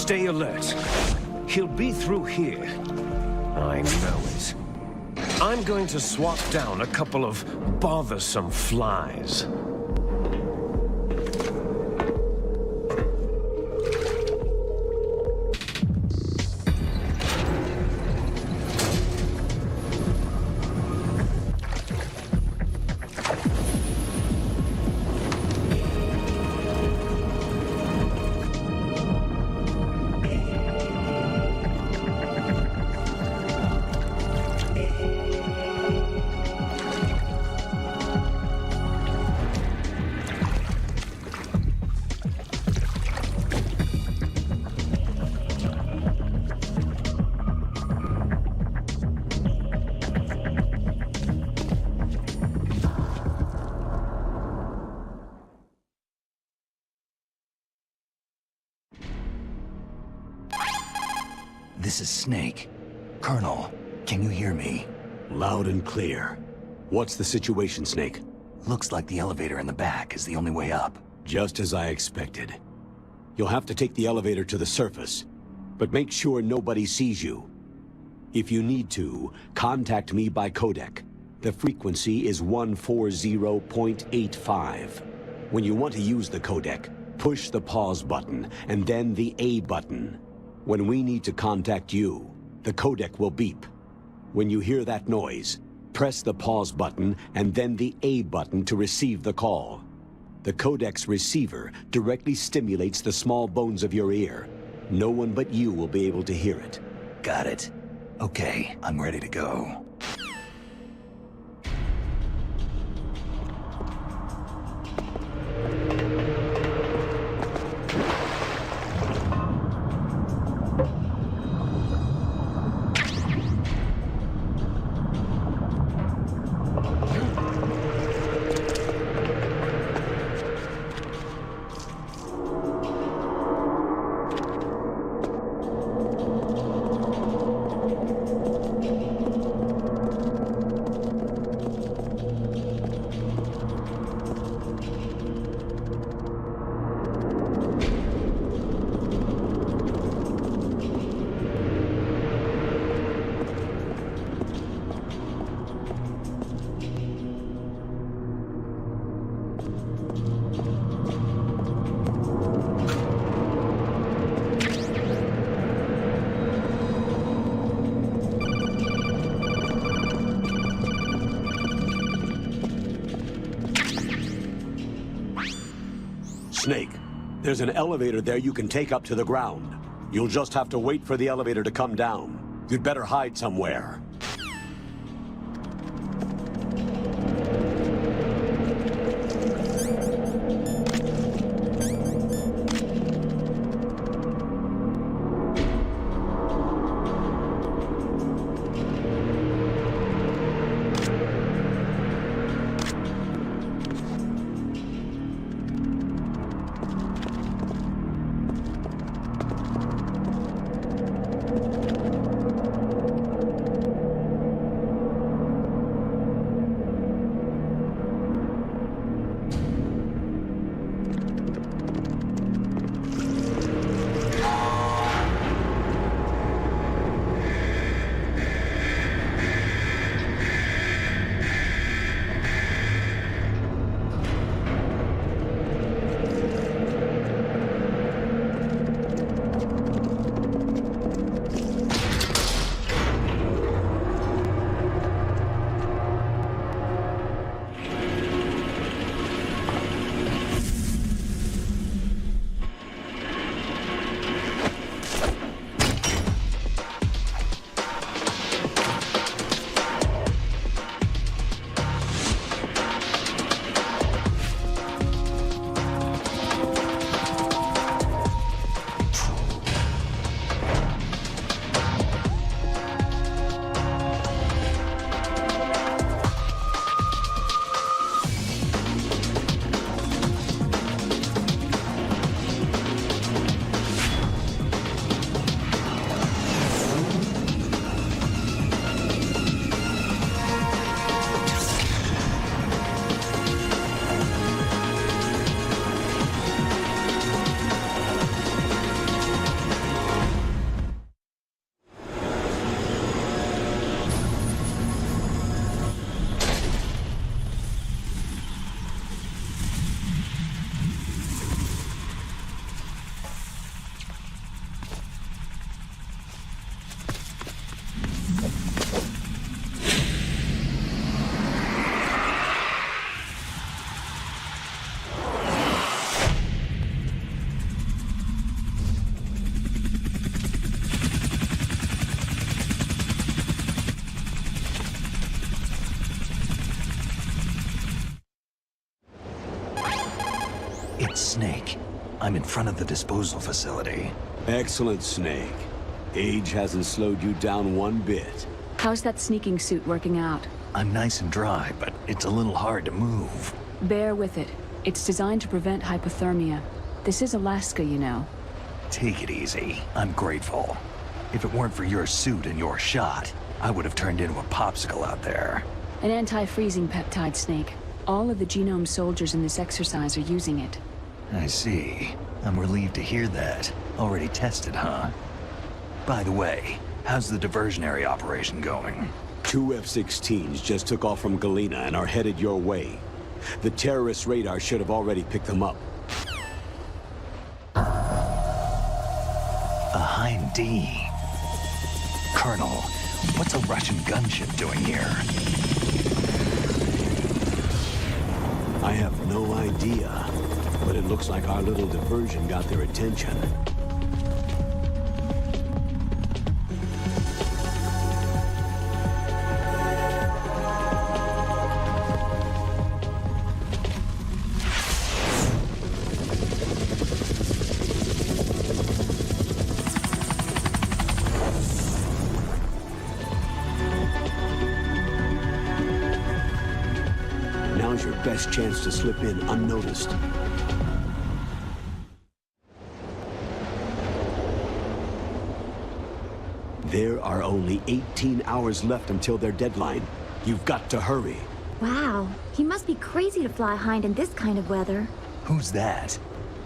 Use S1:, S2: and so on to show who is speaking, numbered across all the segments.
S1: Stay alert. He'll be through here. I know it. I'm going to swat down a couple of bothersome flies.
S2: This is Snake. Colonel, can you hear me?
S3: Loud and clear. What's the situation, Snake?
S2: Looks like the elevator in the back is the only way up.
S3: Just as I expected. You'll have to take the elevator to the surface, but make sure nobody sees you. If you need to, contact me by codec. The frequency is 140.85. When you want to use the codec, push the pause button and then the A button. When we need to contact you, the codec will beep. When you hear that noise, press the pause button and then the A button to receive the call. The codec's receiver directly stimulates the small bones of your ear. No one but you will be able to hear it.
S2: Got it. Okay, I'm ready to go.
S3: Snake, there's an elevator there you can take up to the ground. You'll just have to wait for the elevator to come down. You'd better hide somewhere.
S2: Snake. I'm in front of the disposal facility.
S3: Excellent, Snake. Age hasn't slowed you down one bit.
S4: How's that sneaking suit working out?
S2: I'm nice and dry, but it's a little hard to move.
S4: Bear with it. It's designed to prevent hypothermia. This is Alaska, you know.
S2: Take it easy. I'm grateful. If it weren't for your suit and your shot, I would have turned into a popsicle out there.
S4: An anti-freezing peptide, Snake. All of the genome soldiers in this exercise are using it.
S2: I see. I'm relieved to hear that. Already tested, huh? By the way, how's the diversionary operation going?
S3: 2 F-16s just took off from Galena and are headed your way. The terrorist radar should have already picked them up.
S2: A Hind D. Colonel, what's a Russian gunship doing here?
S3: I have no idea, but it looks like our little diversion got their attention. Now's your best chance to slip in unnoticed. There are only 18 hours left until their deadline. You've got to hurry.
S5: Wow, he must be crazy to fly Hind in this kind of weather.
S2: Who's that?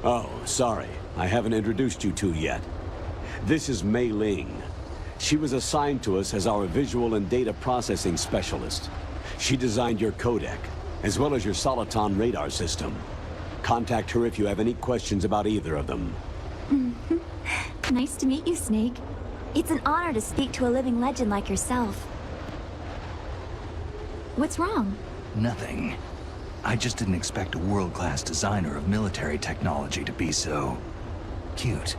S3: Oh, sorry. I haven't introduced you two yet. This is Mei Ling. She was assigned to us as our visual and data processing specialist. She designed your codec, as well as your Soliton radar system. Contact her if you have any questions about either of them.
S5: Nice to meet you, Snake. It's an honor to speak to a living legend like yourself. What's wrong?
S2: Nothing. I just didn't expect a world-class designer of military technology to be so... cute.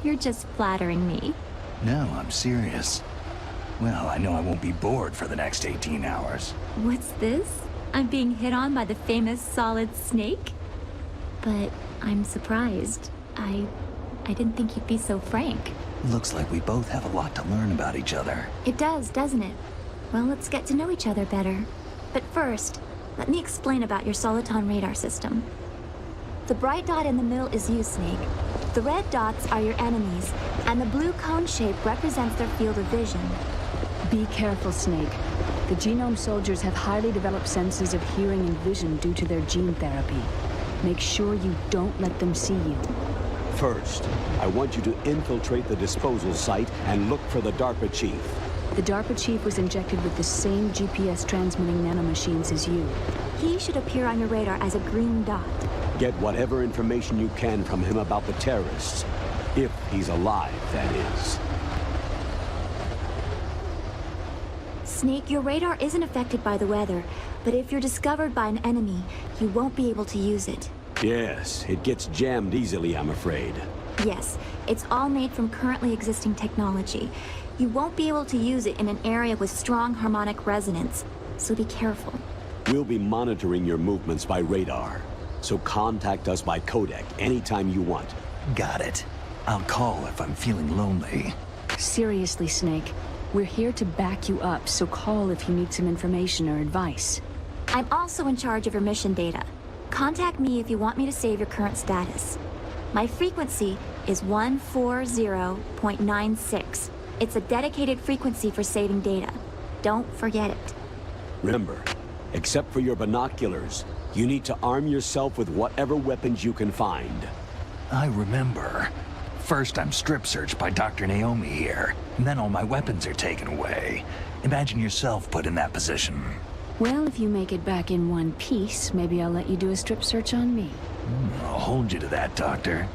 S5: You're just flattering me.
S2: No, I'm serious. Well, I know I won't be bored for the next 18 hours.
S5: What's this? I'm being hit on by the famous Solid Snake? But I'm surprised. I didn't think you'd be so frank.
S2: Looks like we both have a lot to learn about each other.
S5: It does, doesn't it? Well, let's get to know each other better. But first, let me explain about your Soliton radar system. The bright dot in the middle is you, Snake. The red dots are your enemies, and the blue cone shape represents their field of vision.
S4: Be careful, Snake. The genome soldiers have highly developed senses of hearing and vision due to their gene therapy. Make sure you don't let them see you.
S3: First, I want you to infiltrate the disposal site and look for the DARPA chief.
S4: The DARPA chief was injected with the same GPS transmitting nanomachines as you.
S5: He should appear on your radar as a green dot.
S3: Get whatever information you can from him about the terrorists. If he's alive, that is.
S5: Snake, your radar isn't affected by the weather, but if you're discovered by an enemy, you won't be able to use it.
S3: Yes, it gets jammed easily, I'm afraid.
S5: Yes, it's all made from currently existing technology. You won't be able to use it in an area with strong harmonic resonance, so be careful.
S3: We'll be monitoring your movements by radar, so contact us by codec anytime you want.
S2: Got it. I'll call if I'm feeling lonely.
S4: Seriously, Snake. We're here to back you up, so call if you need some information or advice.
S5: I'm also in charge of your mission data. Contact me if you want me to save your current status. My frequency is 140.96. It's a dedicated frequency for saving data. Don't forget it.
S3: Remember, except for your binoculars, you need to arm yourself with whatever weapons you can find.
S2: I remember. First, I'm strip searched by Dr. Naomi here, and then all my weapons are taken away. Imagine yourself put in that position.
S4: Well, if you make it back in one piece, maybe I'll let you do a strip search on me.
S2: I'll hold you to that, Doctor.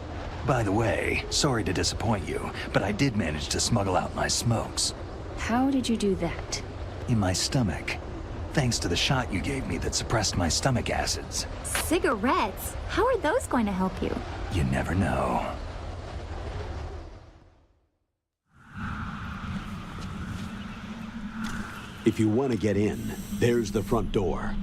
S2: By the way, sorry to disappoint you, but I did manage to smuggle out my smokes.
S4: How did you do that?
S2: In my stomach. Thanks to the shot you gave me that suppressed my stomach acids.
S5: Cigarettes? How are those going to help you?
S2: You never know.
S3: If you want to get in, there's the front door.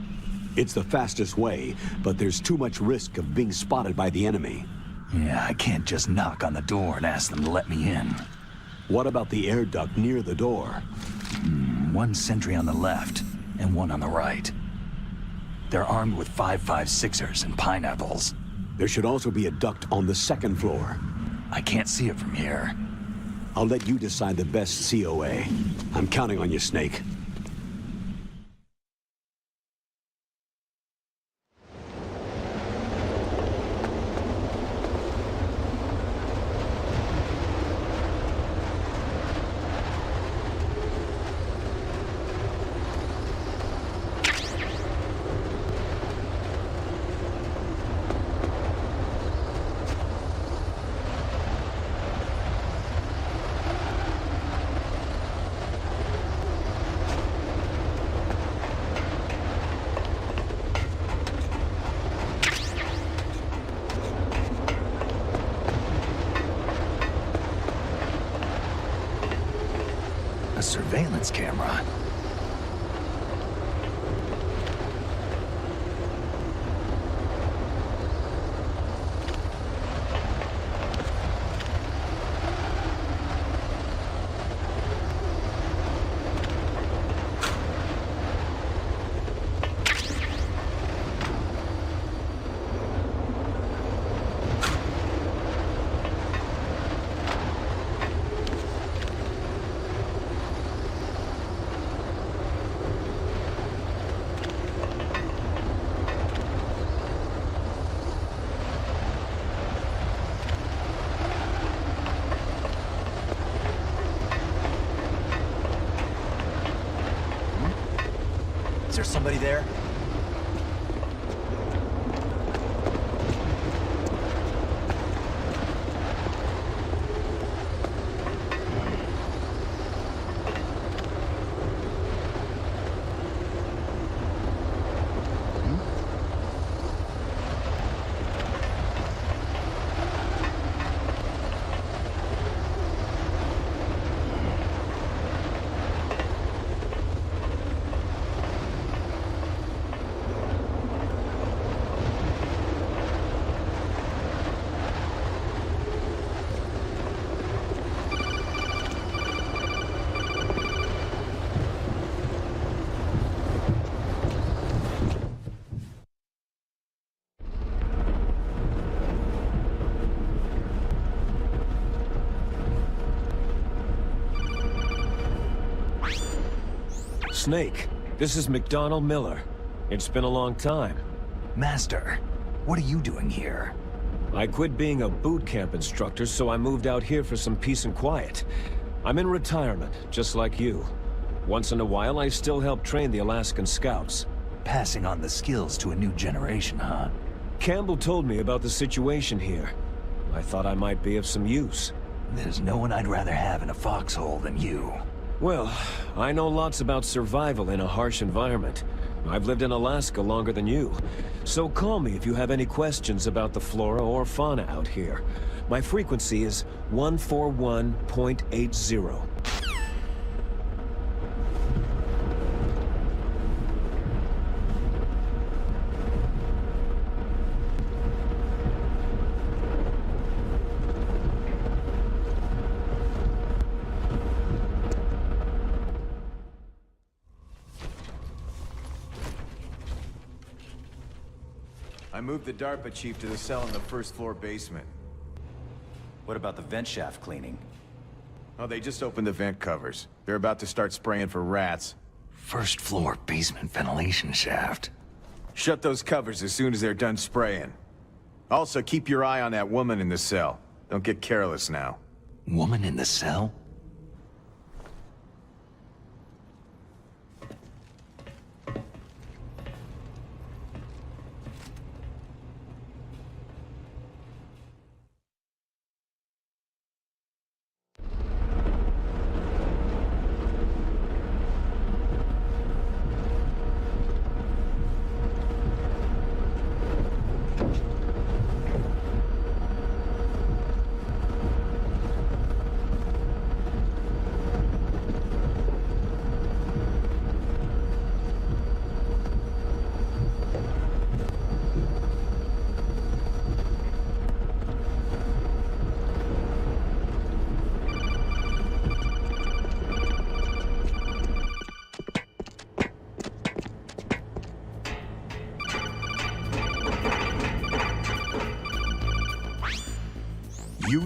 S3: It's the fastest way, but there's too much risk of being spotted by the enemy.
S2: Yeah, I can't just knock on the door and ask them to let me in.
S3: What about the air duct near the door?
S2: One sentry on the left, and one on the right. They're armed with 5.56ers and pineapples.
S3: There should also be a duct on the second floor.
S2: I can't see it from here.
S3: I'll let you decide the best COA. I'm counting on you, Snake.
S2: A surveillance camera.
S6: Is there somebody there?
S1: Snake, this is McDonald Miller. It's been a long time.
S2: Master, what are you doing here?
S1: I quit being a boot camp instructor, so I moved out here for some peace and quiet. I'm in retirement, just like you. Once in a while, I still help train the Alaskan Scouts.
S2: Passing on the skills to a new generation, huh?
S1: Campbell told me about the situation here. I thought I might be of some use.
S2: There's no one I'd rather have in a foxhole than you.
S1: Well, I know lots about survival in a harsh environment. I've lived in Alaska longer than you. So call me if you have any questions about the flora or fauna out here. My frequency is 141.80.
S6: I moved the DARPA chief to the cell in the first floor basement.
S7: What about the vent shaft cleaning?
S6: Oh, they just opened the vent covers. They're about to start spraying for rats.
S2: First floor basement ventilation shaft.
S6: Shut those covers as soon as they're done spraying. Also, keep your eye on that woman in the cell. Don't get careless now.
S2: Woman in the cell?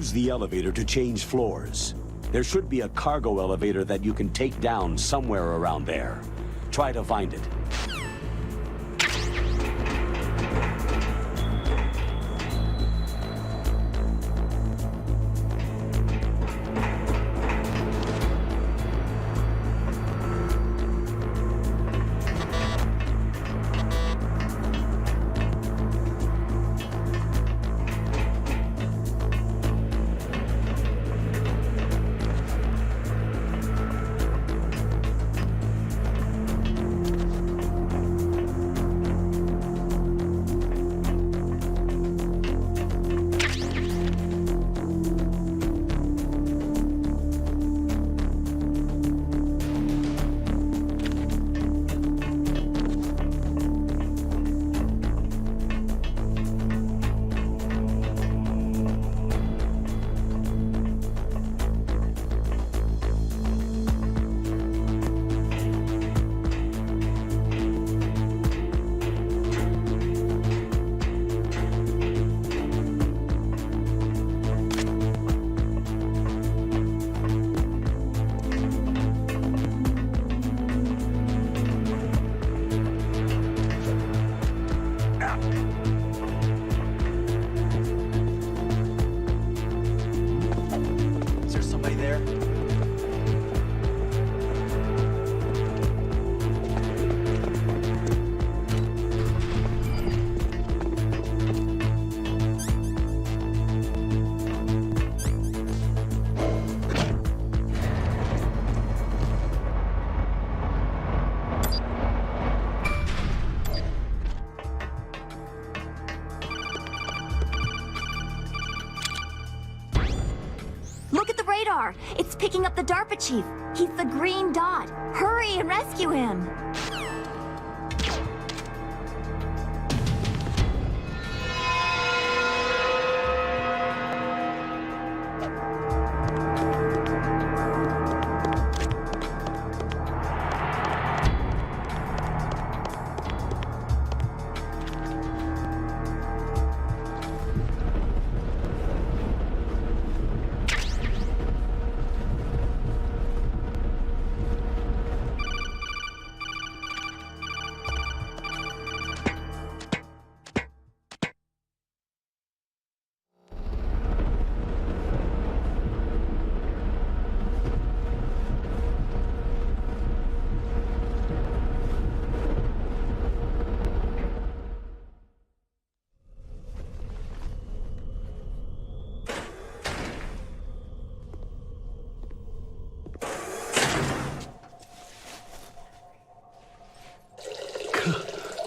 S3: use the elevator to change floors. There should be a cargo elevator that you can take down somewhere around there. Try to find it.
S7: Is there somebody there?
S5: Look at the radar! It's picking up the DARPA chief. He's the green dot. Hurry and rescue him!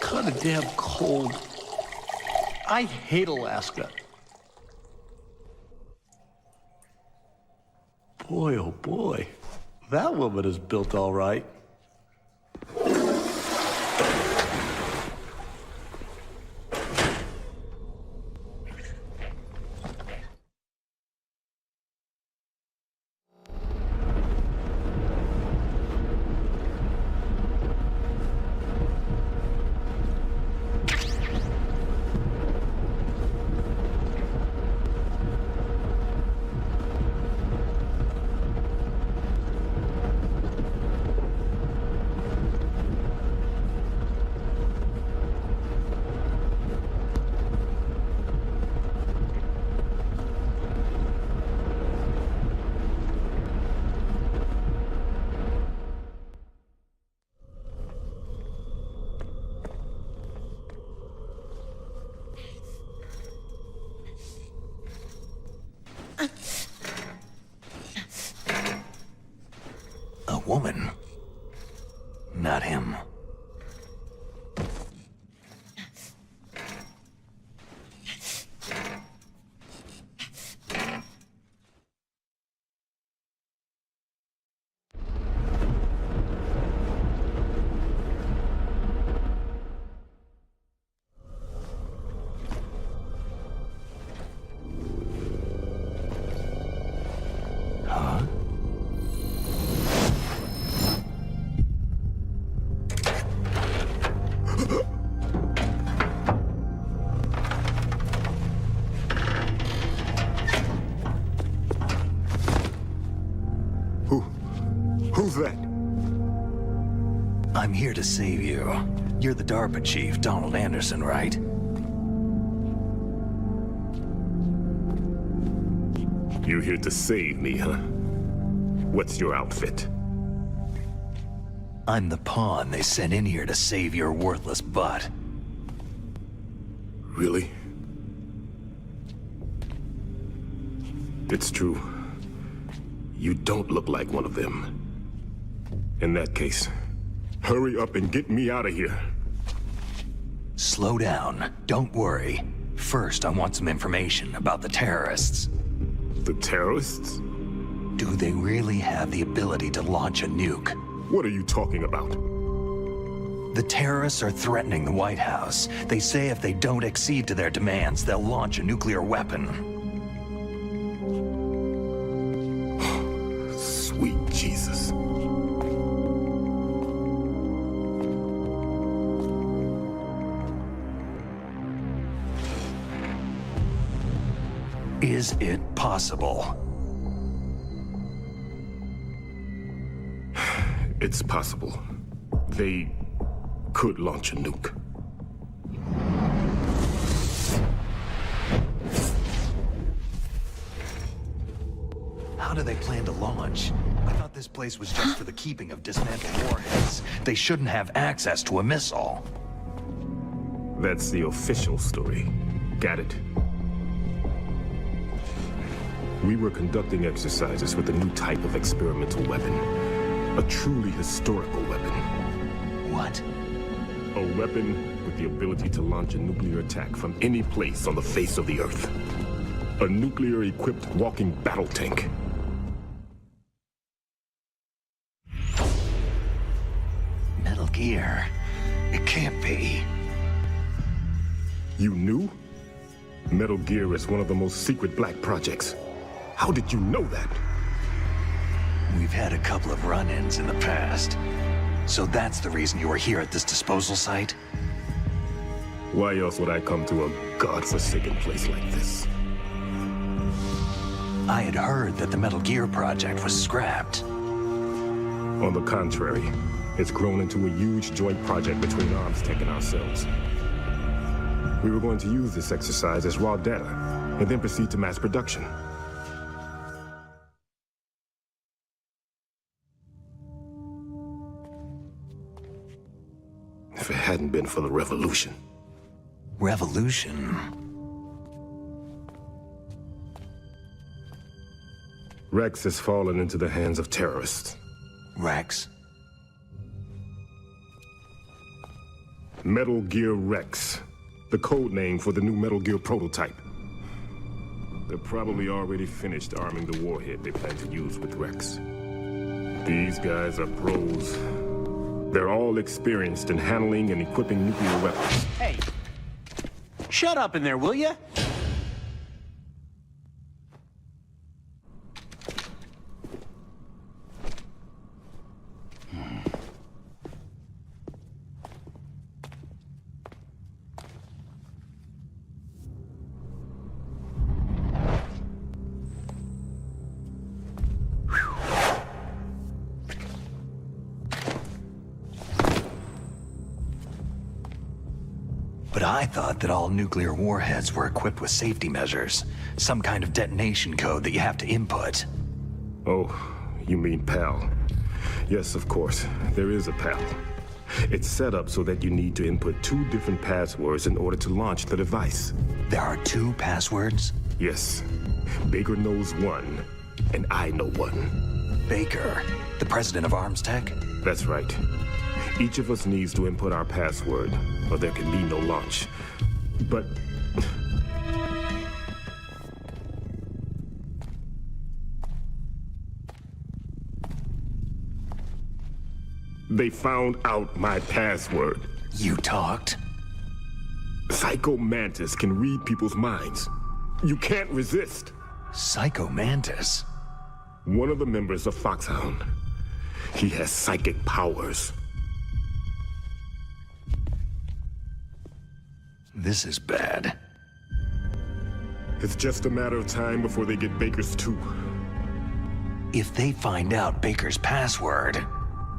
S8: Kinda damn cold. I hate Alaska. Boy, oh boy. That woman is built all right.
S2: A woman. Not him. Huh?
S9: Who's that?
S2: I'm here to save you. You're the DARPA chief, Donald Anderson, right?
S9: You're here to save me, huh? What's your outfit?
S2: I'm the pawn they sent in here to save your worthless butt.
S9: Really? It's true. You don't look like one of them. In that case, hurry up and get me out of here.
S2: Slow down. Don't worry. First, I want some information about the terrorists.
S9: The terrorists?
S2: Do they really have the ability to launch a nuke?
S9: What are you talking about?
S2: The terrorists are threatening the White House. They say if they don't accede to their demands, they'll launch a nuclear weapon.
S9: Sweet Jesus.
S2: Is it possible?
S9: It's possible. They could launch a nuke.
S2: How do they plan to launch? I thought this place was just for the keeping of dismantled warheads. They shouldn't have access to a missile.
S9: That's the official story. Got it? We were conducting exercises with a new type of experimental weapon. A truly historical weapon.
S2: What?
S9: A weapon with the ability to launch a nuclear attack from any place on the face of the Earth. A nuclear-equipped walking battle tank.
S2: Metal Gear. It can't be.
S9: You knew? Metal Gear is one of the most secret black projects. How did you know that?
S2: We've had a couple of run-ins in the past. So that's the reason you were here at this disposal site?
S9: Why else would I come to a godforsaken place like this?
S2: I had heard that the Metal Gear project was scrapped.
S9: On the contrary, it's grown into a huge joint project between ArmsTech and ourselves. We were going to use this exercise as raw data, and then proceed to mass production. If it hadn't been for the revolution.
S2: Revolution?
S9: Rex has fallen into the hands of terrorists.
S2: Rex?
S9: Metal Gear Rex. The code name for the new Metal Gear prototype. They're probably already finished arming the warhead they plan to use with Rex. These guys are pros. They're all experienced in handling and equipping nuclear weapons.
S8: Hey, shut up in there, will ya?
S2: But I thought that all nuclear warheads were equipped with safety measures. Some kind of detonation code that you have to input.
S9: Oh, you mean PAL. Yes, of course. There is a PAL. It's set up so that you need to input 2 different passwords in order to launch the device.
S2: There are 2 passwords?
S9: Yes. Baker knows one, and I know one.
S2: Baker, the president of ArmsTech?
S9: That's right. Each of us needs to input our password, or there can be no launch. But... they found out my password.
S2: You talked?
S9: Psycho Mantis can read people's minds. You can't resist.
S2: Psycho Mantis?
S9: One of the members of Foxhound. He has psychic powers.
S2: This is bad.
S9: It's just a matter of time before they get Baker's too.
S2: If they find out Baker's password...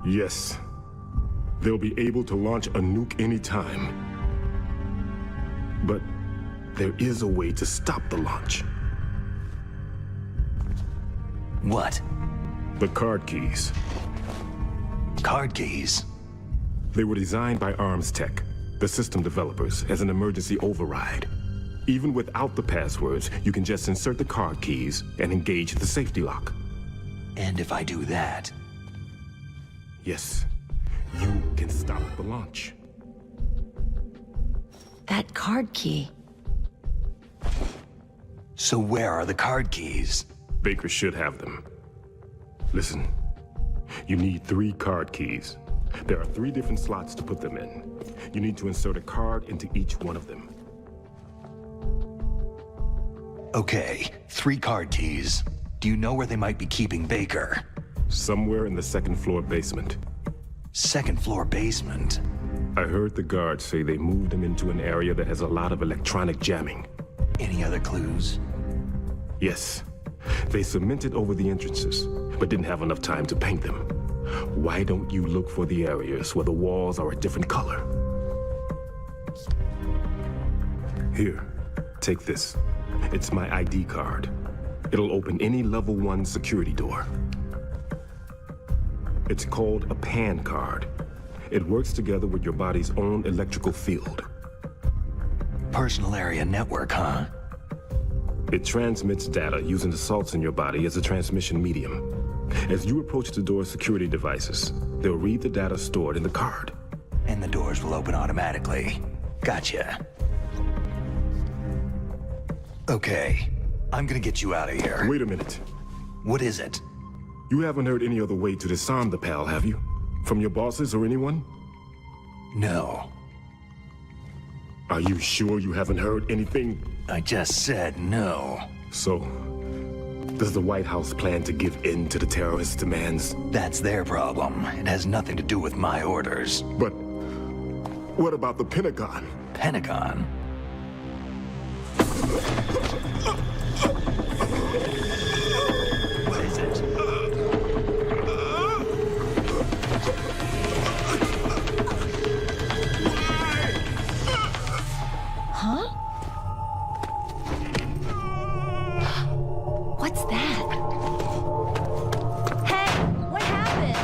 S9: Yes. They'll be able to launch a nuke anytime. But there is a way to stop the launch.
S2: What?
S9: The card keys.
S2: Card keys?
S9: They were designed by Arms Tech, the system developers, as an emergency override. Even without the passwords, you can just insert the card keys and engage the safety lock.
S2: And if I do that...
S9: Yes, you can stop the launch.
S10: That card key.
S2: So where are the card keys?
S9: Baker should have them. Listen, you need 3 card keys. There are 3 different slots to put them in. You need to insert a card into each one of them.
S2: Okay, 3 card keys. Do you know where they might be keeping Baker?
S9: Somewhere in the 2nd floor basement.
S2: 2nd floor basement?
S9: I heard the guards say they moved him into an area that has a lot of electronic jamming.
S2: Any other clues?
S9: Yes. They cemented over the entrances, but didn't have enough time to paint them. Why don't you look for the areas where the walls are a different color? Here, take this. It's my ID card. It'll open any level 1 security door. It's called a PAN card. It works together with your body's own electrical field.
S2: Personal area network, huh?
S9: It transmits data using the salts in your body as a transmission medium. As you approach the door's security devices, they'll read the data stored in the card.
S2: And the doors will open automatically. Gotcha. Okay, I'm gonna get you out of here.
S9: Wait a minute.
S2: What is it?
S9: You haven't heard any other way to disarm the PAL, have you? From your bosses or anyone?
S2: No.
S9: Are you sure you haven't heard anything?
S2: I just said no.
S9: So, does the White House plan to give in to the terrorists' demands?
S2: That's their problem. It has nothing to do with my orders.
S9: But what about the Pentagon?
S2: Pentagon? What is it?
S10: Huh? What's that? Hey, what happened?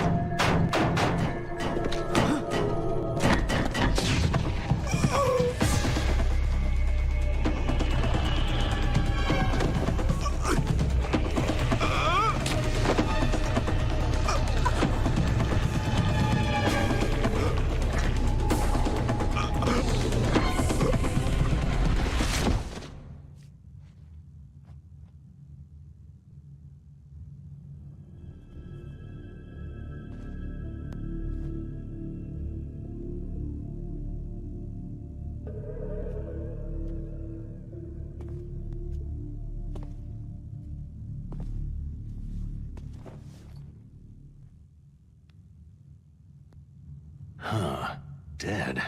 S2: Huh. Dead.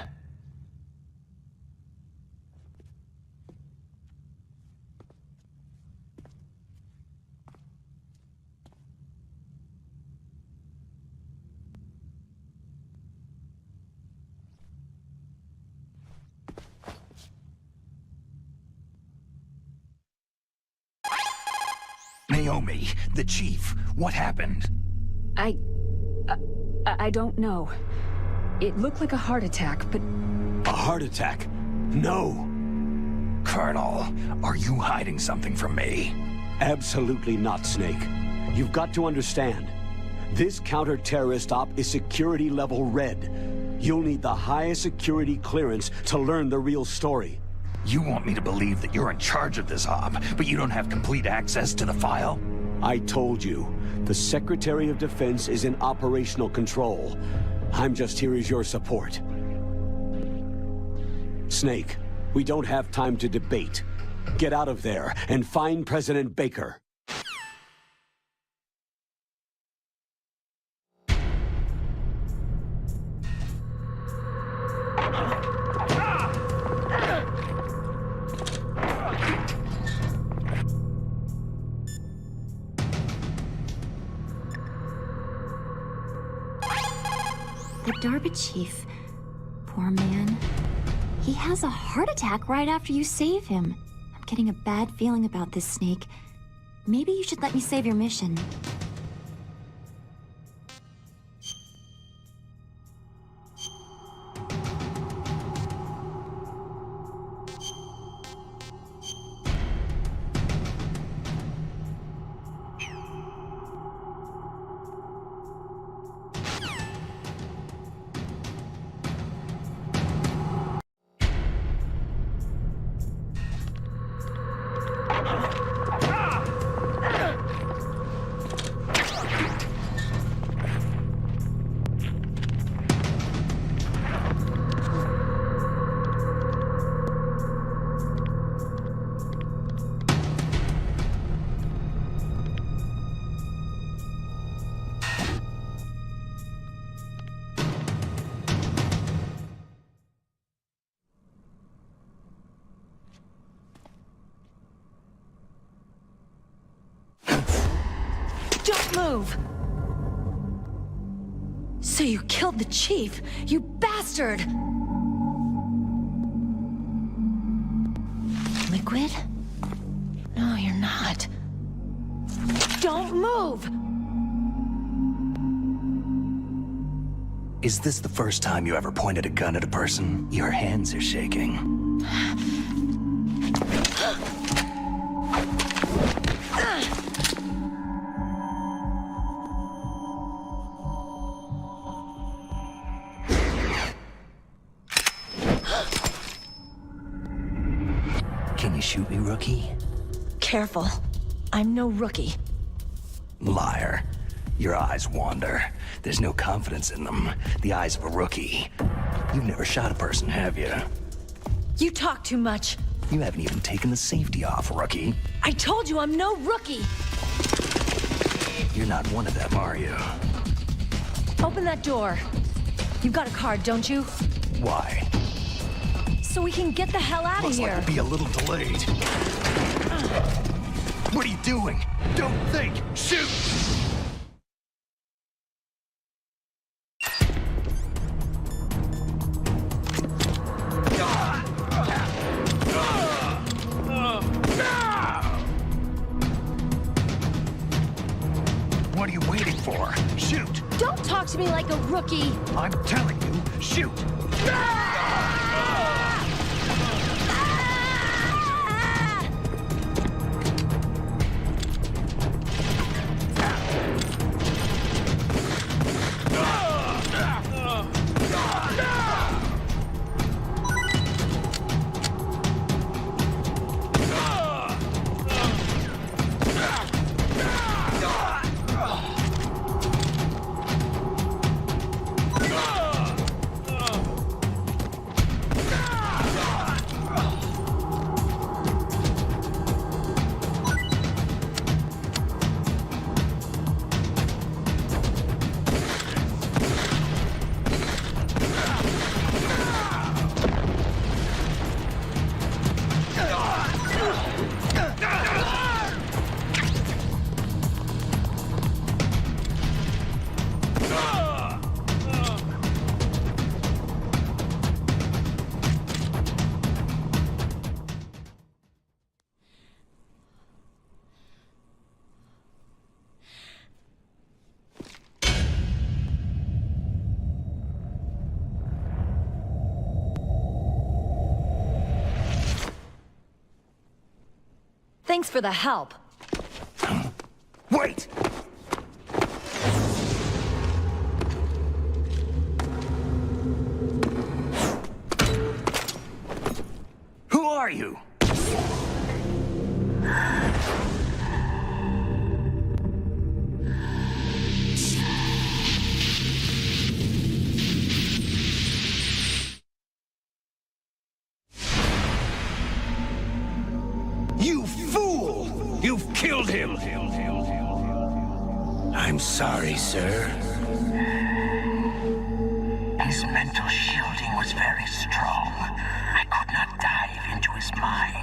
S2: Naomi, the chief, what happened?
S4: I don't know. It looked like a heart attack, but...
S3: A heart attack? No!
S2: Colonel, are you hiding something from me?
S3: Absolutely not, Snake. You've got to understand. This counter-terrorist op is security level red. You'll need the highest security clearance to learn the real story.
S2: You want me to believe that you're in charge of this op, but you don't have complete access to the file?
S3: I told you, the Secretary of Defense is in operational control. I'm just here as your support. Snake, we don't have time to debate. Get out of there and find President Baker.
S5: The Darba Chief. Poor man. He has a heart attack right after you save him. I'm getting a bad feeling about this, Snake. Maybe you should let me save your mission.
S10: Don't move! So you killed the chief, you bastard! Liquid? No, you're not. Don't move!
S2: Is this the first time you ever pointed a gun at a person? Your hands are shaking. Can you shoot me, rookie?
S10: Careful. I'm no rookie.
S2: Liar. Your eyes wander. There's no confidence in them. The eyes of a rookie. You've never shot a person, have you?
S10: You talk too much.
S2: You haven't even taken the safety off, rookie.
S10: I told you I'm no rookie!
S2: You're not one of them, are you?
S10: Open that door. You've got a card, don't you?
S2: Why?
S10: So we can get the hell out of
S2: Looks
S10: here.
S2: like we'll be a little delayed. What are you doing? Don't think! Shoot! What are you waiting for? Shoot!
S10: Don't talk to me like a rookie!
S2: I'm telling you, shoot!
S10: Thanks for the help.
S2: Wait! Who are you? You fool! You've killed him! I'm sorry, sir.
S11: His mental shielding was very strong. I could not dive into his mind.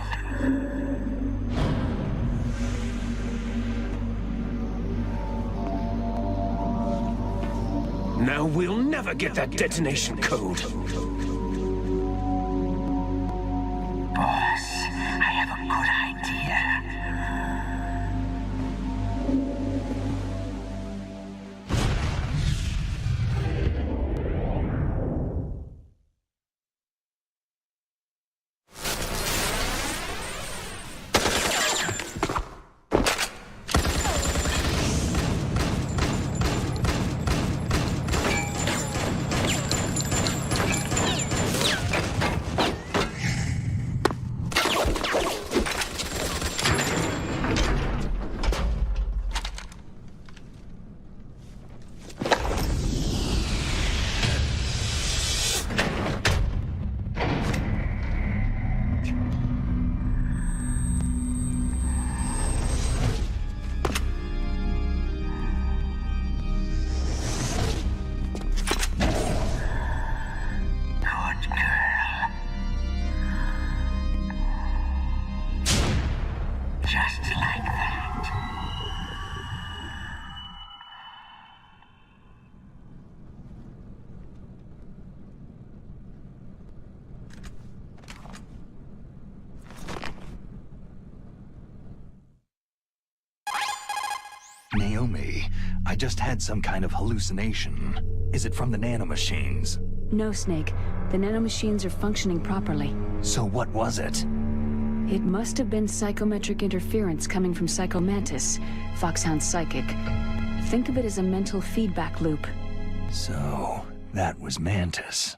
S1: Now we'll never get that detonation code.
S11: Boss, I have a good idea. Just like that.
S2: Naomi, I just had some kind of hallucination. Is it from the nanomachines?
S4: No, Snake. The nanomachines are functioning properly.
S2: So what was it?
S4: It must have been psychometric interference coming from Psychomantis, Foxhound's psychic. Think of it as a mental feedback loop.
S2: So, that was Mantis.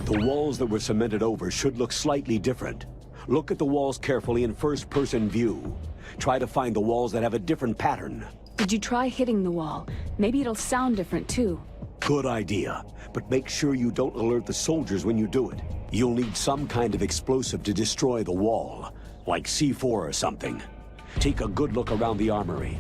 S3: The walls that were cemented over should look slightly different. Look at the walls carefully in first-person view. Try to find the walls that have a different pattern.
S4: Did you try hitting the wall? Maybe it'll sound different too.
S3: Good idea, but make sure you don't alert the soldiers when you do it. You'll need some kind of explosive to destroy the wall, like C4 or something. Take a good look around the armory.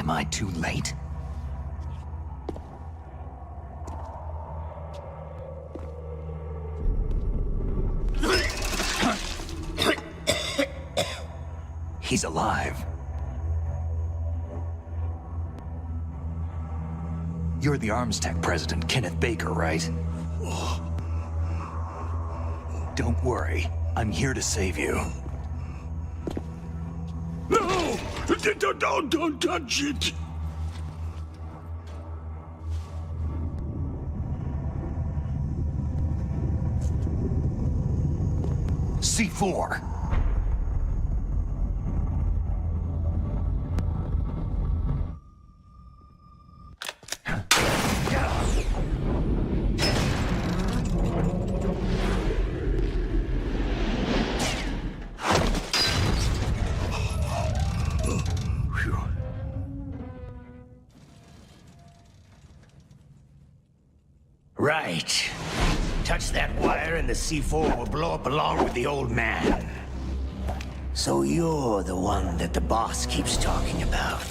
S2: Am I too late? He's alive. You're the Arms Tech president, Kenneth Baker, right? Don't worry. I'm here to save you.
S9: No! Don't touch it!
S2: C4.
S11: Right. Touch that wire and the C4 will blow up along with the old man. So you're the one that the boss keeps talking about.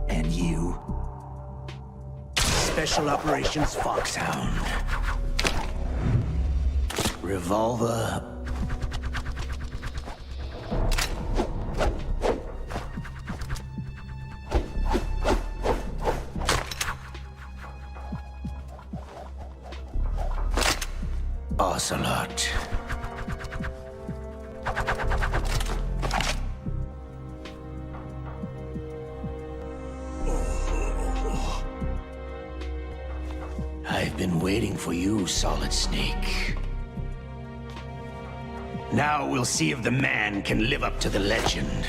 S2: And you?
S11: Special Operations Foxhound. Revolver. Ocelot. I've been waiting for you, Solid Snake. Now we'll see if the man can live up to the legend.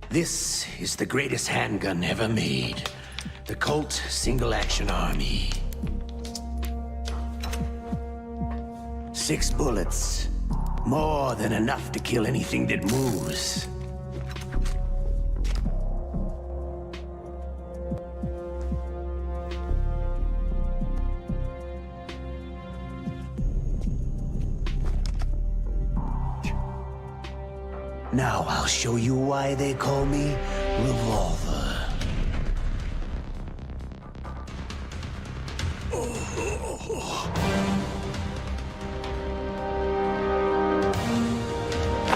S11: This is the greatest handgun ever made. The Colt Single Action Army. 6 bullets. More than enough to kill anything that moves. Now I'll show you why they call me Revolver.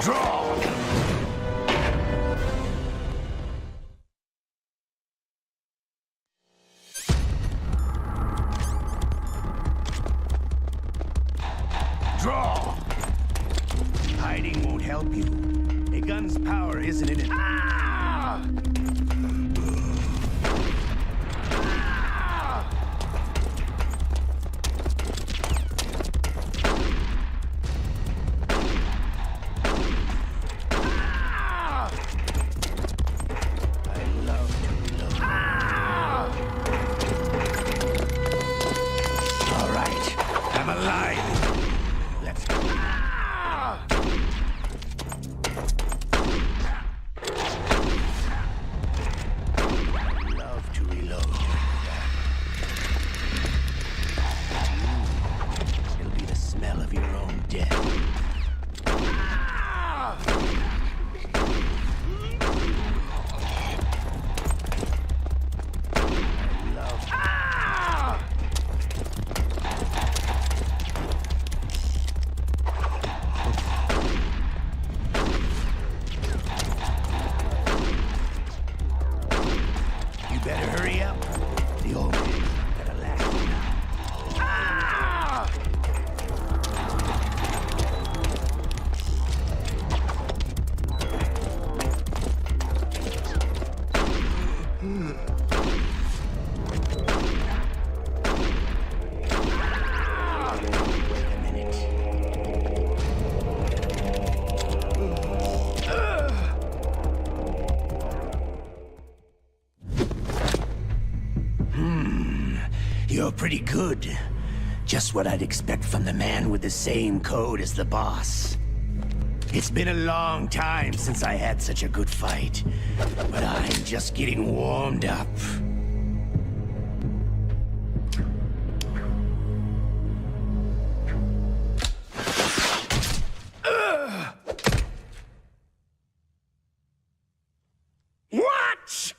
S11: Draw! Draw! Hiding won't help you. A gun's power isn't in it. Ah! Ah! Ah! I love to reload. Ah! All right, I'm alive. Let's go. Ah! Better hurry up. The old man's not gonna last now. Ah! Wait a minute. You're pretty good. Just what I'd expect from the man with the same code as the boss. It's been a long time since I had such a good fight, but I'm just getting warmed up. What?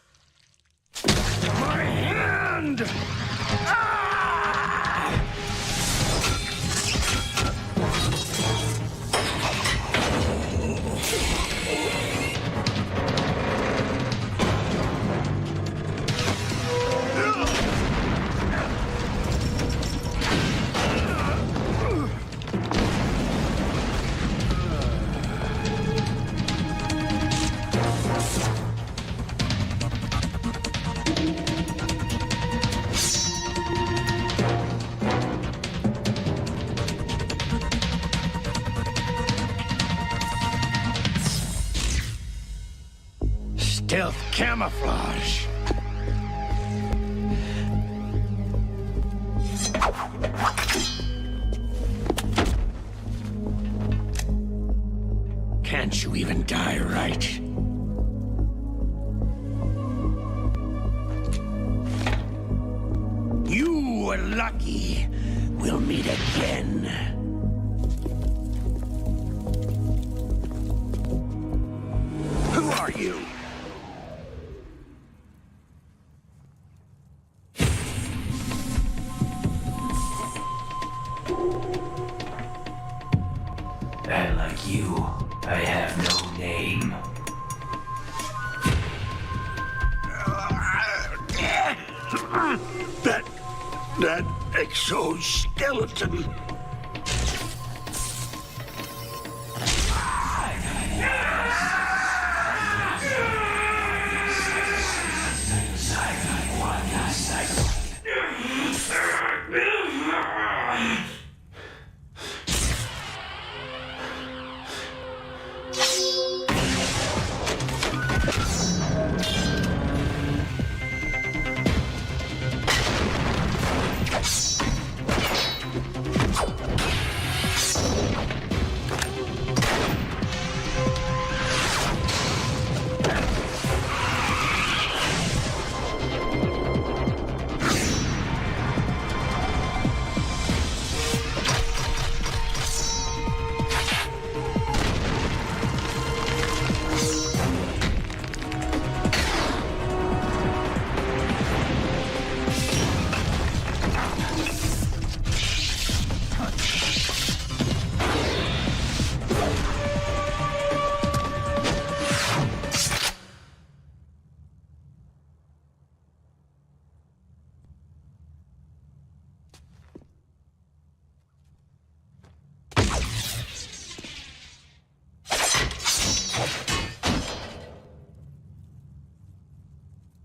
S11: My hand! Stealth camouflage. Can't you even die right? You were lucky. We'll meet again. Who are you?
S2: And like you, I have no name.
S11: That exoskeleton.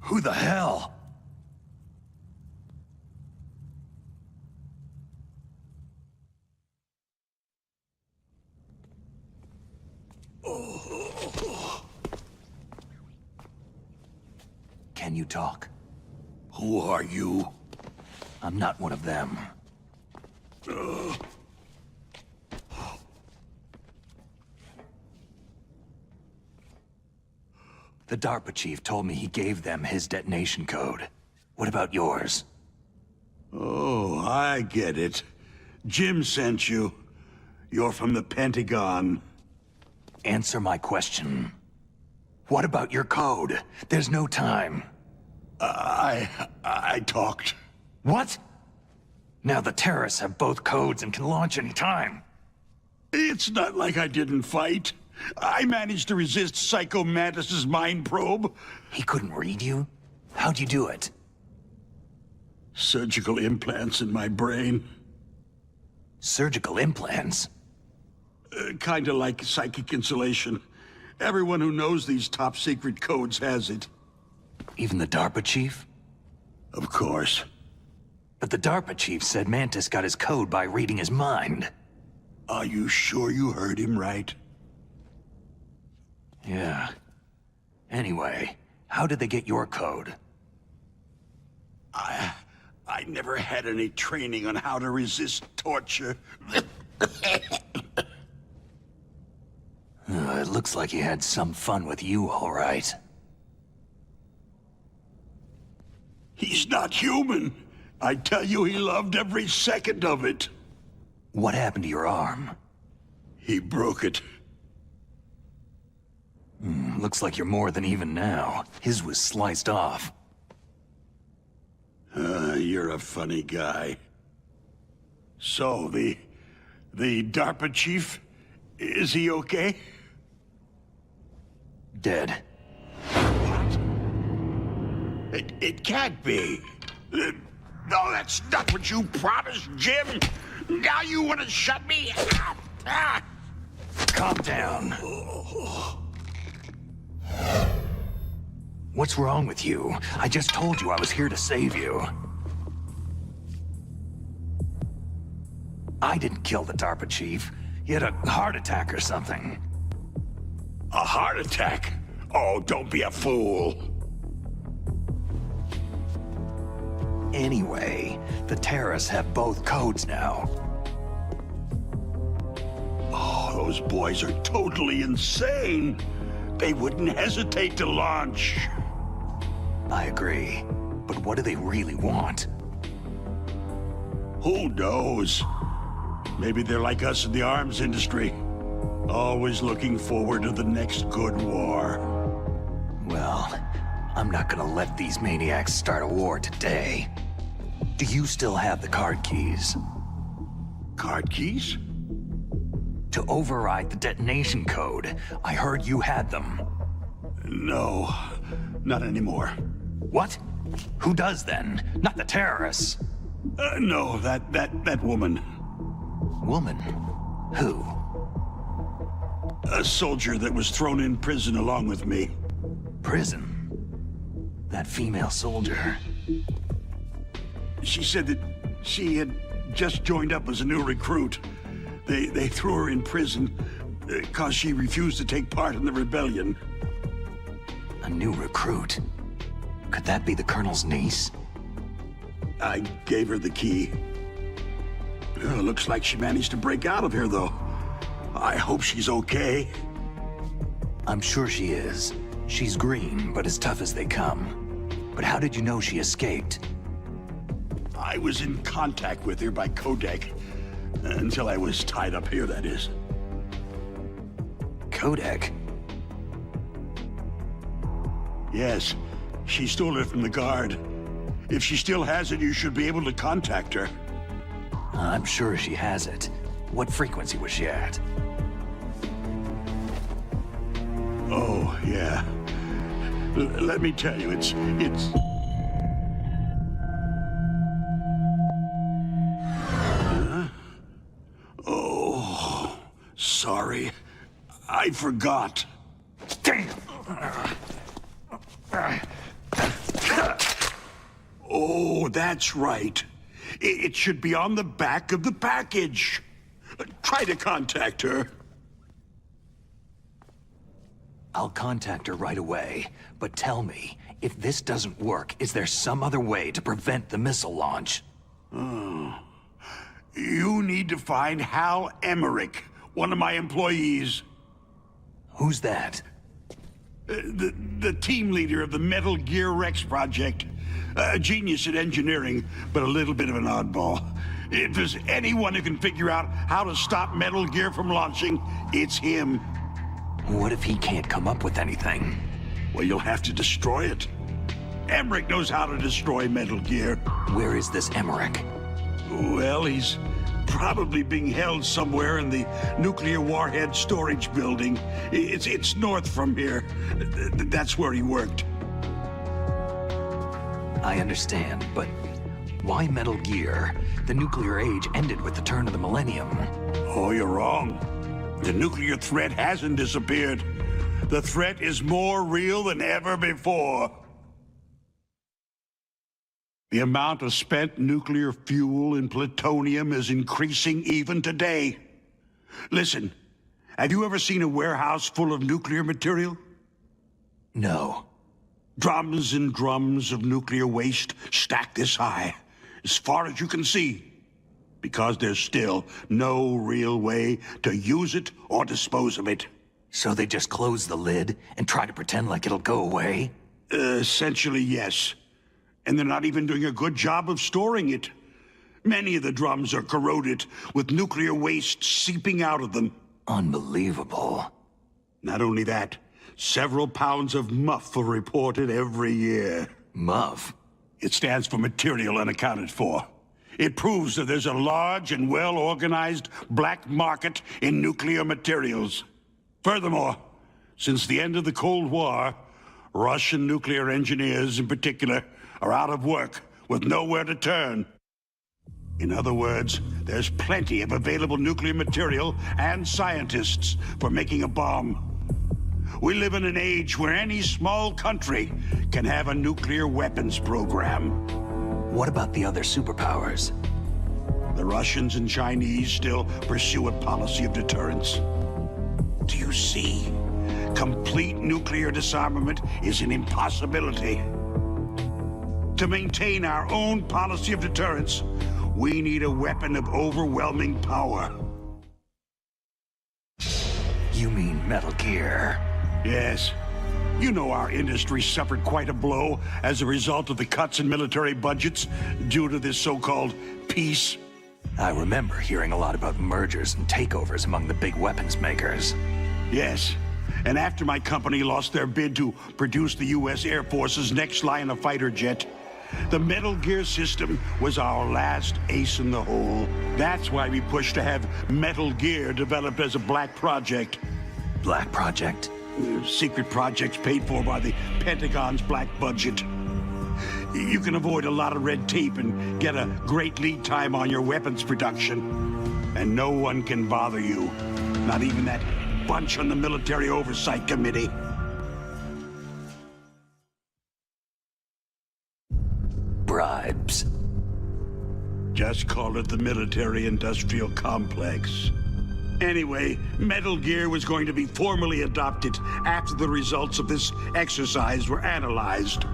S2: Who the hell? Can you talk?
S11: Who are you?
S2: I'm not one of them. The DARPA chief told me he gave them his detonation code. What about yours?
S12: Oh, I get it. Jim sent you. You're from the Pentagon.
S2: Answer my question. What about your code? There's no time.
S12: I talked.
S2: What? Now the terrorists have both codes and can launch any time.
S12: It's not like I didn't fight. I managed to resist Psycho Mantis's mind probe.
S2: He couldn't read you? How'd you do it?
S12: Surgical implants in my brain.
S2: Surgical implants?
S12: Kinda like psychic insulation. Everyone who knows these top-secret codes has it.
S2: Even the DARPA chief?
S12: Of course.
S2: But the DARPA chief said Mantis got his code by reading his mind.
S12: Are you sure you heard him right?
S2: Yeah. Anyway, how did they get your code?
S12: I never had any training on how to resist torture.
S2: It looks like he had some fun with you, all right.
S12: He's not human. I tell you, he loved every second of it.
S2: What happened to your arm?
S12: He broke it.
S2: Looks like you're more than even now. His was sliced off.
S12: You're a funny guy. So, the DARPA chief, is he okay?
S2: Dead.
S12: What? It can't be. No, that's not what you promised, Jim. Now you want to shut me up?
S2: Calm down. What's wrong with you? I just told you I was here to save you. I didn't kill the DARPA chief. He had a heart attack or something.
S12: A heart attack? Oh, don't be a fool.
S2: Anyway, the terrorists have both codes now.
S12: Oh, those boys are totally insane. They wouldn't hesitate to launch.
S2: I agree. But what do they really want?
S12: Who knows? Maybe they're like us in the arms industry. Always looking forward to the next good war.
S2: Well, I'm not gonna let these maniacs start a war today. Do you still have the card keys?
S12: Card keys?
S2: To override the detonation code. I heard you had them.
S12: No, not anymore.
S2: What? Who does then? Not the terrorists.
S12: No, that woman.
S2: Woman? Who?
S12: A soldier that was thrown in prison along with me.
S2: Prison? That female soldier.
S12: She said that she had just joined up as a new recruit. They threw her in prison because she refused to take part in the rebellion.
S2: A new recruit? Could that be the Colonel's niece?
S12: I gave her the key. Looks like she managed to break out of here, though. I hope she's okay.
S2: I'm sure she is. She's green, but as tough as they come. But how did you know she escaped?
S12: I was in contact with her by codec. Until I was tied up here, that is.
S2: Codec?
S12: Yes. She stole it from the guard. If she still has it, you should be able to contact her.
S2: I'm sure she has it. What frequency was she at?
S12: Oh, yeah. Let me tell you, it's... Huh? Oh, sorry. I forgot.
S2: Damn!
S12: Oh, that's right. It should be on the back of the package. Try to contact her.
S2: I'll contact her right away, but tell me, if this doesn't work, is there some other way to prevent the missile launch?
S12: Oh. You need to find Hal Emmerich, one of my employees.
S2: Who's that?
S12: The team leader of the Metal Gear Rex project. A genius at engineering, but a little bit of an oddball. If there's anyone who can figure out how to stop Metal Gear from launching, it's him.
S2: What if he can't come up with anything?
S12: Well, you'll have to destroy it. Emmerich knows how to destroy Metal Gear.
S2: Where is this Emmerich?
S12: Well, he's probably being held somewhere in the nuclear warhead storage building. It's north from here. That's where he worked.
S2: I understand, but why Metal Gear? The nuclear age ended with the turn of the millennium.
S12: Oh, you're wrong. The nuclear threat hasn't disappeared. The threat is more real than ever before. The amount of spent nuclear fuel and plutonium is increasing even today. Listen, have you ever seen a warehouse full of nuclear material?
S2: No.
S12: Drums and drums of nuclear waste stacked this high. as far as you can see, because there's still no real way to use it or dispose of it.
S2: So they just close the lid and try to pretend like it'll go away?
S12: Essentially, yes. And they're not even doing a good job of storing it. Many of the drums are corroded, with nuclear waste seeping out of them.
S2: Unbelievable.
S12: Not only that, several pounds of muff are reported every year.
S2: Muff?
S12: It stands for material unaccounted for. It proves that there's a large and well-organized black market in nuclear materials. Furthermore, since the end of the Cold War, Russian nuclear engineers in particular are out of work with nowhere to turn. In other words, there's plenty of available nuclear material and scientists for making a bomb. We live in an age where any small country can have a nuclear weapons program.
S2: What about the other superpowers?
S12: The Russians and Chinese still pursue a policy of deterrence. Do you see? Complete nuclear disarmament is an impossibility. To maintain our own policy of deterrence, we need a weapon of overwhelming power.
S2: You mean Metal Gear?
S12: Yes. You know our industry suffered quite a blow as a result of the cuts in military budgets due to this so-called peace.
S2: I remember hearing a lot about mergers and takeovers among the big weapons makers.
S12: Yes. And after my company lost their bid to produce the U.S. Air Force's next line of fighter jet, the Metal Gear system was our last ace in the hole. That's why we pushed to have Metal Gear developed as a black project.
S2: Black project?
S12: Secret projects paid for by the Pentagon's black budget. You can avoid a lot of red tape and get a great lead time on your weapons production. And no one can bother you. Not even that bunch on the Military Oversight Committee.
S2: Bribes.
S12: Just call it the military-industrial complex. Anyway, Metal Gear was going to be formally adopted after the results of this exercise were analyzed.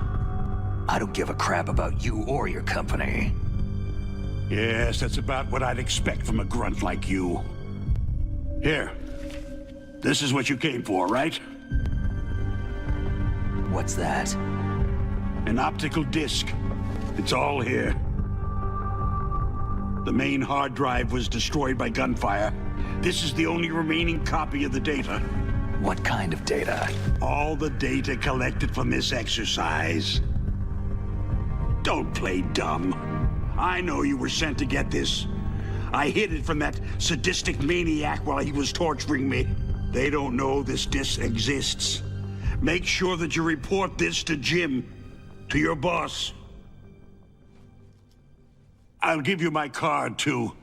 S2: I don't give a crap about you or your company.
S12: Yes, that's about what I'd expect from a grunt like you. Here. This is what you came for, right?
S2: What's that?
S12: An optical disc. It's all here. The main hard drive was destroyed by gunfire. This is the only remaining copy of the data.
S2: What kind of data?
S12: All the data collected from this exercise. Don't play dumb. I know you were sent to get this. I hid it from that sadistic maniac while he was torturing me. They don't know this disc exists. Make sure that you report this to Jim, to your boss. I'll give you my card, too.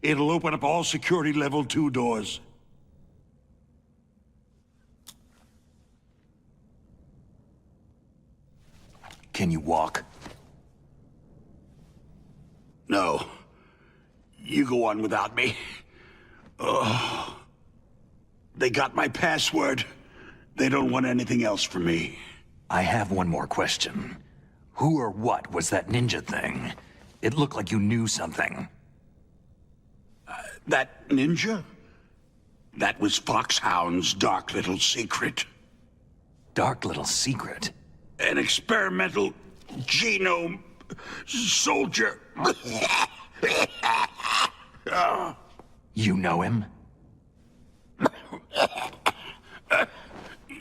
S12: It'll open up all security level 2 doors.
S2: Can you walk?
S12: No. You go on without me. Oh. They got my password. They don't want anything else from me.
S2: I have one more question. Who or what was that ninja thing? It looked like you knew something.
S12: That ninja? That was Foxhound's dark little secret.
S2: Dark little secret?
S12: An experimental genome soldier.
S2: You know him?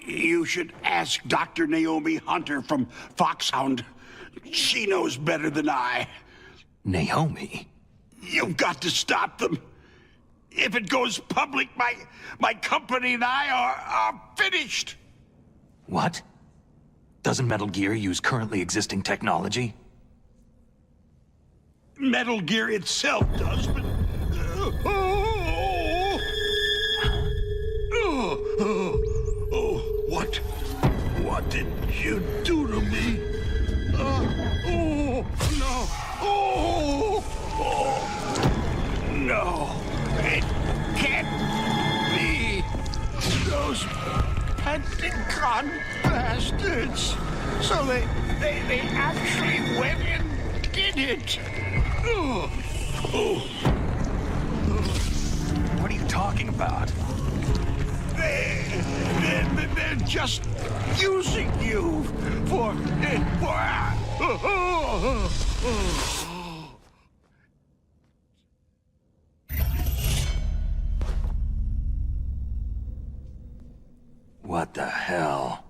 S12: You should ask Dr. Naomi Hunter from Foxhound. She knows better than I.
S2: Naomi?
S12: You've got to stop them. If it goes public, my company and I are finished.
S2: What? Doesn't Metal Gear use currently existing technology?
S12: Metal Gear itself does, but... What? What did you do to me? No! No! It can't be! Those Pentagon bastards! So they actually went and did it!
S2: What are you talking about?
S12: They're just using you for...
S2: What the hell?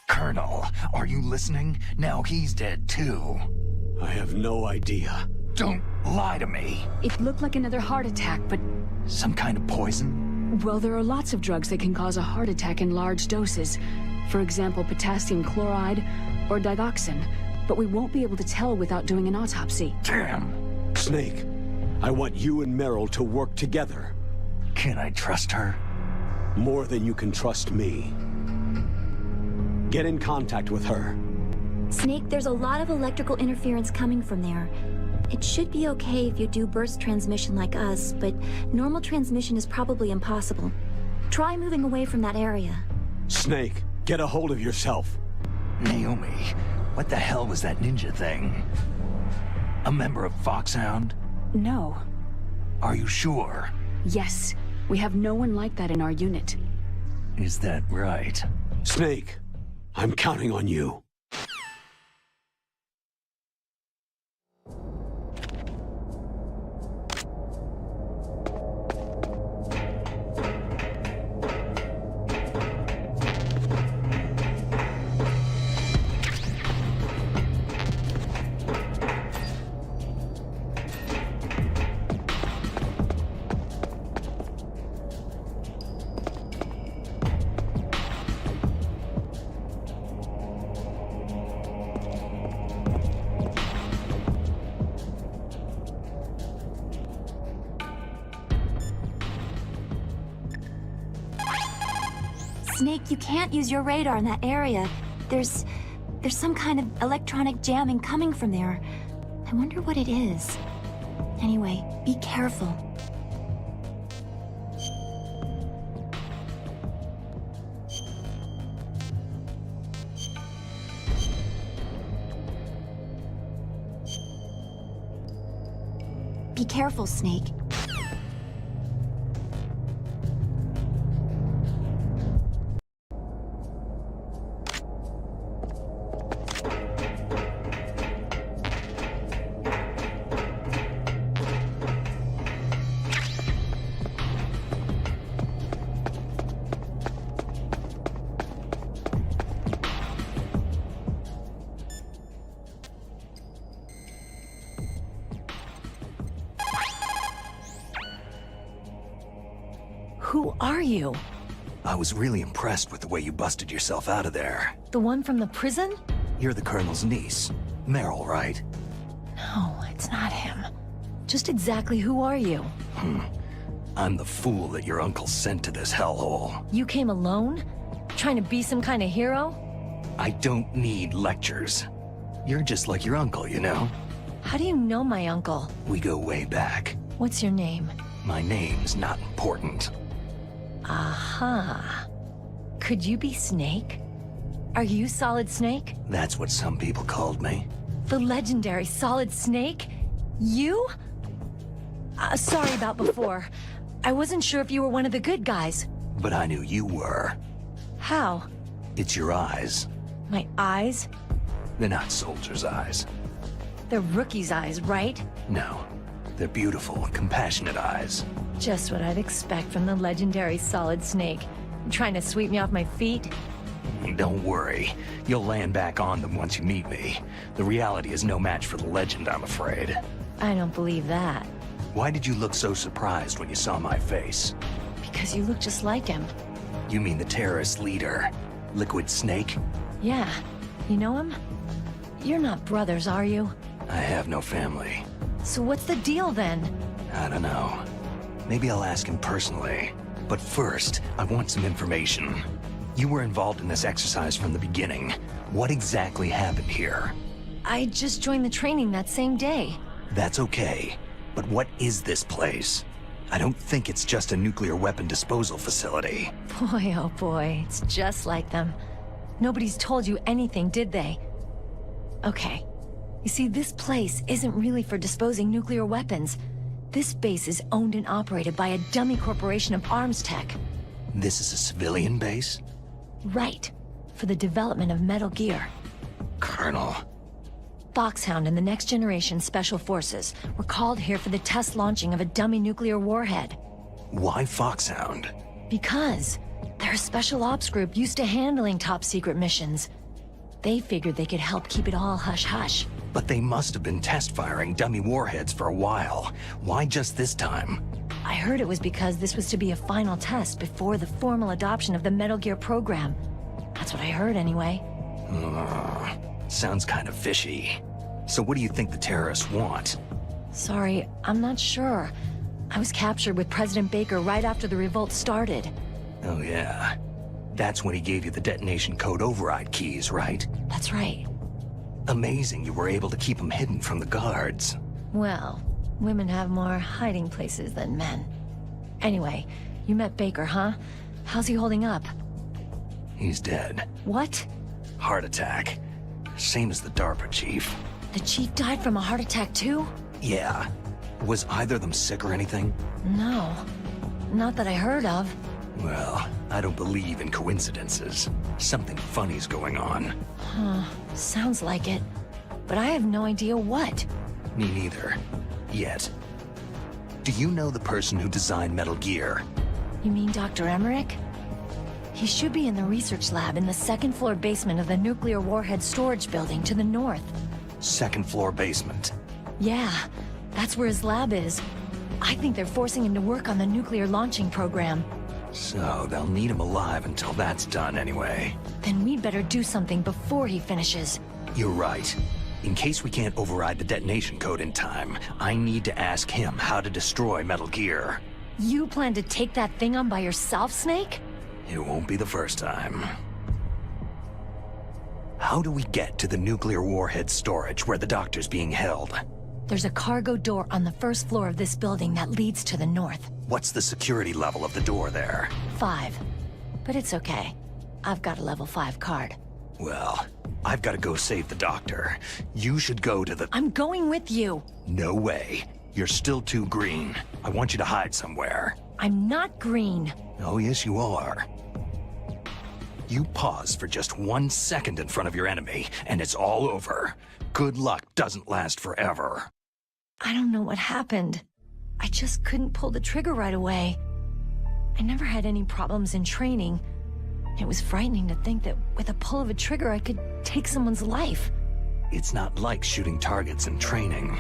S2: Colonel, are you listening? Now he's dead too.
S3: I have no idea.
S2: Don't lie to me.
S4: It looked like another heart attack, but...
S2: Some kind of poison?
S4: Well, there are lots of drugs that can cause a heart attack in large doses. For example, potassium chloride or digoxin. But we won't be able to tell without doing an autopsy.
S2: Damn.
S3: Snake, I want you and Meryl to work together.
S2: Can I trust her?
S3: More than you can trust me. Get in contact with her.
S5: Snake, there's a lot of electrical interference coming from there. It should be okay if you do burst transmission like us, but normal transmission is probably impossible. Try moving away from that area.
S3: Snake, get a hold of yourself.
S2: Naomi, what the hell was that ninja thing? A member of Foxhound?
S4: No.
S2: Are you sure?
S4: Yes. We have no one like that in our unit.
S2: Is that right?
S3: Snake, I'm counting on you.
S5: Snake, you can't use your radar in that area. There's some kind of electronic jamming coming from there. I wonder what it is. Anyway, be careful. Be careful, Snake.
S10: Who are you?
S2: I was really impressed with the way you busted yourself out of there.
S10: The one from the prison?
S2: You're the Colonel's niece. Meryl, right?
S10: No, it's not him. Just exactly who are you?
S2: I'm the fool that your uncle sent to this hellhole.
S10: You came alone? Trying to be some kind of hero?
S2: I don't need lectures. You're just like your uncle, you know?
S10: How do you know my uncle?
S2: We go way back.
S10: What's your name?
S2: My name's not important.
S10: Aha. Could you be Snake? Are you Solid Snake?
S2: That's what some people called me.
S10: The legendary Solid Snake? You? Sorry about before. I wasn't sure if you were one of the good guys.
S2: But I knew you were.
S10: How?
S2: It's your eyes.
S10: My eyes?
S2: They're not soldiers' eyes.
S10: They're rookie's eyes, right?
S2: No. They're beautiful, compassionate eyes.
S10: Just what I'd expect from the legendary Solid Snake. You trying to sweep me off my feet?
S2: Don't worry. You'll land back on them once you meet me. The reality is no match for the legend, I'm afraid.
S10: I don't believe that.
S2: Why did you look so surprised when you saw my face?
S10: Because you look just like him.
S2: You mean the terrorist leader, Liquid Snake?
S10: Yeah. You know him? You're not brothers, are you?
S2: I have no family.
S10: So what's the deal then?
S2: I don't know. Maybe I'll ask him personally. But first, I want some information. You were involved in this exercise from the beginning. What exactly happened here?
S10: I just joined the training that same day.
S2: That's okay. But what is this place? I don't think it's just a nuclear weapon disposal facility.
S10: Boy, oh boy, it's just like them. Nobody's told you anything, did they? Okay. You see, this place isn't really for disposing nuclear weapons. This base is owned and operated by a dummy corporation of arms tech.
S2: This is a civilian base?
S10: Right. For the development of Metal Gear.
S2: Colonel.
S10: Foxhound and the Next Generation Special Forces were called here for the test launching of a dummy nuclear warhead.
S2: Why Foxhound?
S10: Because they're a special ops group used to handling top-secret missions. They figured they could help keep it all hush-hush.
S2: But they must have been test-firing dummy warheads for a while. Why just this time?
S10: I heard it was because this was to be a final test before the formal adoption of the Metal Gear program. That's what I heard anyway.
S2: Sounds kind of fishy. So what do you think the terrorists want?
S10: Sorry, I'm not sure. I was captured with President Baker right after the revolt started.
S2: Oh yeah. That's when he gave you the detonation code override keys, right?
S10: That's right.
S2: Amazing you were able to keep them hidden from the guards.
S10: Well, women have more hiding places than men. Anyway, you met Baker, huh? How's he holding up?
S2: He's dead.
S10: What?
S2: Heart attack. Same as the DARPA chief.
S10: The chief died from a heart attack too?
S2: Yeah. Was either of them sick or anything?
S10: No. Not that I heard of.
S2: Well, I don't believe in coincidences. Something funny's going on.
S10: Huh. Sounds like it. But I have no idea what.
S2: Me neither. Yet. Do you know the person who designed Metal Gear?
S10: You mean Dr. Emmerich? He should be in the research lab in the second-floor basement of the nuclear warhead storage building to the north.
S2: Second-floor basement?
S10: Yeah, that's where his lab is. I think they're forcing him to work on the nuclear launching program.
S2: So, they'll need him alive until that's done anyway.
S10: Then we'd better do something before he finishes.
S2: You're right. In case we can't override the detonation code in time, I need to ask him how to destroy Metal Gear.
S10: You plan to take that thing on by yourself, Snake?
S2: It won't be the first time. How do we get to the nuclear warhead storage where the doctor's being held?
S10: There's a cargo door on the first floor of this building that leads to the north.
S2: What's the security level of the door there?
S10: 5. But it's okay. I've got a level 5 card.
S2: Well, I've got to go save the doctor. You should go to the...
S10: I'm going with you!
S2: No way. You're still too green. I want you to hide somewhere.
S10: I'm not green.
S2: Oh, yes, you are. You pause for just 1 second in front of your enemy, and it's all over. Good luck doesn't last forever.
S10: I don't know what happened. I just couldn't pull the trigger right away. I never had any problems in training. It was frightening to think that with a pull of a trigger I could take someone's life.
S2: It's not like shooting targets in training.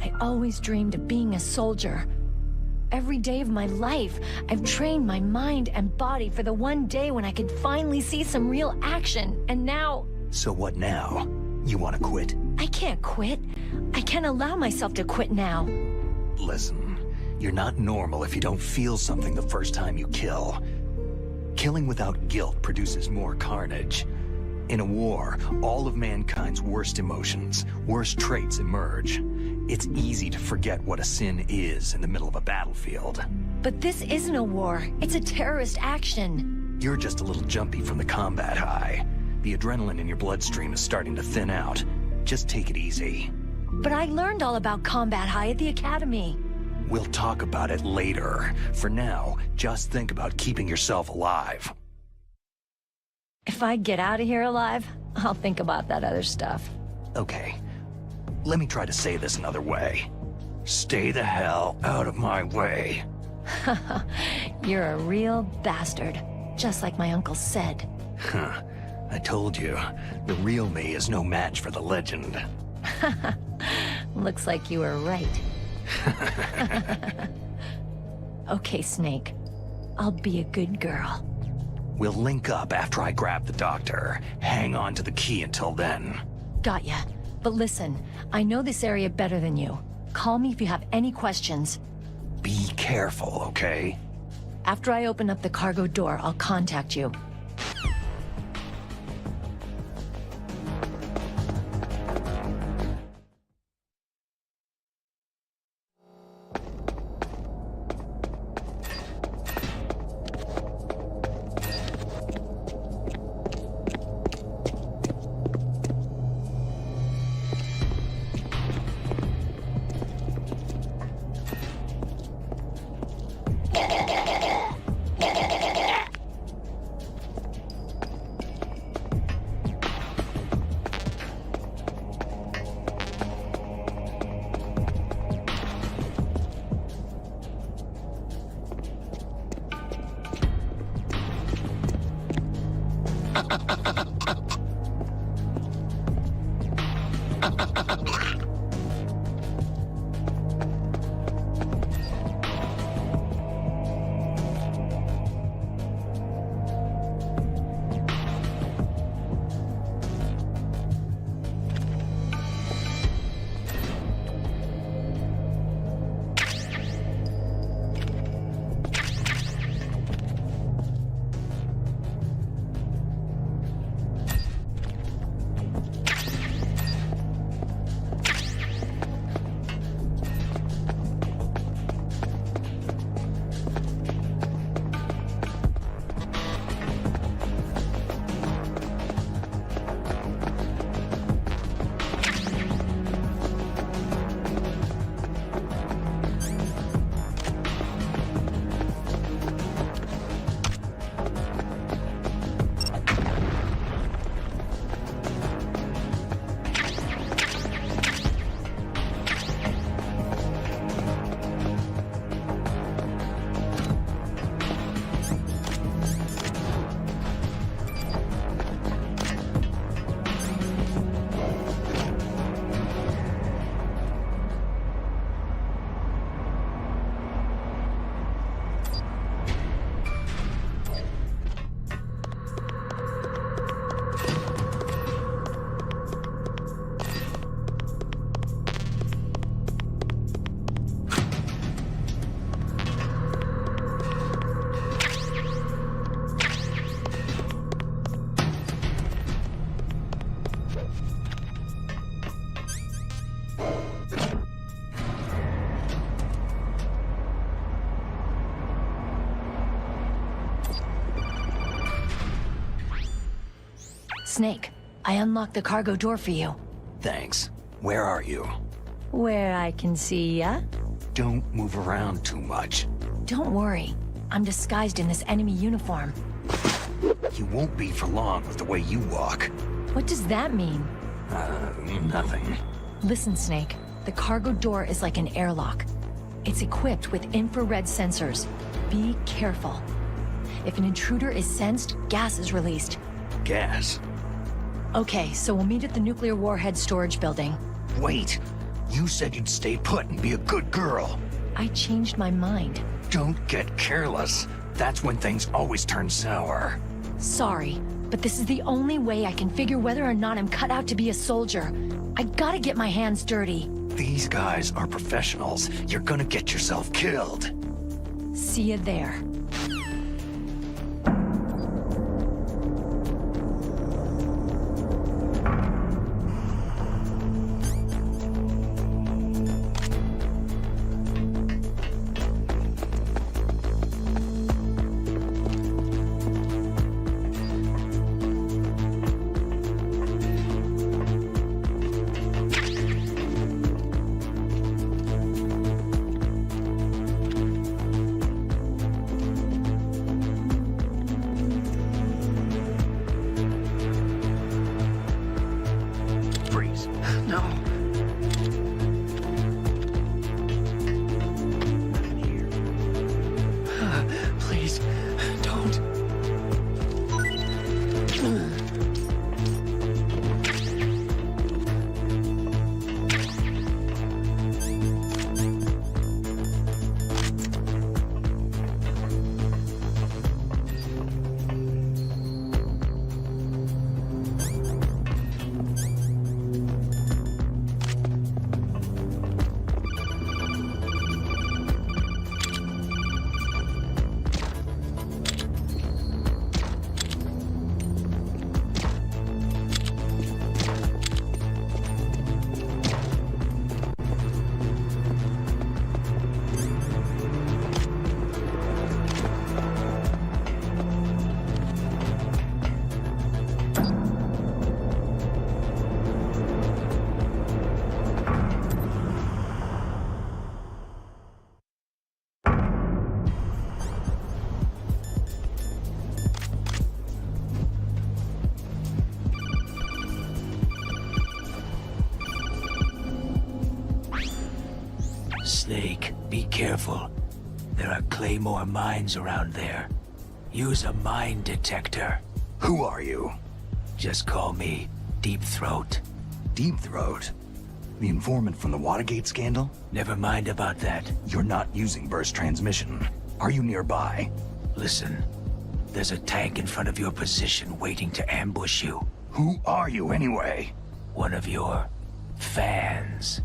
S10: I always dreamed of being a soldier. Every day of my life, I've trained my mind and body for the one day when I could finally see some real action, and now...
S2: So what now? You want to quit?
S10: I can't quit. I can't allow myself to quit now.
S2: Listen, you're not normal if you don't feel something the first time you kill. Killing without guilt produces more carnage. In a war, all of mankind's worst emotions, worst traits emerge. It's easy to forget what a sin is in the middle of a battlefield.
S10: But this isn't a war. It's a terrorist action.
S2: You're just a little jumpy from the combat high. The adrenaline in your bloodstream is starting to thin out. Just take it easy.
S10: But I learned all about combat high at the academy.
S2: We'll talk about it later. For now, just think about keeping yourself alive.
S10: If I get out of here alive, I'll think about that other stuff.
S2: Okay. Let me try to say this another way. Stay the hell out of my way.
S10: You're a real bastard. Just like my uncle said.
S2: Huh. I told you, the real me is no match for the legend.
S10: Looks like you were right. Okay, Snake. I'll be a good girl.
S2: We'll link up after I grab the doctor. Hang on to the key until then.
S10: Got ya. But listen, I know this area better than you. Call me if you have any questions.
S2: Be careful, okay?
S10: After I open up the cargo door, I'll contact you. Snake, I unlocked the cargo door for you.
S2: Thanks. Where are you?
S10: Where I can see ya?
S2: Don't move around too much.
S10: Don't worry. I'm disguised in this enemy uniform.
S2: You won't be for long with the way you walk.
S10: What does that mean?
S2: Nothing.
S10: Listen, Snake. The cargo door is like an airlock. It's equipped with infrared sensors. Be careful. If an intruder is sensed, gas is released.
S2: Gas?
S10: Okay, so we'll meet at the nuclear warhead storage building.
S2: Wait! You said you'd stay put and be a good girl.
S10: I changed my mind.
S2: Don't get careless. That's when things always turn sour.
S10: Sorry, but this is the only way I can figure whether or not I'm cut out to be a soldier. I gotta get my hands dirty.
S2: These guys are professionals. You're gonna get yourself killed.
S10: See you there.
S11: Snake, be careful. There are Claymore mines around there. Use a mine detector.
S2: Who are you?
S11: Just call me Deep Throat.
S2: Deep Throat? The informant from the Watergate scandal?
S11: Never mind about that.
S2: You're not using burst transmission. Are you nearby?
S11: Listen, there's a tank in front of your position waiting to ambush you.
S2: Who are you anyway?
S11: One of your fans.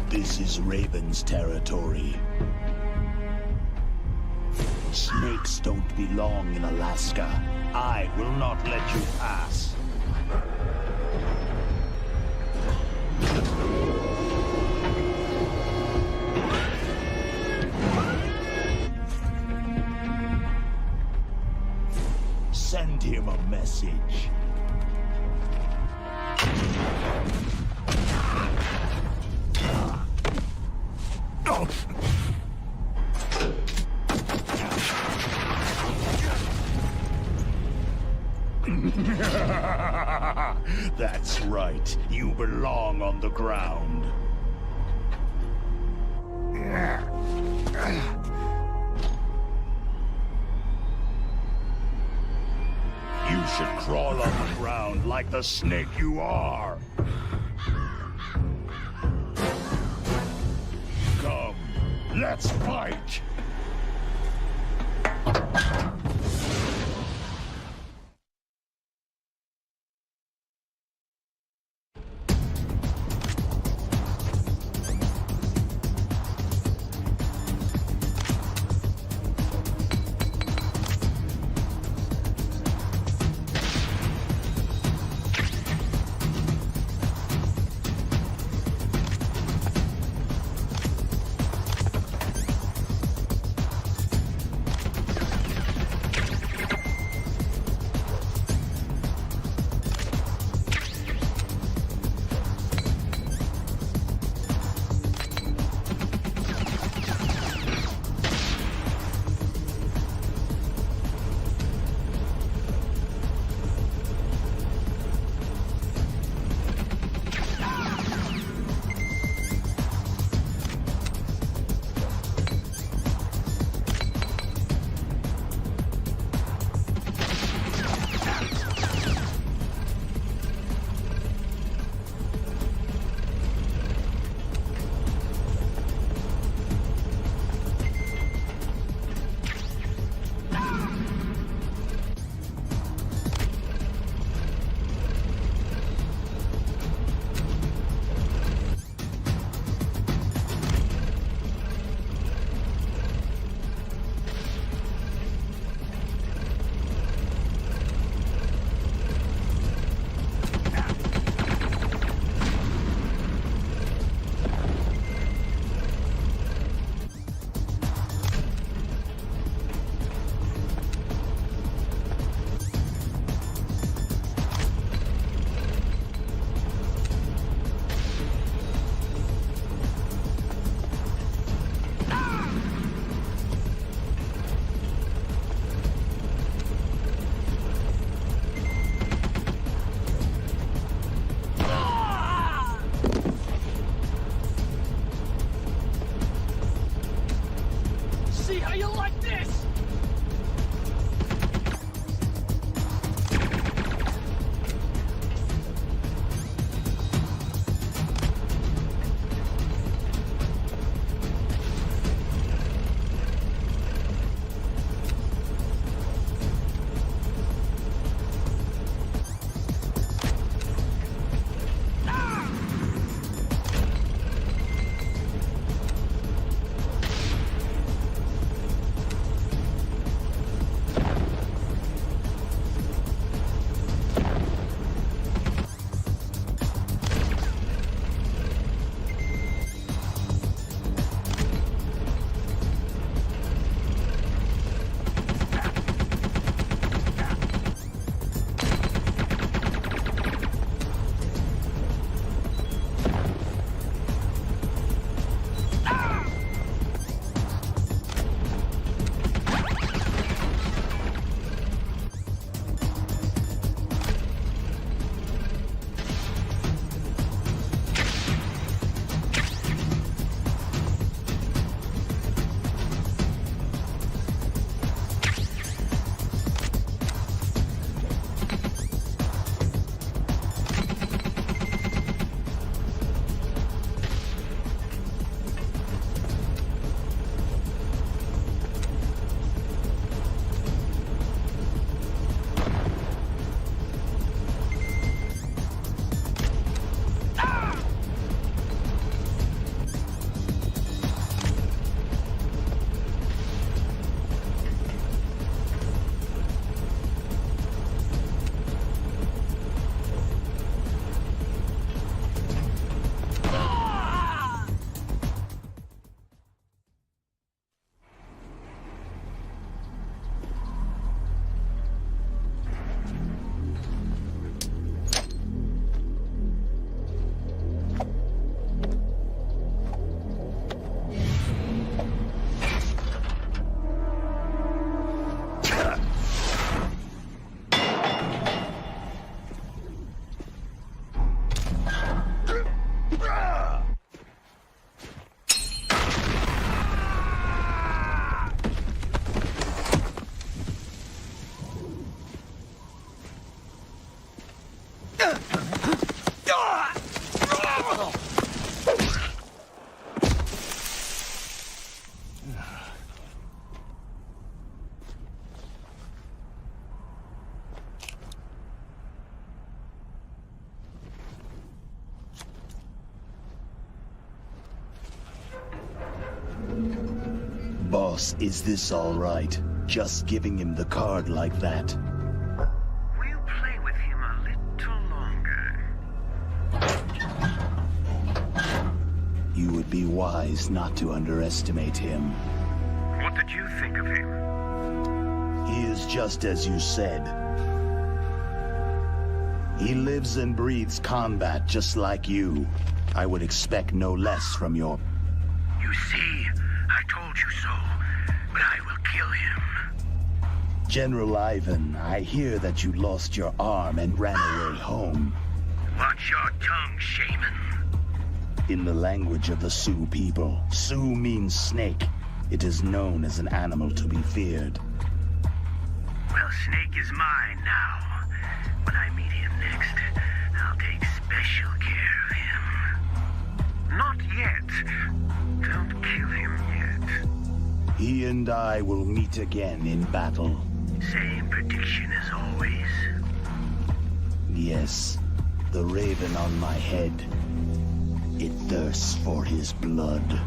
S13: This is Raven's territory. Snakes don't belong in Alaska. I will not let you pass. Send him a message. That's right. You belong on the ground. You should crawl on the ground like the snake you are. Come, let's fight. Boss, is this all right? Just giving him the card like that?
S11: We'll play with him a little longer.
S13: You would be wise not to underestimate him.
S11: What did you think of him?
S13: He is just as you said. He lives and breathes combat just like you. I would expect no less from your...
S11: You see, I told you so, but I will kill him.
S13: General Ivan, I hear that you lost your arm and ran away home.
S11: Watch your tongue, shaman.
S13: In the language of the Sioux people, Sioux means snake. It is known as an animal to be feared.
S11: Well, Snake is mine now. When I meet him next, I'll take special care of him. Not yet. Don't kill him yet.
S13: He and I will meet again in battle.
S11: Same prediction as always.
S13: Yes, the raven on my head. It thirsts for his blood.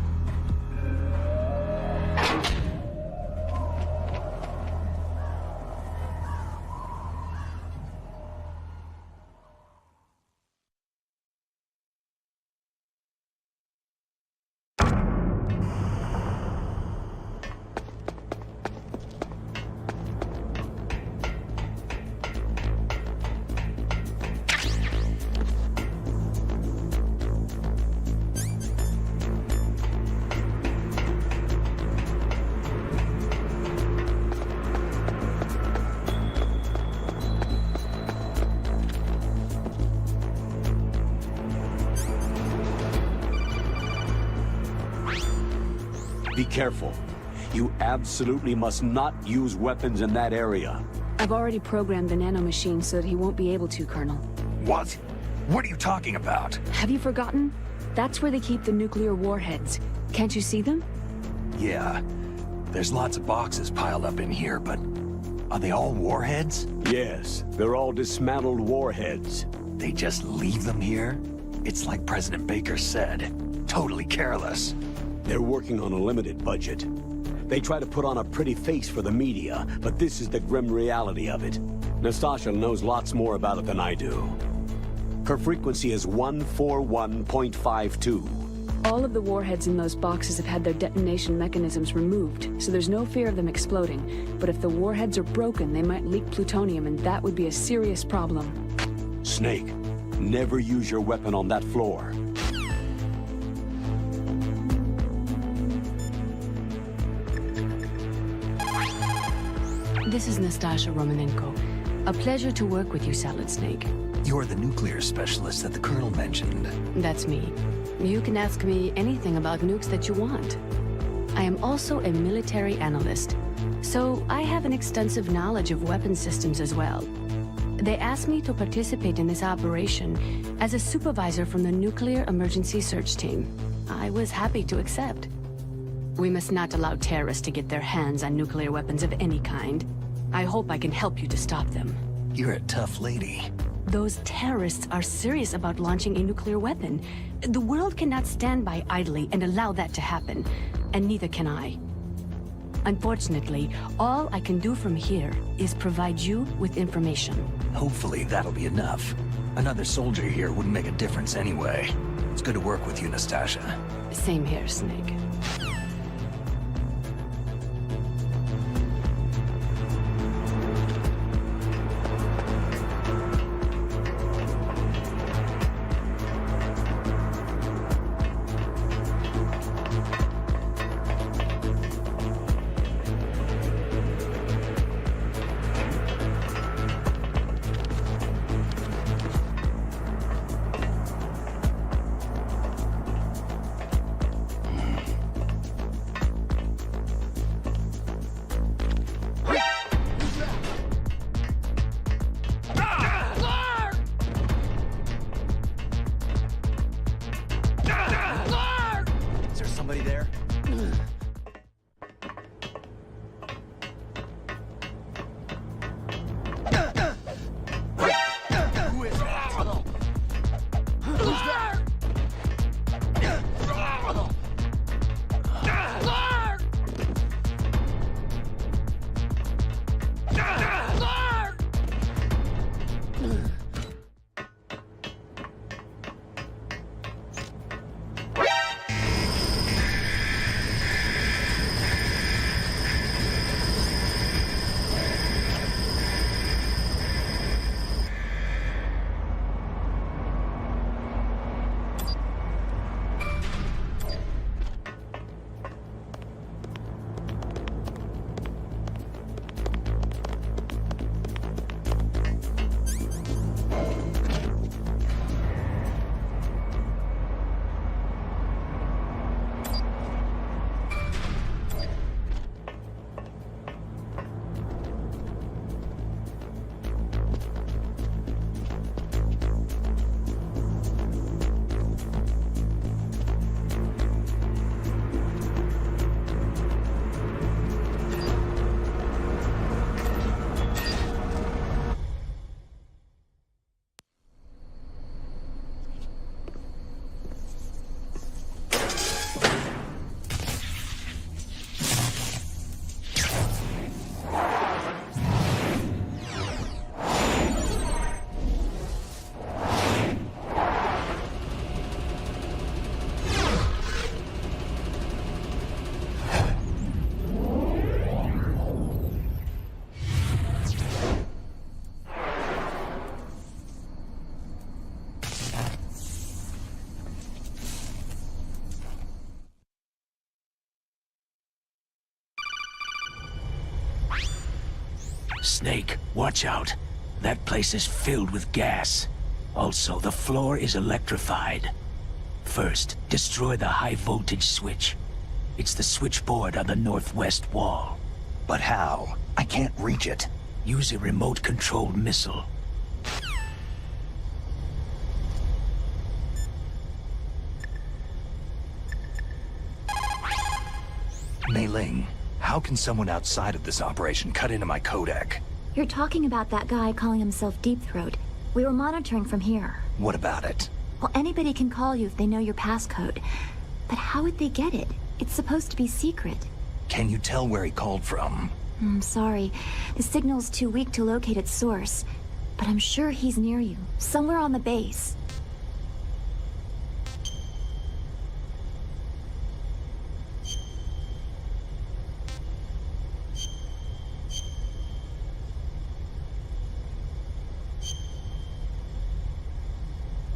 S3: Be careful. You absolutely must not use weapons in that area.
S4: I've already programmed the nanomachine so that he won't be able to, Colonel.
S2: What? What are you talking about?
S4: Have you forgotten? That's where they keep the nuclear warheads. Can't you see them?
S2: Yeah. There's lots of boxes piled up in here, but... are they all warheads?
S3: Yes, they're all dismantled warheads.
S2: They just leave them here? It's like President Baker said. Totally careless.
S3: They're working on a limited budget. They try to put on a pretty face for the media, but this is the grim reality of it. Nastasha knows lots more about it than I do. Her frequency is 141.52.
S4: All of the warheads in those boxes have had their detonation mechanisms removed, so there's no fear of them exploding. But if the warheads are broken, they might leak plutonium, and that would be a serious problem.
S3: Snake, never use your weapon on that floor.
S4: This is Nastasha Romanenko. A pleasure to work with you, Salad Snake.
S2: You're the nuclear specialist that the Colonel mentioned.
S4: That's me. You can ask me anything about nukes that you want. I am also a military analyst, so I have an extensive knowledge of weapon systems as well. They asked me to participate in this operation as a supervisor from the Nuclear Emergency Search Team. I was happy to accept. We must not allow terrorists to get their hands on nuclear weapons of any kind. I hope I can help you to stop them.
S2: You're a tough lady.
S4: Those terrorists are serious about launching a nuclear weapon. The world cannot stand by idly and allow that to happen, and neither can I. Unfortunately, all I can do from here is provide you with information.
S2: Hopefully that'll be enough. Another soldier here wouldn't make a difference anyway. It's good to work with you, Nastasha.
S4: Same here, Snake.
S14: Snake, watch out. That place is filled with gas. Also, the floor is electrified. First, destroy the high-voltage switch. It's the switchboard on the northwest wall.
S2: But how? I can't reach it.
S14: Use a remote-controlled missile.
S2: Mei Ling, how can someone outside of this operation cut into my codec?
S5: You're talking about that guy calling himself Deep Throat. We were monitoring from here.
S2: What about it?
S5: Well, anybody can call you if they know your passcode. But how would they get it? It's supposed to be secret.
S2: Can you tell where he called from?
S5: I'm sorry. The signal's too weak to locate its source. But I'm sure he's near you, somewhere on the base.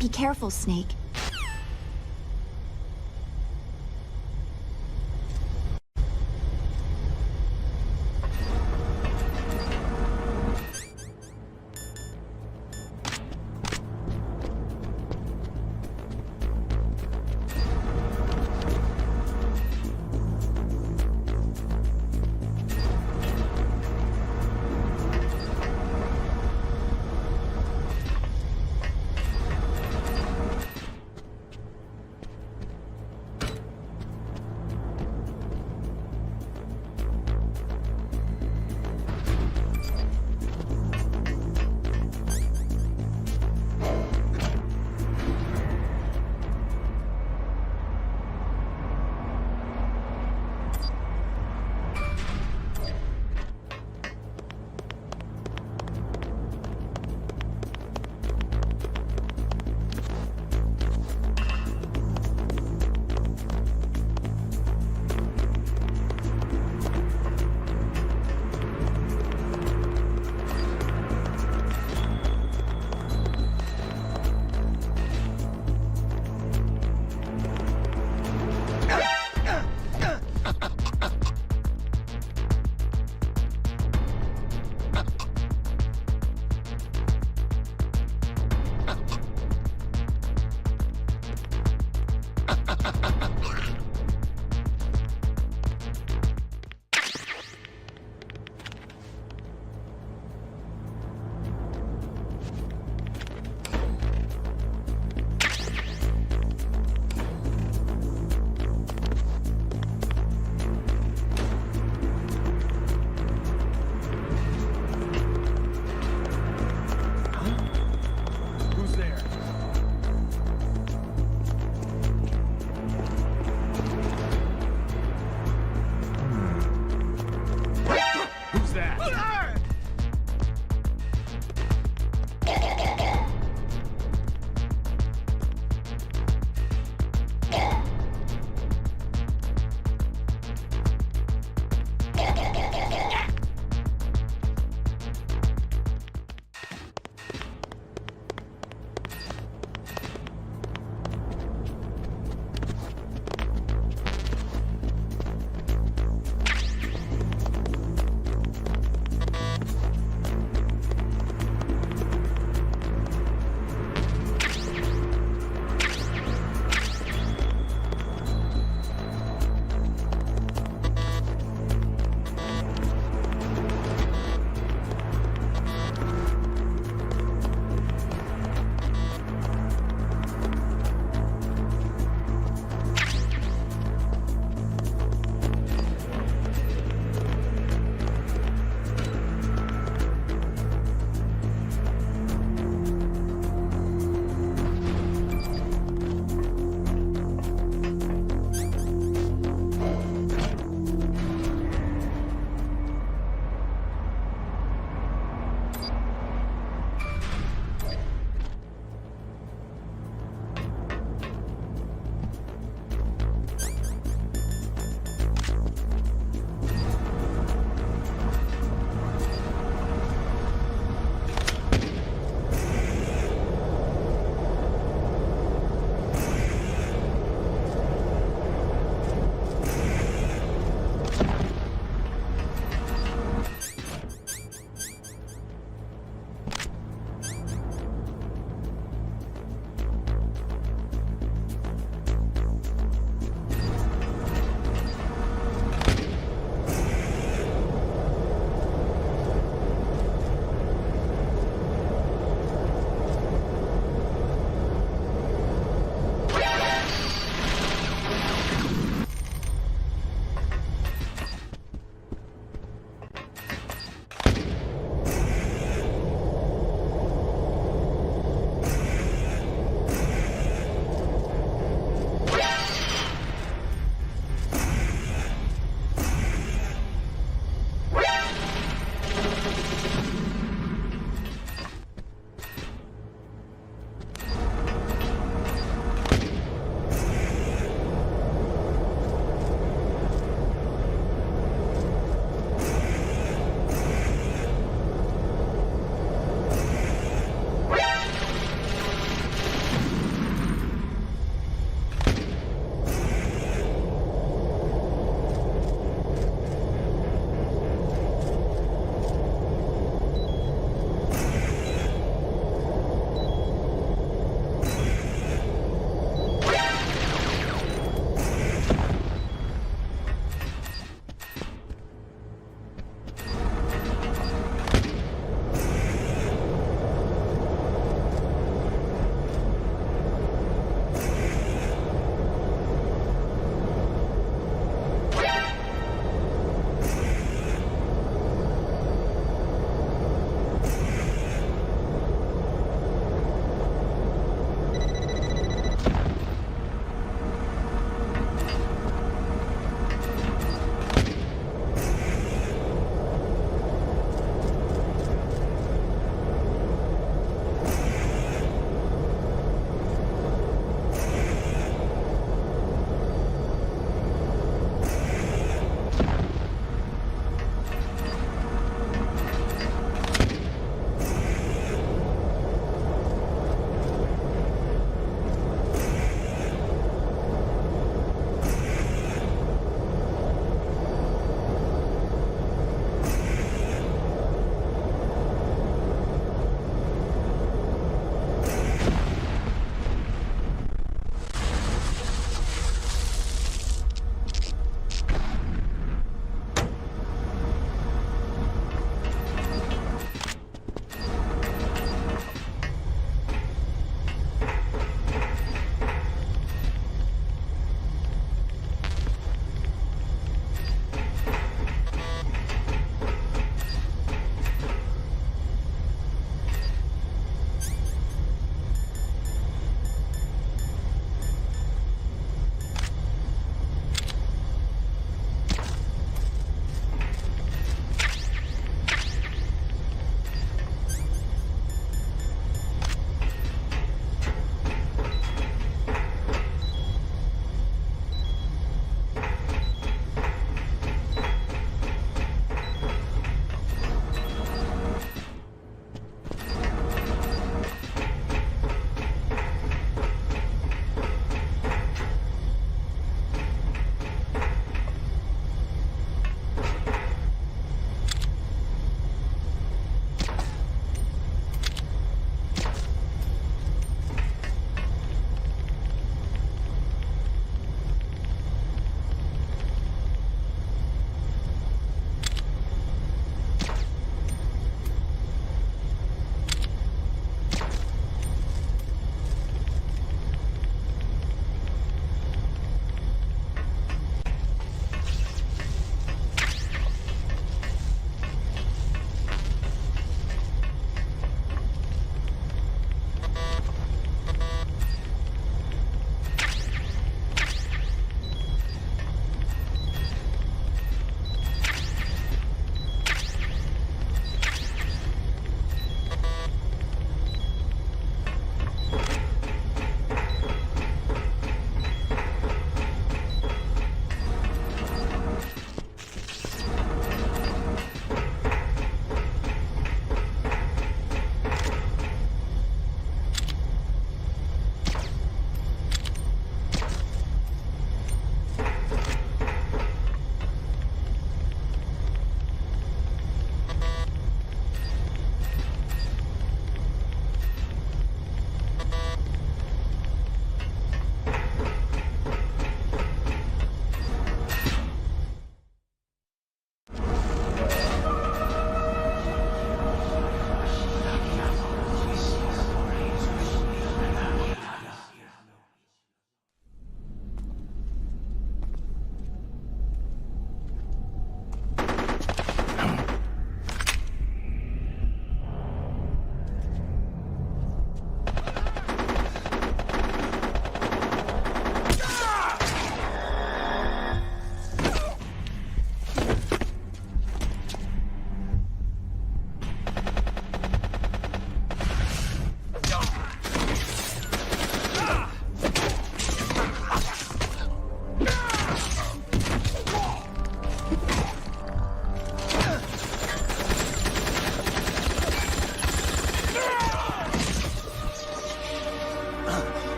S5: Be careful, Snake.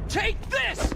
S14: Take this!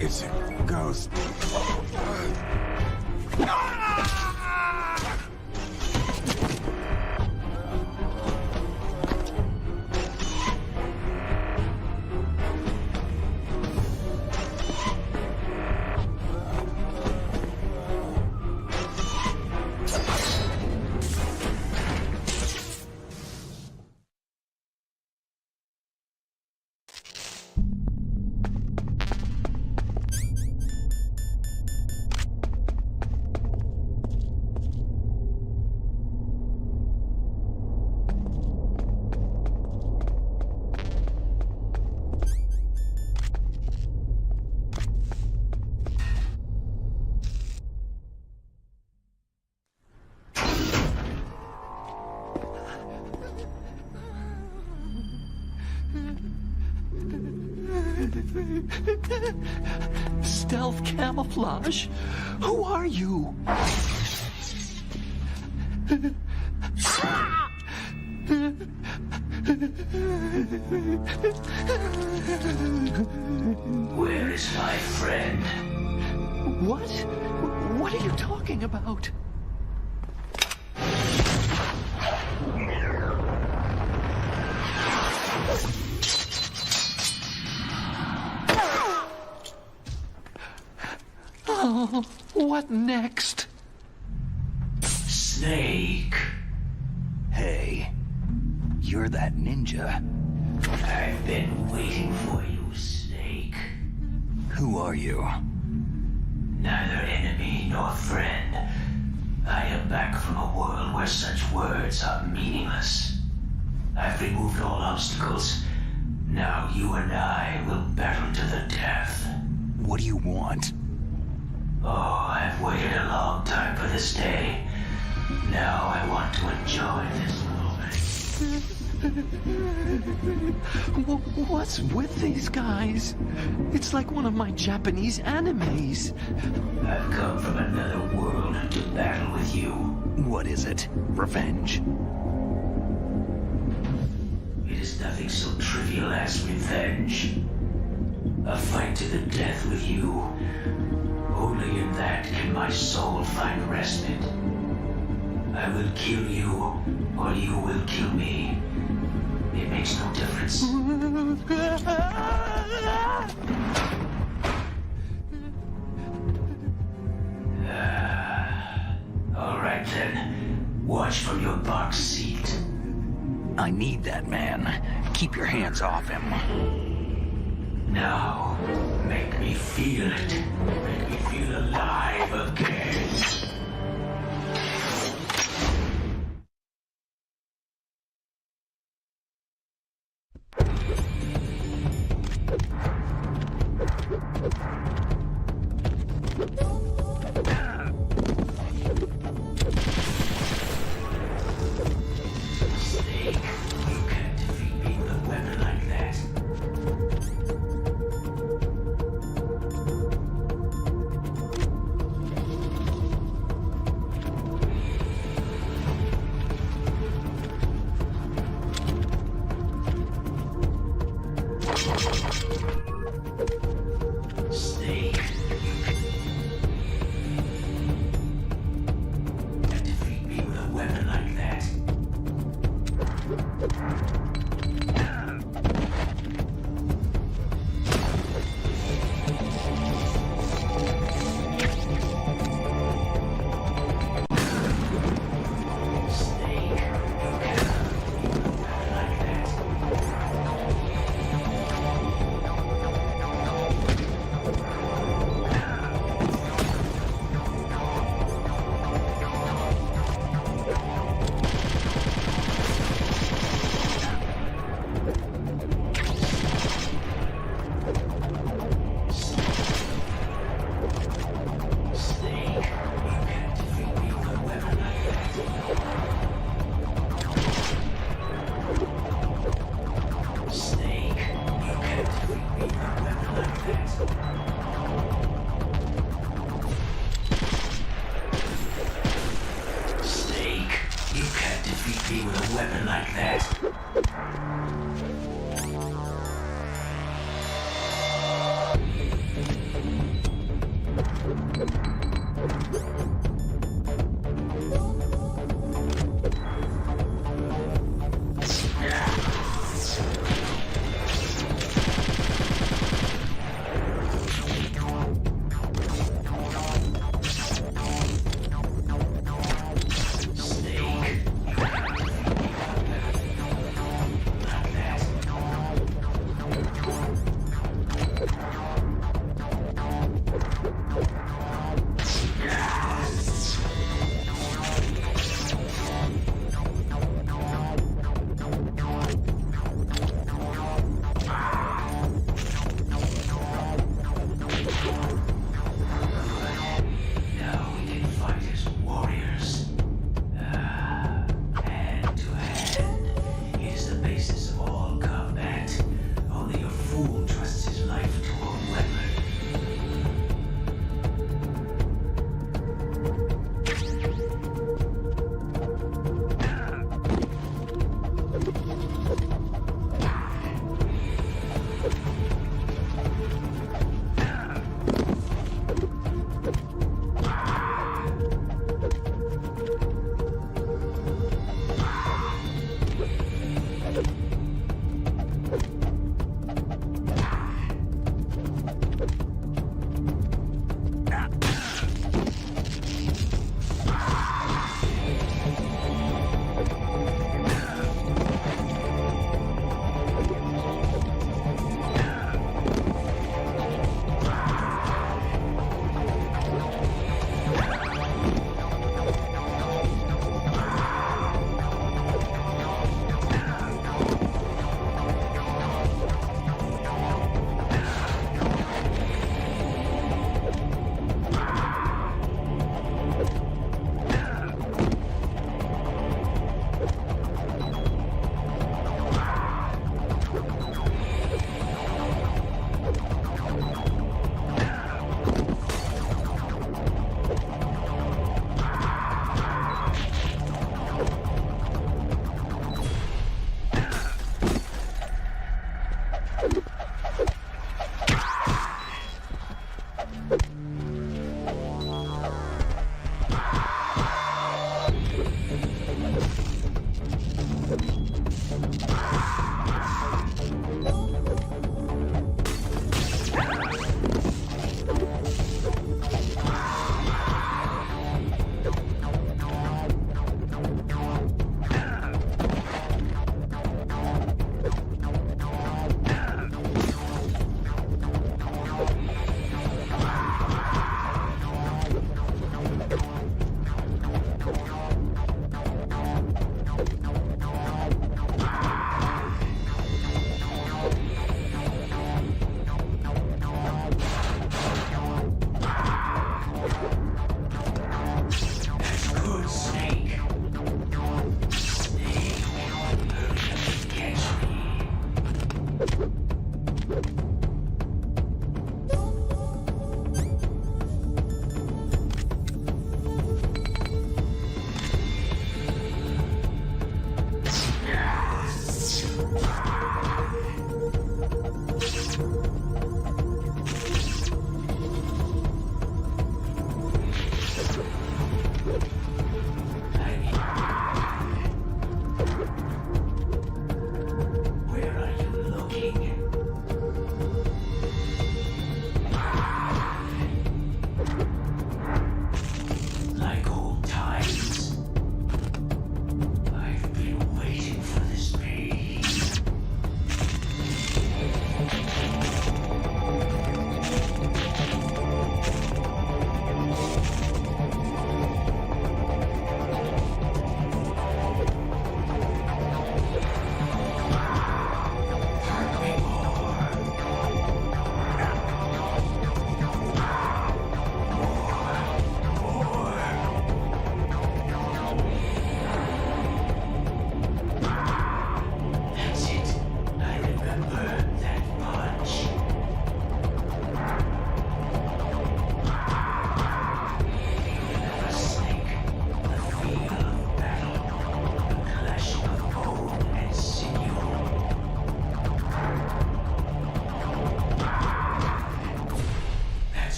S11: It's a ghost.
S8: Stealth camouflage? Who are you?
S14: Where is my friend?
S8: What? What are you talking about? Oh, what next?
S14: Snake.
S2: Hey, you're that ninja.
S14: I've been waiting for you, Snake.
S2: Who are you?
S14: Neither enemy nor friend. I am back from a world where such words are meaningless. I've removed all obstacles. Now you and I will battle to the death.
S2: What do you want?
S14: Oh, I've waited a long time for this day. Now I want to enjoy this moment.
S8: What's with these guys? It's like one of my Japanese animes.
S14: I've come from another world to battle with you.
S2: What is it? Revenge?
S14: It is nothing so trivial as revenge. A fight to the death with you. Only in that can my soul find respite. I will kill you, or you will kill me. It makes no difference. All right then. Watch from your box seat.
S2: I need that man. Keep your hands off him.
S14: Now, make me feel it. Make me feel alive again. Snake, you can't defeat me with a weapon like that. Snake. Can't defeat me with a weapon like that.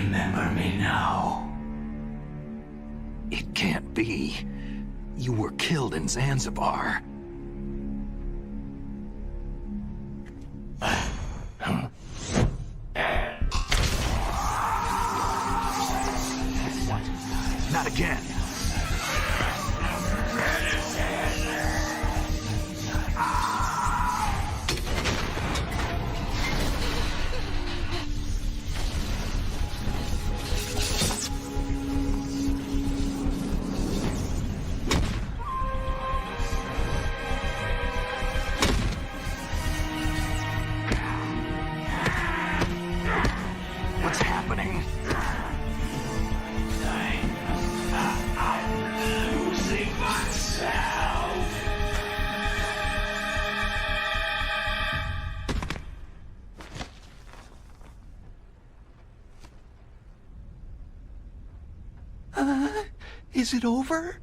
S14: remember me now?
S2: It can't be. You were killed in Zanzibar. Not again.
S8: Is it over?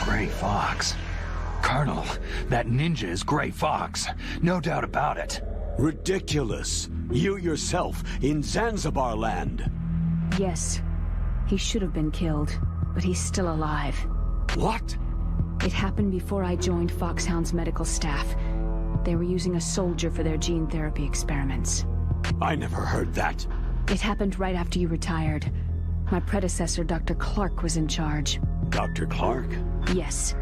S2: Gray Fox. Colonel, that ninja is Gray Fox. No doubt about it.
S3: Ridiculous. You yourself in Zanzibar land.
S4: Yes. He should have been killed, but he's still alive.
S3: What?
S4: It happened before I joined Foxhound's medical staff. They were using a soldier for their gene therapy experiments.
S3: I never heard that.
S4: It happened right after you retired. My predecessor, Dr. Clark, was in charge.
S3: Dr. Clark?
S4: Yes.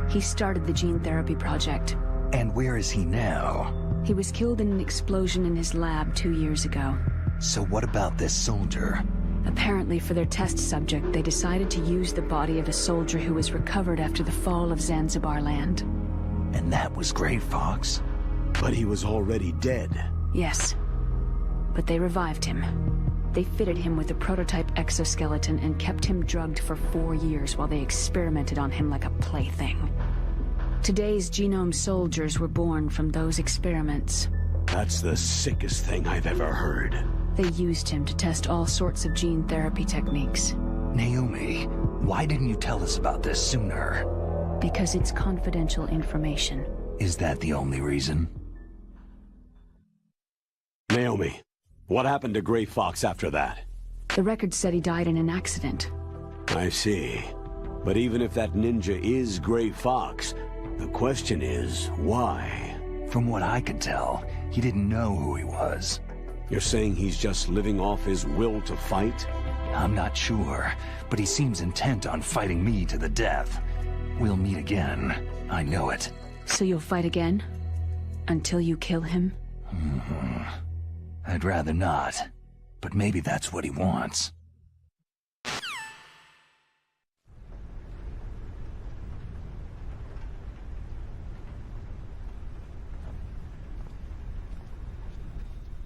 S4: He started the gene therapy project.
S2: And where is he now?
S4: He was killed in an explosion in his lab 2 years ago.
S2: So what about this soldier?
S4: Apparently, for their test subject, they decided to use the body of a soldier who was recovered after the fall of Zanzibar land.
S2: And that was Gray Fox?
S3: But he was already dead.
S4: Yes. But they revived him. They fitted him with a prototype exoskeleton and kept him drugged for 4 years while they experimented on him like a plaything. Today's genome soldiers were born from those experiments.
S3: That's the sickest thing I've ever heard.
S4: They used him to test all sorts of gene therapy techniques.
S2: Naomi, why didn't you tell us about this sooner?
S4: Because it's confidential information.
S2: Is that the only reason?
S3: Naomi, what happened to Gray Fox after that?
S4: The record said he died in an accident.
S3: I see. But even if that ninja is Gray Fox, the question is, why?
S2: From what I could tell, he didn't know who he was.
S3: You're saying he's just living off his will to fight?
S2: I'm not sure, but he seems intent on fighting me to the death. We'll meet again. I know it.
S4: So you'll fight again? Until you kill him?
S2: I'd rather not, but maybe that's what he wants.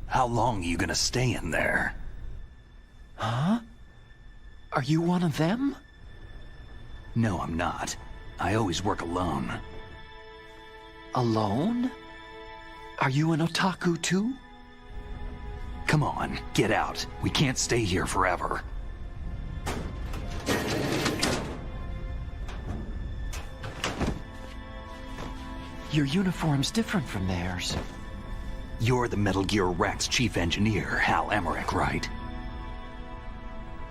S2: How long are you gonna stay in there?
S8: Huh? Are you one of them?
S2: No, I'm not. I always work alone.
S8: Alone? Are you an otaku too?
S2: Come on, get out. We can't stay here forever.
S8: Your uniform's different from theirs.
S2: You're the Metal Gear Rex chief engineer, Hal Emmerich, right?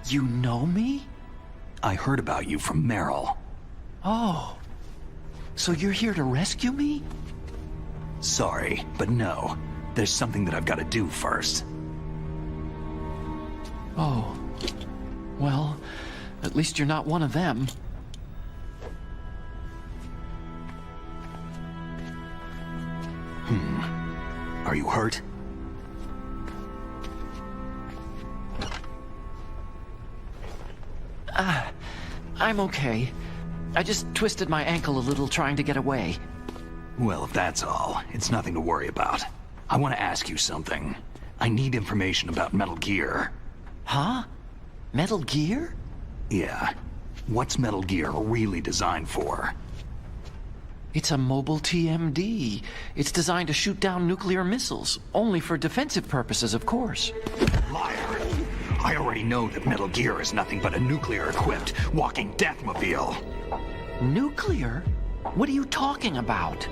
S8: You know me?
S2: I heard about you from Meryl.
S8: Oh. So you're here to rescue me?
S2: Sorry, but no. There's something that I've got to do first.
S8: Oh. Well, at least you're not one of them.
S2: Are you hurt?
S8: I'm okay. I just twisted my ankle a little trying to get away.
S2: Well, if that's all, it's nothing to worry about. I want to ask you something. I need information about Metal Gear.
S8: Huh? Metal Gear?
S2: Yeah. What's Metal Gear really designed for?
S8: It's a mobile TMD. It's designed to shoot down nuclear missiles. Only for defensive purposes, of course.
S2: Liar! I already know that Metal Gear is nothing but a nuclear-equipped walking deathmobile.
S8: Nuclear? What are you talking about?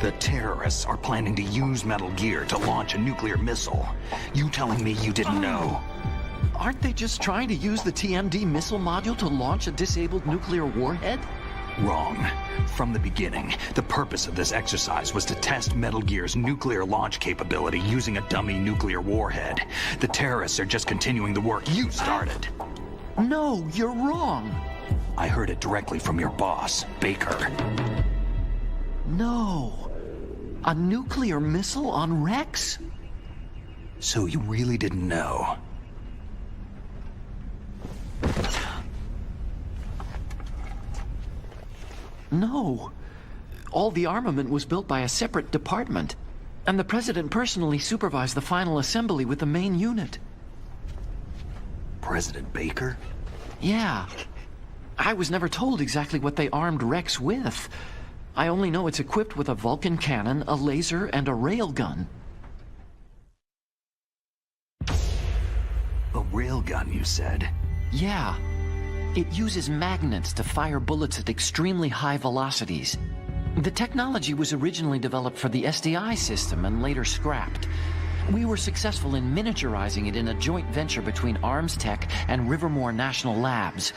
S2: The terrorists are planning to use Metal Gear to launch a nuclear missile. You telling me you didn't know?
S8: Aren't they just trying to use the TMD missile module to launch a disabled nuclear warhead?
S2: Wrong. From the beginning, the purpose of this exercise was to test Metal Gear's nuclear launch capability using a dummy nuclear warhead. The terrorists are just continuing the work you started.
S8: No, you're wrong.
S2: I heard it directly from your boss, Baker.
S8: No. A nuclear missile on Rex?
S2: So you really didn't know?
S8: No. All the armament was built by a separate department, and the President personally supervised the final assembly with the main unit.
S2: President Baker?
S8: Yeah. I was never told exactly what they armed Rex with. I only know it's equipped with a Vulcan cannon, a laser, and a railgun.
S2: A railgun, you said?
S8: Yeah. It uses magnets to fire bullets at extremely high velocities. The technology was originally developed for the SDI system and later scrapped. We were successful in miniaturizing it in a joint venture between Arms Tech and Rivermore National Labs.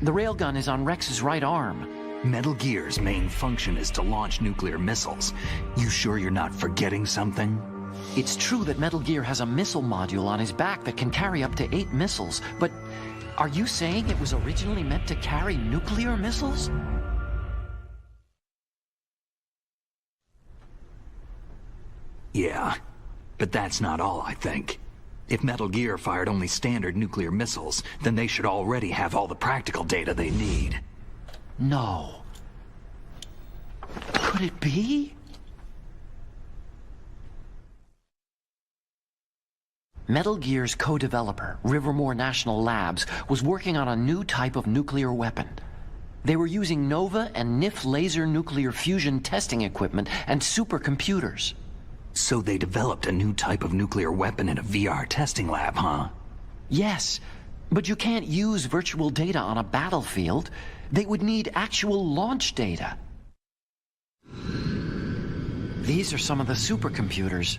S8: The railgun is on Rex's right arm.
S2: Metal Gear's main function is to launch nuclear missiles. You sure you're not forgetting something?
S8: It's true that Metal Gear has a missile module on his back that can carry up to 8 missiles, but are you saying it was originally meant to carry nuclear missiles?
S2: Yeah, but that's not all, I think. If Metal Gear fired only standard nuclear missiles, then they should already have all the practical data they need.
S8: No. Could it be? Metal Gear's co-developer, Rivermore National Labs, was working on a new type of nuclear weapon. They were using Nova and NIF laser nuclear fusion testing equipment and supercomputers.
S2: So they developed a new type of nuclear weapon in a VR testing lab, huh?
S8: Yes, but you can't use virtual data on a battlefield. They would need actual launch data. These are some of the supercomputers.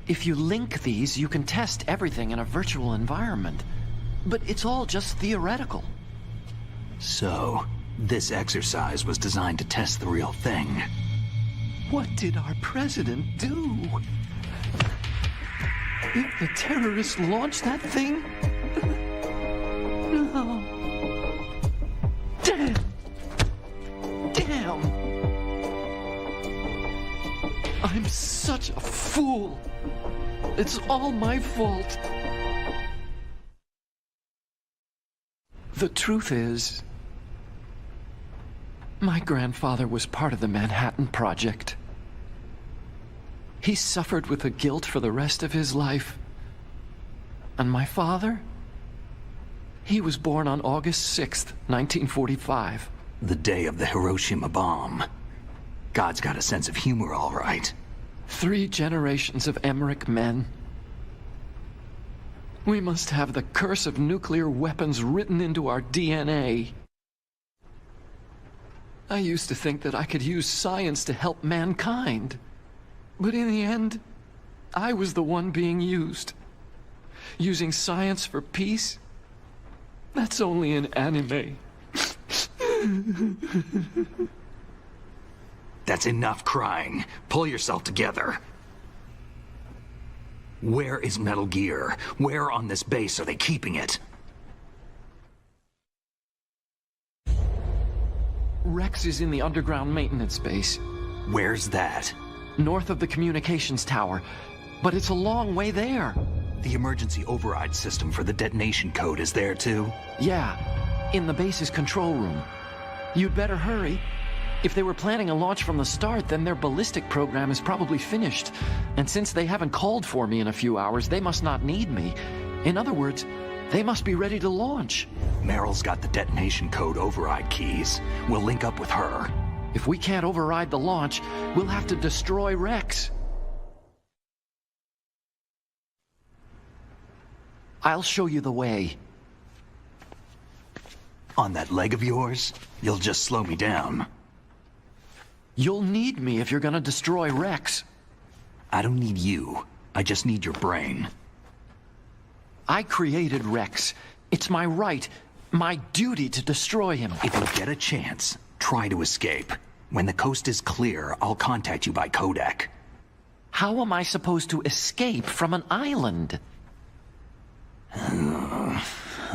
S8: If you link these, you can test everything in a virtual environment. But it's all just theoretical.
S2: So, this exercise was designed to test the real thing.
S8: What did our president do? If the terrorists launched that thing? No. Damn! Damn! I'm such a fool. It's all my fault. The truth is, my grandfather was part of the Manhattan Project. He suffered with the guilt for the rest of his life. And my father? He was born on August 6th, 1945.
S2: The day of the Hiroshima bomb. God's got a sense of humor, all right.
S8: 3 generations of Emmerich men. We must have the curse of nuclear weapons written into our DNA. I used to think that I could use science to help mankind. But in the end, I was the one being used. Using science for peace? That's only in anime.
S2: That's enough crying. Pull yourself together. Where is Metal Gear? Where on this base are they keeping it?
S8: Rex is in the underground maintenance base.
S2: Where's that?
S8: North of the communications tower. But it's a long way there.
S2: The emergency override system for the detonation code is there too?
S8: Yeah, in the base's control room. You'd better hurry. If they were planning a launch from the start, then their ballistic program is probably finished. And since they haven't called for me in a few hours, they must not need me. In other words, they must be ready to launch.
S2: Meryl's got the detonation code override keys. We'll link up with her.
S8: If we can't override the launch, we'll have to destroy Rex. I'll show you the way.
S2: On that leg of yours, you'll just slow me down.
S8: You'll need me if you're gonna destroy Rex.
S2: I don't need you. I just need your brain.
S8: I created Rex. It's my right, my duty to destroy him.
S2: If you get a chance, try to escape. When the coast is clear, I'll contact you by codec.
S8: How am I supposed to escape from an island?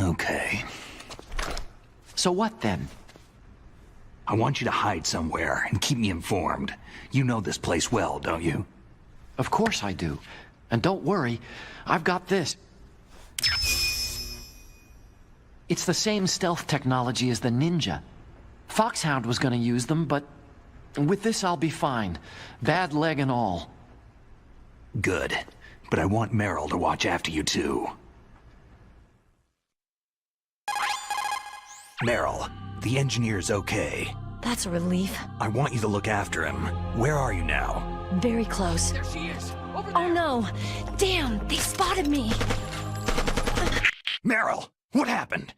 S2: Okay.
S8: So what then?
S2: I want you to hide somewhere and keep me informed. You know this place well, don't you?
S8: Of course I do. And don't worry, I've got this. It's the same stealth technology as the Ninja. Foxhound was gonna use them, but with this I'll be fine. Bad leg and all.
S2: Good. But I want Meryl to watch after you too. Meryl, the engineer's okay.
S10: That's a relief.
S2: I want you to look after him. Where are you now?
S10: Very close.
S14: There she is. Over there.
S10: Oh no! Damn, they spotted me!
S2: Meryl, what happened?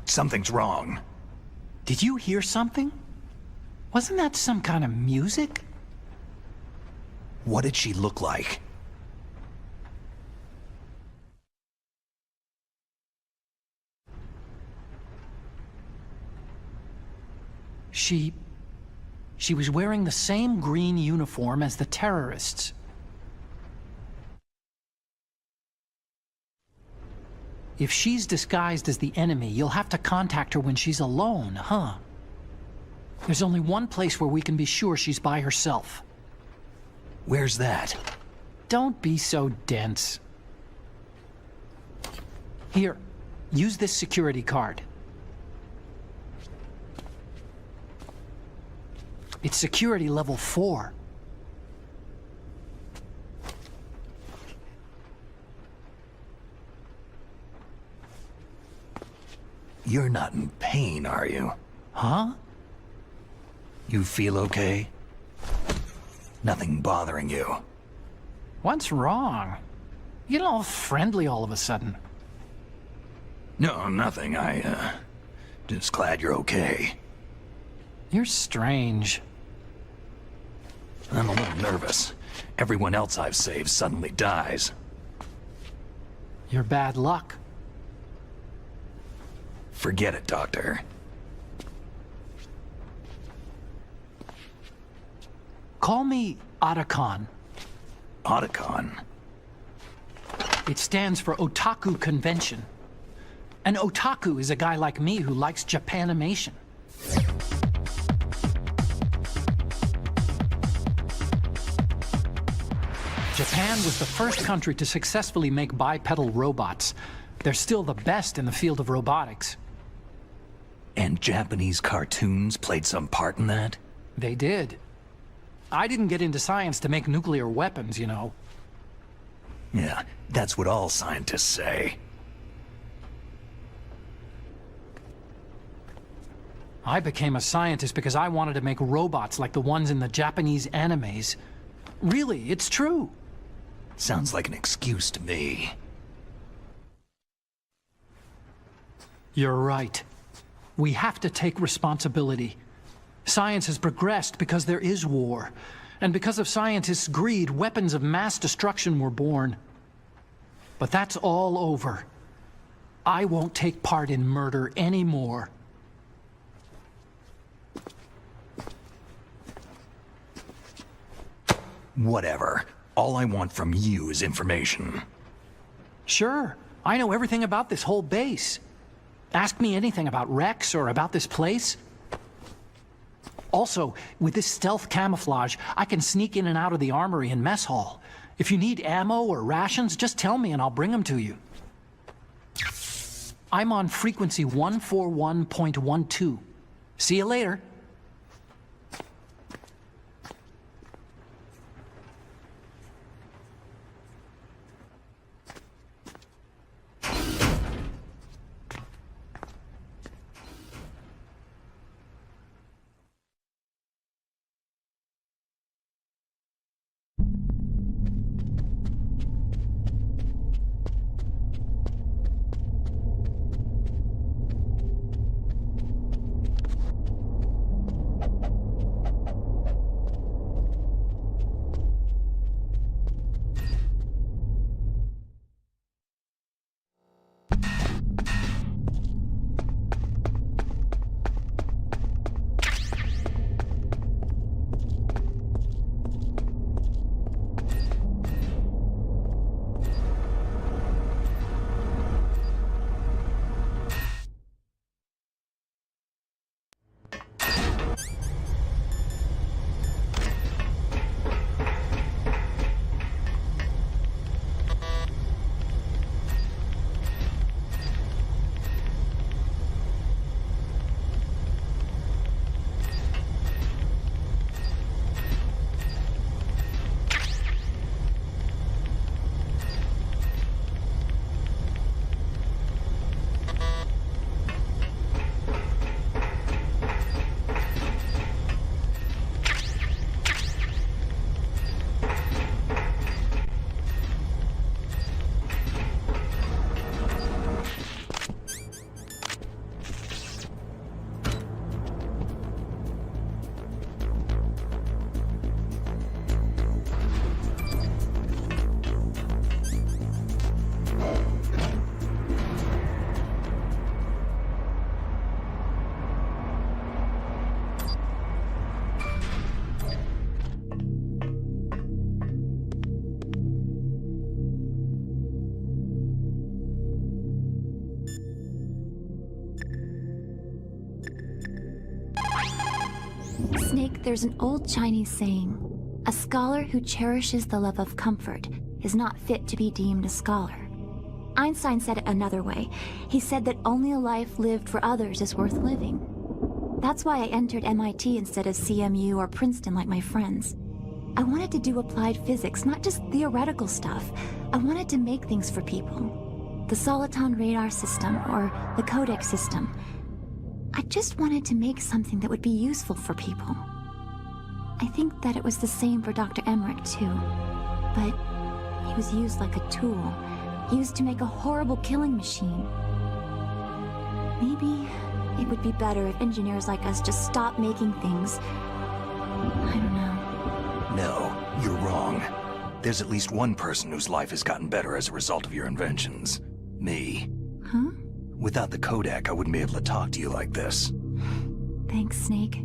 S2: Something's wrong.
S14: Did you hear something? Wasn't that some kind of music?
S2: What did she look like?
S14: She was wearing the same green uniform as the terrorists. If she's disguised as the enemy, you'll have to contact her when she's alone, huh? There's only one place where we can be sure she's by herself.
S2: Where's that?
S14: Don't be so dense. Here, use this security card. It's security level 4.
S2: You're not in pain, are you?
S14: Huh?
S2: You feel okay? Nothing bothering you?
S14: What's wrong? You get all friendly all of a sudden.
S2: No, nothing. Just glad you're okay.
S14: You're strange.
S2: I'm a little nervous. Everyone else I've saved suddenly dies.
S14: You're bad luck.
S2: Forget it, Doctor.
S14: Call me Otacon.
S2: Otacon?
S14: It stands for Otaku Convention. An otaku is a guy like me who likes Japanimation. Japan was the first country to successfully make bipedal robots. They're still the best in the field of robotics.
S2: And Japanese cartoons played some part in that?
S14: They did. I didn't get into science to make nuclear weapons, you know.
S2: Yeah, that's what all scientists say.
S14: I became a scientist because I wanted to make robots like the ones in the Japanese animes. Really, it's true.
S2: Sounds like an excuse to me.
S14: You're right. We have to take responsibility. Science has progressed because there is war. And because of scientists' greed, weapons of mass destruction were born. But that's all over. I won't take part in murder anymore.
S2: Whatever. All I want from you is information.
S14: Sure. I know everything about this whole base. Ask me anything about Rex or about this place. Also, with this stealth camouflage, I can sneak in and out of the armory and mess hall. If you need ammo or rations, just tell me and I'll bring them to you. I'm on frequency 141.12. See you later.
S5: There's an old Chinese saying, a scholar who cherishes the love of comfort is not fit to be deemed a scholar. Einstein said it another way. He said that only a life lived for others is worth living. That's why I entered MIT instead of CMU or Princeton like my friends. I wanted to do applied physics, not just theoretical stuff. I wanted to make things for people. The Soliton radar system, or the codec system. I just wanted to make something that would be useful for people. I think that it was the same for Dr. Emmerich, too. But he was used like a tool, used to make a horrible killing machine. Maybe it would be better if engineers like us just stopped making things. I don't know.
S2: No, you're wrong. There's at least one person whose life has gotten better as a result of your inventions. Me.
S5: Huh?
S2: Without the codec, I wouldn't be able to talk to you like this.
S5: Thanks, Snake.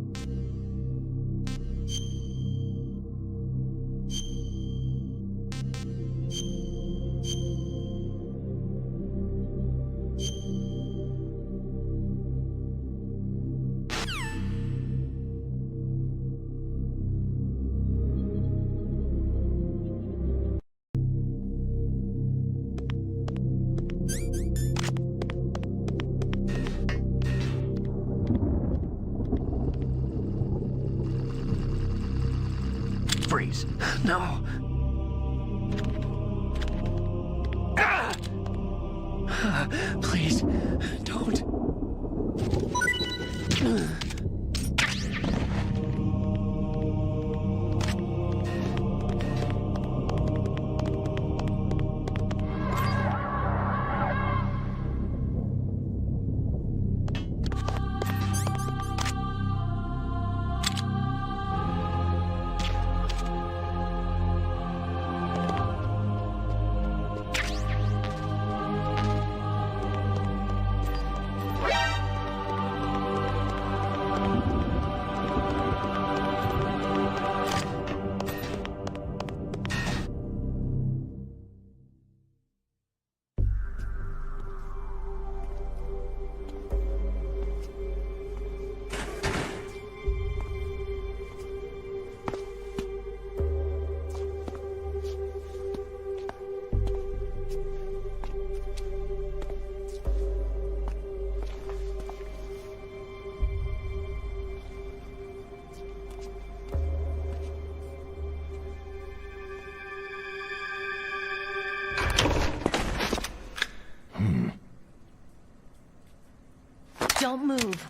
S14: Freeze. No. Please, don't.
S10: Don't move.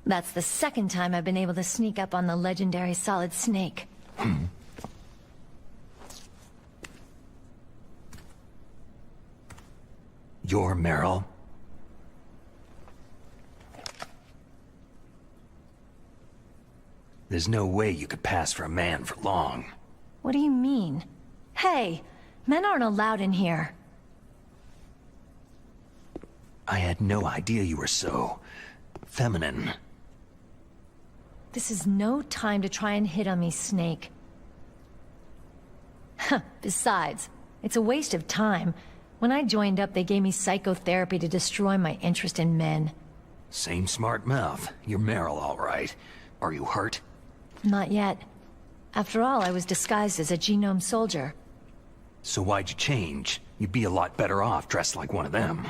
S10: That's the second time I've been able to sneak up on the legendary Solid Snake.
S2: You're Meryl? There's no way you could pass for a man for long.
S10: What do you mean? Hey, men aren't allowed in here.
S2: I had no idea you were so feminine.
S10: This is no time to try and hit on me, Snake. Besides, it's a waste of time. When I joined up, they gave me psychotherapy to destroy my interest in men.
S2: Same smart mouth. You're Meryl, all right. Are you hurt?
S10: Not yet. After all, I was disguised as a genome soldier.
S2: So why'd you change? You'd be a lot better off dressed like one of them.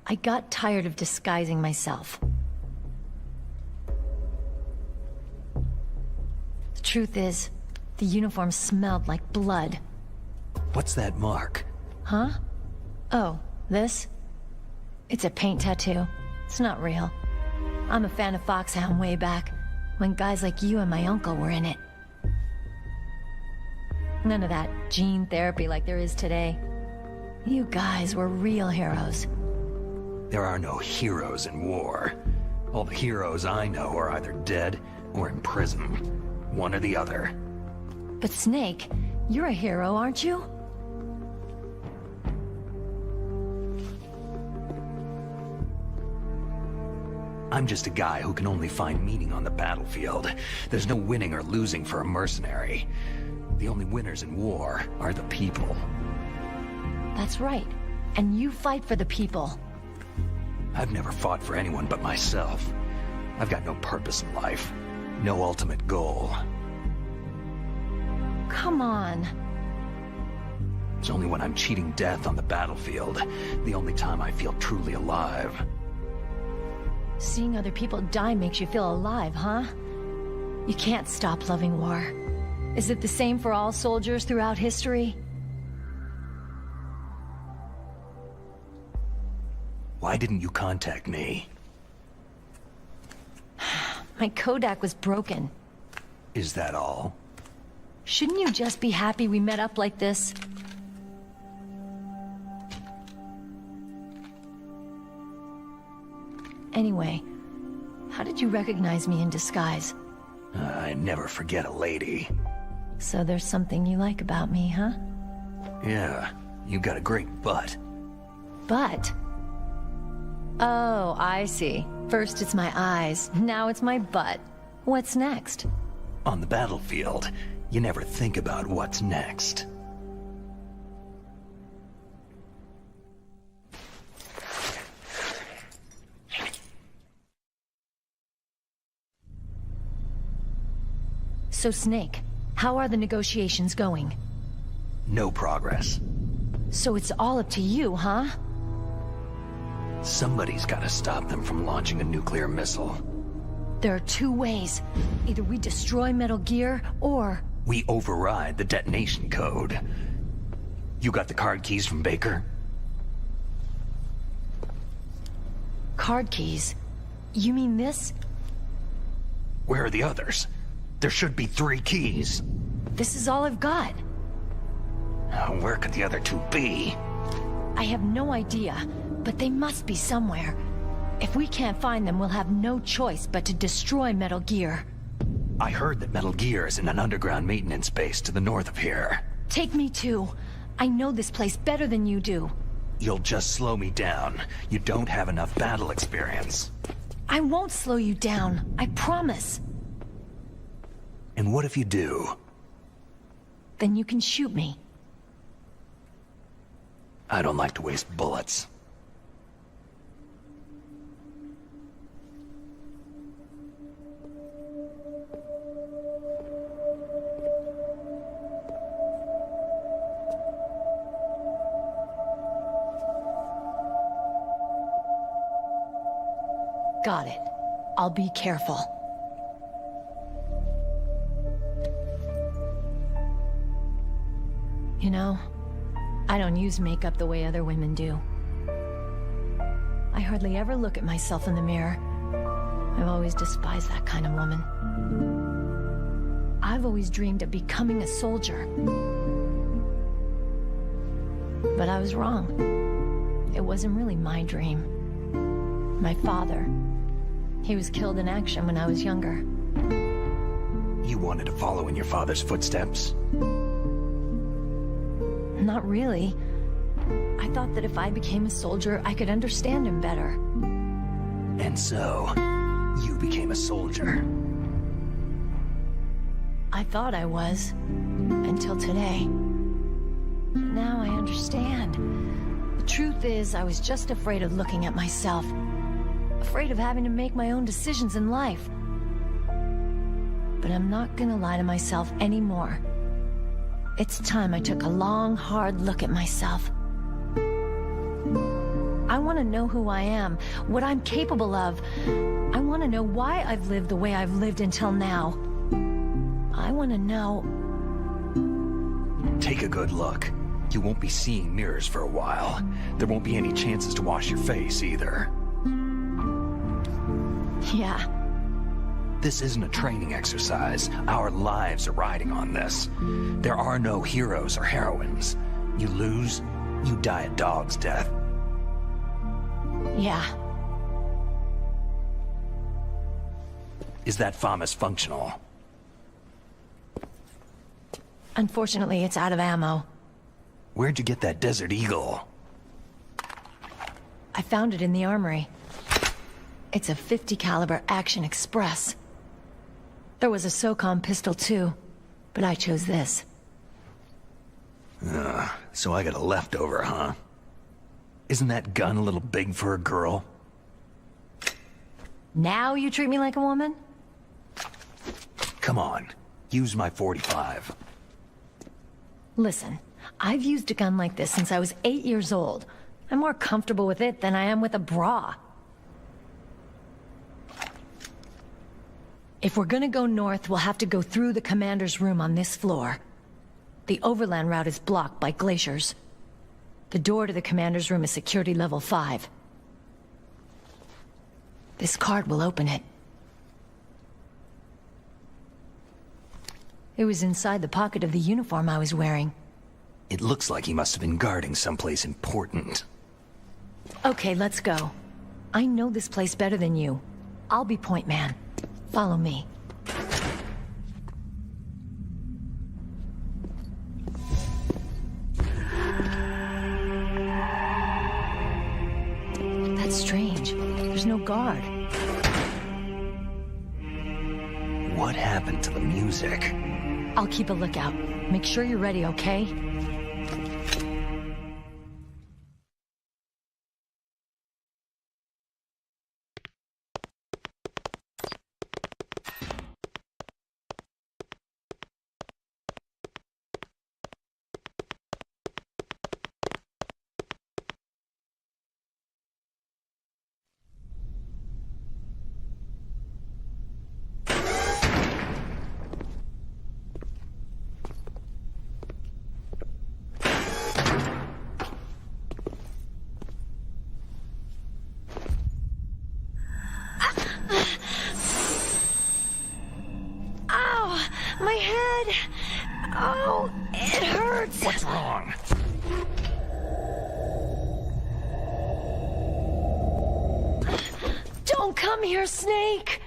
S10: I got tired of disguising myself. The truth is, the uniform smelled like blood.
S2: What's that mark?
S10: Huh? Oh, this? It's a paint tattoo. It's not real. I'm a fan of Foxhound way back, when guys like you and my uncle were in it. None of that gene therapy like there is today. You guys were real heroes.
S2: There are no heroes in war. All the heroes I know are either dead or in prison. One or the other.
S10: But Snake, you're a hero, aren't you?
S2: I'm just a guy who can only find meaning on the battlefield. There's no winning or losing for a mercenary. The only winners in war are the people.
S10: That's right. And you fight for the people.
S2: I've never fought for anyone but myself. I've got no purpose in life. No ultimate goal.
S10: Come on.
S2: It's only when I'm cheating death on the battlefield, the only time I feel truly alive.
S10: Seeing other people die makes you feel alive, huh? You can't stop loving war. Is it the same for all soldiers throughout history?
S2: Why didn't you contact me?
S10: My Kodak was broken.
S2: Is that all?
S10: Shouldn't you just be happy we met up like this? Anyway, how did you recognize me in disguise?
S2: I never forget a lady.
S10: So there's something you like about me, huh?
S2: Yeah, you got a great butt.
S10: Butt? Oh, I see. First it's my eyes, now it's my butt. What's next?
S2: On the battlefield, you never think about what's next.
S10: So Snake, how are the negotiations going?
S2: No progress.
S10: So it's all up to you, huh?
S2: Somebody's gotta stop them from launching a nuclear missile.
S10: There are two ways. Either we destroy Metal Gear, or...
S2: We override the detonation code. You got the card keys from Baker?
S10: Card keys? You mean this?
S2: Where are the others? There should be 3 keys.
S10: This is all I've got.
S2: Where could the other 2 be?
S10: I have no idea, but they must be somewhere. If we can't find them, we'll have no choice but to destroy Metal Gear.
S2: I heard that Metal Gear is in an underground maintenance base to the north of here.
S10: Take me too. I know this place better than you do.
S2: You'll just slow me down. You don't have enough battle experience.
S10: I won't slow you down, I promise.
S2: And what if you do?
S10: Then you can shoot me.
S2: I don't like to waste bullets.
S10: Got it. I'll be careful. You know, I don't use makeup the way other women do. I hardly ever look at myself in the mirror. I've always despised that kind of woman. I've always dreamed of becoming a soldier. But I was wrong. It wasn't really my dream. My father, he was killed in action when I was younger.
S2: You wanted to follow in your father's footsteps?
S10: Not really. I thought that if I became a soldier, I could understand him better.
S2: And so, you became a soldier.
S10: I thought I was, until today. But now I understand. The truth is, I was just afraid of looking at myself. Afraid of having to make my own decisions in life. But I'm not gonna lie to myself anymore. It's time I took a long, hard look at myself. I want to know who I am, what I'm capable of. I want to know why I've lived the way I've lived until now. I want to know...
S2: Take a good look. You won't be seeing mirrors for a while. There won't be any chances to wash your face either.
S10: Yeah.
S2: This isn't a training exercise. Our lives are riding on this. There are no heroes or heroines. You lose, you die a dog's death.
S10: Yeah.
S2: Is that FAMAS functional?
S10: Unfortunately, it's out of ammo.
S2: Where'd you get that Desert Eagle?
S10: I found it in the armory. It's a .50 caliber Action Express. There was a SOCOM pistol too, but I chose this.
S2: So I got a leftover, huh? Isn't that gun a little big for a girl?
S10: Now you treat me like a woman?
S2: Come on, use my 45.
S10: Listen, I've used a gun like this since I was 8 years old. I'm more comfortable with it than I am with a bra. If we're gonna go north, we'll have to go through the commander's room on this floor. The overland route is blocked by glaciers. The door to the commander's room is security level 5. This card will open it. It was inside the pocket of the uniform I was wearing.
S2: It looks like he must have been guarding someplace important.
S10: Okay, let's go. I know this place better than you. I'll be point man. Follow me. That's strange. There's no guard.
S2: What happened to the music?
S10: I'll keep a lookout. Make sure you're ready, okay? My head! Oh, it hurts!
S2: What's wrong?
S10: Don't come here, Snake!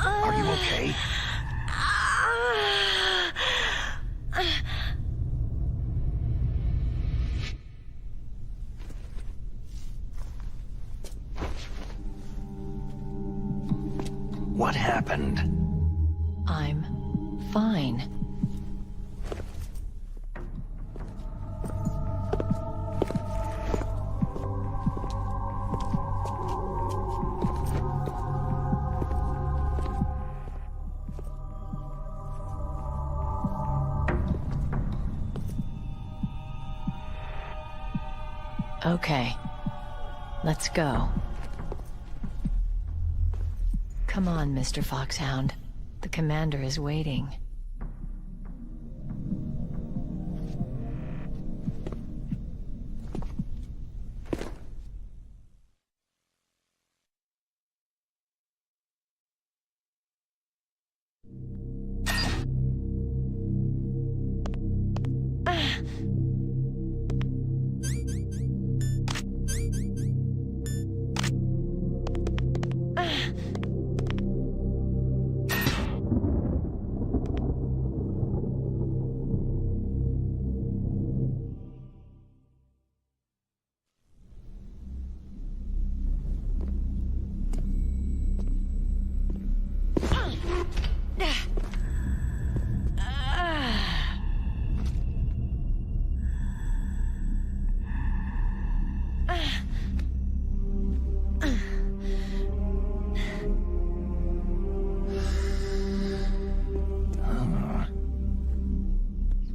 S2: Are you okay? What happened?
S10: I'm fine. Okay, let's go. Come on, Mr. Foxhound. The commander is waiting.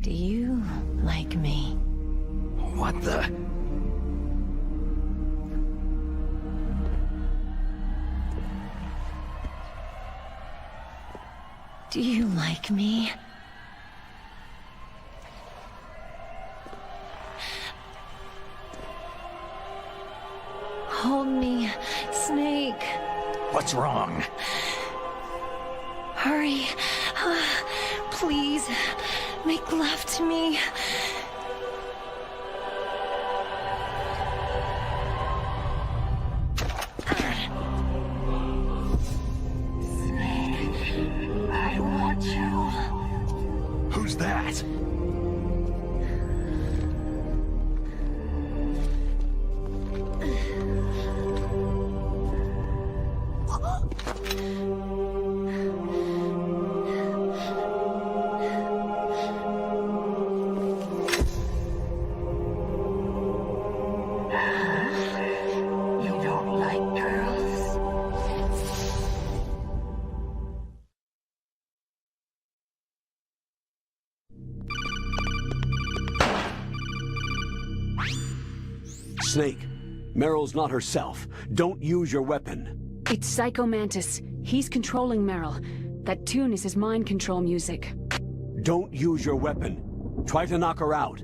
S10: Do you like me?
S2: What the?
S10: Do you like me? Hold me, Snake.
S2: What's wrong?
S10: Hurry. Please, make love to me. Snake, I want you.
S2: Who's that?
S3: Snake, Meryl's not herself. Don't use your weapon.
S4: It's Psycho Mantis. He's controlling Meryl. That tune is his mind control music.
S3: Don't use your weapon. Try to knock her out.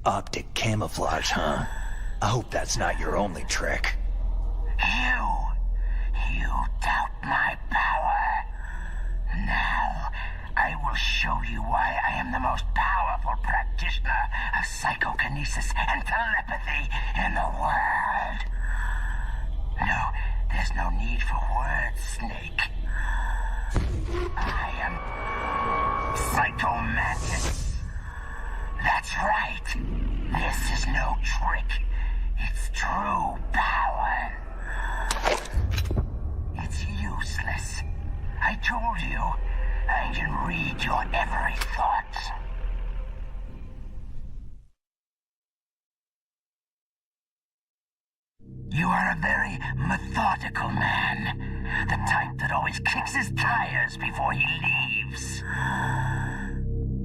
S2: Optic camouflage, huh? I hope that's not your only trick.
S11: You doubt my power. Now, I will show you why I am the most powerful practitioner of psychokinesis and telepathy in the world. No, there's no need for words, Snake. I am Psycho Mantis. That's right. This is no trick. It's true power. It's useless. I told you, I can read your every thought. You are a very methodical man. The type that always kicks his tires before he leaves.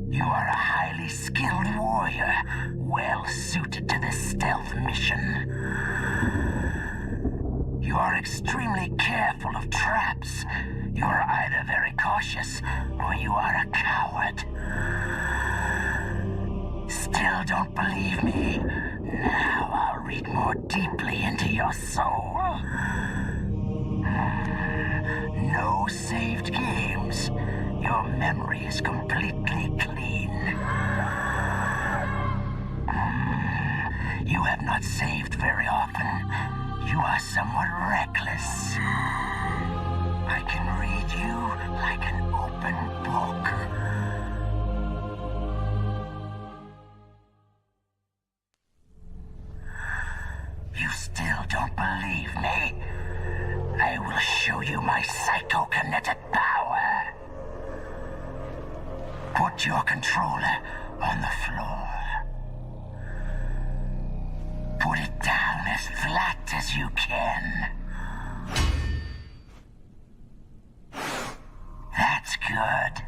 S11: You are a highly skilled warrior, well suited to this stealth mission. You are extremely careful of traps. You are either very cautious, or you are a coward. Still don't believe me? Now I'll read more deeply into your soul. No saved games. Your memory is completely clean. You have not saved very often. You are somewhat reckless. I can read you like an open book. You still don't believe me? I will show you my psychokinetic power. Put your controller on the floor. Put it down as flat as you can. That's good.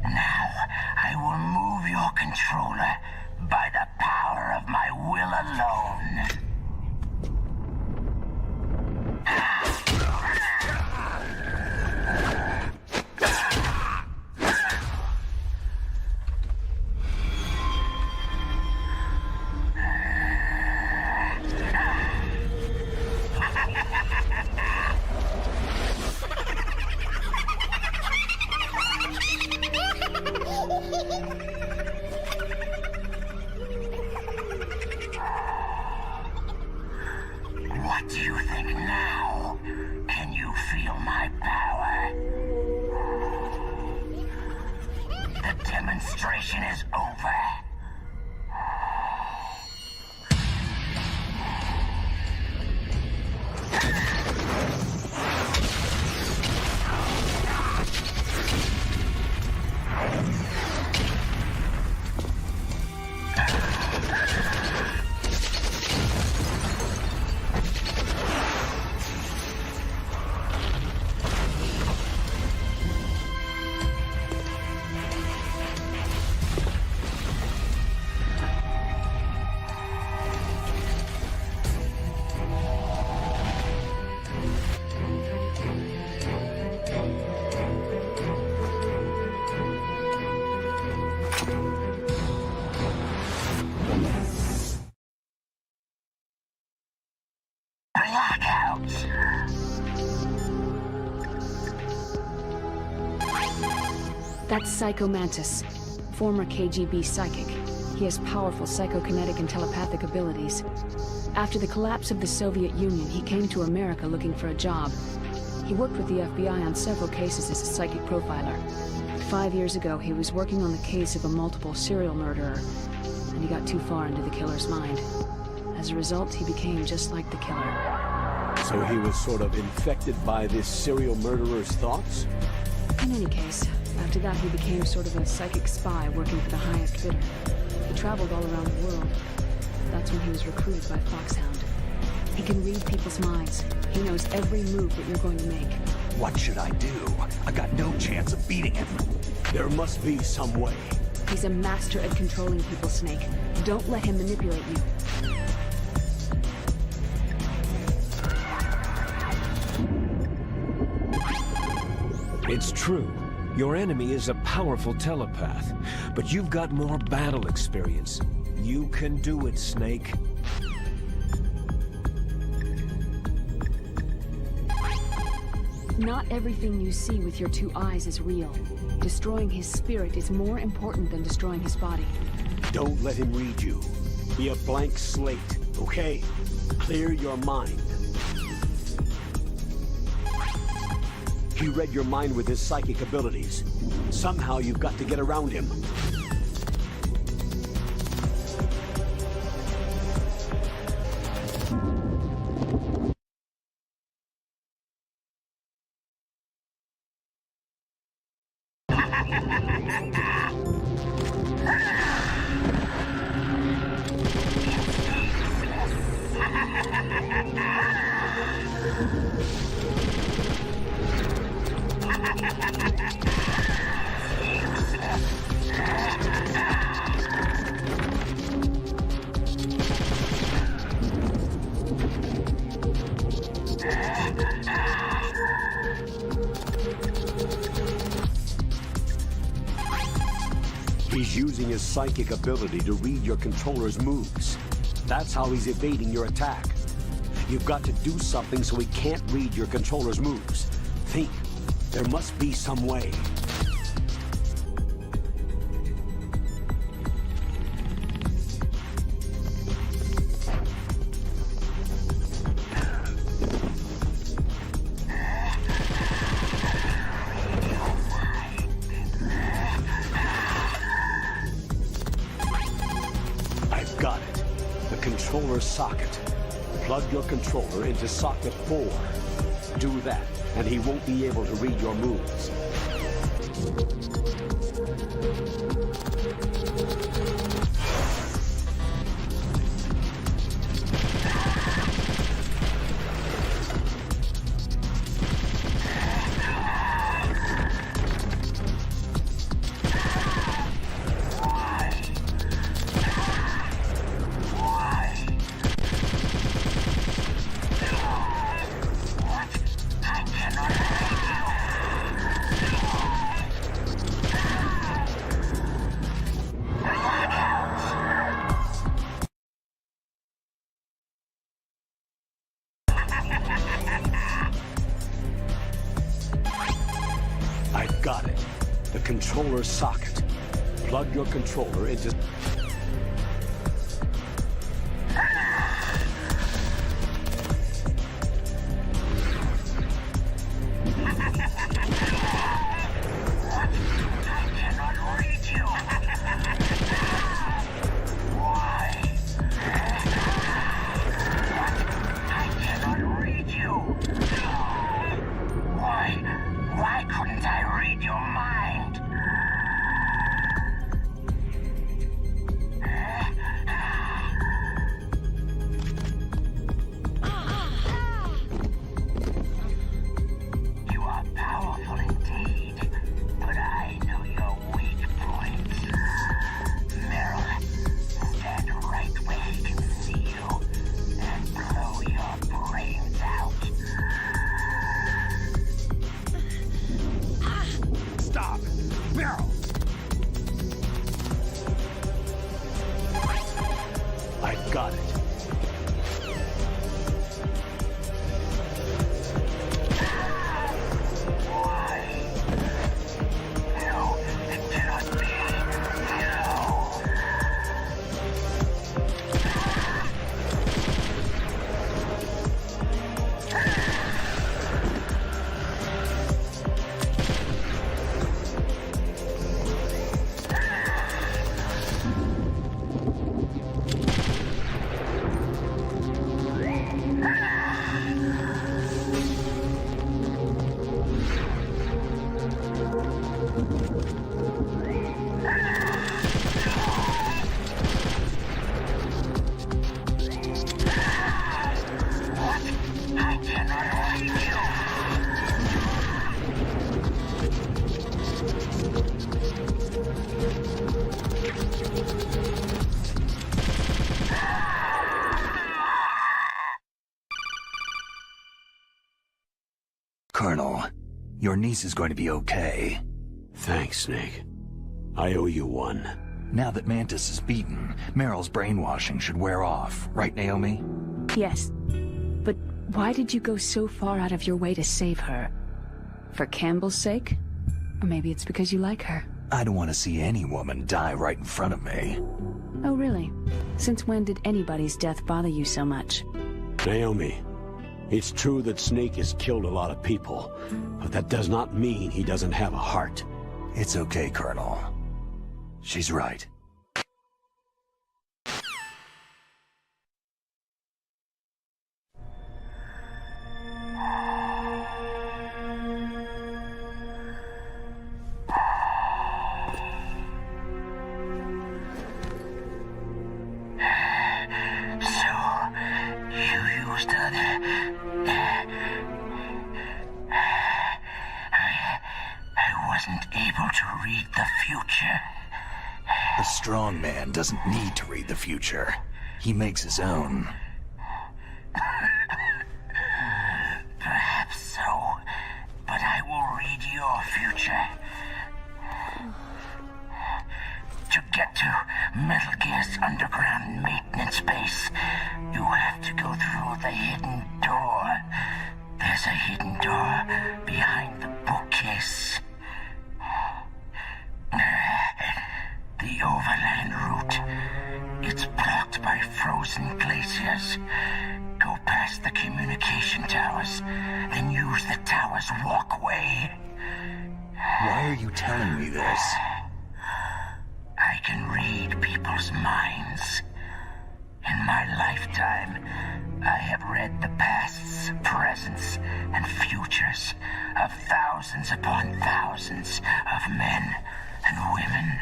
S11: Now, I will move your controller by the power of my will alone. What do you think now? Can you feel my power? The demonstration is over.
S4: That's Psycho Mantis, former KGB psychic. He has powerful psychokinetic and telepathic abilities. After the collapse of the Soviet Union, he came to America looking for a job. He worked with the FBI on several cases as a psychic profiler. 5 years ago, he was working on the case of a multiple serial murderer, and he got too far into the killer's mind. As a result, he became just like the killer.
S3: So he was sort of infected by this serial murderer's thoughts?
S4: In any case, after that he became sort of a psychic spy working for the highest bidder. He traveled all around the world. That's when he was recruited by Foxhound. He can read people's minds. He knows every move that you're going to make.
S2: What should I do? I got no chance of beating him.
S3: There must be some way.
S4: He's a master at controlling people, Snake. Don't let him manipulate you.
S1: It's true. Your enemy is a powerful telepath, but you've got more battle experience. You can do it, Snake.
S4: Not everything you see with your two eyes is real. Destroying his spirit is more important than destroying his body.
S3: Don't let him read you. Be a blank slate, okay? Clear your mind. He read your mind with his psychic abilities. Somehow you've got to get around him. He's using his psychic ability to read your controller's moves. That's how he's evading your attack. You've got to do something so he can't read your controller's moves. Think. There must be some way. I've got it. The controller socket. Plug your controller into socket 4. Do that, and he won't be able to read your moves. I've got it. The controller socket. Plug your controller into...
S11: Why couldn't I read your mind? You are powerful indeed, but I know your weak points. Meryl, stand right where he can see you and blow your brains out.
S12: Stop!
S2: Your niece is going to be okay.
S3: Thanks, Snake. I owe you one.
S2: Now that Mantis is beaten, Meryl's brainwashing should wear off, right, Naomi?
S4: Yes. But why did you go so far out of your way to save her? For Campbell's sake? Or maybe it's because you like her.
S2: I don't want to see any woman die right in front of me.
S4: Oh, really? Since when did anybody's death bother you so much?
S3: Naomi, it's true that Snake has killed a lot of people, but that does not mean he doesn't have a heart.
S2: It's okay, Colonel. She's right. A strong man doesn't need to read the future. He makes his own.
S11: Perhaps so, but I will read your future. To get to Metal Gear's underground maintenance base, you have to go through the hidden door. There's a hidden door behind the bookcase. The overland route. It's blocked by frozen glaciers. Go past the communication towers, then use the tower's walkway.
S2: Why are you telling me this?
S11: I can read people's minds. In my lifetime, I have read the pasts, presents, and futures of thousands upon thousands of men and women.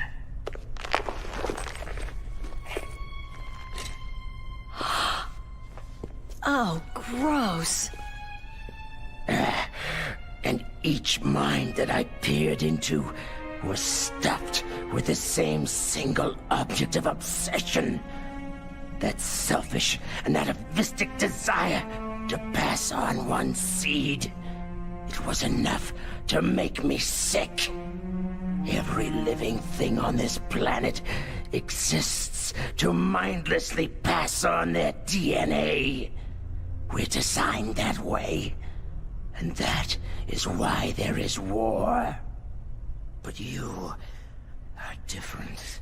S10: Oh, gross.
S11: And each mind that I peered into was stuffed with the same single object of obsession. That selfish and atavistic desire to pass on one seed. It was enough to make me sick. Every living thing on this planet exists to mindlessly pass on their DNA. We're designed that way. And that is why there is war. But you are different.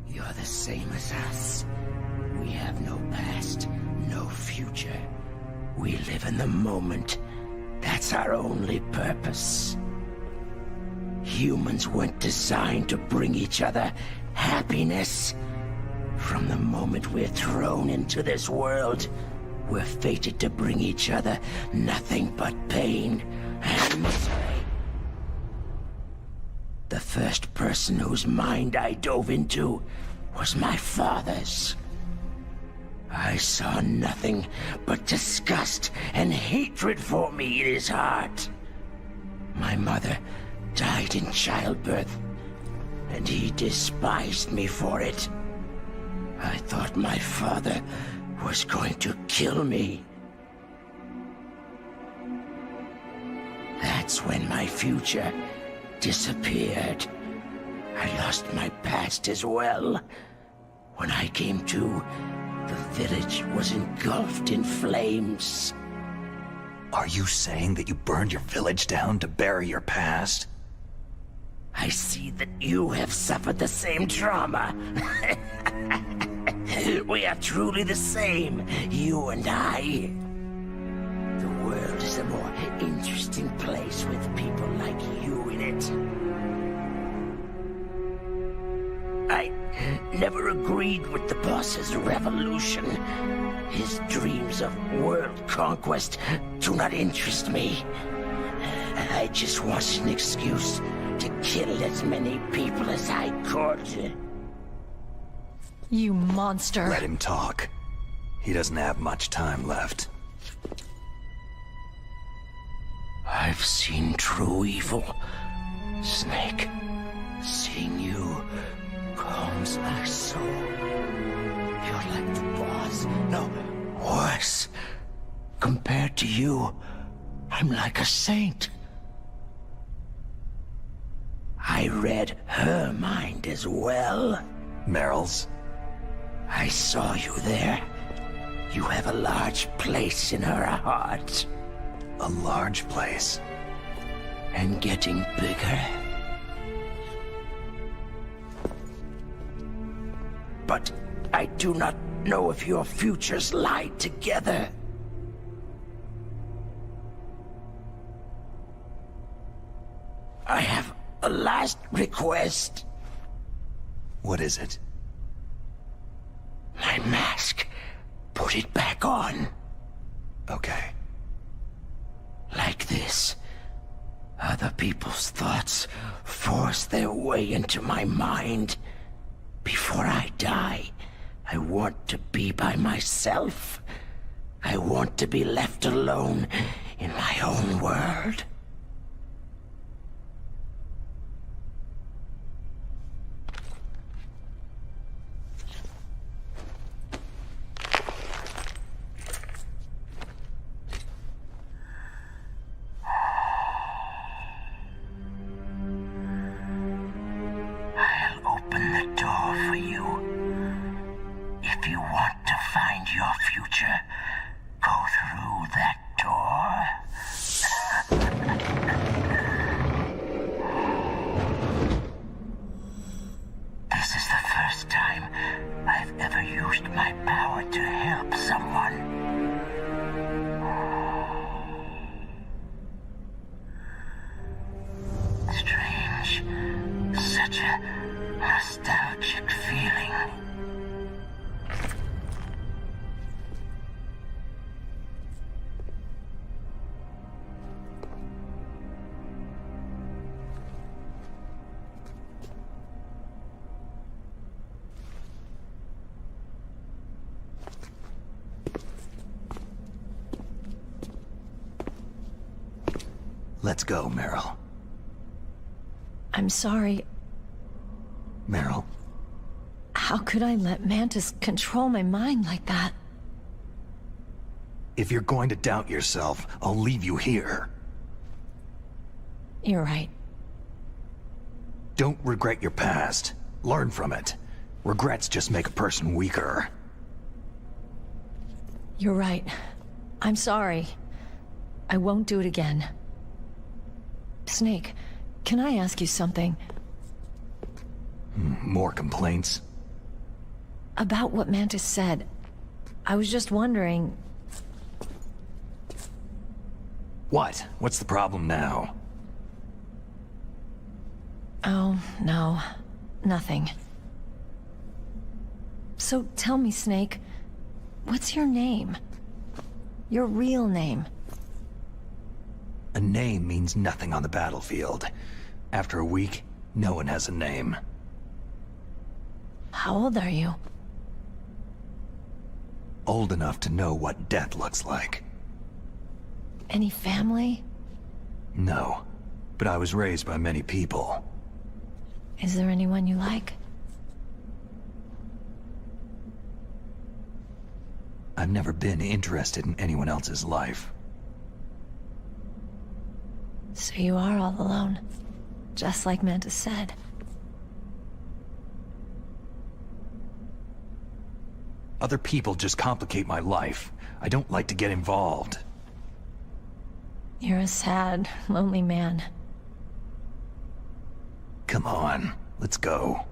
S11: You're the same as us. We have no past, no future. We live in the moment. That's our only purpose. Humans weren't designed to bring each other happiness. From the moment we're thrown into this world, we're fated to bring each other nothing but pain and misery. The first person whose mind I dove into was my father's. I saw nothing but disgust and hatred for me in his heart. My mother died in childbirth, and he despised me for it. I thought my father was going to kill me. That's when my future disappeared. I lost my past as well. When I came to, the village was engulfed in flames.
S2: Are you saying that you burned your village down to bury your past?
S11: I see that you have suffered the same trauma. We are truly the same, you and I. The world is a more interesting place with people like you in it. I never agreed with the boss's revolution. His dreams of world conquest do not interest me. I just wanted an excuse to kill as many people as I could.
S10: You monster.
S2: Let him talk. He doesn't have much time left.
S11: I've seen true evil, Snake. Seeing you calms my soul. You're like the boss. No, worse. Compared to you, I'm like a saint.
S14: I read her mind as well.
S2: Meryl's?
S14: I saw you there. You have a large place in her heart.
S2: A large place?
S14: And getting bigger. But I do not know if your futures lie together. I have a last request.
S2: What is it?
S14: My mask. Put it back on.
S2: Okay.
S14: Like this. Other people's thoughts force their way into my mind. Before I die, I want to be by myself. I want to be left alone in my own world. I'll open the door for you. If you want to find your future, go through that door. This is the first time I've ever used my power to help someone. Strange. Such a nostalgic feeling.
S2: Let's go, Meryl.
S10: I'm sorry.
S2: Meryl,
S10: How could I let Mantis control my mind like that?
S2: if you're going to doubt yourself, I'll leave you here.
S10: You're right.
S2: Don't regret your past. Learn from it. Regrets just make a person weaker.
S10: You're right. I'm sorry. I won't do it again. Snake, can I ask you something?
S2: More complaints?
S10: About what Mantis said. I was just wondering...
S2: What? What's the problem now?
S10: Oh, no. Nothing. So tell me, Snake, what's your name? Your real name?
S2: A name means nothing on the battlefield. After a week, no one has a name.
S10: How old are you?
S2: Old enough to know what death looks like.
S10: Any family?
S2: No, but I was raised by many people.
S10: Is there anyone you like?
S2: I've never been interested in anyone else's life.
S10: So you are all alone, just like Mantis said.
S2: Other people just complicate my life. I don't like to get involved.
S10: You're a sad, lonely man.
S2: Come on, let's go.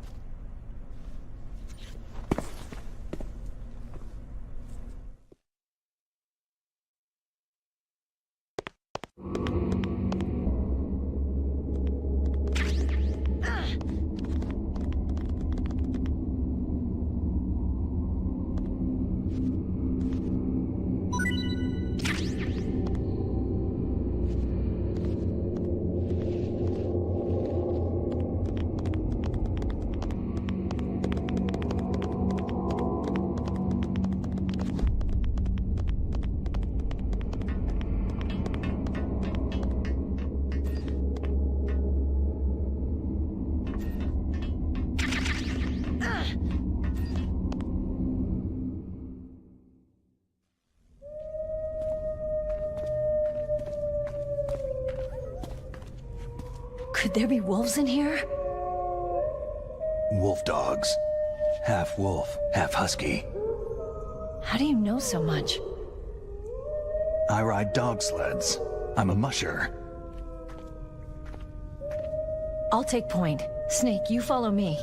S10: Could there be wolves in here?
S2: Wolf dogs. Half wolf, half husky.
S10: How do you know so much?
S2: I ride dog sleds. I'm a musher.
S10: I'll take point. Snake, you follow me.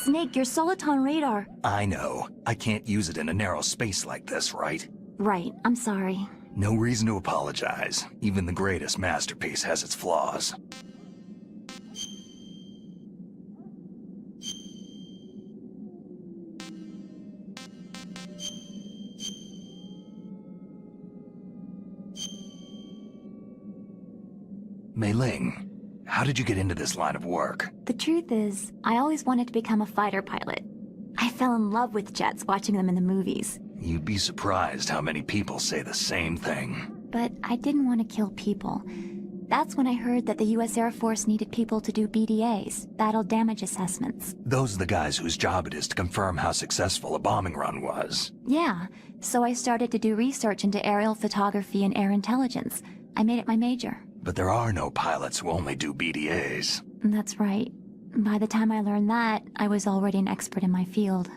S5: Snake, your Soliton radar.
S2: I know. I can't use it in a narrow space like this, right?
S5: Right, I'm sorry.
S2: No reason to apologize. Even the greatest masterpiece has its flaws. Mei Ling, how did you get into this line of work?
S5: The truth is, I always wanted to become a fighter pilot. I fell in love with jets watching them in the movies.
S2: You'd be surprised how many people say the same thing.
S5: But I didn't want to kill people. That's when I heard that the US Air Force needed people to do BDAs, battle damage assessments.
S2: Those are the guys whose job it is to confirm how successful a bombing run was.
S5: Yeah, so I started to do research into aerial photography and air intelligence. I made it my major.
S2: But there are no pilots who only do BDAs.
S5: That's right. By the time I learned that, I was already an expert in my field.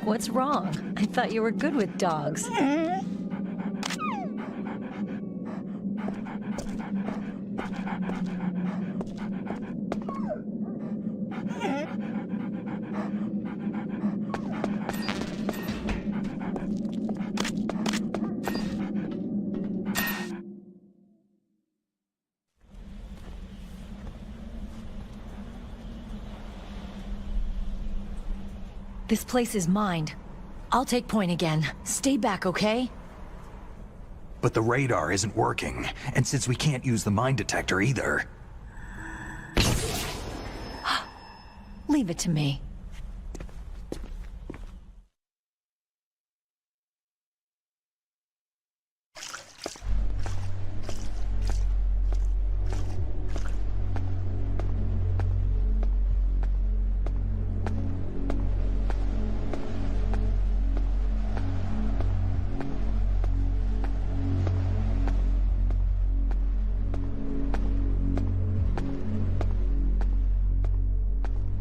S10: What's wrong? I thought you were good with dogs. This place is mine. I'll take point again. Stay back, okay?
S2: But the radar isn't working, and since we can't use the mine detector either...
S10: Leave it to me.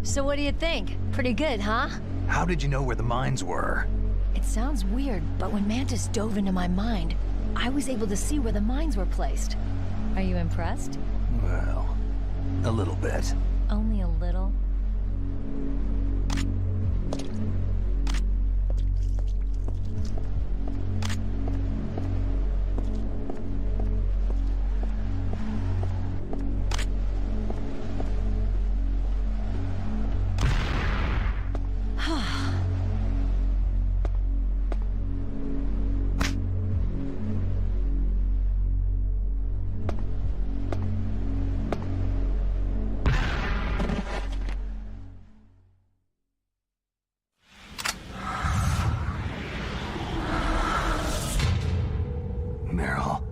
S10: So what do you think? Pretty good, huh?
S2: How did you know where the mines were?
S10: It sounds weird, but when Mantis dove into my mind, I was able to see where the mines were placed. Are you impressed?
S2: Well, a little bit.
S10: Only a little?
S2: Meryl.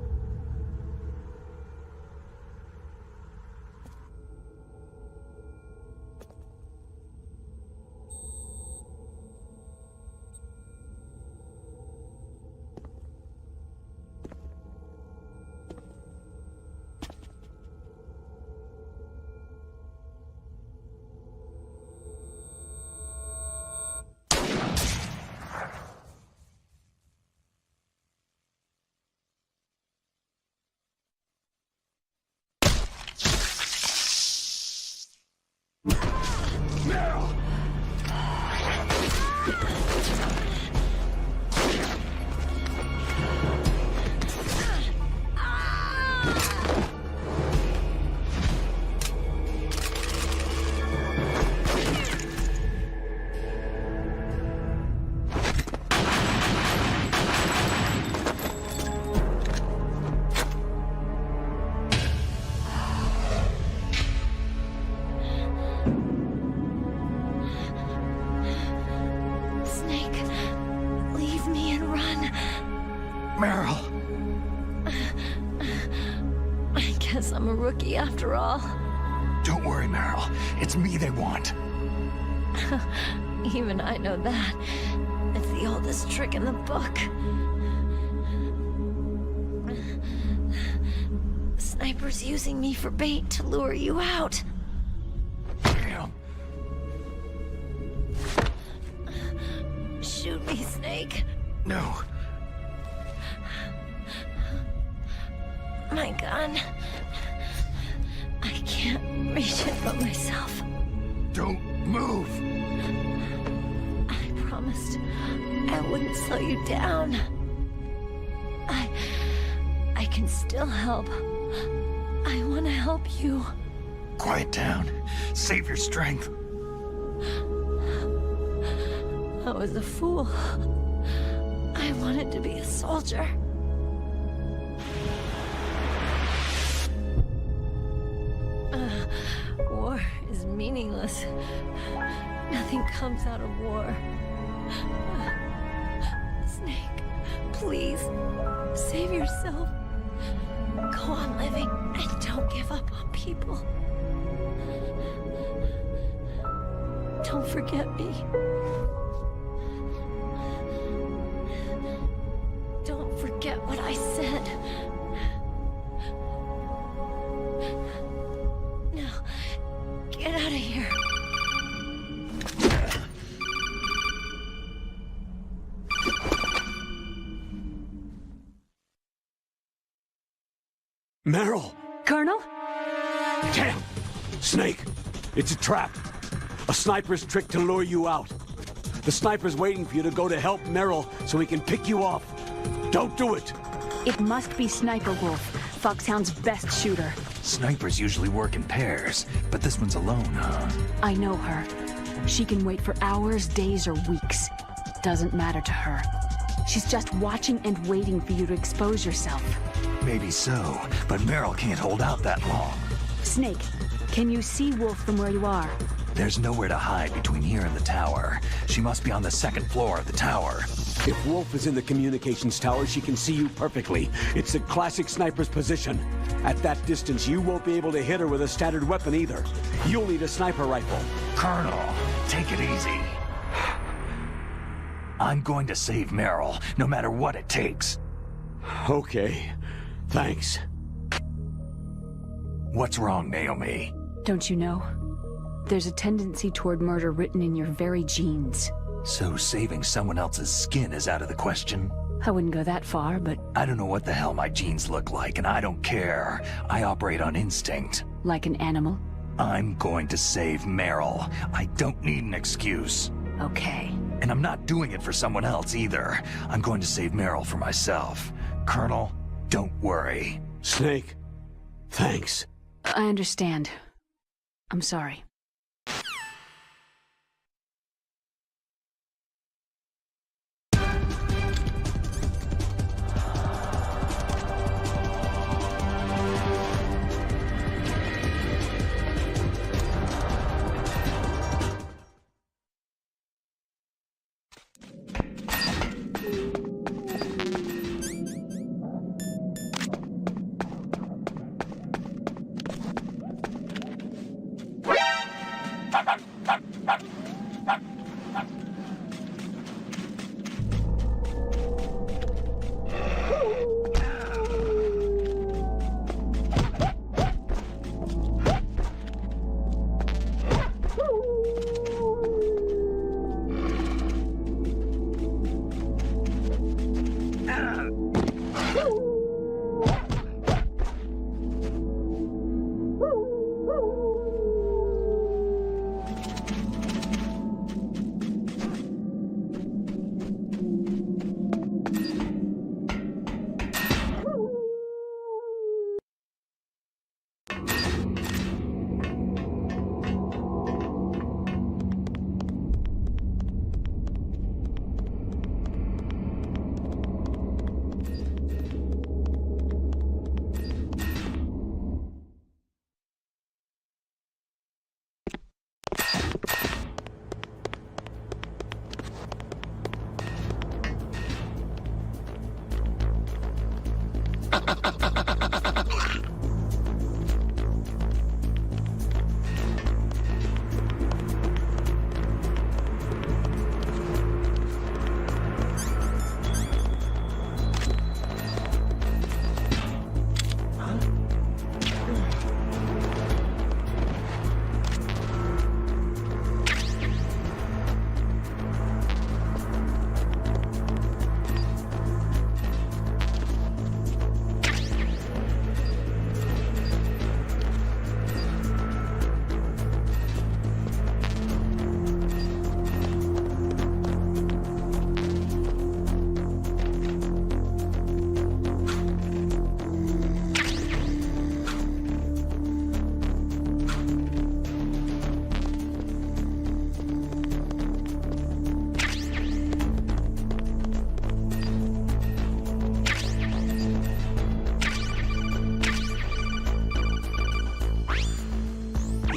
S2: Meryl.
S10: I guess I'm a rookie after all.
S2: Don't worry, Meryl. It's me they want.
S10: Even I know that. It's the oldest trick in the book. Sniper's using me for bait to lure you out.
S2: Damn.
S10: Shoot me, Snake.
S2: No.
S10: My gun. I can't reach it but myself.
S2: Don't move.
S10: I promised I wouldn't slow you down. I can still help. I want to help you.
S2: Quiet down. Save your strength.
S10: I was a fool. I wanted to be a soldier. War is meaningless. Nothing comes out of war. Snake, please, save yourself. Go on living and don't give up on people. Don't forget me. Don't forget what I said. Now, get out of here.
S3: Meryl!
S4: Colonel?
S3: Damn! Snake! It's a trap. A sniper's trick to lure you out. The sniper's waiting for you to go to help Meryl so he can pick you off. Don't do it!
S4: It must be Sniper Wolf, Foxhound's best shooter.
S2: Snipers usually work in pairs, but this one's alone, huh?
S4: I know her. She can wait for hours, days, or weeks. Doesn't matter to her. She's just watching and waiting for you to expose yourself.
S2: Maybe so, but Meryl can't hold out that long.
S4: Snake, can you see Wolf from where you are?
S2: There's nowhere to hide between here and the tower. She must be on the second floor of the tower.
S3: If Wolf is in the communications tower, she can see you perfectly. It's a classic sniper's position. At that distance, you won't be able to hit her with a standard weapon either. You'll need a sniper rifle.
S2: Colonel, take it easy. I'm going to save Meryl, no matter what it takes.
S3: Okay. Thanks.
S2: What's wrong, Naomi?
S4: Don't you know? There's a tendency toward murder written in your very genes.
S2: So saving someone else's skin is out of the question?
S4: I wouldn't go that far, but...
S2: I don't know what the hell my genes look like, and I don't care. I operate on instinct.
S4: Like an animal?
S2: I'm going to save Meryl. I don't need an excuse.
S4: Okay.
S2: And I'm not doing it for someone else either. I'm going to save Meryl for myself. Colonel, don't worry.
S3: Snake, thanks.
S4: I understand. I'm sorry.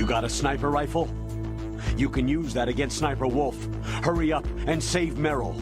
S3: Got a sniper rifle? You can use that against Sniper Wolf. Hurry up and save Meryl.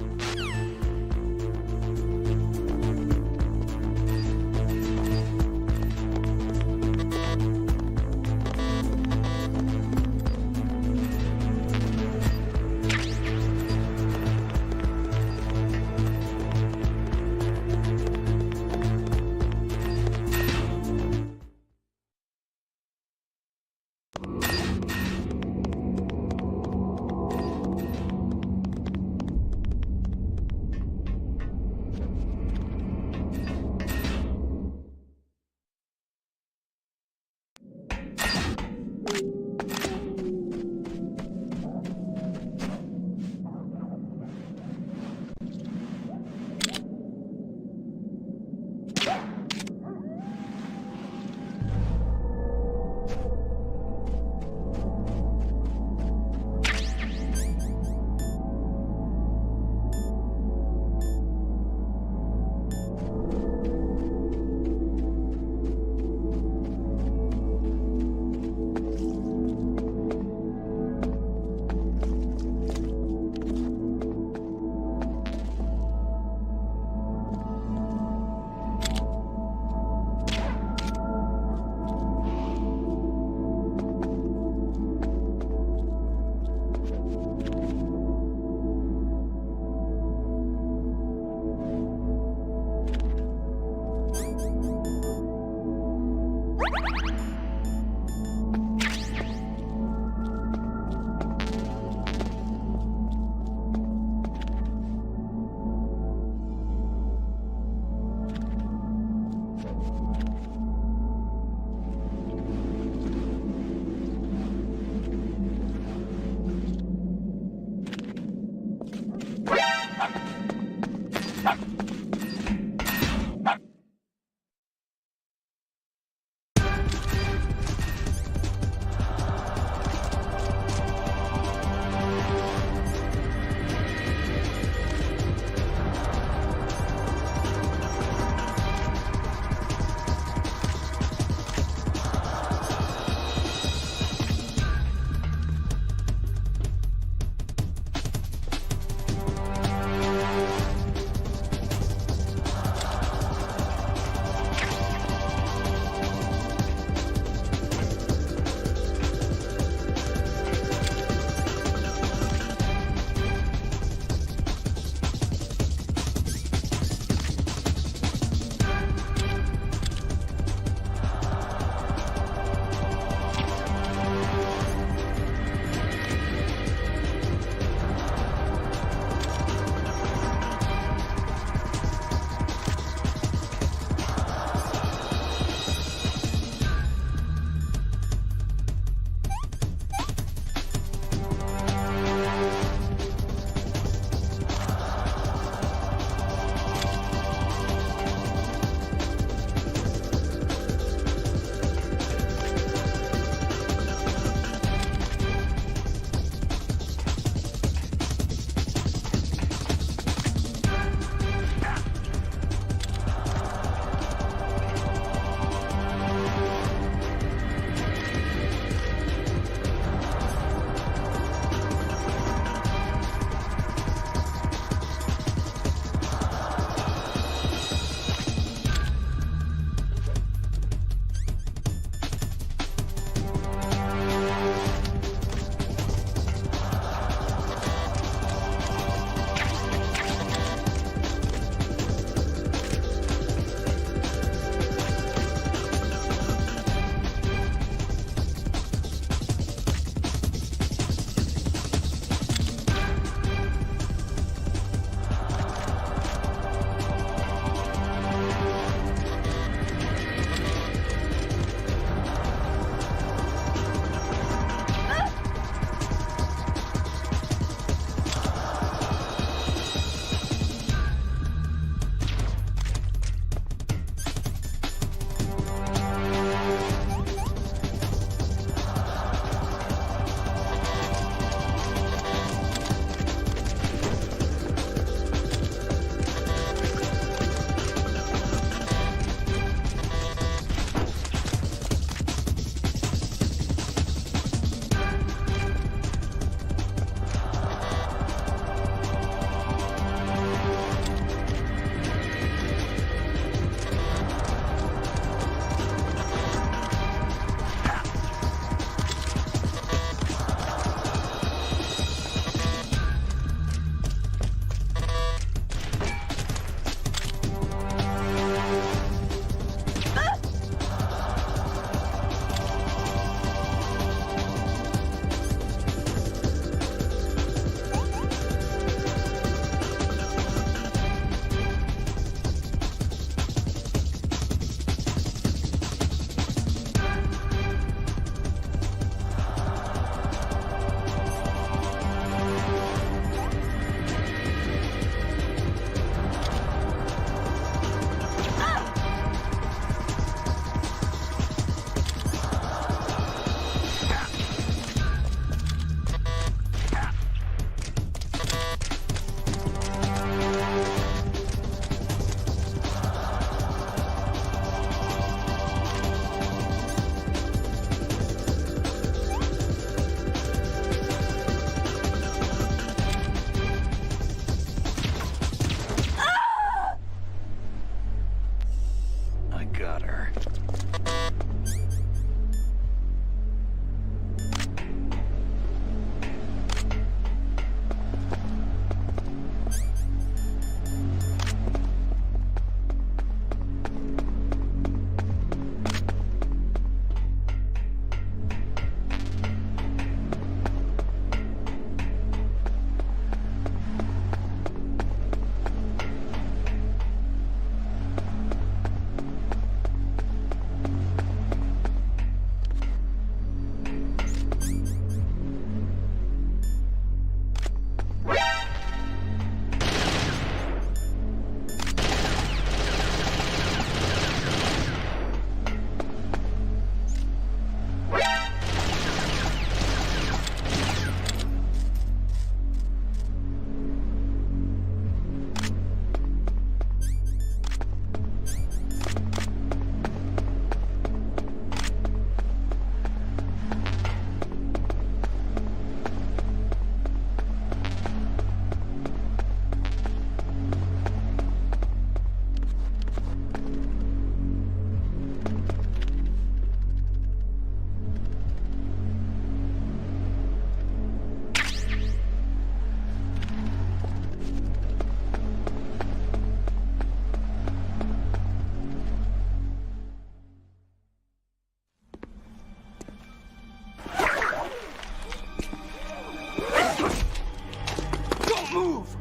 S12: Move!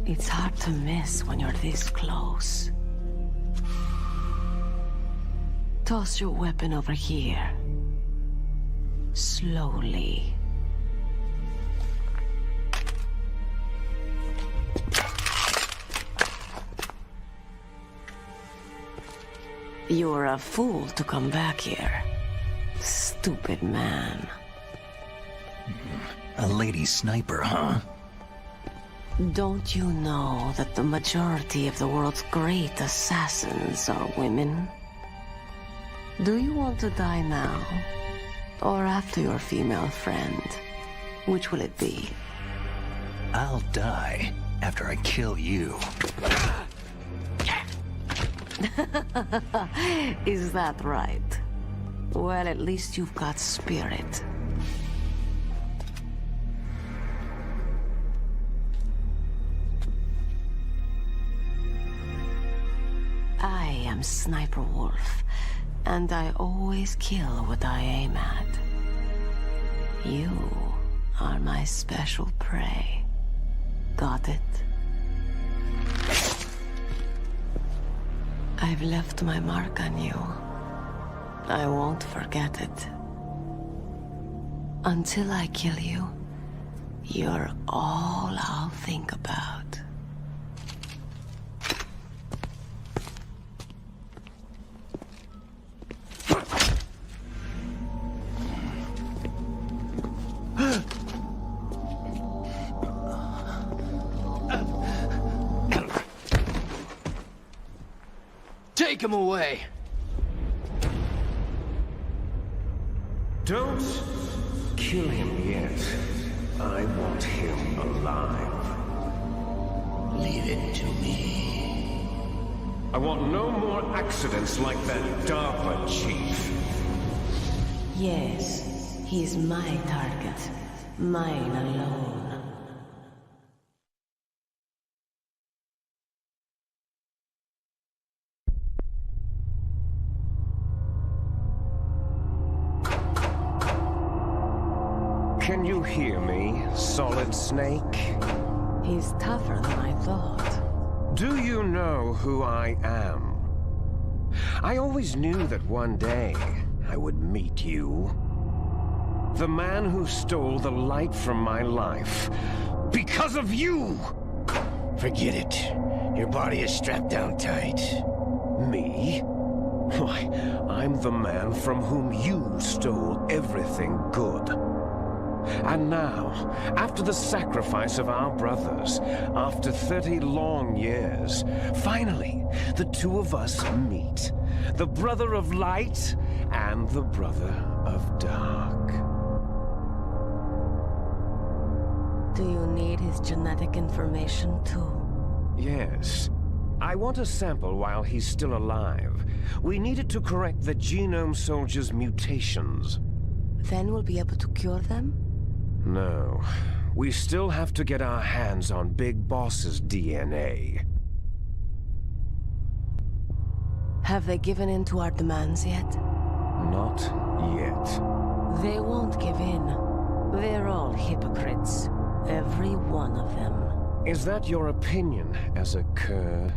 S4: It's hard to miss when you're this close. Toss your weapon over here. Slowly. You're a fool to come back here. Stupid man.
S2: A lady sniper, huh?
S4: Don't you know that the majority of the world's great assassins are women? Do you want to die now? Or after your female friend? Which will it be?
S2: I'll die after I kill you.
S4: Is that right? Well, at least you've got spirit. I am Sniper Wolf, and I always kill what I aim at. You are my special prey. Got it? I've left my mark on you. I won't forget it. Until I kill you, you're all I'll think about.
S8: Take him away!
S1: Don't kill him yet. I want him alive.
S14: Leave it to me.
S1: I want no more accidents like that DARPA chief.
S4: Yes, he's my target. Mine alone.
S1: Can you hear me, Solid Snake?
S4: He's tougher than I thought.
S1: Do you know who I am? I always knew that one day I would meet you. The man who stole the light from my life. Because of you!
S14: Forget it. Your body is strapped down tight.
S1: Me? Why, I'm the man from whom you stole everything good. And now, after the sacrifice of our brothers, after 30 long years, finally, the two of us meet. The brother of light and the brother of dark.
S4: Do you need his genetic information too?
S1: Yes. I want a sample while he's still alive. We need it to correct the Genome Soldier's mutations.
S4: Then we'll be able to cure them?
S1: No. We still have to get our hands on Big Boss's DNA.
S4: Have they given in to our demands yet?
S1: Not yet.
S4: They won't give in. They're all hypocrites. Every one of them.
S1: Is that your opinion as a Kurd?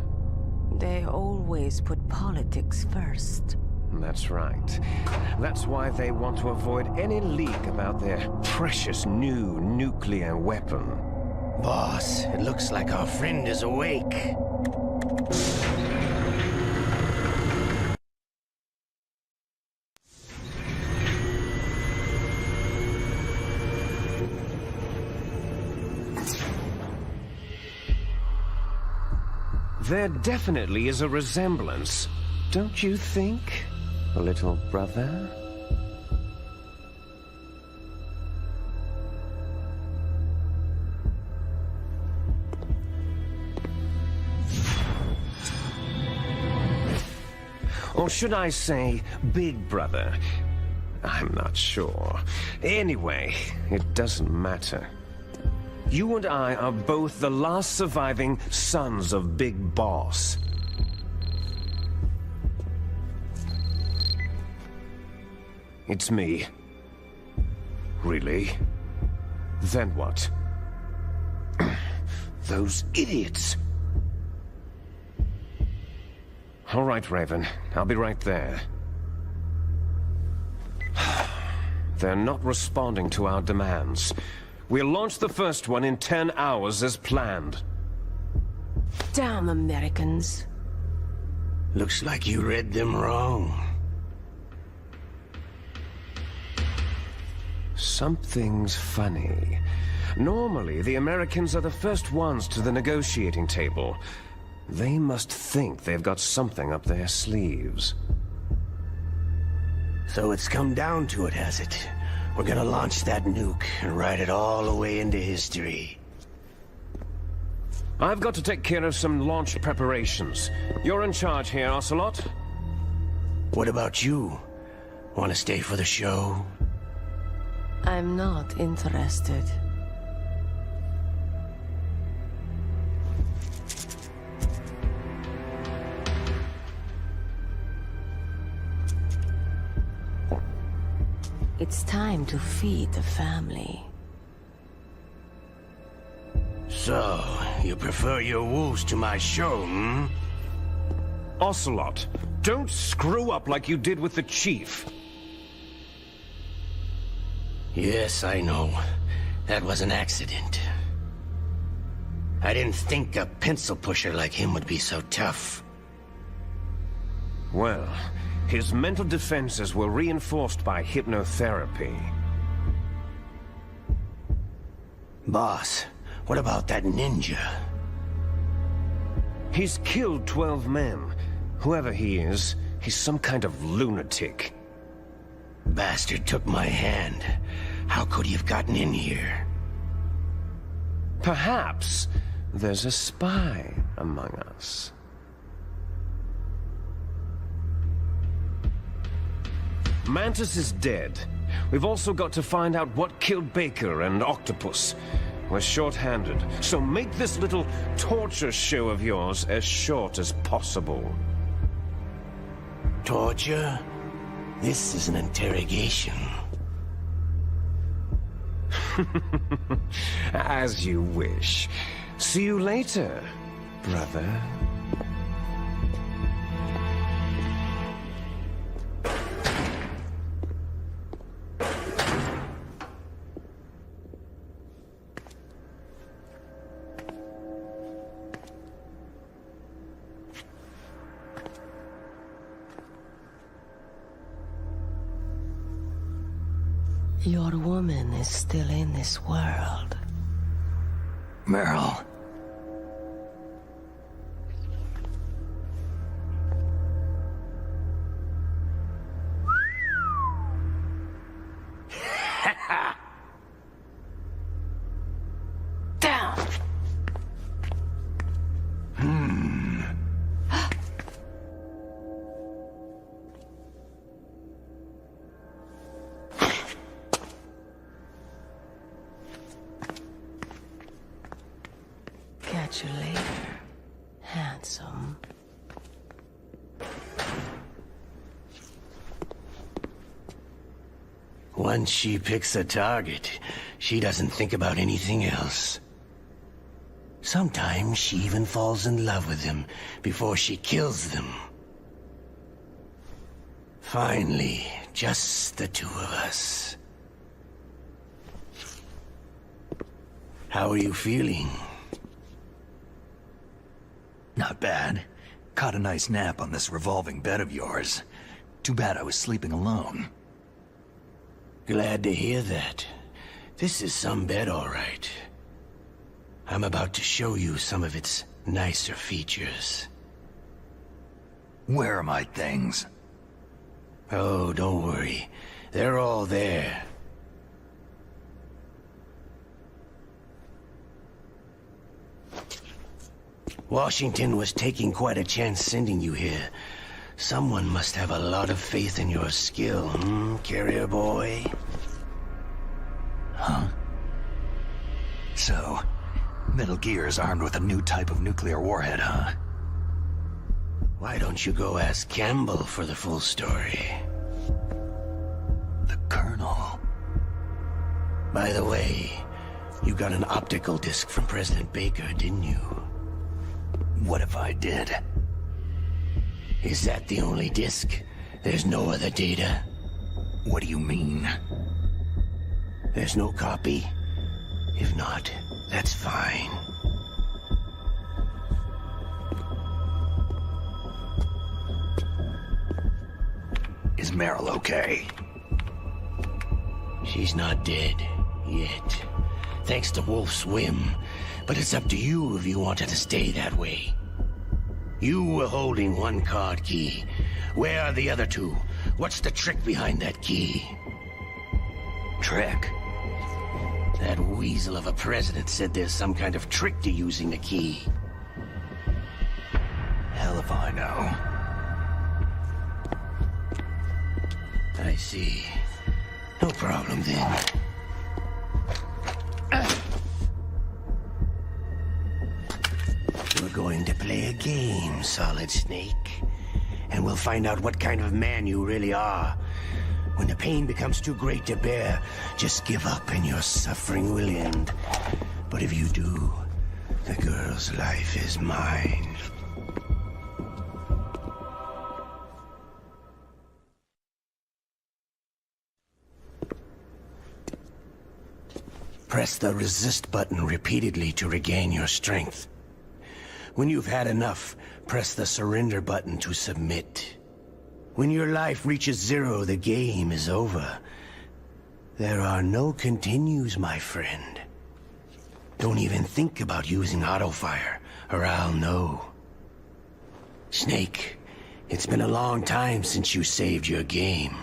S4: They always put politics first.
S1: That's right. That's why they want to avoid any leak about their precious new nuclear weapon.
S14: Boss, it looks like our friend is awake.
S1: There definitely is a resemblance, don't you think, little brother? Or should I say, Big Brother? I'm not sure. Anyway, it doesn't matter. You and I are both the last surviving sons of Big Boss. It's me. Really? Then what? Those idiots. All right, Raven. I'll be right there. They're not responding to our demands. We'll launch the first one in 10 hours as planned.
S15: Damn Americans.
S14: Looks like you read them wrong.
S1: Something's funny. Normally, the Americans are the first ones to the negotiating table. They must think they've got something up their sleeves.
S14: So it's come down to it, has it? We're gonna launch that nuke and write it all the way into history.
S1: I've got to take care of some launch preparations. You're in charge here, Ocelot.
S14: What about you? Want to stay for the show?
S15: I'm not interested. It's time to feed the family.
S14: So, you prefer your wolves to my show, hmm?
S1: Ocelot, don't screw up like you did with the Chief.
S14: Yes, I know. That was an accident. I didn't think a pencil pusher like him would be so tough.
S1: Well, his mental defenses were reinforced by hypnotherapy.
S14: Boss, what about that ninja?
S1: He's killed 12 men. Whoever he is, he's some kind of lunatic.
S14: Bastard took my hand. How could he have gotten in here?
S1: Perhaps there's a spy among us. Mantis is dead. We've also got to find out what killed Baker and Octopus. We're short-handed, so make this little torture show of yours as short as possible.
S14: Torture? This is an interrogation.
S1: As you wish. See you later, brother.
S15: Your woman is still in this world.
S14: Merle.
S15: Down! Catch you later, handsome.
S14: Once she picks a target, she doesn't think about anything else. Sometimes she even falls in love with them before she kills them. Finally, just the two of us. How are you feeling?
S2: Not bad. Caught a nice nap on this revolving bed of yours. Too bad I was sleeping alone.
S14: Glad to hear that. This is some bed, all right. I'm about to show you some of its nicer features.
S2: Where are my things?
S14: Oh, don't worry. They're all there. Washington was taking quite a chance sending you here, Someone must have a lot of faith in your skill, carrier boy?
S2: Huh? So, Metal Gear is armed with a new type of nuclear warhead, huh?
S14: Why don't you go ask Campbell for the full story?
S2: The Colonel.
S14: By the way, you got an optical disc from President Baker, didn't you?
S2: What if I did?
S14: Is that the only disc? There's no other data?
S2: What do you mean?
S14: There's no copy? If not, that's fine.
S2: Is Meryl okay?
S14: She's not dead, yet. Thanks to Wolf's whim. But it's up to you if you want her to stay that way. You were holding one card key. Where are the other two? What's the trick behind that key?
S2: Trick?
S14: That weasel of a president said there's some kind of trick to using the key.
S2: Hell if I know.
S14: I see. No problem then. We're going to play a game, Solid Snake. And we'll find out what kind of man you really are. When the pain becomes too great to bear, just give up and your suffering will end. But if you do, the girl's life is mine. Press the resist button repeatedly to regain your strength. When you've had enough, press the surrender button to submit. When your life reaches 0, the game is over. There are no continues, my friend. Don't even think about using auto-fire, or I'll know. Snake, it's been a long time since you saved your game.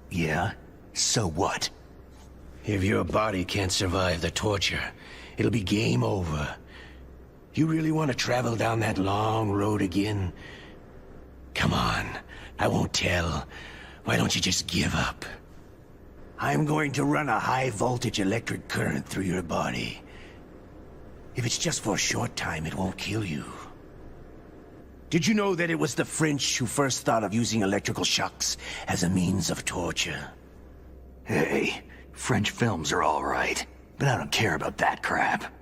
S2: Yeah? So what?
S14: If your body can't survive the torture, it'll be game over. You really want to travel down that long road again? Come on, I won't tell. Why don't you just give up? I'm going to run a high-voltage electric current through your body. If it's just for a short time, it won't kill you. Did you know that it was the French who first thought of using electrical shocks as a means of torture?
S2: Hey, French films are all right, but I don't care about that crap.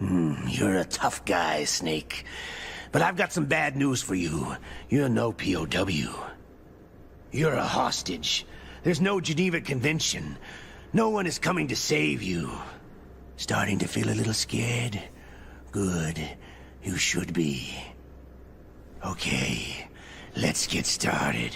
S14: You're a tough guy, Snake. But I've got some bad news for you. You're no POW. You're a hostage. There's no Geneva Convention. No one is coming to save you. Starting to feel a little scared? Good. You should be. Okay, let's get started.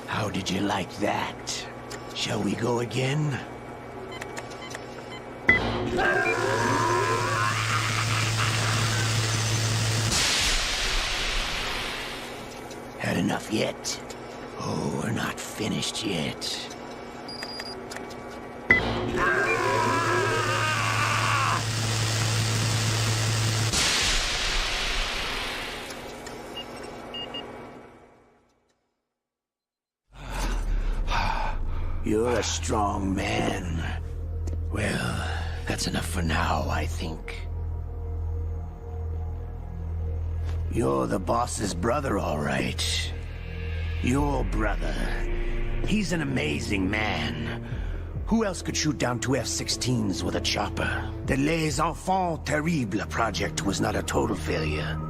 S14: How did you like that? Shall we go again? Had enough yet? Oh, we're not finished yet. You're a strong man. Well, that's enough for now, I think. You're the boss's brother, all right. Your brother. He's an amazing man. Who else could shoot down 2 F-16s with a chopper? The Les Enfants Terribles project was not a total failure.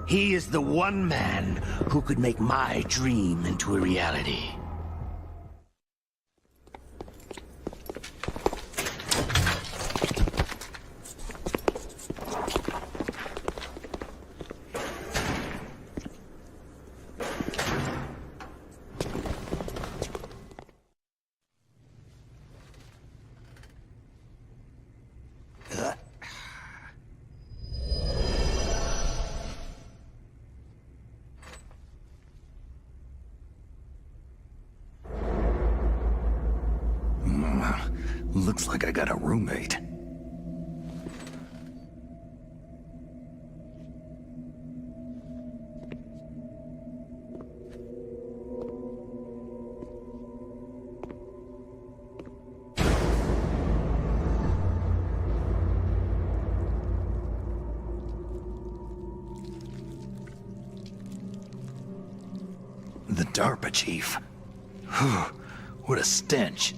S14: He is the one man who could make my dream into a reality.
S2: Looks like I got a roommate. The DARPA chief. Whew, what a stench.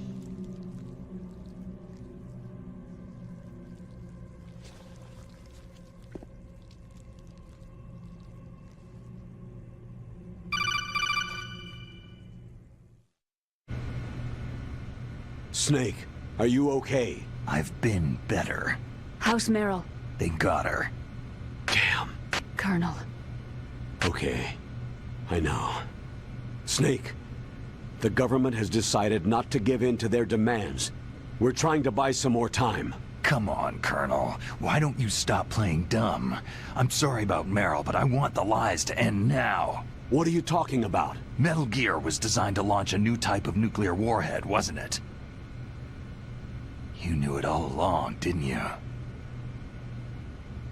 S3: Snake, are you okay?
S2: I've been better.
S4: How's Meryl?
S2: They got her.
S3: Damn.
S4: Colonel.
S3: Okay. I know. Snake, the government has decided not to give in to their demands. We're trying to buy some more time.
S2: Come on, Colonel. Why don't you stop playing dumb? I'm sorry about Meryl, but I want the lies to end now.
S3: What are you talking about?
S2: Metal Gear was designed to launch a new type of nuclear warhead, wasn't it? You knew it all along, didn't you?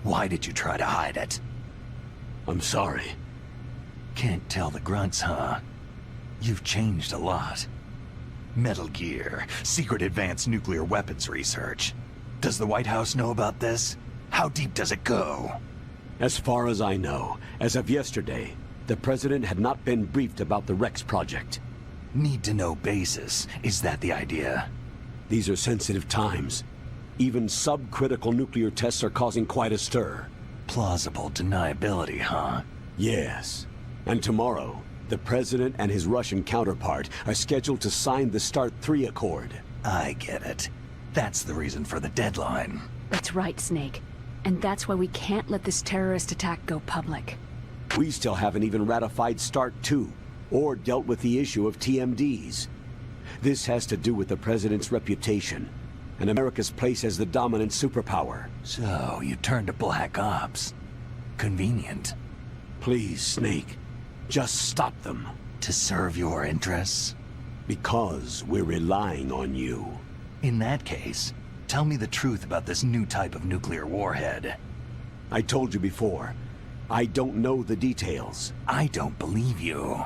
S2: Why did you try to hide it?
S3: I'm sorry.
S2: Can't tell the grunts, huh? You've changed a lot. Metal Gear, secret advanced nuclear weapons research. Does the White House know about this? How deep does it go?
S3: As far as I know, as of yesterday, the President had not been briefed about the Rex project.
S2: Need-to-know basis. Is that the idea?
S3: These are sensitive times. Even subcritical nuclear tests are causing quite a stir.
S2: Plausible deniability, huh?
S3: Yes. And tomorrow, the President and his Russian counterpart are scheduled to sign the START 3 Accord.
S2: I get it. That's the reason for the deadline.
S4: That's right, Snake. And that's why we can't let this terrorist attack go public.
S3: We still haven't even ratified START 2, or dealt with the issue of TMDs. This has to do with the President's reputation, and America's place as the dominant superpower.
S2: So, you turned to Black Ops. Convenient.
S3: Please, Snake, just stop them.
S2: To serve your interests?
S3: Because we're relying on you.
S2: In that case, tell me the truth about this new type of nuclear warhead.
S3: I told you before, I don't know the details.
S2: I don't believe you.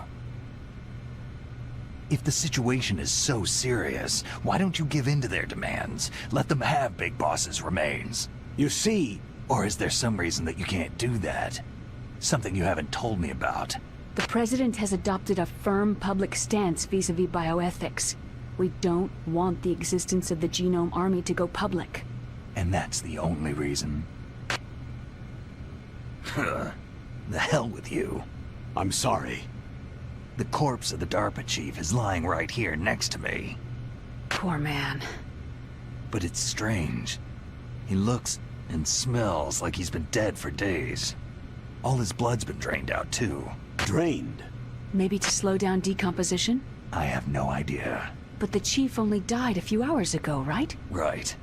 S2: If the situation is so serious, why don't you give in to their demands? Let them have Big Boss's remains.
S3: You see...
S2: Or is there some reason that you can't do that? Something you haven't told me about.
S4: The President has adopted a firm public stance vis-a-vis bioethics. We don't want the existence of the Genome Army to go public.
S2: And that's the only reason? The hell with you.
S3: I'm sorry.
S2: The corpse of the DARPA chief is lying right here next to me.
S4: Poor man.
S2: But it's strange. He looks and smells like he's been dead for days. All his blood's been drained out, too.
S3: Drained?
S4: Maybe to slow down decomposition?
S2: I have no idea.
S4: But the chief only died a few hours ago, right?
S2: Right.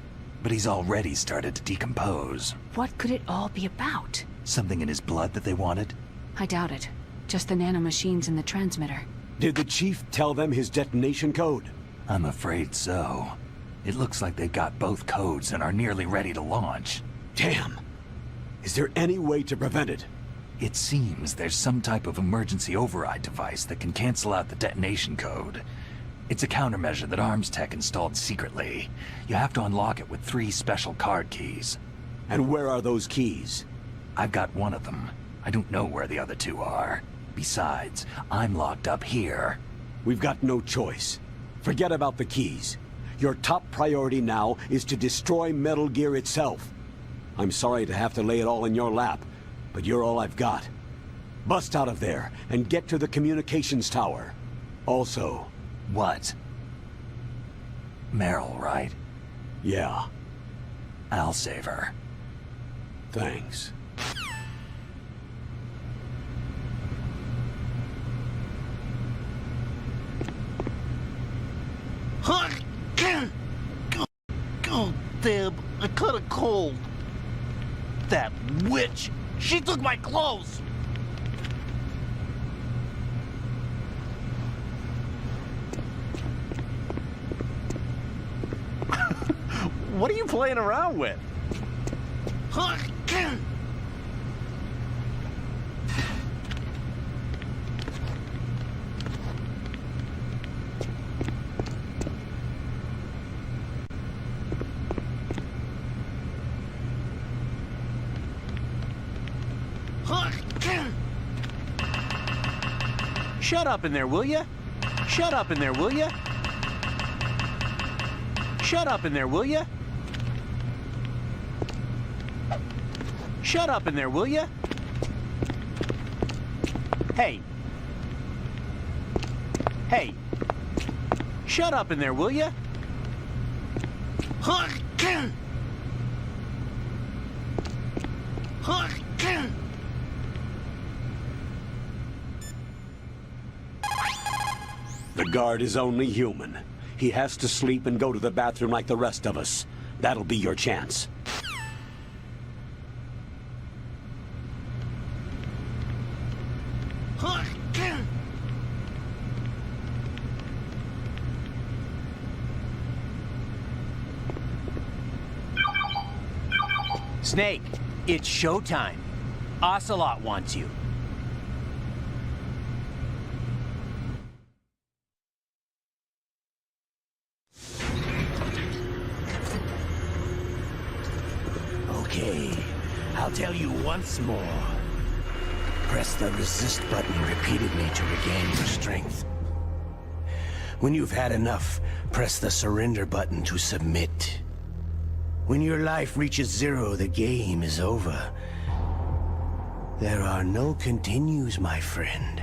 S2: But he's already started to decompose.
S4: What could it all be about?
S2: Something in his blood that they wanted?
S4: I doubt it. Just the nanomachines in the transmitter.
S3: Did the chief tell them his detonation code?
S2: I'm afraid so. It looks like they got both codes and are nearly ready to launch.
S3: Damn! Is there any way to prevent it?
S2: It seems there's some type of emergency override device that can cancel out the detonation code. It's a countermeasure that Arms Tech installed secretly. You have to unlock it with 3 special card keys.
S3: And where are those keys?
S2: I've got one of them. I don't know where the other 2 are. Besides, I'm locked up here.
S3: We've got no choice. Forget about the keys. Your top priority now is to destroy Metal Gear itself. I'm sorry to have to lay it all in your lap, but you're all I've got. Bust out of there and get to the communications tower. Also...
S2: What? Meryl, right?
S3: Yeah.
S2: I'll save her.
S3: Thanks.
S16: God damn, I caught a cold. That witch! She took my clothes! What are you playing around with? Shut up in there, will ya? Shut up in there, will ya? Shut up in there, will ya? Shut up in there, will ya? Hey. Hey. Shut up in there, will ya?
S3: The guard is only human. He has to sleep and go to the bathroom like the rest of us. That'll be your chance.
S14: Snake, it's showtime. Ocelot wants you. Okay, I'll tell you once more. Press the resist button repeatedly to regain your strength. When you've had enough, press the surrender button to submit. When your life reaches 0, the game is over. There are no continues, my friend.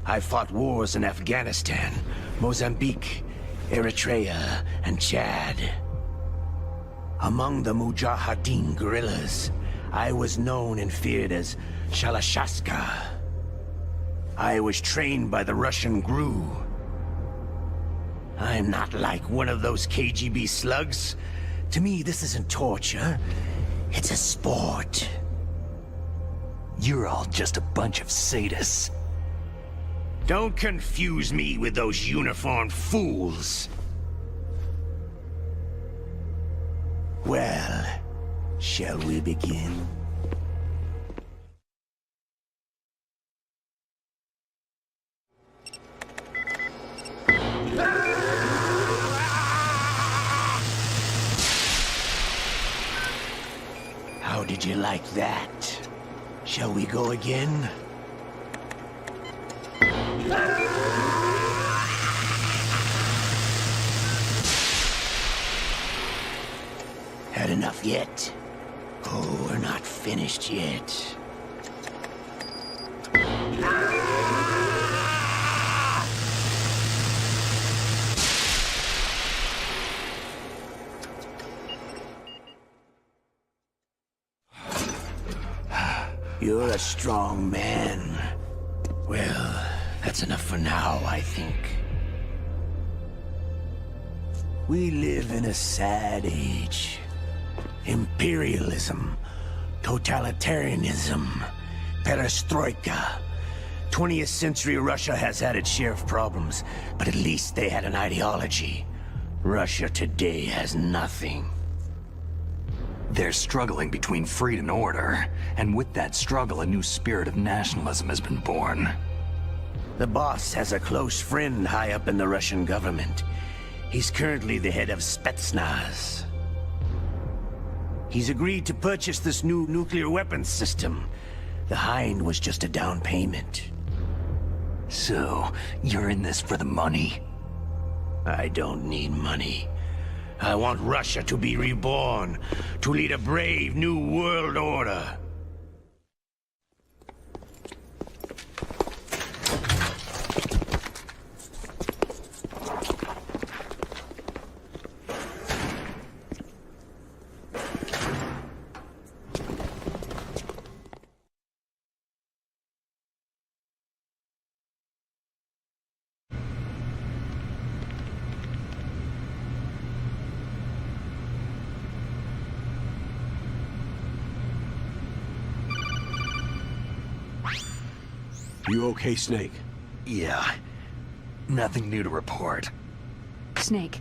S14: I fought wars in Afghanistan, Mozambique, Eritrea, and Chad. Among the Mujahideen guerrillas, I was known and feared as Shalashaska. I was trained by the Russian GRU. I'm not like one of those KGB slugs. To me, this isn't torture. It's a sport. You're all just a bunch of sadists. Don't confuse me with those uniformed fools. Well, shall we begin? How did you like that? Shall we go again? Had enough yet? Oh, we're not finished yet. You're a strong man. Well, that's enough for now, I think. We live in a sad age. Imperialism, totalitarianism, perestroika. 20th century Russia has had its share of problems, but at least they had an ideology. Russia today has nothing.
S2: They're struggling between freedom and order, and with that struggle, a new spirit of nationalism has been born.
S14: The boss has a close friend high up in the Russian government. He's currently the head of Spetsnaz. He's agreed to purchase this new nuclear weapons system. The Hind was just a down payment.
S2: So, you're in this for the money?
S14: I don't need money. I want Russia to be reborn, to lead a brave new world order.
S3: You okay, Snake?
S2: Yeah. Nothing new to report.
S4: Snake,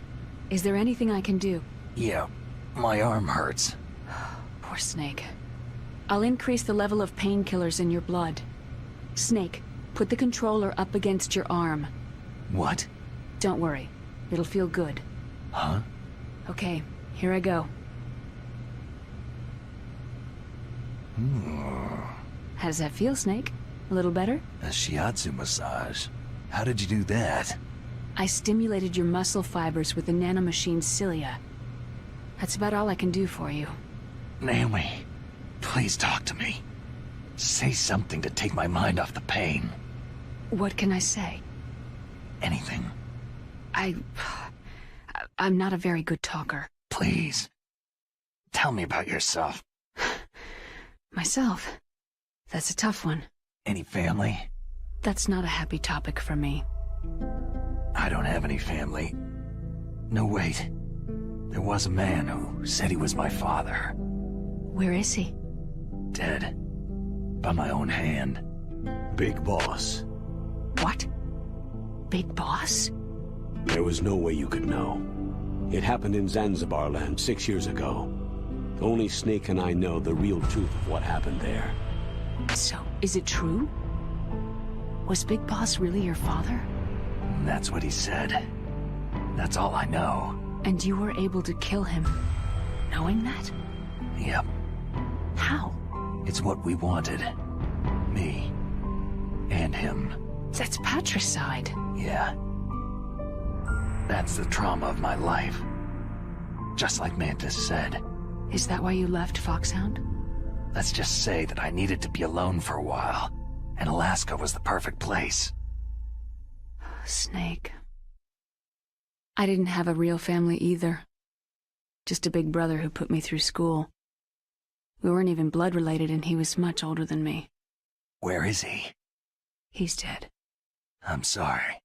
S4: is there anything I can do?
S2: Yeah, my arm hurts.
S4: Poor Snake. I'll increase the level of painkillers in your blood. Snake, put the controller up against your arm.
S2: What?
S4: Don't worry. It'll feel good.
S2: Huh?
S4: Okay, here I go. How does that feel, Snake? A little better?
S2: A shiatsu massage. How did you do that?
S4: I stimulated your muscle fibers with the nanomachine's cilia. That's about all I can do for you.
S2: Naomi, please talk to me. Say something to take my mind off the pain.
S4: What can I say?
S2: Anything.
S4: I'm not a very good talker.
S2: Please. Tell me about yourself.
S4: Myself? That's a tough one.
S2: Any family?
S4: That's not a happy topic for me.
S2: I don't have any family. No, wait. There was a man who said he was my father.
S4: Where is he?
S2: Dead. By my own hand.
S3: Big Boss.
S4: What? Big Boss?
S3: There was no way you could know. It happened in Zanzibar land 6 years ago. Only Snake and I know the real truth of what happened there.
S4: So, is it true? Was Big Boss really your father?
S2: That's what he said. That's all I know.
S4: And you were able to kill him, knowing that?
S2: Yep.
S4: How?
S2: It's what we wanted. Me. And him.
S4: That's patricide.
S2: Yeah. That's the trauma of my life. Just like Mantis said.
S4: Is that why you left Foxhound?
S2: Let's just say that I needed to be alone for a while, and Alaska was the perfect place.
S4: Snake. I didn't have a real family either. Just a big brother who put me through school. We weren't even blood related, and he was much older than me.
S2: Where is he?
S4: He's dead.
S2: I'm sorry.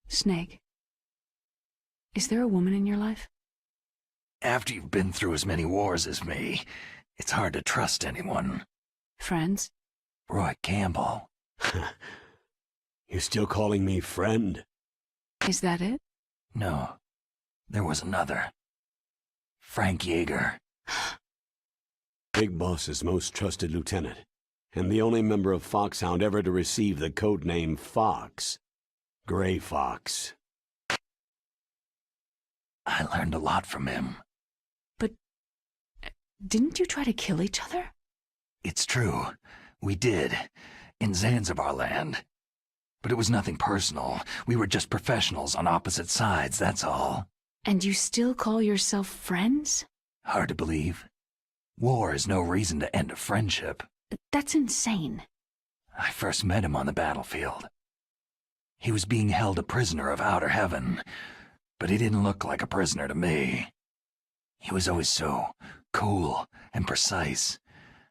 S4: Snake. Is there a woman in your life?
S2: After you've been through as many wars as me, it's hard to trust anyone.
S4: Friends?
S2: Roy Campbell.
S3: You're still calling me friend?
S4: Is that it?
S2: No. There was another. Frank Yeager.
S3: Big Boss's most trusted lieutenant, and the only member of Foxhound ever to receive the code name Fox. Gray Fox.
S2: I learned a lot from him.
S4: But didn't you try to kill each other?
S2: It's true. We did. In Zanzibar land. But it was nothing personal. We were just professionals on opposite sides, that's all.
S4: And you still call yourself friends?
S2: Hard to believe. War is no reason to end a friendship.
S4: That's insane.
S2: I first met him on the battlefield. He was being held a prisoner of outer heaven, but he didn't look like a prisoner to me. He was always so cool and precise.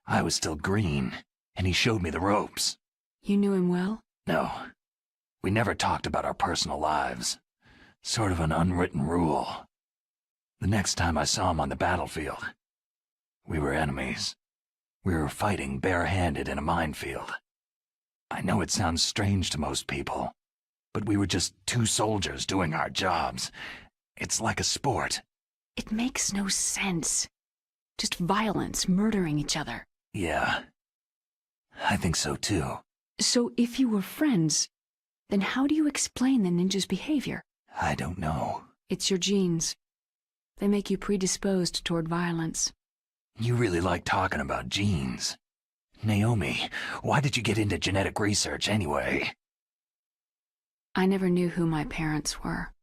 S2: I was still green, and he showed me the ropes.
S4: You knew him well?
S2: No. We never talked about our personal lives. Sort of an unwritten rule. The next time I saw him on the battlefield, we were enemies. We were fighting bare-handed in a minefield. I know it sounds strange to most people, but we were just two soldiers doing our jobs. It's like a sport.
S4: It makes no sense. Just violence, murdering each other.
S2: Yeah. I think so too.
S4: So if you were friends, then how do you explain the ninja's behavior?
S2: I don't know.
S4: It's your genes. They make you predisposed toward violence.
S2: You really like talking about genes. Naomi, why did you get into genetic research anyway?
S4: I never knew who my parents were,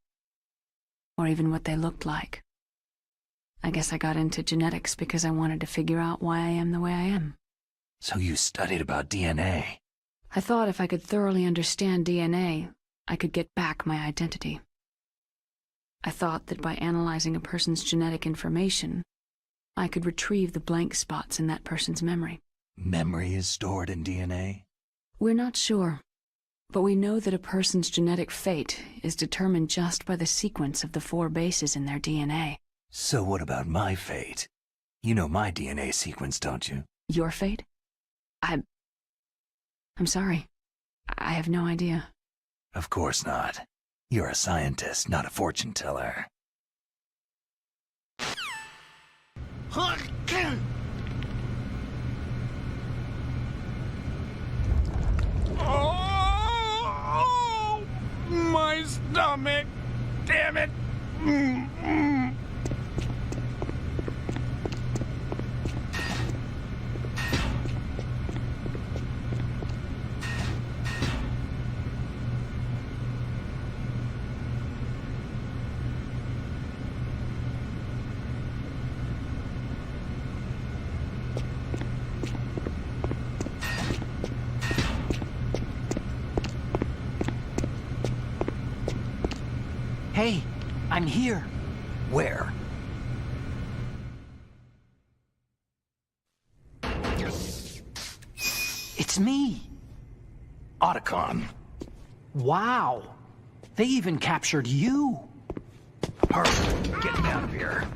S4: or even what they looked like. I guess I got into genetics because I wanted to figure out why I am the way I am.
S2: So you studied about DNA?
S4: I thought if I could thoroughly understand DNA, I could get back my identity. I thought that by analyzing a person's genetic information, I could retrieve the blank spots in that person's memory.
S2: Memory is stored in DNA?
S4: We're not sure, but we know that a person's genetic fate is determined just by the sequence of the 4 bases in their DNA.
S2: So what about my fate? You know my DNA sequence, don't you?
S4: Your fate? I'm sorry. I have no idea.
S2: Of course not. You're a scientist, not a fortune teller.
S16: Oh, my stomach! Damn it!
S8: Hey, I'm here.
S2: Where?
S8: It's me.
S2: Otacon.
S8: Wow. They even captured you.
S2: Hurry, get me out of here.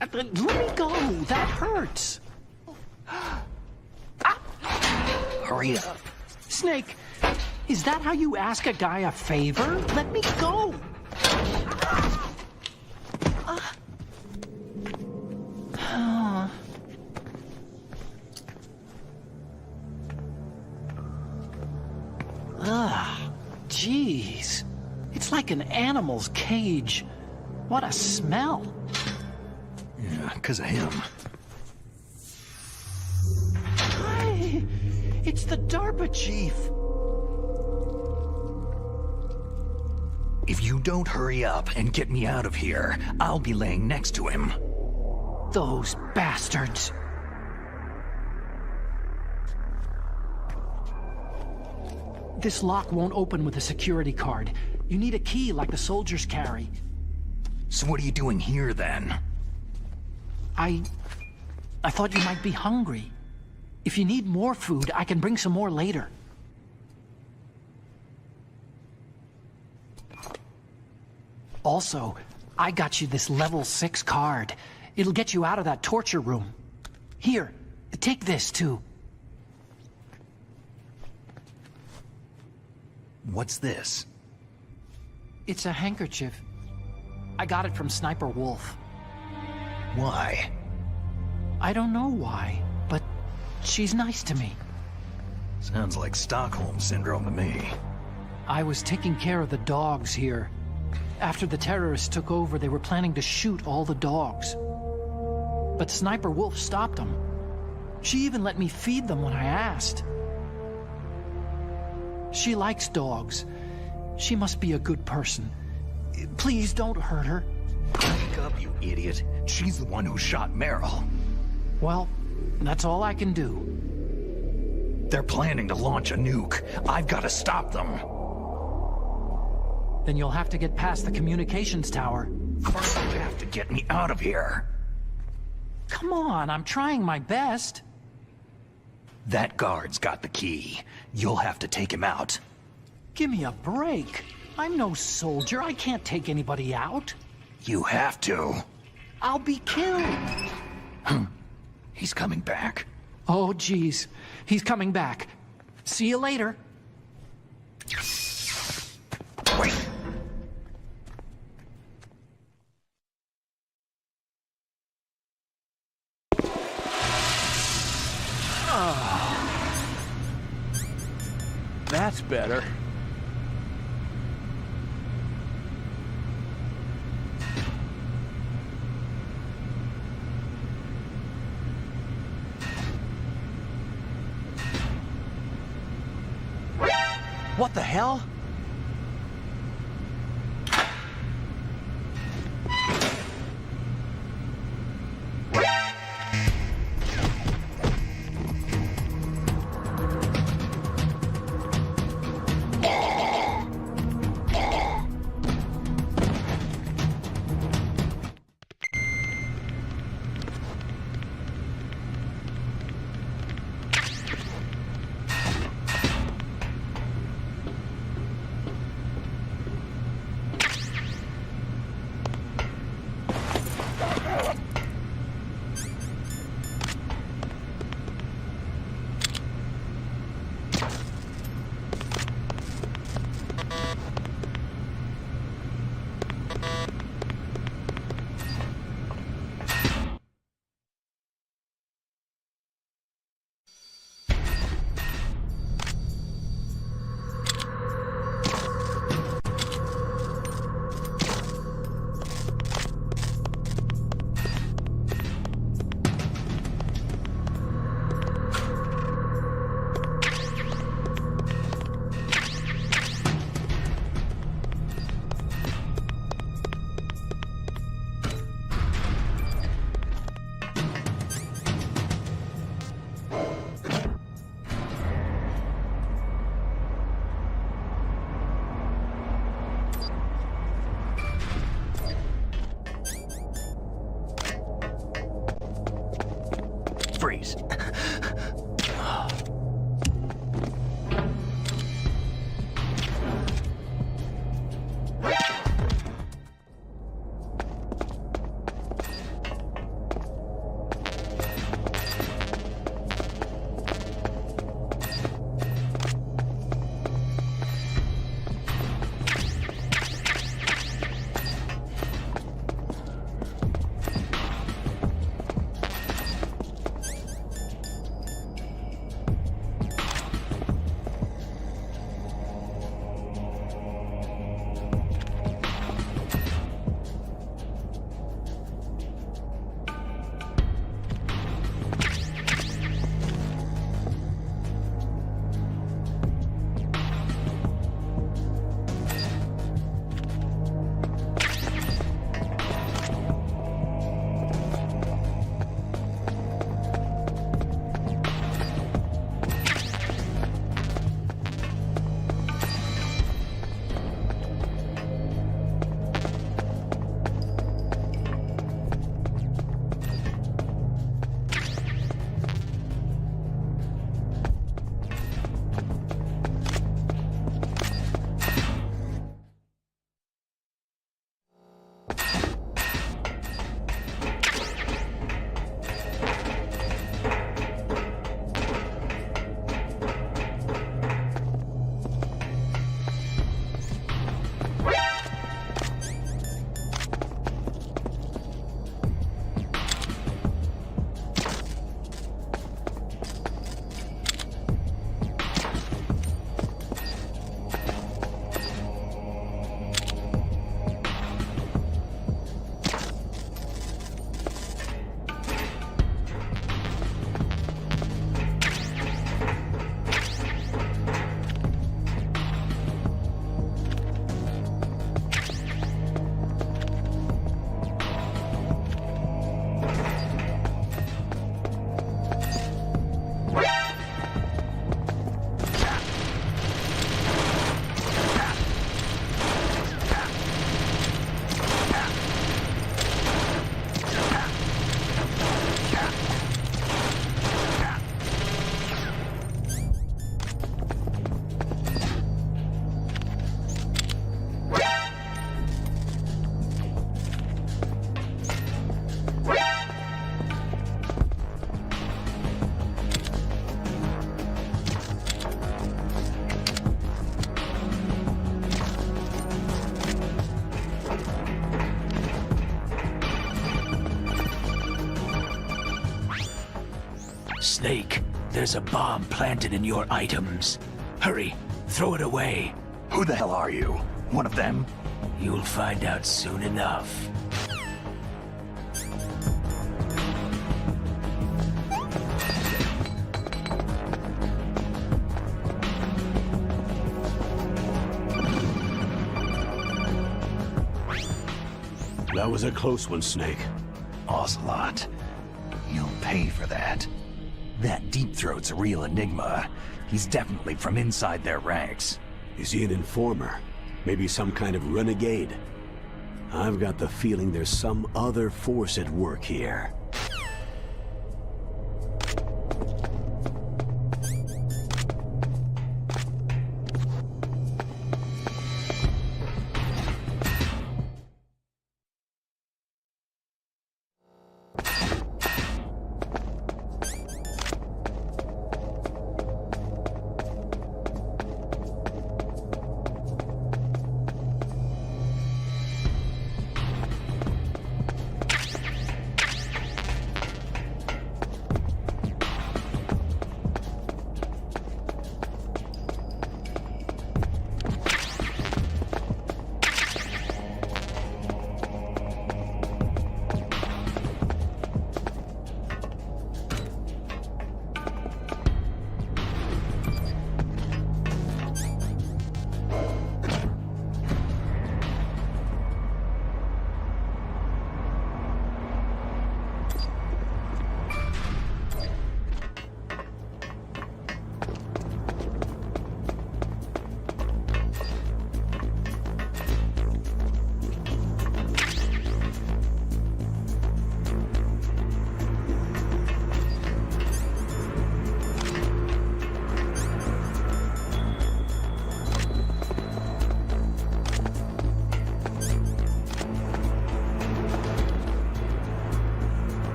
S8: Let me go. That hurts.
S2: Hurry up.
S8: Snake, is that how you ask a guy a favor? Let me go. Jeez. It's like an animal's cage. What a smell.
S2: Yeah, 'cause of him.
S8: Hi. It's the DARPA chief.
S2: If you don't hurry up and get me out of here, I'll be laying next to him.
S8: Those bastards. This lock won't open with a security card. You need a key like the soldiers carry.
S2: So what are you doing here, then?
S8: I thought you might be hungry. If you need more food, I can bring some more later. Also, I got you this level 6 card. It'll get you out of that torture room. Here, take this too.
S2: What's this?
S8: It's a handkerchief. I got it from Sniper Wolf.
S2: Why?
S8: I don't know why, but she's nice to me.
S2: Sounds like Stockholm Syndrome to me.
S8: I was taking care of the dogs here. After the terrorists took over, they were planning to shoot all the dogs. But Sniper Wolf stopped them. She even let me feed them when I asked. She likes dogs. She must be a good person. Please don't hurt her.
S2: Wake up, you idiot. She's the one who shot Meryl.
S8: Well, that's all I can do.
S2: They're planning to launch a nuke. I've got to stop them.
S8: Then you'll have to get past the communications tower.
S2: First, you have to get me out of here.
S8: Come on, I'm trying my best.
S2: That guard's got the key. You'll have to take him out.
S8: Give me a break. I'm no soldier. I can't take anybody out.
S2: You have to.
S8: I'll be killed.
S2: He's coming back.
S8: Oh, geez. He's coming back. See you later.
S2: Wait.
S16: That's better. What the hell?
S2: memories.
S14: Snake, there's a bomb planted in your items. Hurry, throw it away.
S2: Who the hell are you? One of them?
S14: You'll find out soon enough.
S3: That was a close one, Snake.
S2: Ocelot. You'll pay for that. That Deep Throat's a real enigma. He's definitely from inside their ranks.
S3: Is he an informer? Maybe some kind of renegade? I've got the feeling there's some other force at work here.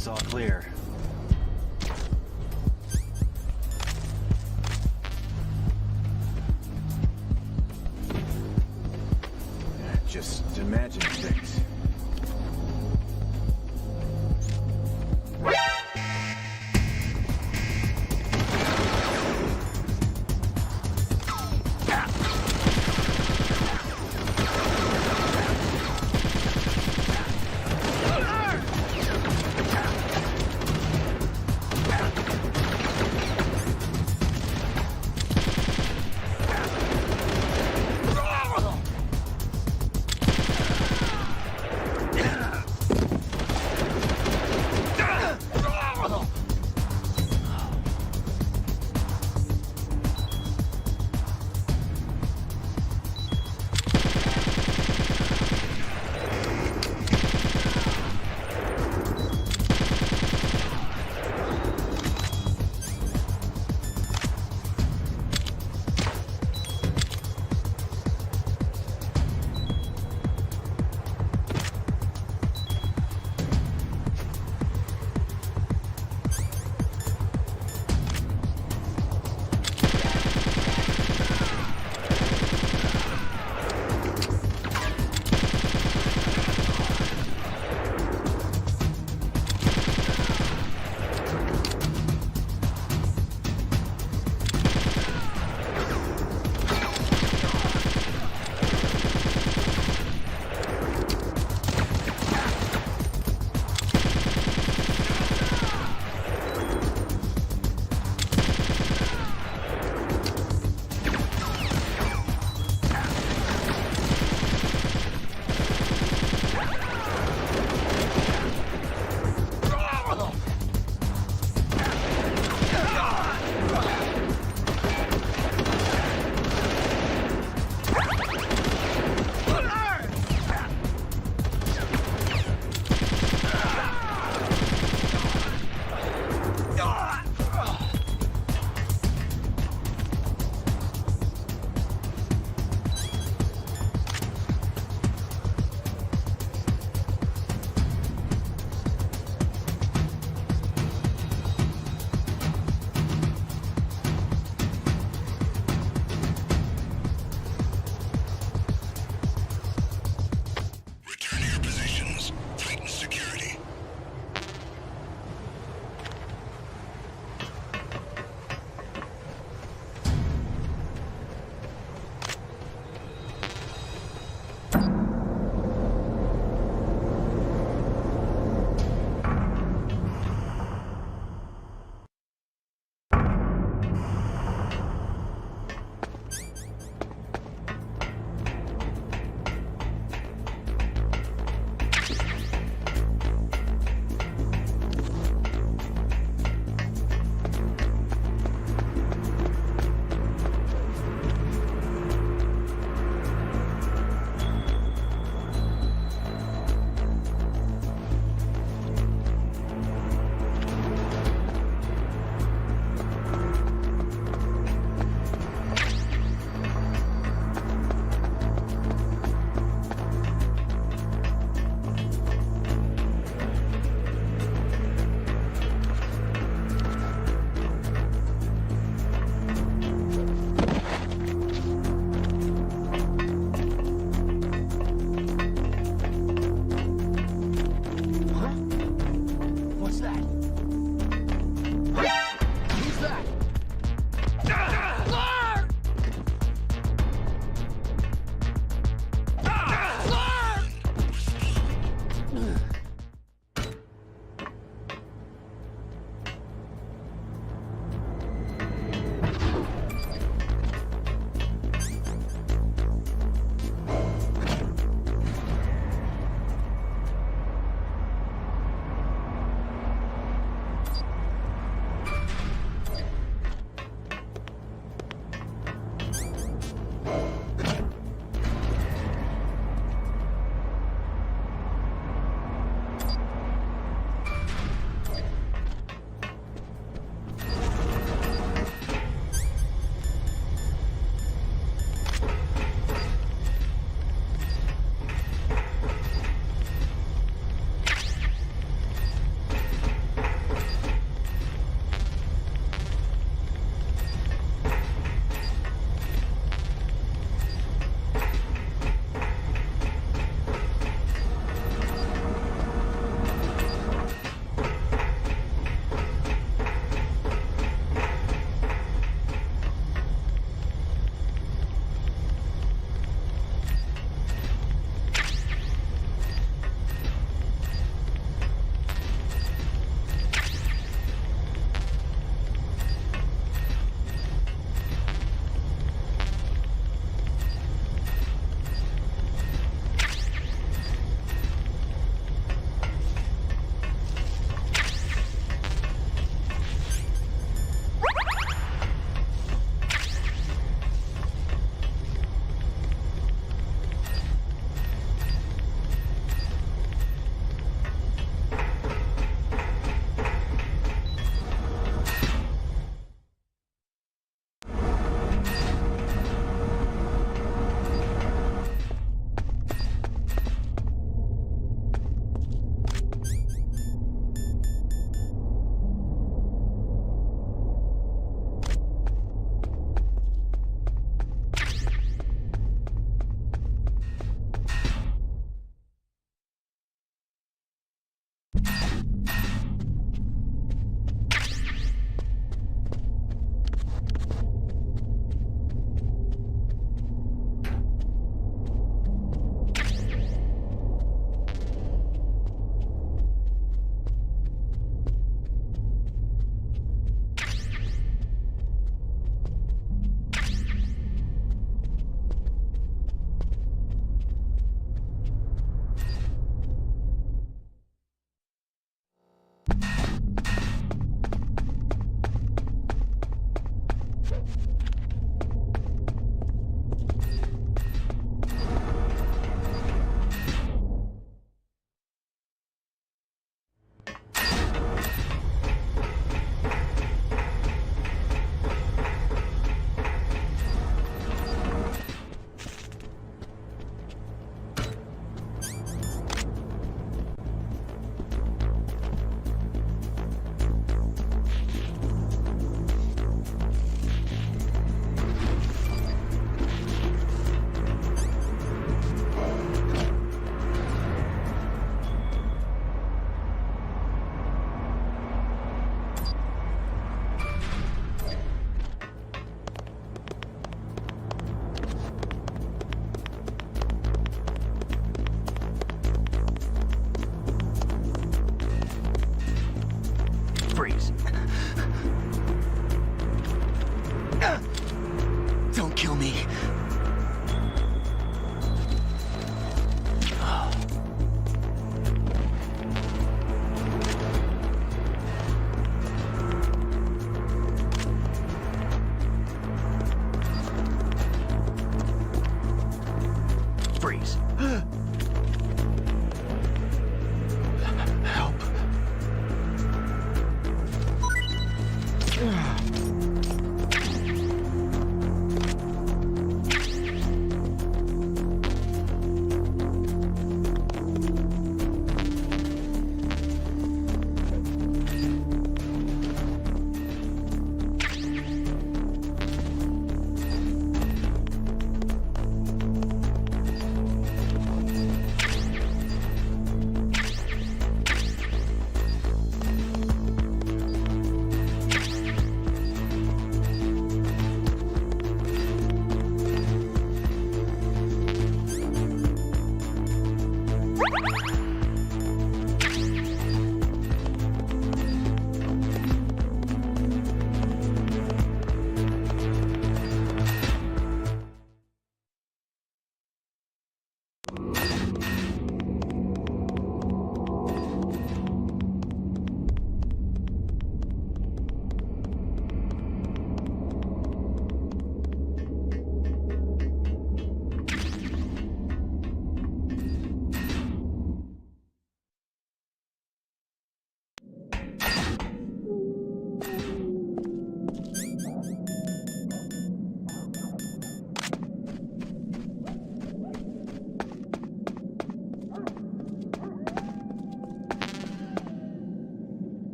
S7: it's all clear.
S6: Just imagine things.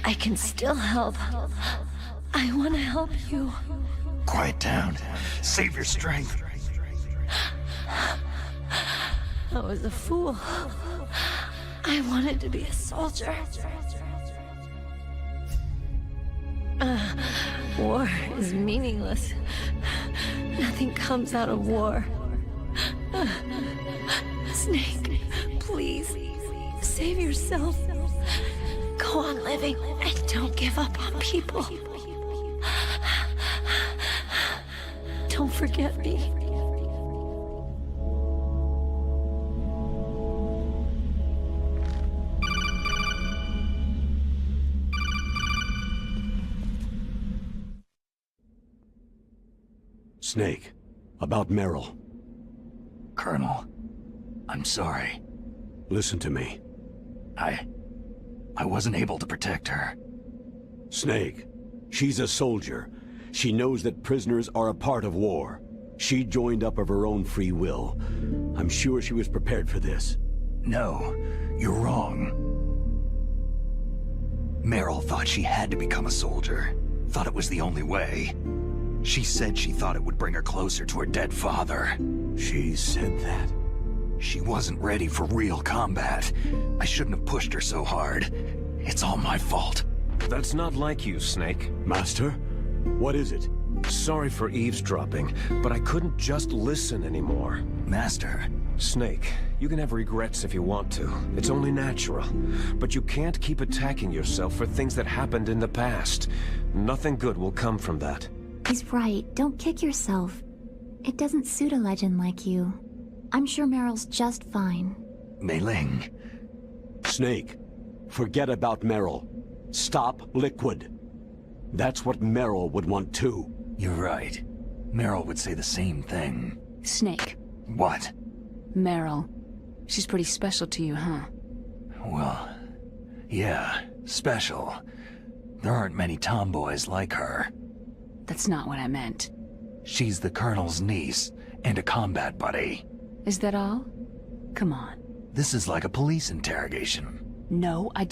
S10: I can still help. I want to help you.
S2: Quiet down. Save your strength.
S10: I was a fool. I wanted to be a soldier. War is meaningless. Nothing comes out of war. Snake, please, save yourself. Go on living and don't give up on people. Don't forget me.
S3: Snake, about Meryl.
S2: Colonel, I'm sorry.
S3: Listen to me.
S2: I wasn't able to protect her.
S3: Snake, she's a soldier. She knows that prisoners are a part of war. She joined up of her own free will. I'm sure she was prepared for this.
S2: No, you're wrong. Meryl thought she had to become a soldier. Thought it was the only way. She said she thought it would bring her closer to her dead father.
S3: She said that?
S2: She wasn't ready for real combat. I shouldn't have pushed her so hard. It's all my fault.
S1: That's not like you, Snake.
S3: Master? What is it?
S1: Sorry for eavesdropping, but I couldn't just listen anymore.
S2: Master?
S1: Snake, you can have regrets if you want to. It's only natural. But you can't keep attacking yourself for things that happened in the past. Nothing good will come from that.
S5: He's right. Don't kick yourself. It doesn't suit a legend like you. I'm sure Meryl's just fine.
S2: Mei Ling.
S3: Snake, forget about Meryl. Stop Liquid. That's what Meryl would want too.
S2: You're right. Meryl would say the same thing.
S4: Snake.
S2: What?
S4: Meryl. She's pretty special to you, huh?
S2: Well, yeah, special. There aren't many tomboys like her.
S4: That's not what I meant.
S2: She's the Colonel's niece and a combat buddy.
S4: Is that all? Come on.
S2: This is like a police interrogation.
S4: No,
S3: I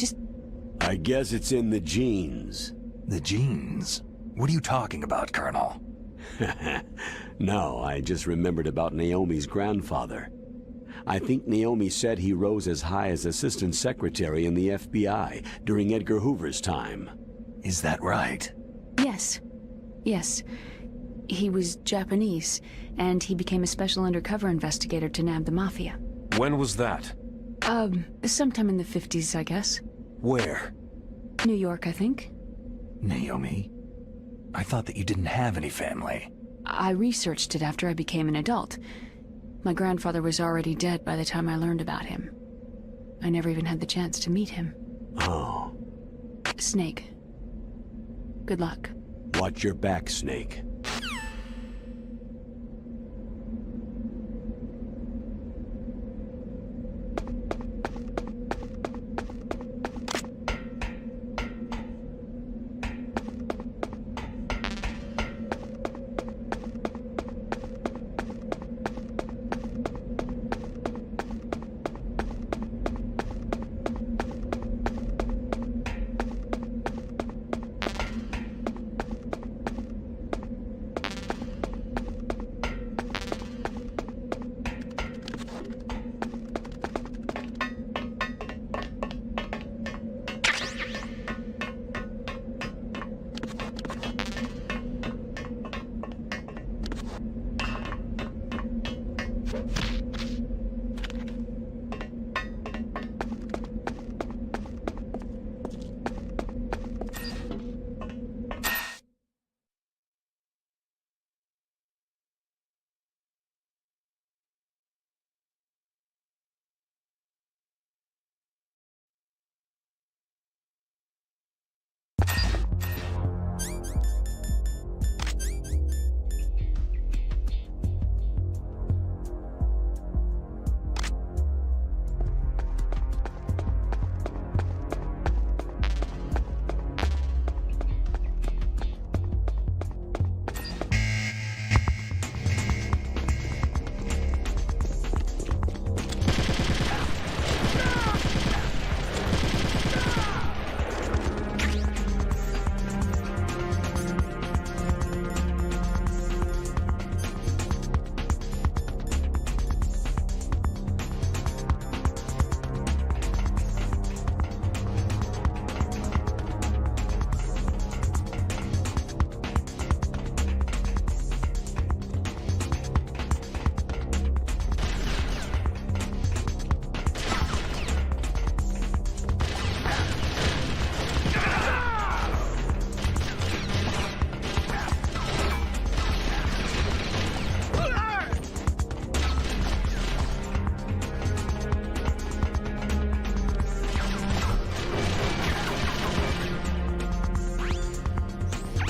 S3: guess it's in the genes.
S2: The genes? What are you talking about, Colonel?
S3: No, I just remembered about Naomi's grandfather. I think Naomi said he rose as high as assistant secretary in the FBI during Edgar Hoover's time.
S2: Is that right?
S4: Yes. Yes. He was Japanese, and he became a special undercover investigator to nab the Mafia.
S1: When was that?
S4: Sometime in the 50s, I guess.
S1: Where?
S4: New York, I think.
S2: Naomi? I thought that you didn't have any family.
S4: I researched it after I became an adult. My grandfather was already dead by the time I learned about him. I never even had the chance to meet him.
S3: Oh.
S4: Snake. Good luck.
S3: Watch your back, Snake.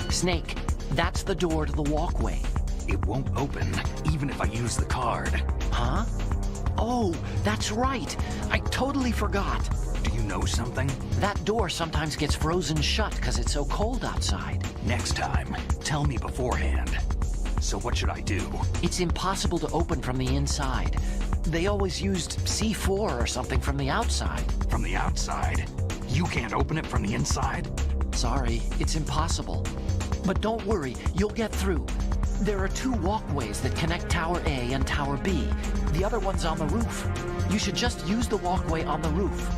S8: Snake, that's the door to the walkway.
S2: It won't open, even if I use the card.
S8: Huh? Oh, that's right. I totally forgot.
S2: Do you know something?
S8: That door sometimes gets frozen shut because it's so cold outside.
S2: Next time, tell me beforehand. So what should I do?
S8: It's impossible to open from the inside. They always used C4 or something from the outside.
S2: From the outside? You can't open it from the inside?
S8: Sorry, it's impossible. But don't worry, you'll get through. There are two walkways that connect Tower A and Tower B. The other one's on the roof. You should just use the walkway on the roof.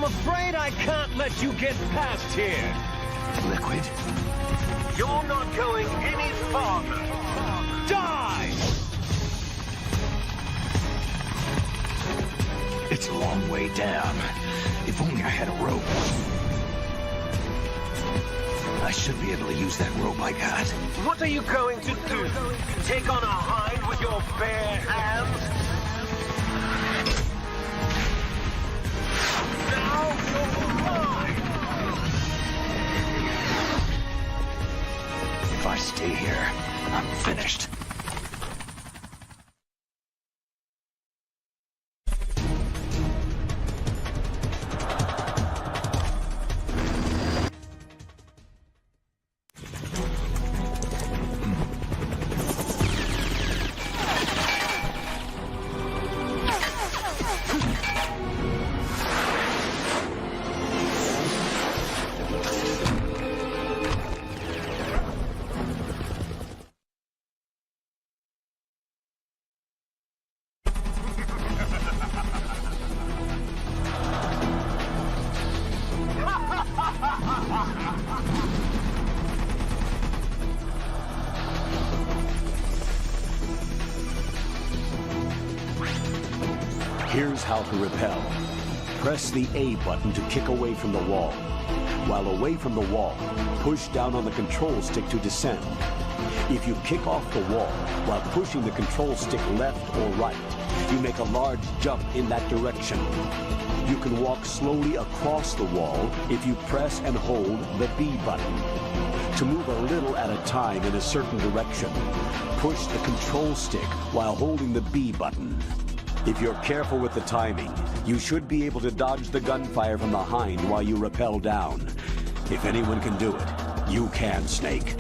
S1: I'm afraid I can't let you get past here.
S2: Liquid?
S11: You're not going any farther.
S1: Die!
S2: It's a long way down. If only I had a rope. I should be able to use that rope I got.
S11: What are you going to do? Take on a hind with your bare hands? Now you're mine!
S2: If I stay here, I'm finished.
S3: Here's how to repel. Press the A button to kick away from the wall. While away from the wall, push down on the control stick to descend. If you kick off the wall while pushing the control stick left or right, you make a large jump in that direction. You can walk slowly across the wall if you press and hold the B button. To move a little at a time in a certain direction, push the control stick while holding the B button. If you're careful with the timing, you should be able to dodge the gunfire from behind while you rappel down. If anyone can do it, you can, Snake.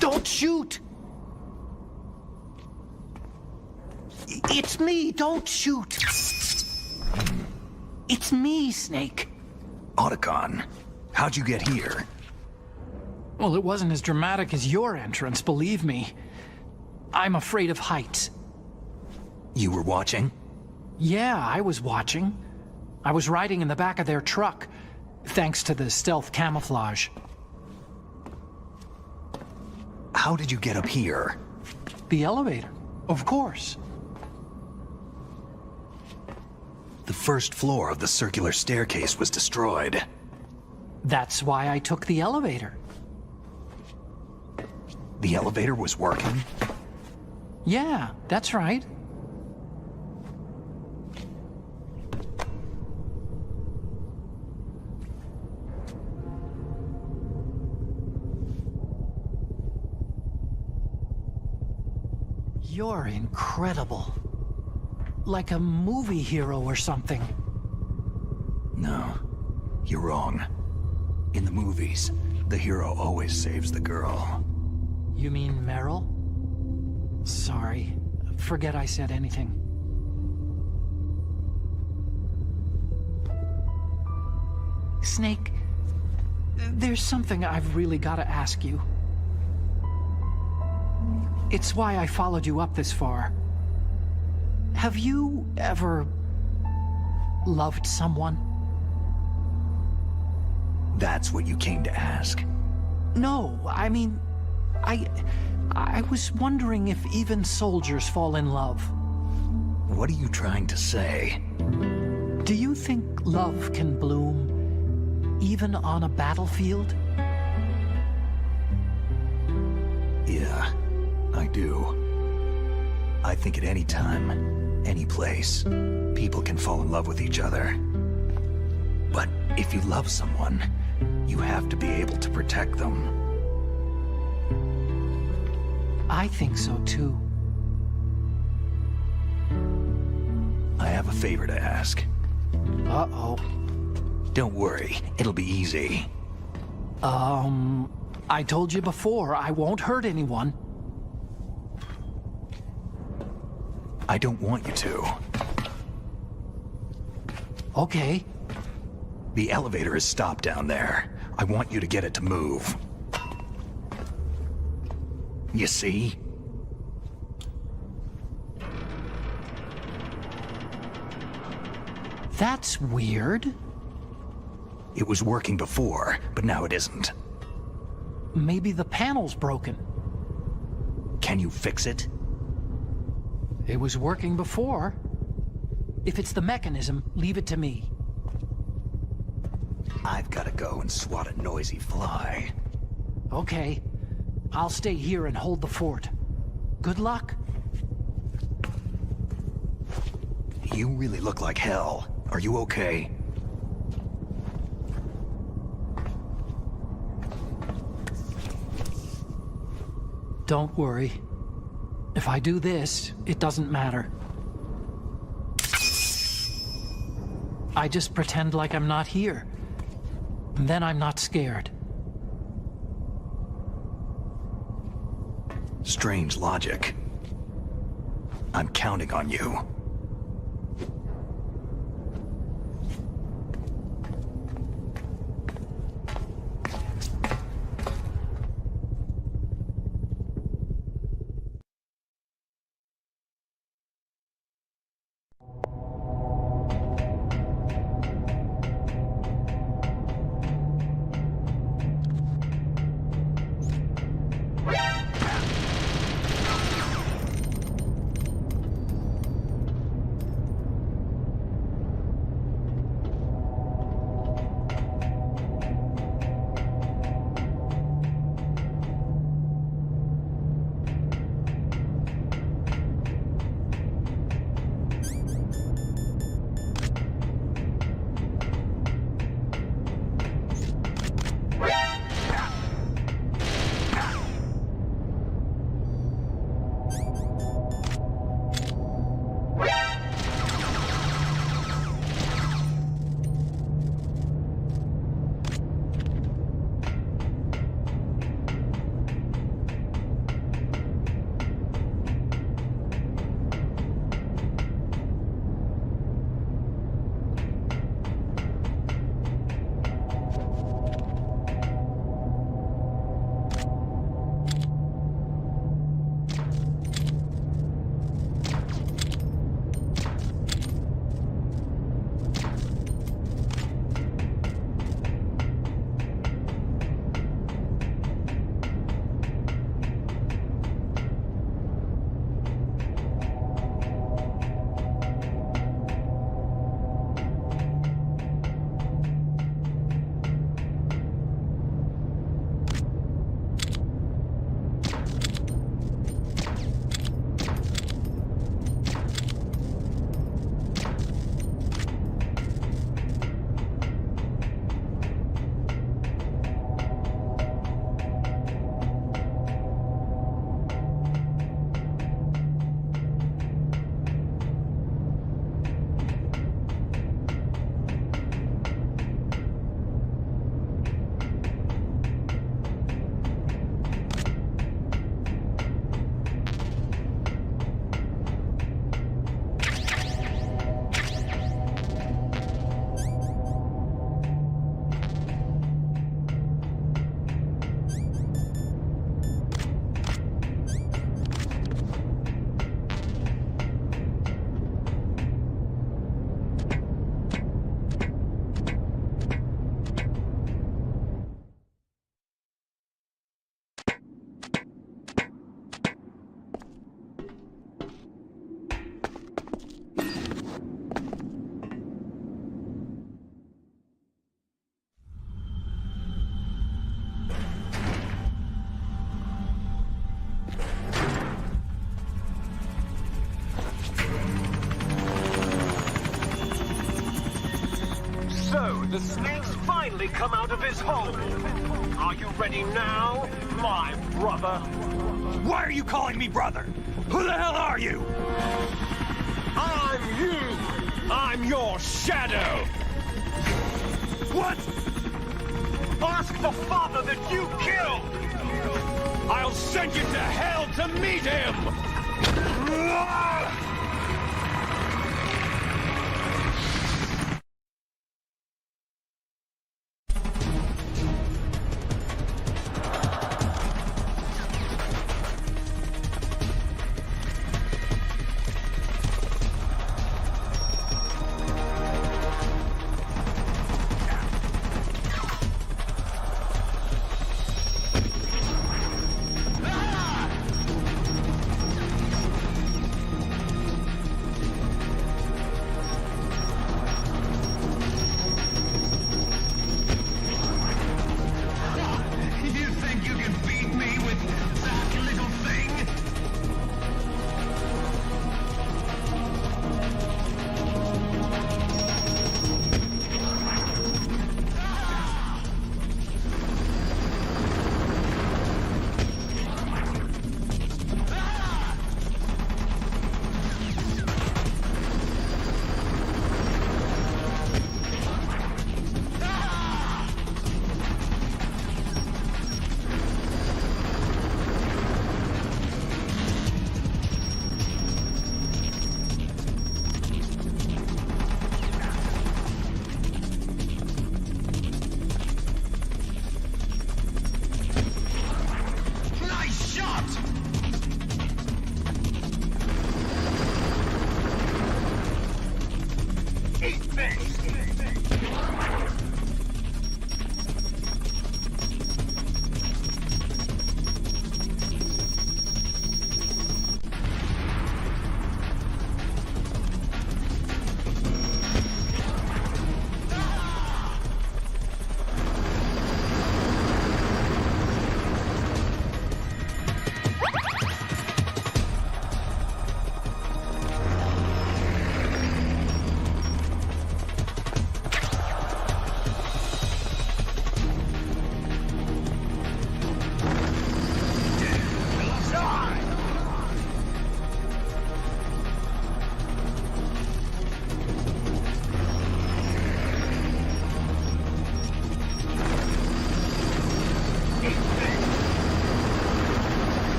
S14: Don't shoot! It's me, don't shoot! It's me, Snake.
S2: Otacon, how'd you get here?
S17: Well, it wasn't as dramatic as your entrance, believe me. I'm afraid of heights.
S2: You were watching?
S17: Yeah, I was watching. I was riding in the back of their truck, thanks to the stealth camouflage.
S2: How did you get up here?
S17: The elevator, of course.
S2: The first floor of the circular staircase was destroyed.
S17: That's why I took the elevator.
S2: The elevator was working?
S17: Yeah, that's right. You're incredible. Like a movie hero or something.
S2: No, you're wrong. In the movies, the hero always saves the girl.
S17: You mean Meryl? Sorry. Forget I said anything. Snake, there's something I've really got to ask you. It's why I followed you up this far. Have you ever loved someone?
S2: That's what you came to ask?
S17: No, I mean, I was wondering if even soldiers fall in love.
S2: What are you trying to say?
S17: Do you think love can bloom even on a battlefield?
S2: Yeah, I do. I think at any time, any place, people can fall in love with each other. But if you love someone, you have to be able to protect them.
S17: I think so too.
S2: I have a favor to ask.
S17: Uh-oh.
S2: Don't worry, it'll be easy.
S17: I told you before, I won't hurt anyone.
S2: I don't want you to.
S17: Okay.
S2: The elevator is stopped down there. I want you to get it to move. You see?
S17: That's weird.
S2: It was working before, but now it isn't.
S17: Maybe the panel's broken.
S2: Can you fix it?
S17: It was working before. If it's the mechanism, leave it to me.
S2: I've gotta go and swat a noisy fly.
S17: Okay. I'll stay here and hold the fort. Good luck.
S2: You really look like hell. Are you okay?
S17: Don't worry. If I do this, it doesn't matter. I just pretend like I'm not here. And then I'm not scared.
S2: Strange logic. I'm counting on you.
S11: So, the snake's finally come out of his hole. Are you ready now, my brother?
S2: Why are you calling me brother? Who the hell are you?
S11: I'm you! I'm your shadow!
S2: What?
S11: Ask the father that you killed! I'll send you to hell to meet him!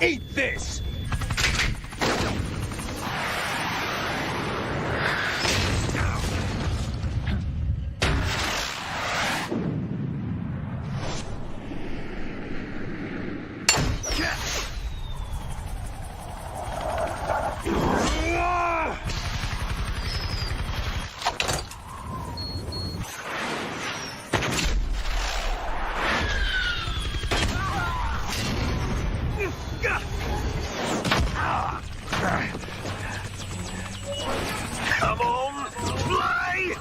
S3: Eat this!
S11: Come on, fly!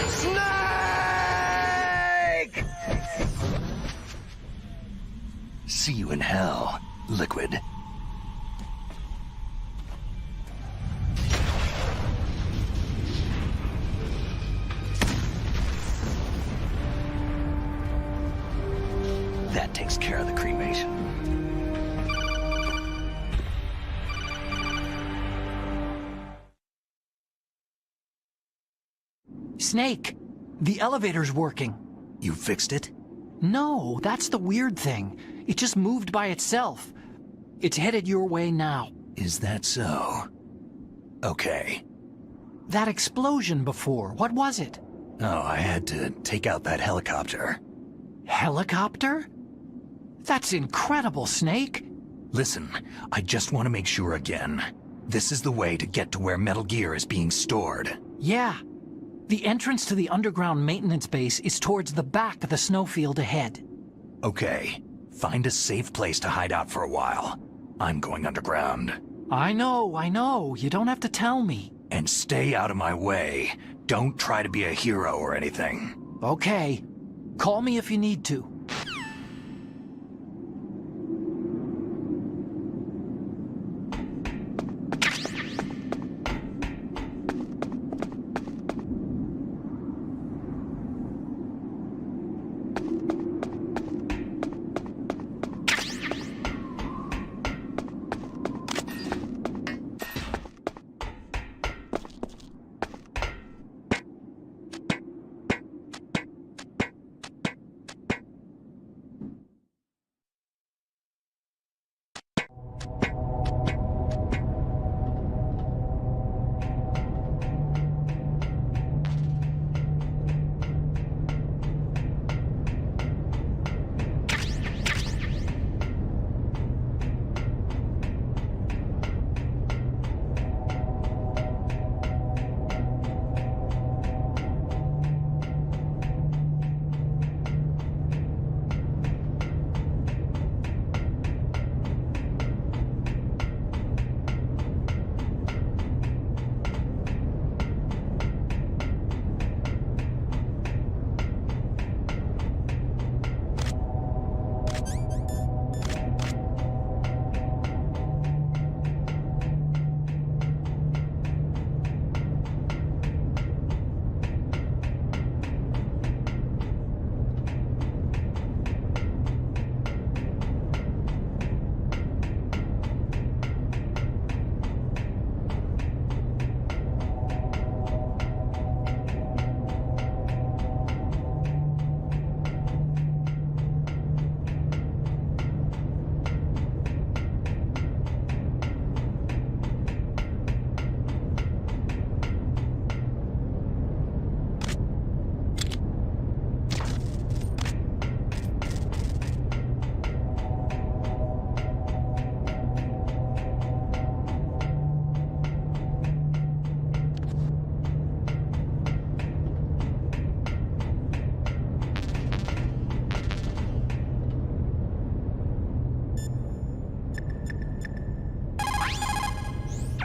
S2: Snake! See you in hell, Liquid. That takes care of the cremation.
S17: Snake, the elevator's working.
S2: You fixed it?
S17: No, that's the weird thing. It just moved by itself. It's headed your way now.
S2: Is that so? Okay.
S17: That explosion before, what was it?
S2: Oh, I had to take out that helicopter.
S17: Helicopter? That's incredible, Snake.
S2: Listen, I just want to make sure again. This is the way to get to where Metal Gear is being stored.
S17: Yeah. The entrance to the underground maintenance base is towards the back of the snowfield ahead.
S2: Okay. Find a safe place to hide out for a while. I'm going underground.
S17: I know. You don't have to tell me.
S2: And stay out of my way. Don't try to be a hero or anything.
S17: Okay. Call me if you need to.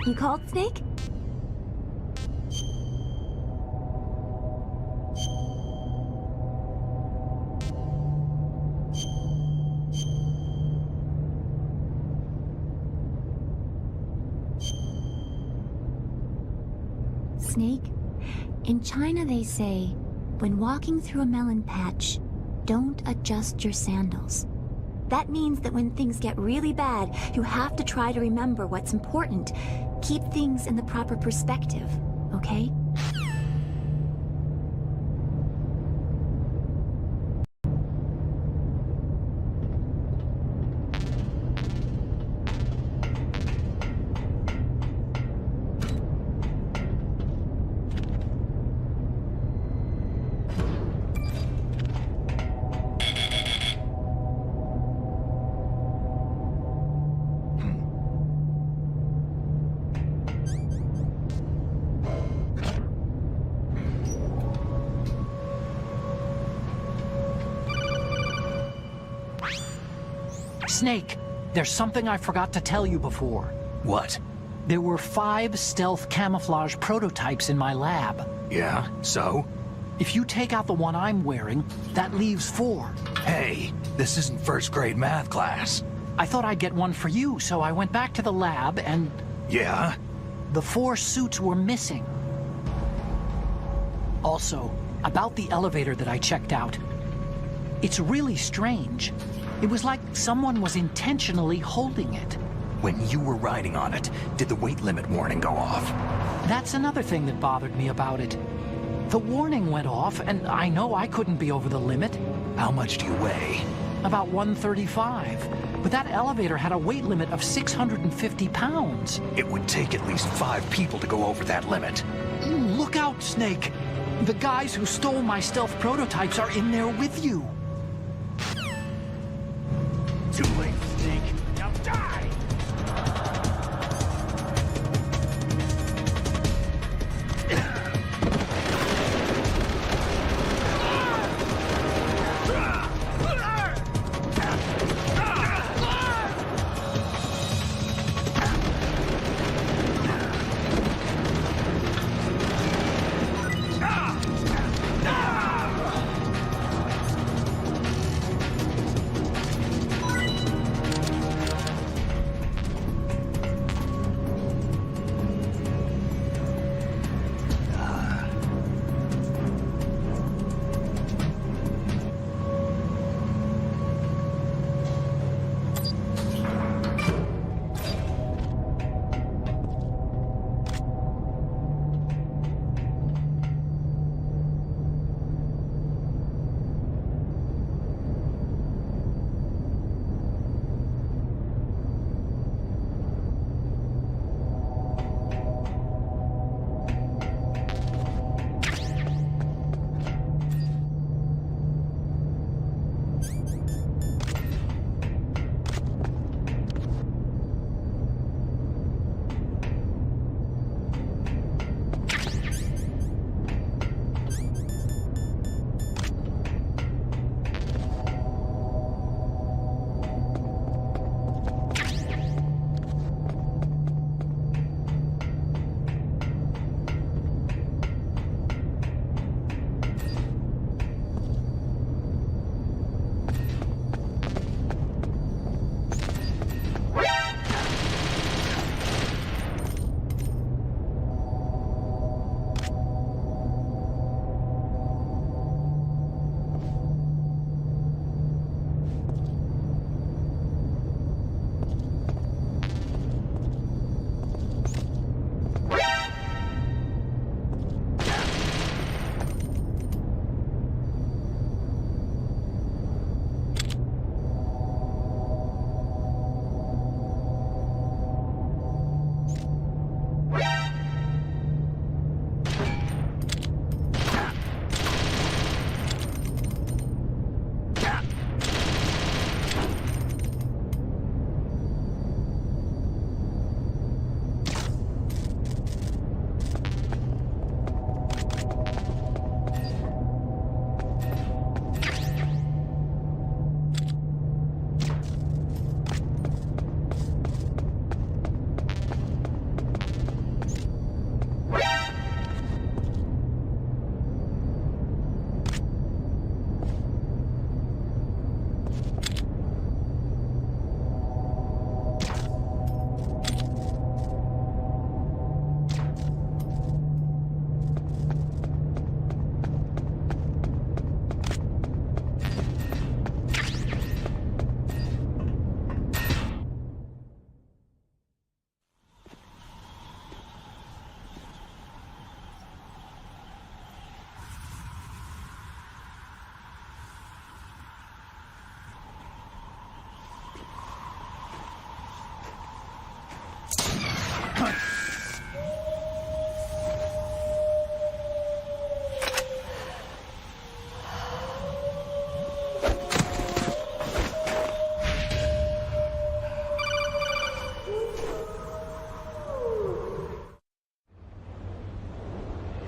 S5: You called, Snake? Snake, in China they say, when walking through a melon patch, don't adjust your sandals. That means that when things get really bad, you have to try to remember what's important. Keep things in the proper perspective, okay?
S17: Snake, there's something I forgot to tell you before.
S2: What?
S17: There were 5 stealth camouflage prototypes in my lab.
S2: Yeah, so?
S17: If you take out the one I'm wearing, that leaves 4.
S2: Hey, this isn't first grade math class.
S17: I thought I'd get one for you, so I went back to the lab and...
S2: Yeah?
S17: The 4 suits were missing. Also, about the elevator that I checked out. It's really strange. It was like someone was intentionally holding it.
S2: When you were riding on it, did the weight limit warning go off?
S17: That's another thing that bothered me about it. The warning went off, and I know I couldn't be over the limit.
S2: How much do you weigh?
S17: About 135. But that elevator had a weight limit of 650 pounds.
S2: It would take at least 5 people to go over that limit.
S17: Look out, Snake. The guys who stole my stealth prototypes are in there with you.
S11: Too late, Snake. Now die!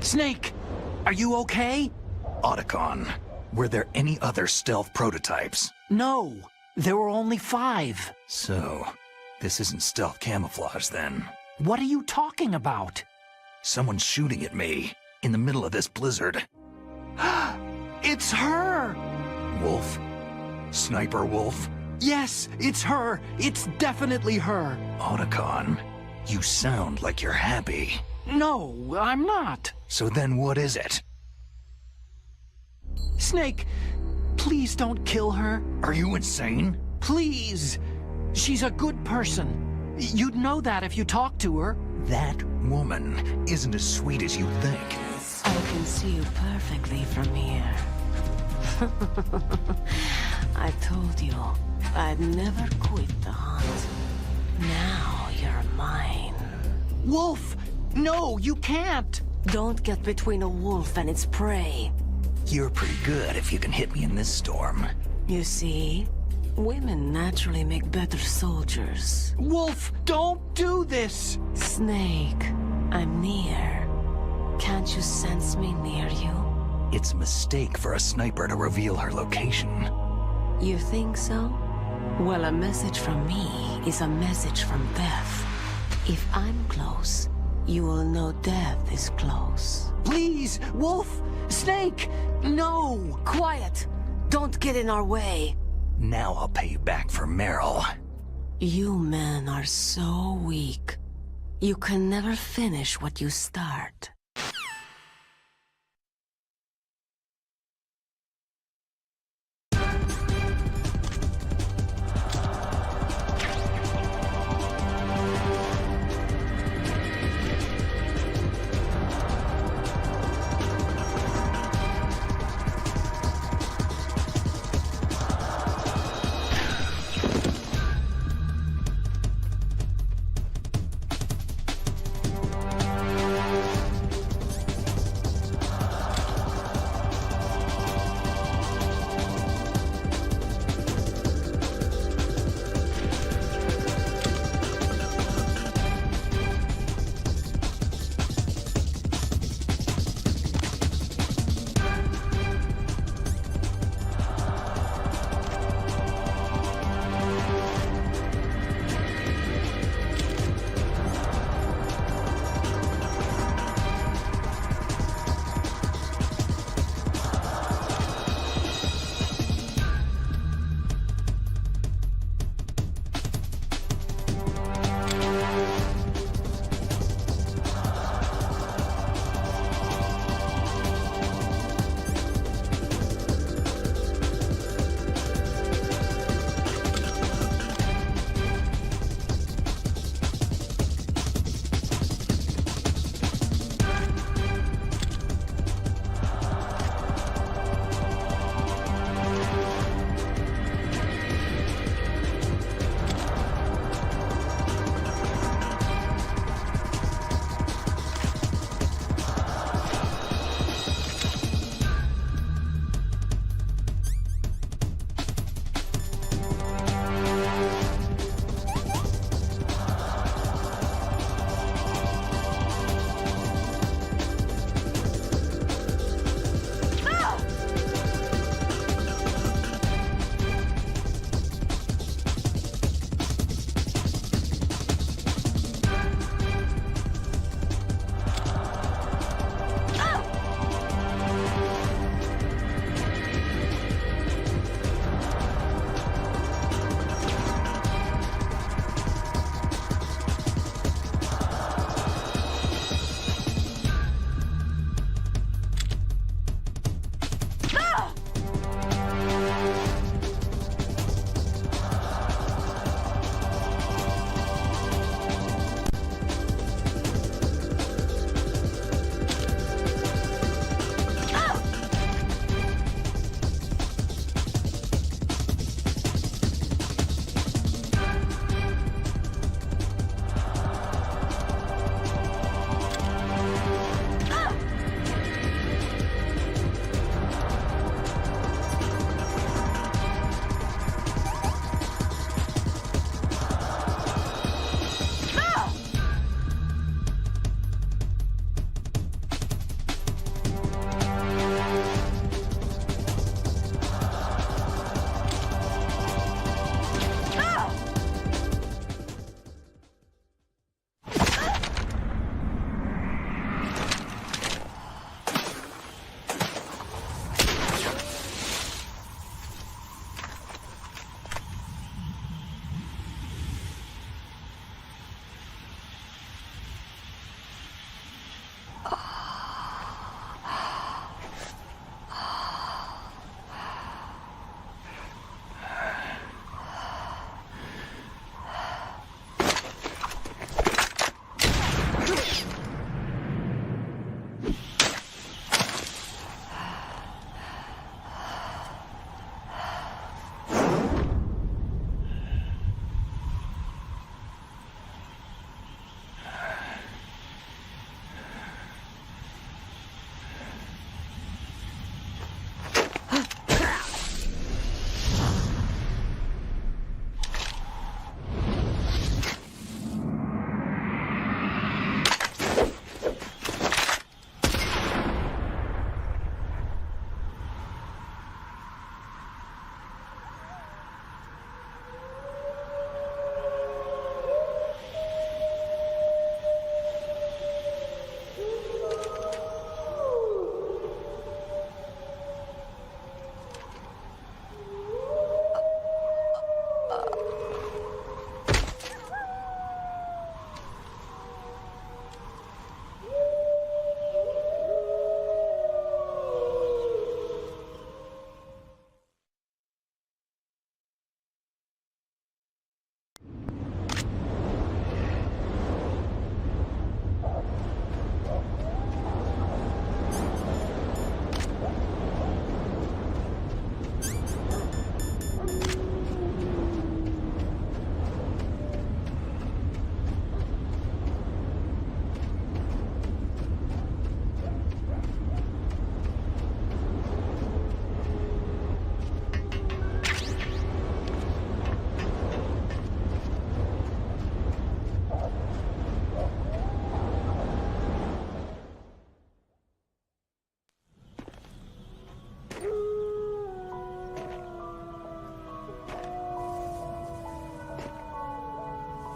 S17: Snake, are you okay?
S2: Otacon, were there any other stealth prototypes?
S17: No. There were only 5.
S2: So, this isn't stealth camouflage then.
S17: What are you talking about?
S2: Someone's shooting at me in the middle of this blizzard.
S17: It's her!
S2: Wolf? Sniper Wolf?
S17: Yes, it's her. It's definitely her.
S2: Otacon, you sound like you're happy.
S17: No, I'm not.
S2: So then what is it?
S17: Snake, please don't kill her.
S2: Are you insane?
S17: Please. She's a good person. You'd know that if you talked to her.
S2: That woman isn't as sweet as you think.
S15: I can see you perfectly from here. I told you I'd never quit the hunt. Now you're mine.
S17: Wolf! No, you can't!
S15: Don't get between a wolf and its prey.
S2: You're pretty good if you can hit me in this storm.
S15: You see, women naturally make better soldiers.
S17: Wolf, don't do this!
S15: Snake, I'm near. Can't you sense me near you?
S2: It's a mistake for a sniper to reveal her location.
S15: You think so? Well, a message from me is a message from death. If I'm close, you will know death is close.
S17: Please, Wolf! Snake! No!
S15: Quiet! Don't get in our way.
S2: Now I'll pay you back for Meryl.
S15: You men are so weak. You can never finish what you start.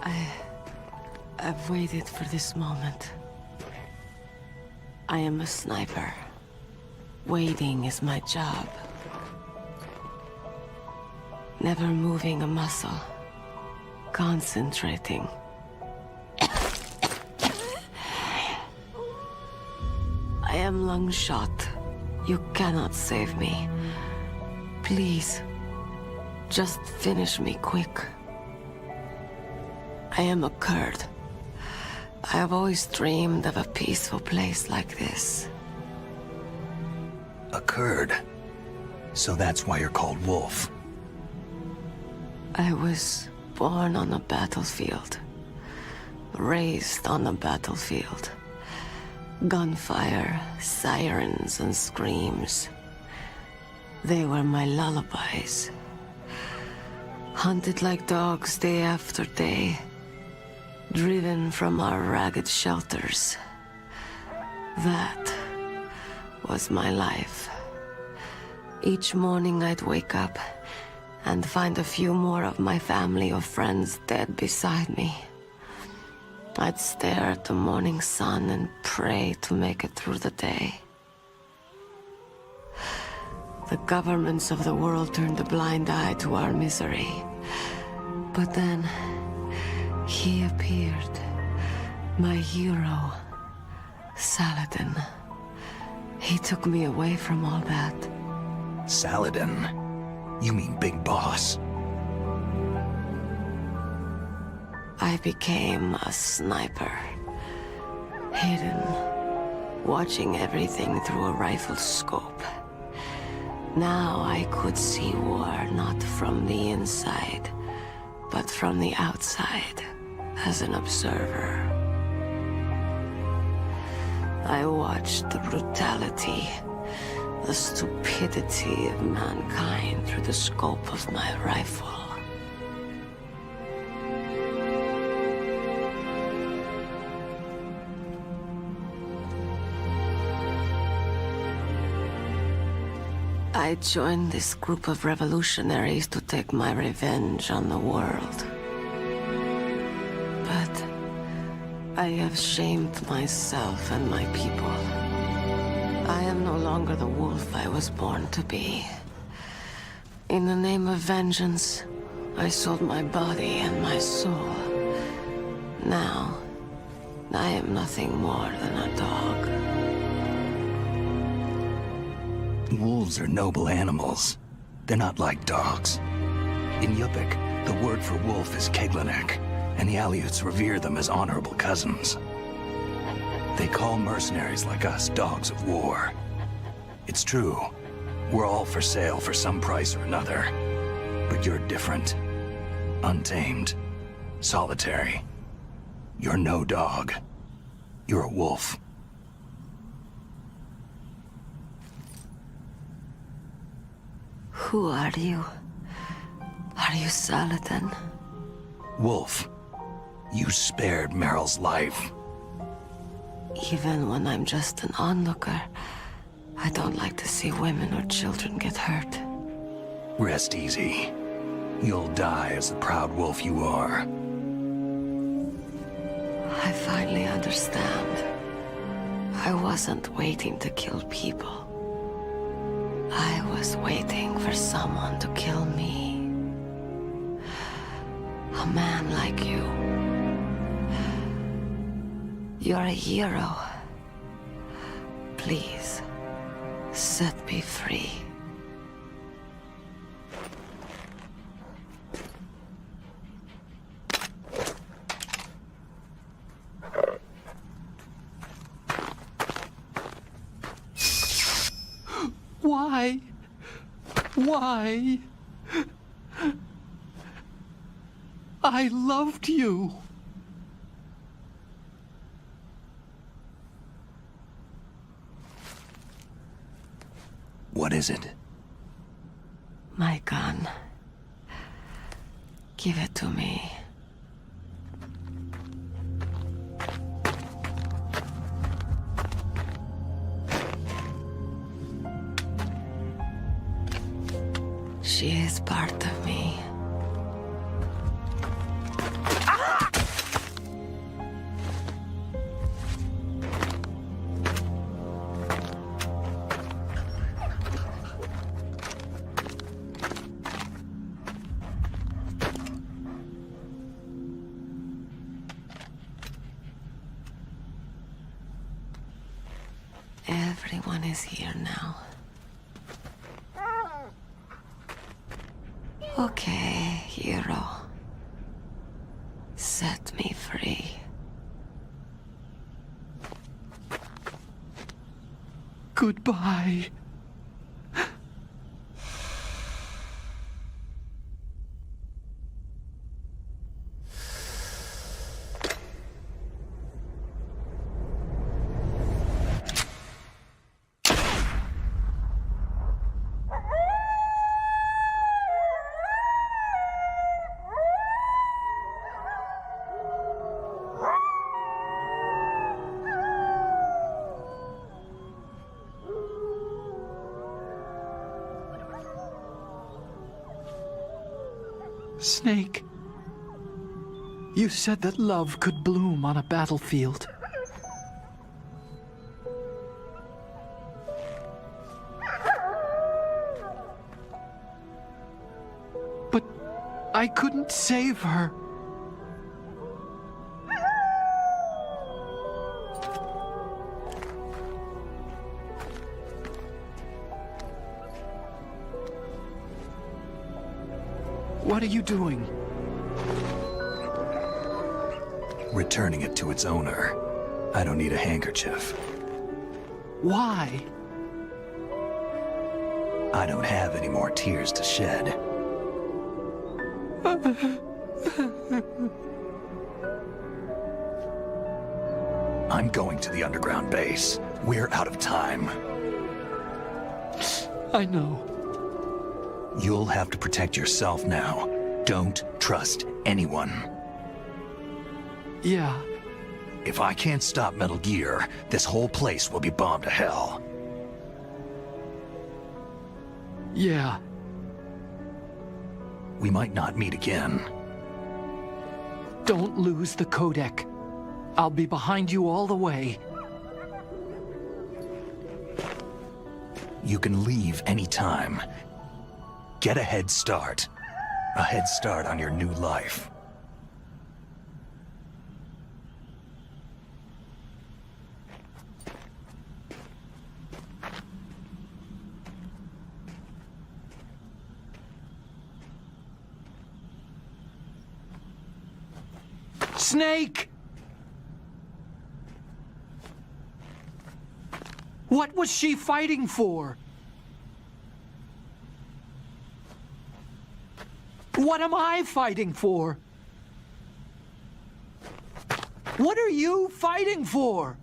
S15: I've waited for this moment. I am a sniper. Waiting is my job. Never moving a muscle. Concentrating. I am long shot. You cannot save me. Please, just finish me quick. I am a Kurd. I have always dreamed of a peaceful place like this.
S2: A Kurd? So that's why you're called Wolf.
S15: I was born on a battlefield. Raised on a battlefield. Gunfire, sirens, and screams. They were my lullabies. Hunted like dogs day after day. Driven from our ragged shelters. That was my life. Each morning I'd wake up and find a few more of my family or friends dead beside me. I'd stare at the morning sun and pray to make it through the day. The governments of the world turned a blind eye to our misery. But then, he appeared. My hero, Saladin. He took me away from all that.
S2: Saladin? You mean Big Boss?
S15: I became a sniper. Hidden, watching everything through a rifle scope. Now I could see war not from the inside, but from the outside, as an observer. I watched the brutality, the stupidity of mankind through the scope of my rifle. I joined this group of revolutionaries to take my revenge on the world. But I have shamed myself and my people. I am no longer the wolf I was born to be. In the name of vengeance, I sold my body and my soul. Now, I am nothing more than a dog.
S2: Wolves are noble animals. They're not like dogs. In Yupik, the word for wolf is Keglanek, and the Aleuts revere them as honorable cousins. They call mercenaries like us dogs of war. It's true. We're all for sale for some price or another. But you're different. Untamed. Solitary. You're no dog. You're a wolf.
S15: Who are you? Are you Saladin?
S2: Wolf. You spared Meryl's life.
S15: Even when I'm just an onlooker, I don't like to see women or children get hurt.
S2: Rest easy. You'll die as the proud wolf you are.
S15: I finally understand. I wasn't waiting to kill people. I was waiting for someone to kill me. A man like you. You're a hero. Please, set me free.
S17: Why? Why? I loved you.
S2: What is it?
S15: My gun. Give it to me. She is part of me. Ah! Everyone is here now. Okay, hero. Set me free.
S17: Goodbye. Snake, you said that love could bloom on a battlefield. But I couldn't save her. What are you doing?
S2: Returning it to its owner. I don't need a handkerchief.
S17: Why?
S2: I don't have any more tears to shed. I'm going to the underground base. We're out of time.
S17: I know.
S2: You'll have to protect yourself now. Don't trust anyone.
S17: Yeah.
S2: If I can't stop Metal Gear, this whole place will be bombed to hell.
S17: Yeah.
S2: We might not meet again.
S17: Don't lose the codec. I'll be behind you all the way.
S2: You can leave anytime. Get a head start. A head start on your new life.
S17: Snake! What was she fighting for? What am I fighting for? What are you fighting for?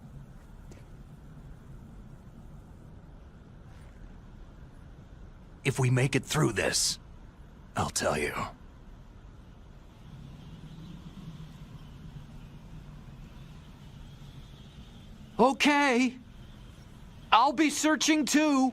S2: If we make it through this, I'll tell you.
S17: Okay. I'll be searching too.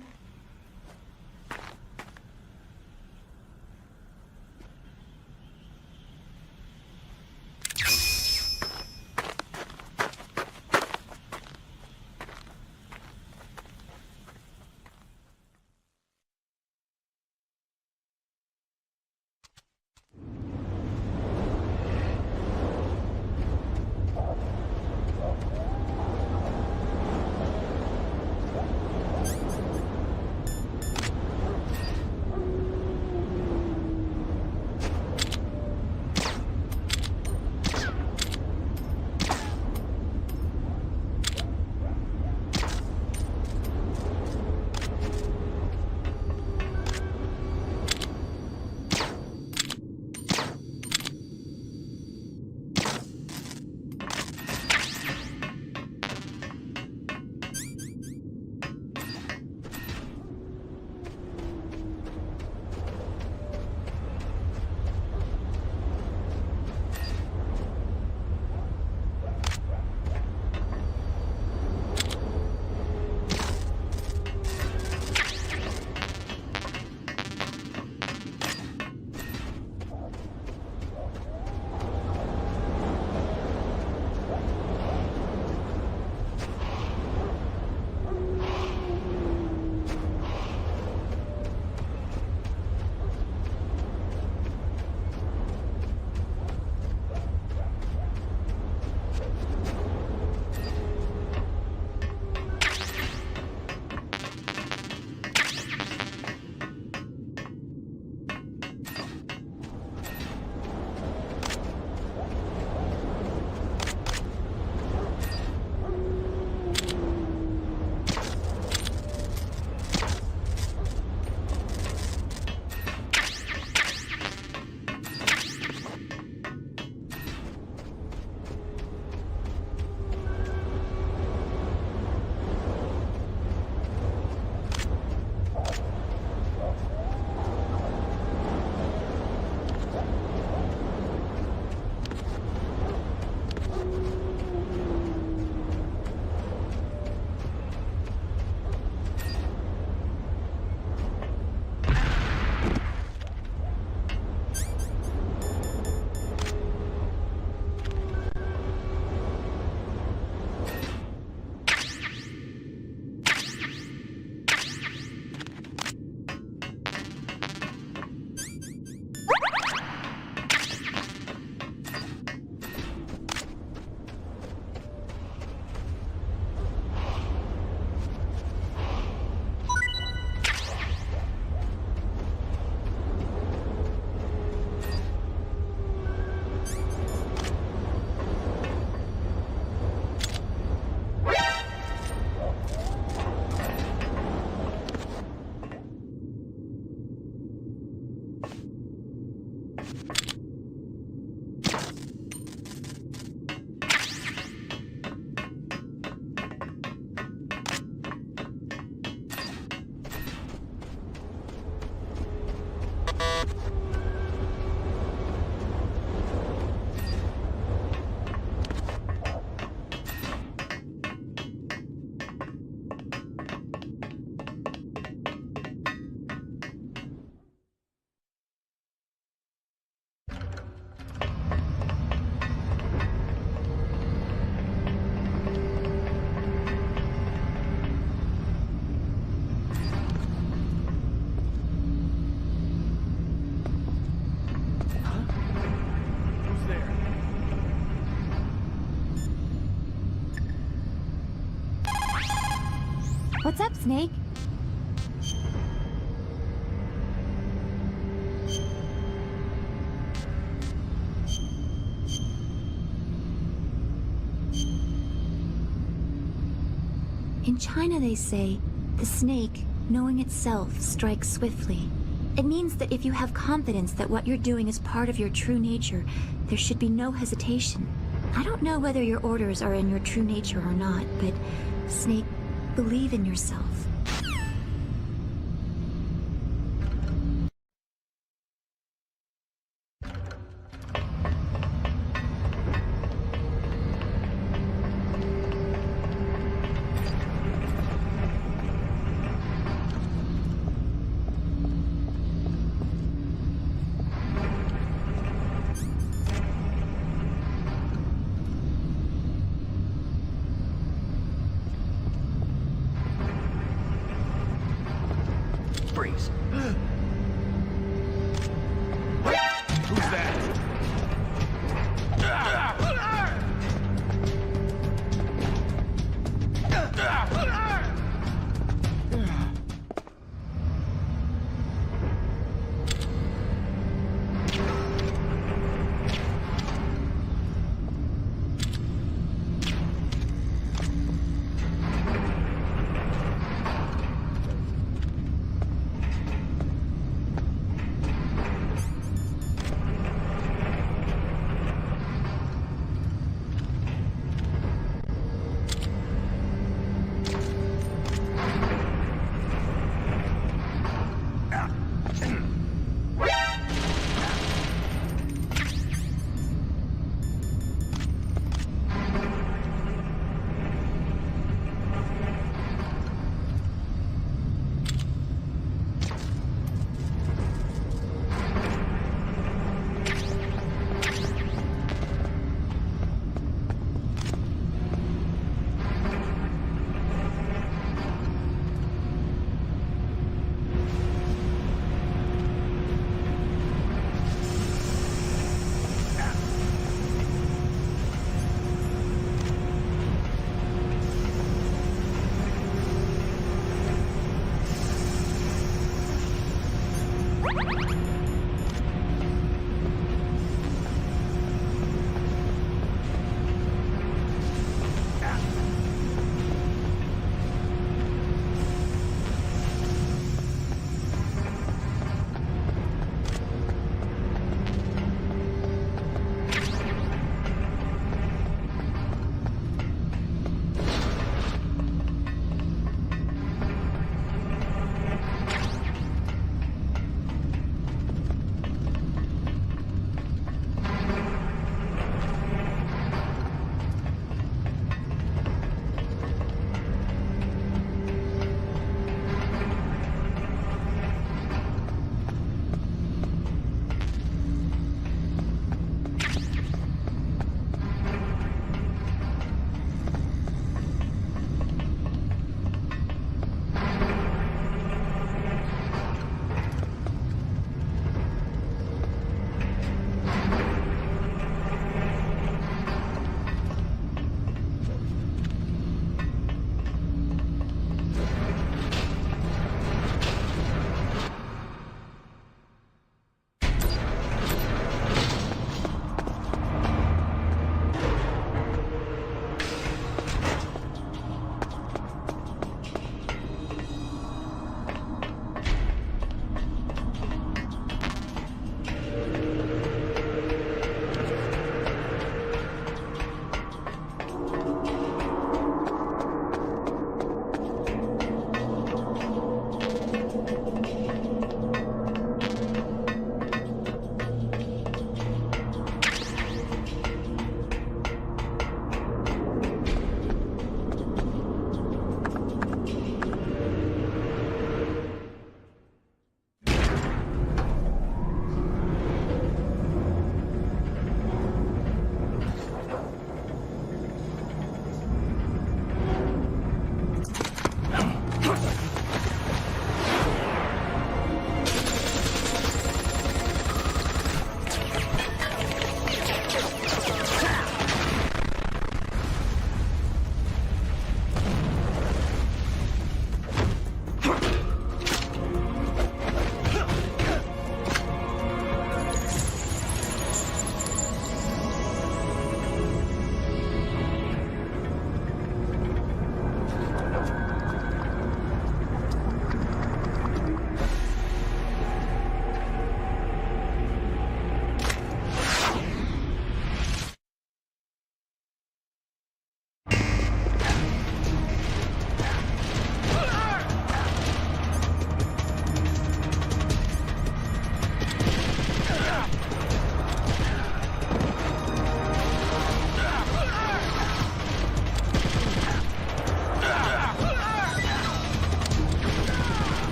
S5: What's up, Snake? In China, they say, the snake, knowing itself, strikes swiftly. It means that if you have confidence that what you're doing is part of your true nature, there should be no hesitation. I don't know whether your orders are in your true nature or not, but, Snake, believe in yourself.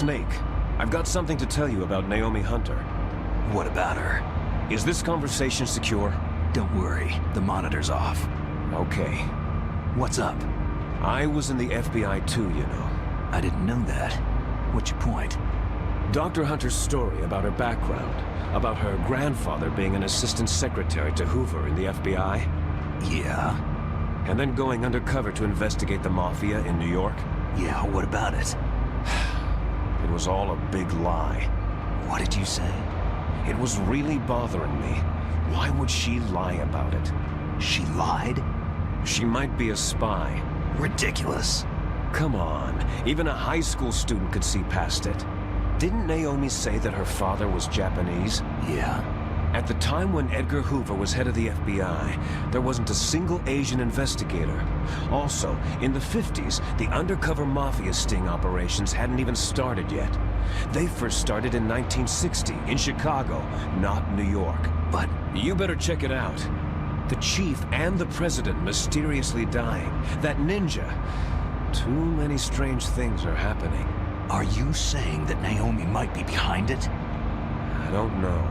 S1: Snake, I've got something to tell you about Naomi Hunter.
S2: What about her?
S1: Is this conversation secure?
S2: Don't worry, the monitor's off.
S1: Okay.
S2: What's up?
S1: I was in the FBI too, you know.
S2: I didn't know that. What's your point?
S1: Dr. Hunter's story about her background, about her grandfather being an assistant secretary to Hoover in the FBI.
S2: Yeah?
S1: And then going undercover to investigate the Mafia in New York.
S2: Yeah, what about it?
S1: It was all a big lie.
S2: What did you say?
S1: It was really bothering me. Why would she lie about it?
S2: She lied?
S1: She might be a spy.
S2: Ridiculous.
S1: Come on, even a high school student could see past it. Didn't Naomi say that her father was Japanese?
S2: Yeah.
S1: At the time when Edgar Hoover was head of the FBI, there wasn't a single Asian investigator. Also, in the 50s, the undercover Mafia sting operations hadn't even started yet. They first started in 1960, in Chicago, not New York. But you better check it out. The chief and the president mysteriously dying. That ninja. Too many strange things are happening.
S2: Are you saying that Naomi might be behind it?
S1: I don't know.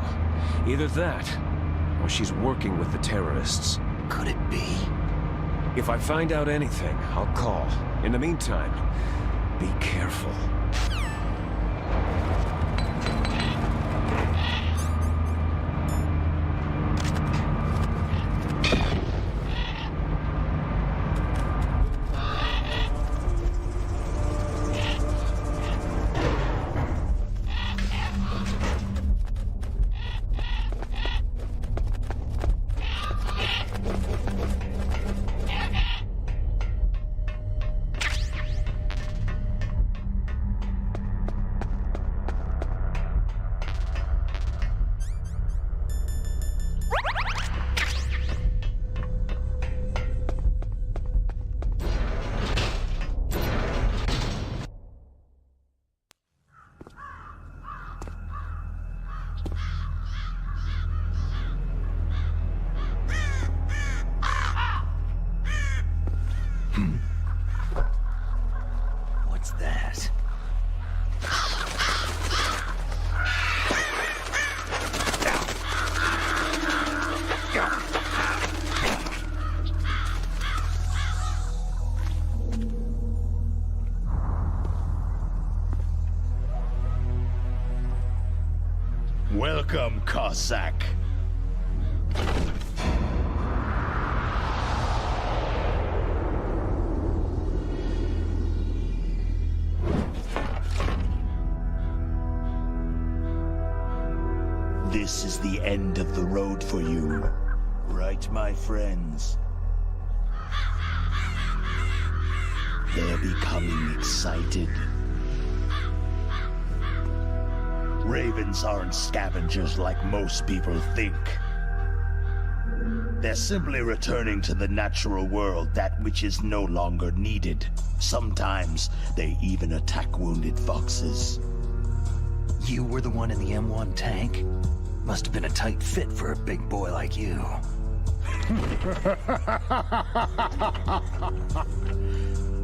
S1: Either that, or she's working with the terrorists.
S2: Could it be?
S1: If I find out anything, I'll call. In the meantime, be careful.
S2: What's that?
S13: Welcome, Cossack. This is the end of the road for you, right, my friends? They're becoming excited. Ravens aren't scavengers like most people think. They're simply returning to the natural world, that which is no longer needed. Sometimes they even attack wounded foxes.
S2: You were the one in the M1 tank? Must have been a tight fit for a big boy like you.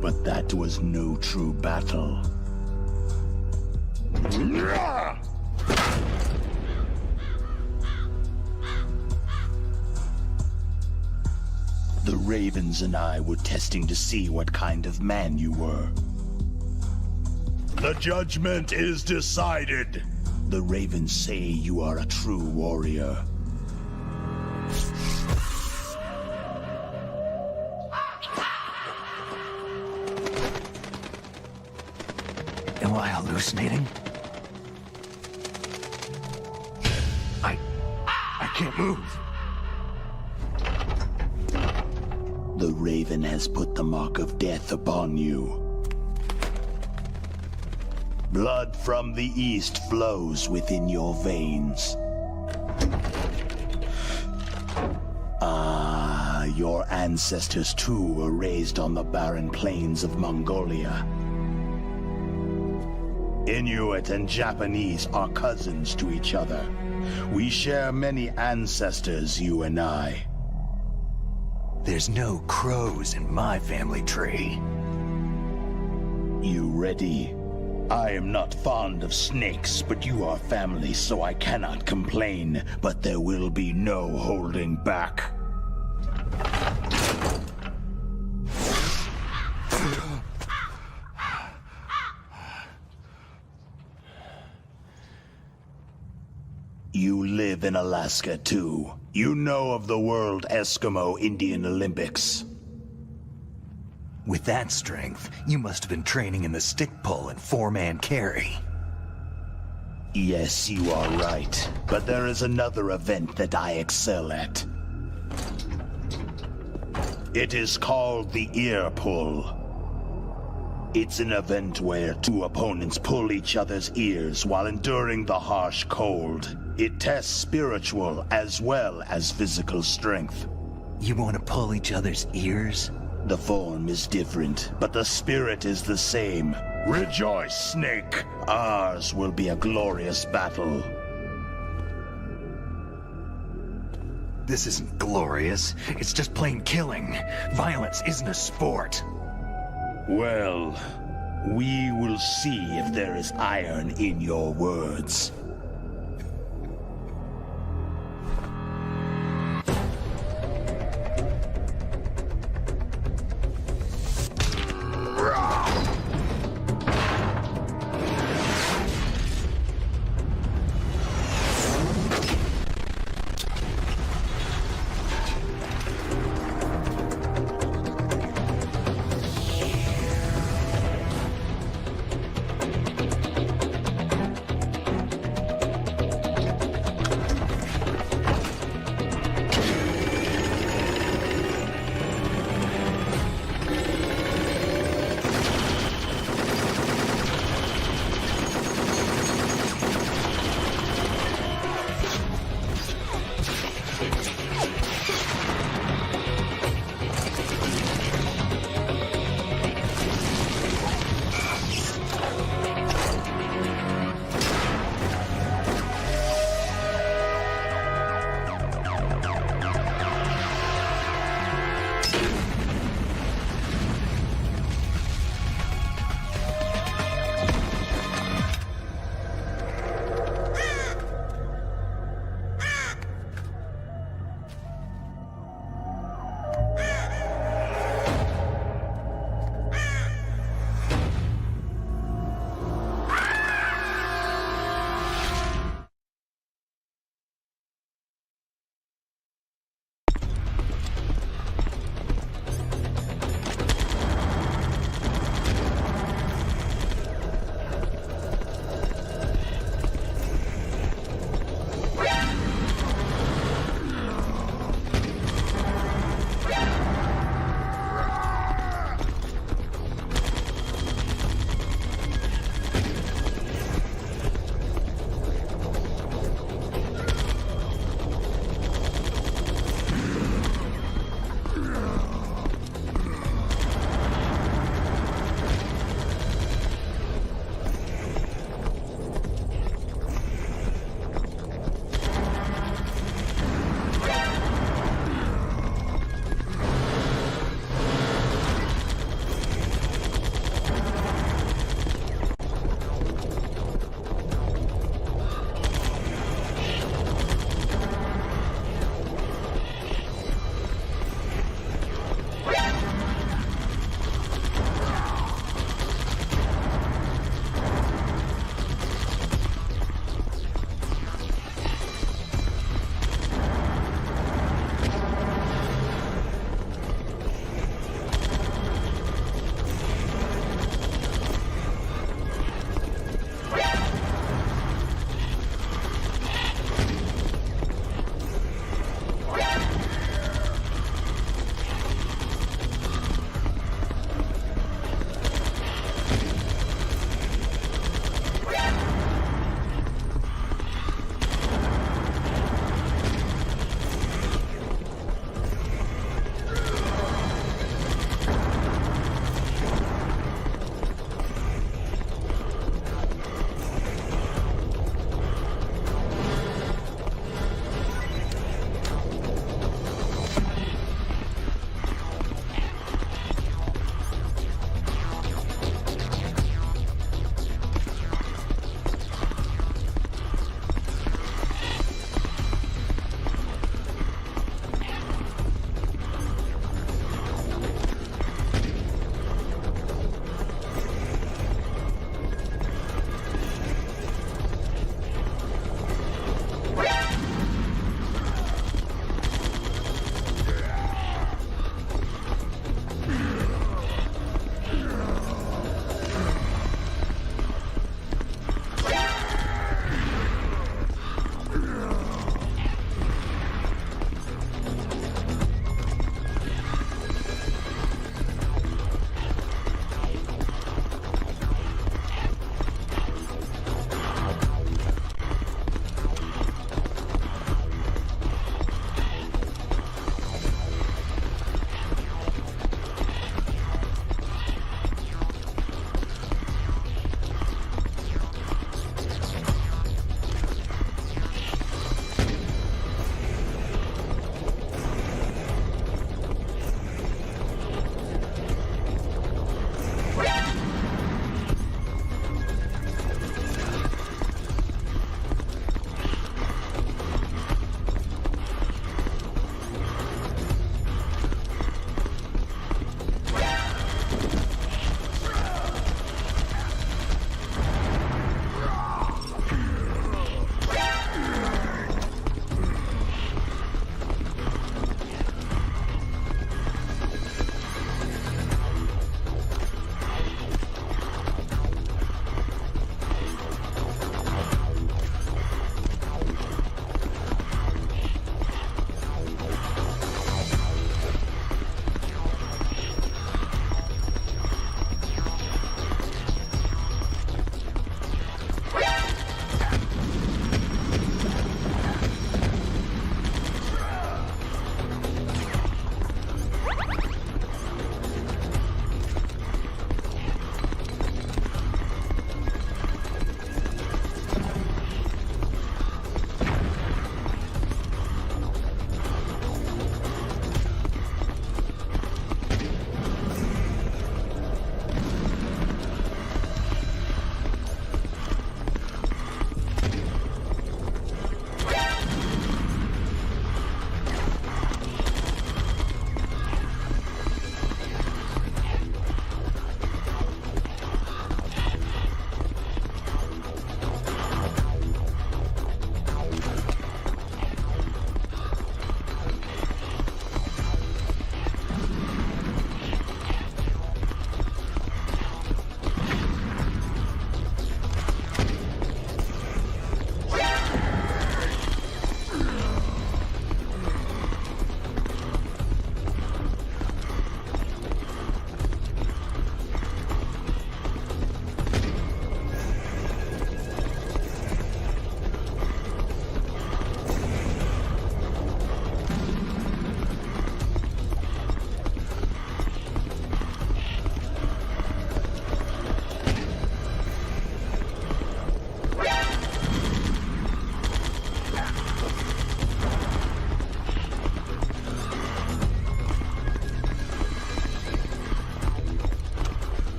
S13: But that was no true battle. The Ravens and I were testing to see what kind of man you were. The judgment is decided. The Ravens say you are a true warrior.
S2: Am I hallucinating? I can't move.
S13: The Raven has put the mark of death upon you. Blood from the east flows within your veins. Ah, your ancestors too were raised on the barren plains of Mongolia. Inuit and Japanese are cousins to each other. We share many ancestors, you and I.
S2: There's no crows in my family tree.
S13: You ready? I am not fond of snakes, but you are family, so I cannot complain. But there will be no holding back. You live in Alaska, too. You know of the World Eskimo Indian Olympics.
S2: With that strength, you must have been training in the stick pull and four-man carry.
S13: Yes, you are right. But there is another event that I excel at. It is called the ear pull. It's an event where two opponents pull each other's ears while enduring the harsh cold. It tests spiritual as well as physical strength.
S2: You want to pull each other's ears?
S13: The form is different, but the spirit is the same. Rejoice, Snake! Ours will be a glorious battle.
S2: This isn't glorious. It's just plain killing. Violence isn't a sport.
S13: Well, we will see if there is iron in your words.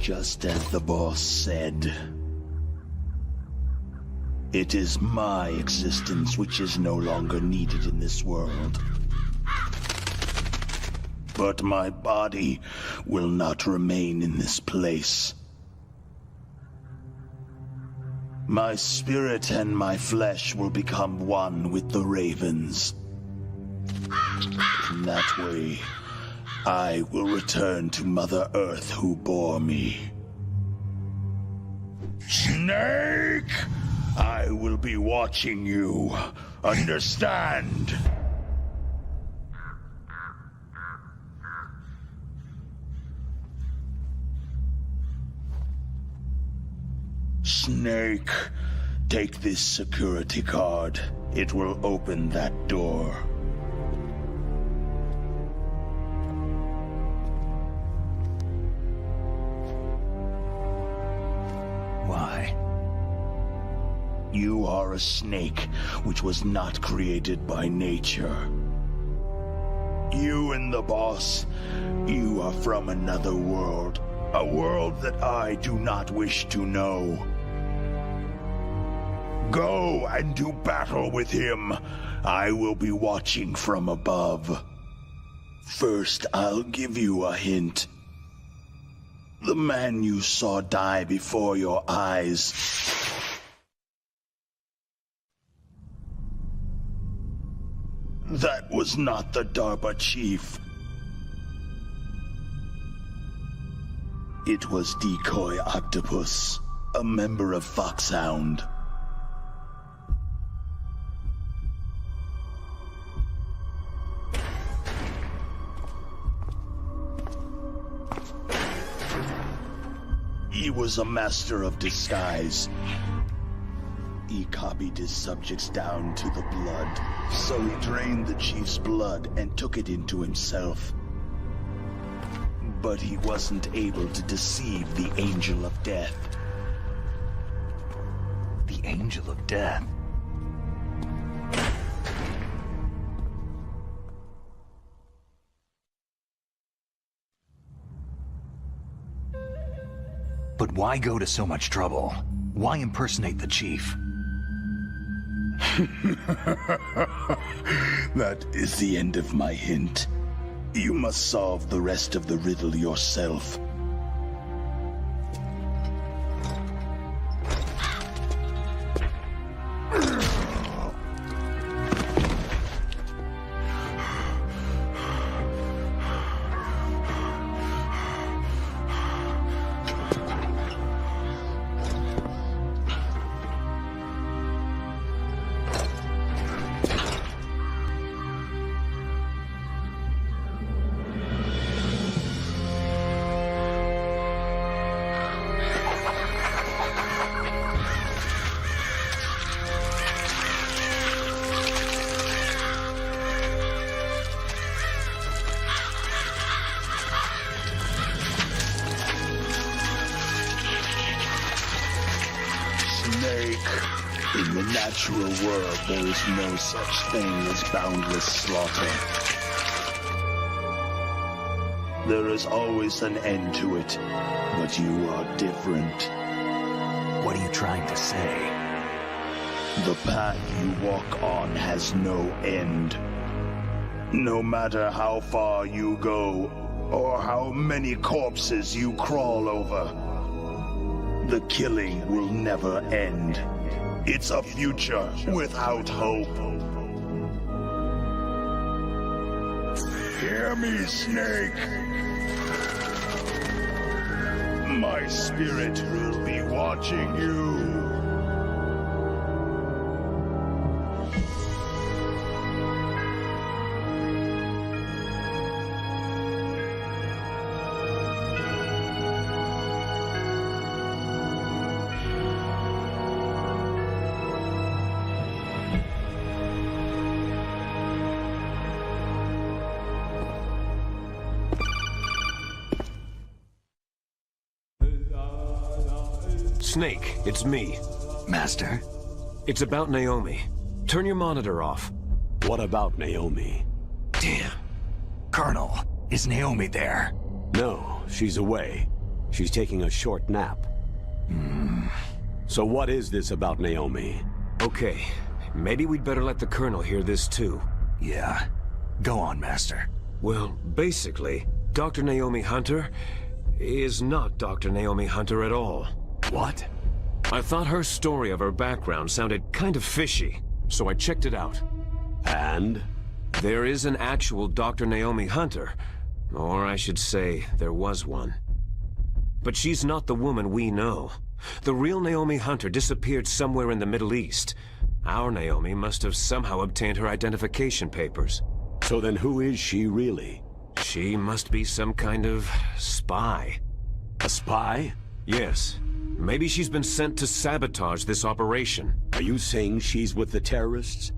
S13: Just as the boss said. It is my existence which is no longer needed in this world. But my body will not remain in this place. My spirit and my flesh will become one with the ravens. In that way, I will return to Mother Earth who bore me. Snake! I will be watching you. Understand? Snake, take this security card. It will open that door.
S2: Why?
S13: You are a snake which was not created by nature. You and the boss, you are from another world. A world that I do not wish to know. Go and do battle with him. I will be watching from above. First, I'll give you a hint. The man you saw die before your eyes. That was not the DARPA chief. It was Decoy Octopus, a member of Foxhound. He was a master of disguise. He copied his subjects down to the blood, so he drained the chief's blood and took it into himself. But he wasn't able to deceive the Angel of Death.
S2: The Angel of Death? But why go to so much trouble? Why impersonate the chief?
S13: That is the end of my hint. You must solve the rest of the riddle yourself. In the natural world, there is no such thing as boundless slaughter. There is always an end to it, but you are different.
S2: What are you trying to say?
S13: The path you walk on has no end. No matter how far you go, or how many corpses you crawl over, the killing will never end. It's a future without hope. Hear me, Snake. My spirit will be watching you.
S1: Snake, it's me.
S3: Master?
S1: It's about Naomi. Turn your monitor off.
S3: What about Naomi?
S2: Damn. Colonel, is Naomi there?
S3: No, she's away. She's taking a short nap. So what is this about Naomi?
S1: Okay, maybe we'd better let the Colonel hear this too.
S2: Yeah. Go on, Master.
S1: Well, basically, Dr. Naomi Hunter is not Dr. Naomi Hunter at all.
S3: What?
S1: I thought her story of her background sounded kind of fishy, so I checked it out.
S3: And?
S1: There is an actual Dr. Naomi Hunter, or I should say, there was one. But she's not the woman we know. The real Naomi Hunter disappeared somewhere in the Middle East. Our Naomi must have somehow obtained her identification papers.
S3: So then who is she really?
S1: She must be some kind of spy.
S3: A spy?
S1: Yes. Maybe she's been sent to sabotage this operation.
S3: Are you saying she's with the terrorists?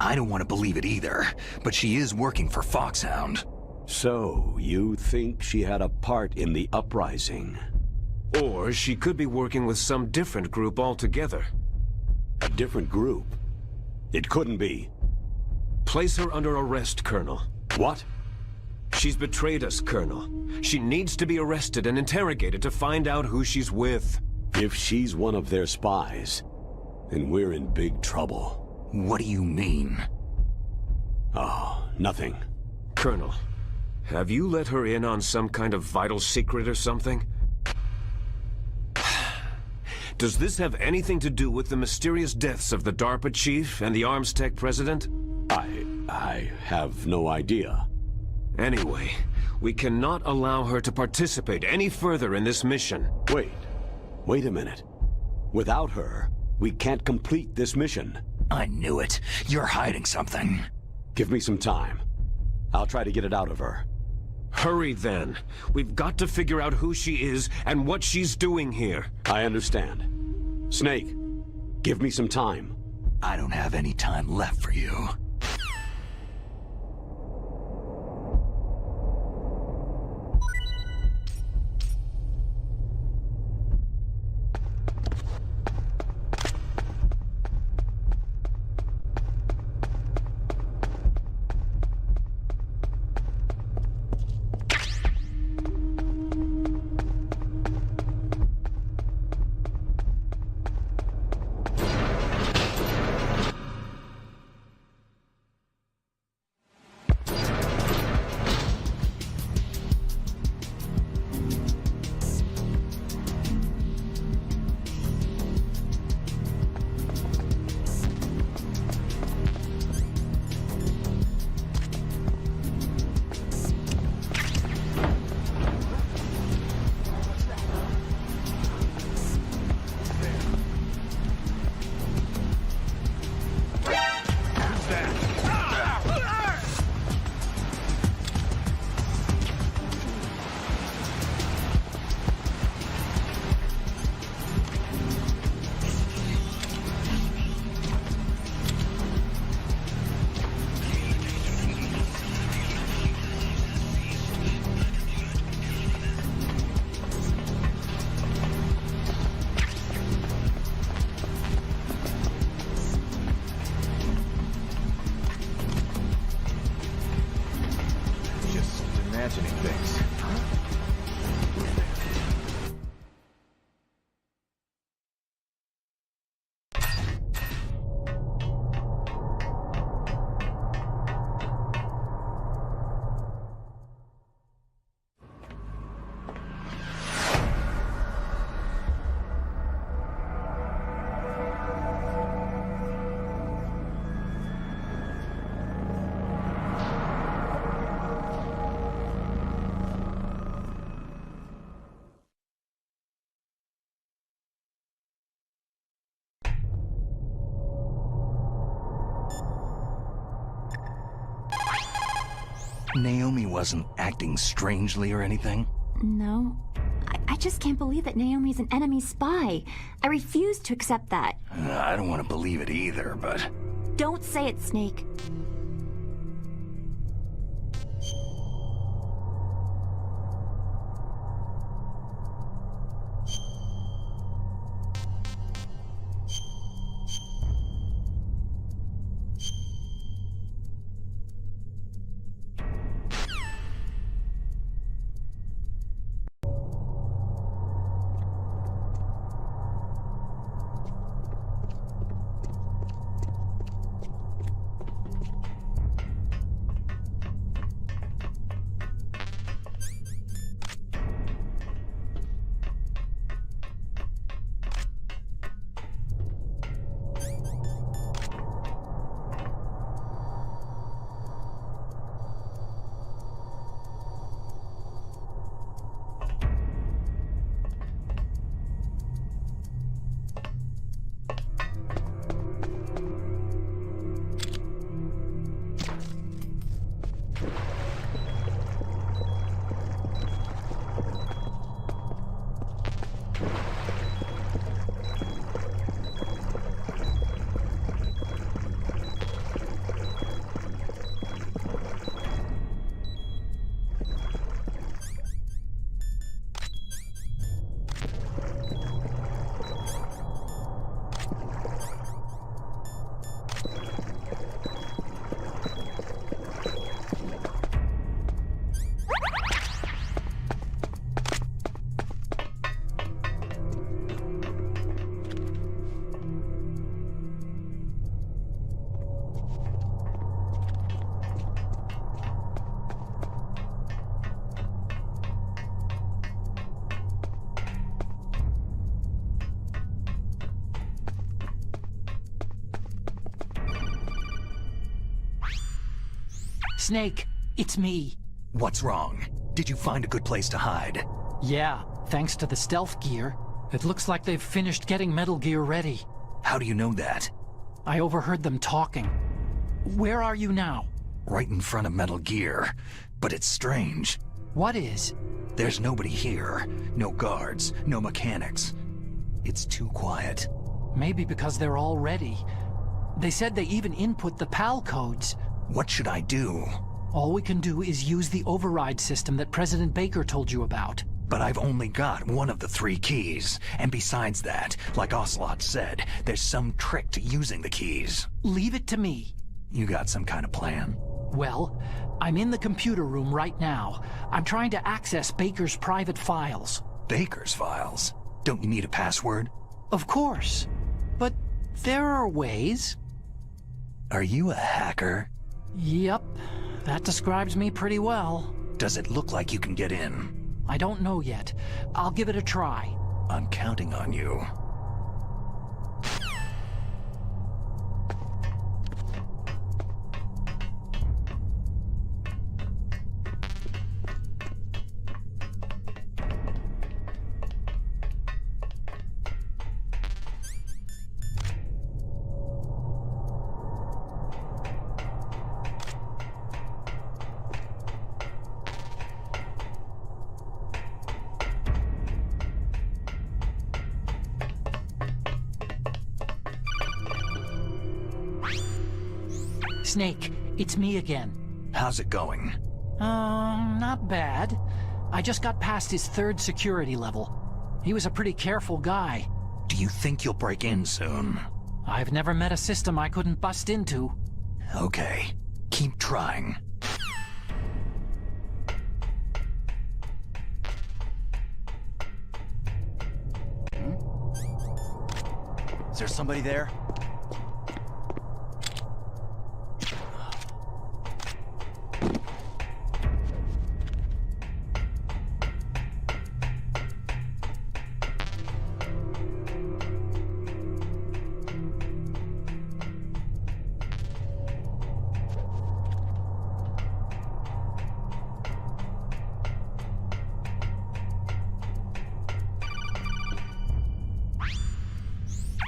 S2: I don't want to believe it either, but she is working for Foxhound.
S3: So, you think she had a part in the uprising?
S1: Or she could be working with some different group altogether.
S3: A different group? It couldn't be.
S1: Place her under arrest, Colonel.
S3: What?
S1: She's betrayed us, Colonel. She needs to be arrested and interrogated to find out who she's with.
S3: If she's one of their spies, then we're in big trouble.
S2: What do you mean?
S3: Oh, nothing.
S1: Colonel, have you let her in on some kind of vital secret or something? Does this have anything to do with the mysterious deaths of the DARPA chief and the Arms Tech president?
S3: I have no idea.
S1: Anyway, we cannot allow her to participate any further in this mission.
S3: Wait a minute. Without her, we can't complete this mission.
S2: I knew it. You're hiding something.
S3: Give me some time. I'll try to get it out of her.
S1: Hurry then. We've got to figure out who she is and what she's doing here.
S3: I understand. Snake, give me some time.
S2: I don't have any time left for you.
S6: Imagining things.
S2: Naomi wasn't acting strangely or anything?
S5: No. I just can't believe that Naomi's an enemy spy. I refuse to accept that.
S2: I don't want to believe it either, but...
S5: Don't say it, Snake.
S17: Snake, it's me.
S2: What's wrong? Did you find a good place to hide?
S17: Yeah, thanks to the stealth gear. It looks like they've finished getting Metal Gear ready.
S2: How do you know that?
S17: I overheard them talking. Where are you now?
S2: Right in front of Metal Gear. But it's strange.
S17: What is?
S2: There's nobody here. No guards, no mechanics. It's too quiet.
S17: Maybe because they're all ready. They said they even input the PAL codes.
S2: What should I do?
S17: All we can do is use the override system that President Baker told you about.
S2: But I've only got one of the 3 keys. And besides that, like Ocelot said, there's some trick to using the keys.
S17: Leave it to me.
S2: You got some kind of plan?
S17: Well, I'm in the computer room right now. I'm trying to access Baker's private files.
S2: Baker's files? Don't you need a password?
S17: Of course. But there are ways.
S2: Are you a hacker?
S17: Yep. That describes me pretty well.
S2: Does it look like you can get in?
S17: I don't know yet. I'll give it a try.
S2: I'm counting on you.
S17: Snake, it's me again.
S2: How's it going?
S17: Not bad. I just got past his 3rd security level. He was a pretty careful guy.
S2: Do you think you'll break in soon?
S17: I've never met a system I couldn't bust into.
S2: Okay. Keep trying.
S7: Is there somebody there?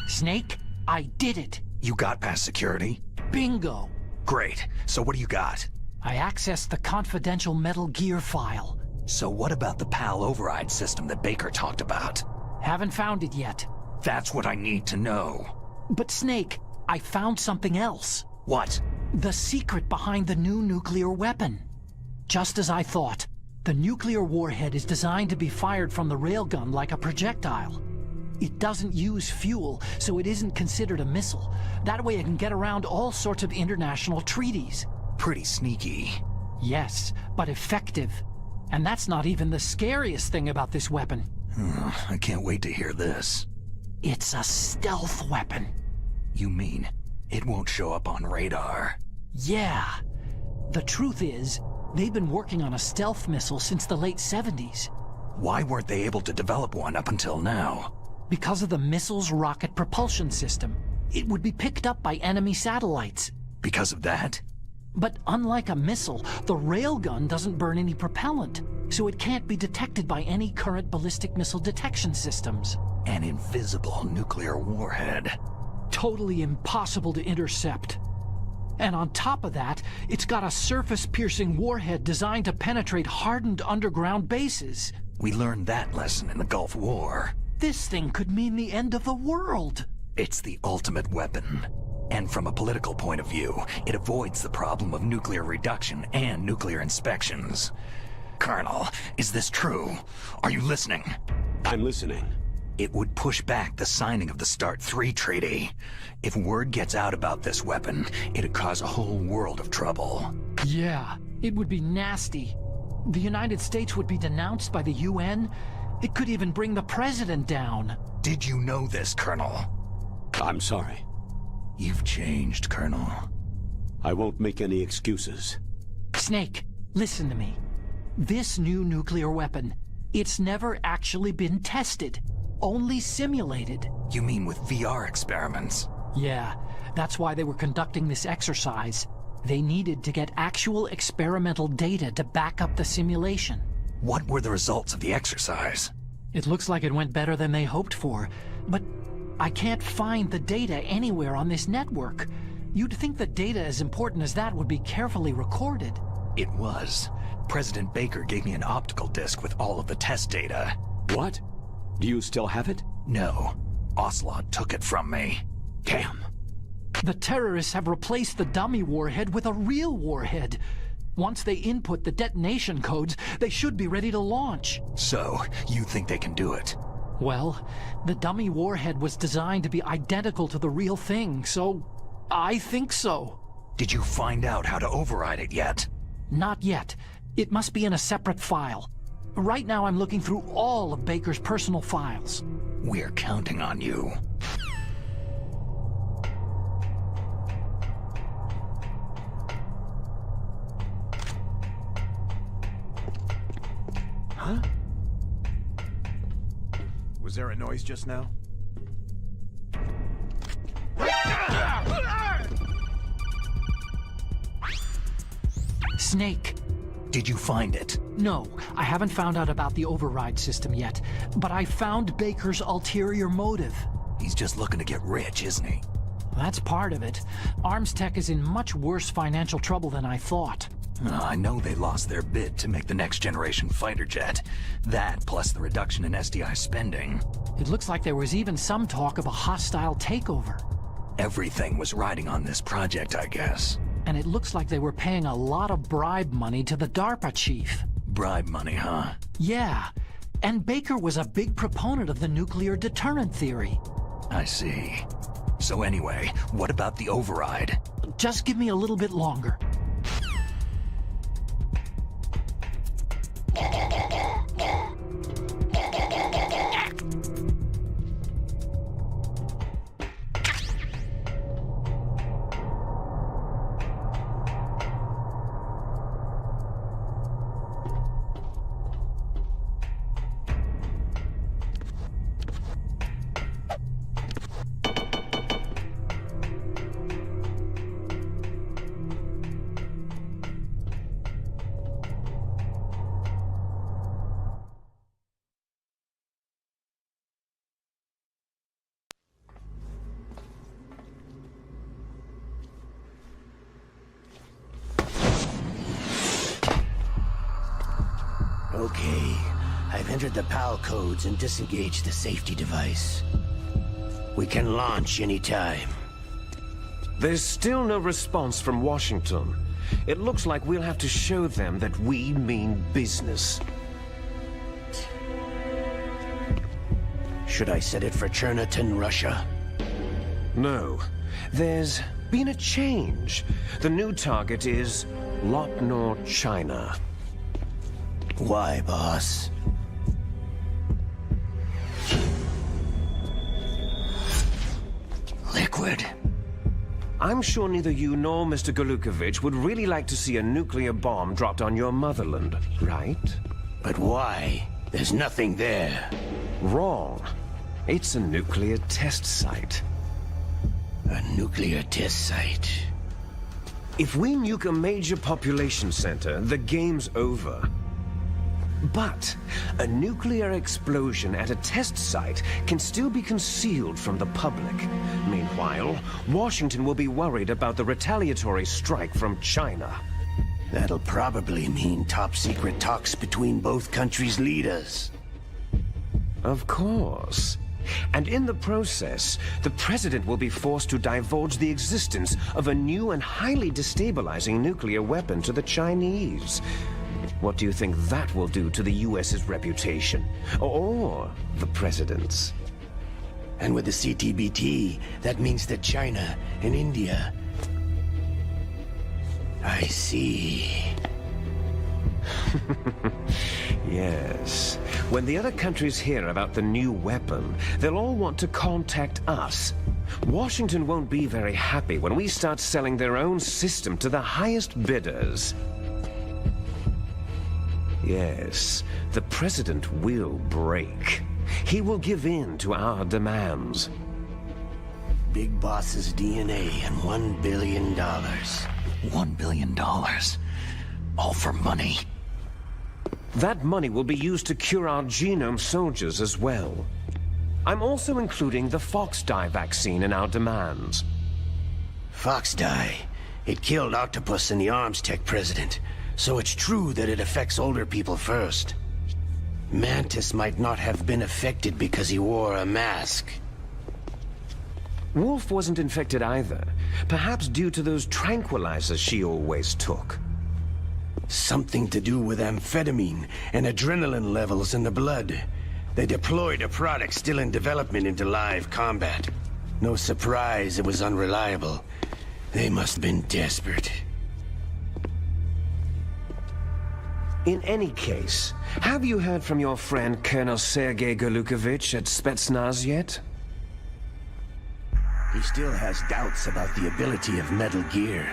S17: Snake, I did it.
S2: You got past security?
S17: Bingo.
S2: Great. So what do you got?
S17: I accessed the confidential Metal Gear file.
S2: So what about the PAL override system that Baker talked about?
S17: Haven't found it yet.
S2: That's what I need to know.
S17: But Snake, I found something else.
S2: What?
S17: The secret behind the new nuclear weapon. Just as I thought, the nuclear warhead is designed to be fired from the railgun like a projectile. It doesn't use fuel, so it isn't considered a missile. That way it can get around all sorts of international treaties.
S2: Pretty sneaky.
S17: Yes, but effective. And that's not even the scariest thing about this weapon.
S2: I can't wait to hear this.
S17: It's a stealth weapon.
S2: You mean it won't show up on radar?
S17: Yeah. The truth is, they've been working on a stealth missile since the late 70s.
S2: Why weren't they able to develop one up until now?
S17: Because of the missile's rocket propulsion system. It would be picked up by enemy satellites.
S2: Because of that?
S17: But unlike a missile, the railgun doesn't burn any propellant, so it can't be detected by any current ballistic missile detection systems.
S2: An invisible nuclear warhead.
S17: Totally impossible to intercept. And on top of that, it's got a surface-piercing warhead designed to penetrate hardened underground bases.
S2: We learned that lesson in the Gulf War.
S17: This thing could mean the end of the world.
S2: It's the ultimate weapon. And from a political point of view, it avoids the problem of nuclear reduction and nuclear inspections. Colonel, is this true? Are you listening?
S3: I'm listening.
S2: It would push back the signing of the START 3 treaty. If word gets out about this weapon, it'd cause a whole world of trouble.
S17: Yeah, it would be nasty. The United States would be denounced by the UN. It could even bring the president down.
S2: Did you know this, Colonel?
S3: I'm sorry.
S2: You've changed, Colonel.
S3: I won't make any excuses.
S17: Snake, listen to me. This new nuclear weapon, it's never actually been tested. Only simulated.
S2: You mean with VR experiments?
S17: Yeah, that's why they were conducting this exercise. They needed to get actual experimental data to back up the simulation.
S2: What were the results of the exercise?
S17: It looks like it went better than they hoped for, but I can't find the data anywhere on this network. You'd think the data as important as that would be carefully recorded.
S2: It was. President Baker gave me an optical disc with all of the test data.
S3: What? Do you still have it?
S2: No. Ocelot took it from me.
S3: Damn.
S17: The terrorists have replaced the dummy warhead with a real warhead. Once they input the detonation codes, they should be ready to launch.
S2: So, you think they can do it?
S17: Well, the dummy warhead was designed to be identical to the real thing, so I think so.
S2: Did you find out how to override it yet?
S17: Not yet. It must be in a separate file. Right now I'm looking through all of Baker's personal files.
S2: We're counting on you.
S6: Huh? Was there a noise just now?
S17: Snake.
S2: Did you find it?
S17: No, I haven't found out about the override system yet, but I found Baker's ulterior motive.
S2: He's just looking to get rich, isn't he?
S17: That's part of it. Arms Tech is in much worse financial trouble than I thought.
S2: I know they lost their bid to make the next generation fighter jet. That, plus the reduction in SDI spending.
S17: It looks like there was even some talk of a hostile takeover.
S2: Everything was riding on this project, I guess.
S17: And it looks like they were paying a lot of bribe money to the DARPA chief.
S2: Bribe money, huh?
S17: Yeah. And Baker was a big proponent of the nuclear deterrent theory.
S2: I see. So anyway, what about the override?
S17: Just give me a little bit longer.
S14: Okay, I've entered the PAL codes and disengaged the safety device. We can launch anytime.
S1: There's still no response from Washington. It looks like we'll have to show them that we mean business.
S14: Should I set it for Cherniton, Russia?
S1: No. There's been a change. The new target is Lopnor, China.
S14: Why, boss? Liquid.
S1: I'm sure neither you nor Mr. Golukovich would really like to see a nuclear bomb dropped on your motherland, right?
S14: But why? There's nothing there.
S1: Wrong. It's a nuclear test site.
S14: A nuclear test site?
S1: If we nuke a major population center, the game's over. But a nuclear explosion at a test site can still be concealed from the public. Meanwhile, Washington will be worried about the retaliatory strike from China.
S14: That'll probably mean top-secret talks between both countries' leaders.
S1: Of course. And in the process, the president will be forced to divulge the existence of a new and highly destabilizing nuclear weapon to the Chinese. What do you think that will do to the US's reputation? Or the president's?
S14: And with the CTBT, that means that China and India... I see.
S1: Yes. When the other countries hear about the new weapon, they'll all want to contact us. Washington won't be very happy when we start selling their own system to the highest bidders. Yes, the president will break. He will give in to our demands.
S14: Big Boss's DNA and $1 billion.
S2: $1 billion? All for money?
S1: That money will be used to cure our genome soldiers as well. I'm also including the Fox dye vaccine in our demands.
S14: Fox dye. It killed Octopus and the Arms Tech president. So it's true that it affects older people first. Mantis might not have been affected because he wore a mask.
S1: Wolf wasn't infected either. Perhaps due to those tranquilizers she always took.
S14: Something to do with amphetamine and adrenaline levels in the blood. They deployed a product still in development into live combat. No surprise it was unreliable. They must have been desperate.
S1: In any case, have you heard from your friend Colonel Sergei Golukovich at Spetsnaz yet?
S14: He still has doubts about the ability of Metal Gear.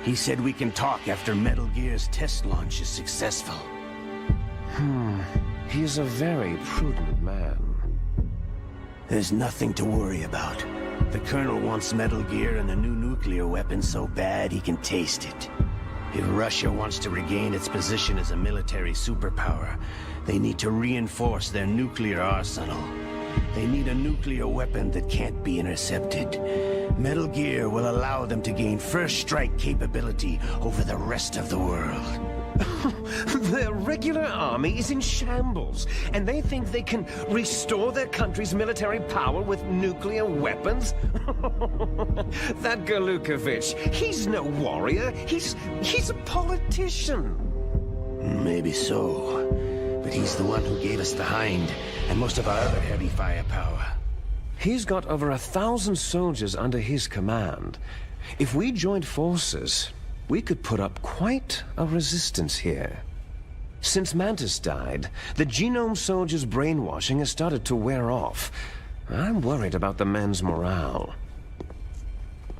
S14: He said we can talk after Metal Gear's test launch is successful.
S1: He's a very prudent man.
S14: There's nothing to worry about. The Colonel wants Metal Gear and the new nuclear weapon so bad he can taste it. If Russia wants to regain its position as a military superpower, they need to reinforce their nuclear arsenal. They need a nuclear weapon that can't be intercepted. Metal Gear will allow them to gain first strike capability over the rest of the world.
S1: Their regular army is in shambles, and they think they can restore their country's military power with nuclear weapons? That Golukovich, he's no warrior. He's a politician.
S14: Maybe so. But he's the one who gave us the Hind, and most of our other heavy firepower.
S1: He's got over 1,000 soldiers under his command. If we joined forces, we could put up quite a resistance here. Since Mantis died, the genome soldiers' brainwashing has started to wear off. I'm worried about the men's morale.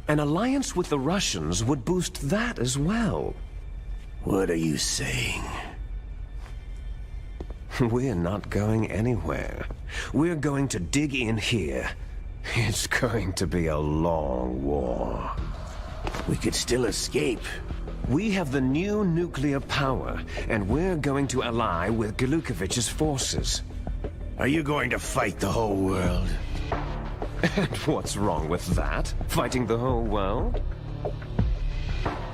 S1: An alliance with the Russians would boost that as well.
S14: What are you saying?
S1: We're not going anywhere. We're going to dig in here. It's going to be a long war.
S14: We could still escape.
S1: We have the new nuclear power, and we're going to ally with Golukovich's forces.
S14: Are you going to fight the whole world?
S1: And what's wrong with that? Fighting the whole world?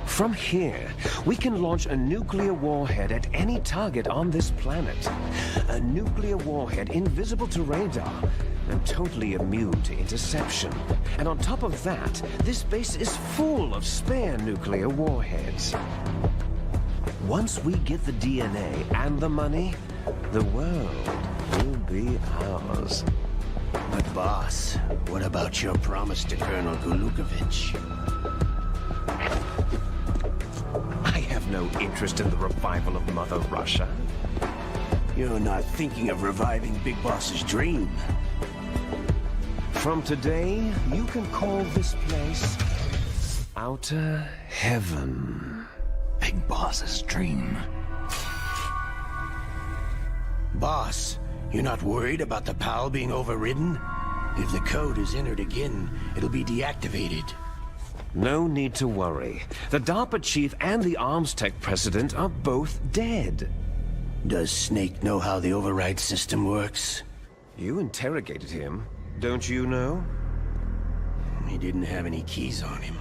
S1: From here, we can launch a nuclear warhead at any target on this planet. A nuclear warhead invisible to radar and totally immune to interception. And on top of that, this base is full of spare nuclear warheads. Once we get the DNA and the money, the world will be ours.
S14: But boss, what about your promise to Colonel Golukovich?
S1: I have no interest in the revival of Mother Russia.
S14: You're not thinking of reviving Big Boss's dream.
S1: From today, you can call this place Outer Heaven.
S2: Big Boss's dream.
S14: Boss, you're not worried about the PAL being overridden? If the code is entered again, it'll be deactivated.
S1: No need to worry. The DARPA chief and the Arms Tech president are both dead.
S14: Does Snake know how the override system works?
S1: You interrogated him, don't you know?
S14: He didn't have any keys on him.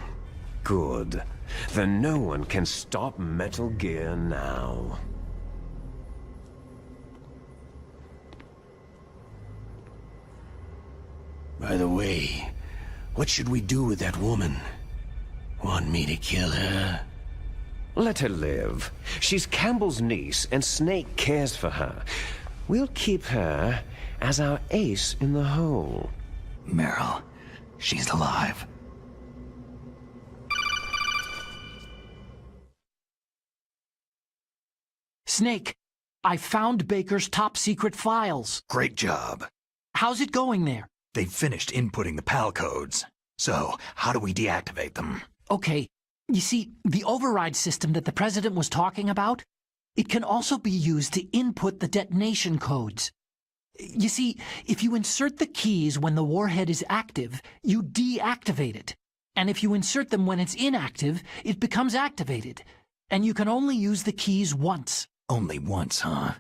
S1: Good. Then no one can stop Metal Gear now.
S14: By the way, what should we do with that woman? Want me to kill her?
S1: Let her live. She's Campbell's niece, and Snake cares for her. We'll keep her as our ace in the hole.
S2: Meryl, she's alive.
S17: Snake, I found Baker's top-secret files.
S2: Great job.
S17: How's it going there?
S2: They've finished inputting the PAL codes. So, how do we deactivate them?
S17: Okay, you see, the override system that the President was talking about, it can also be used to input the detonation codes. You see, if you insert the keys when the warhead is active, you deactivate it. And if you insert them when it's inactive, it becomes activated. And you can only use the keys once.
S2: Only once, huh?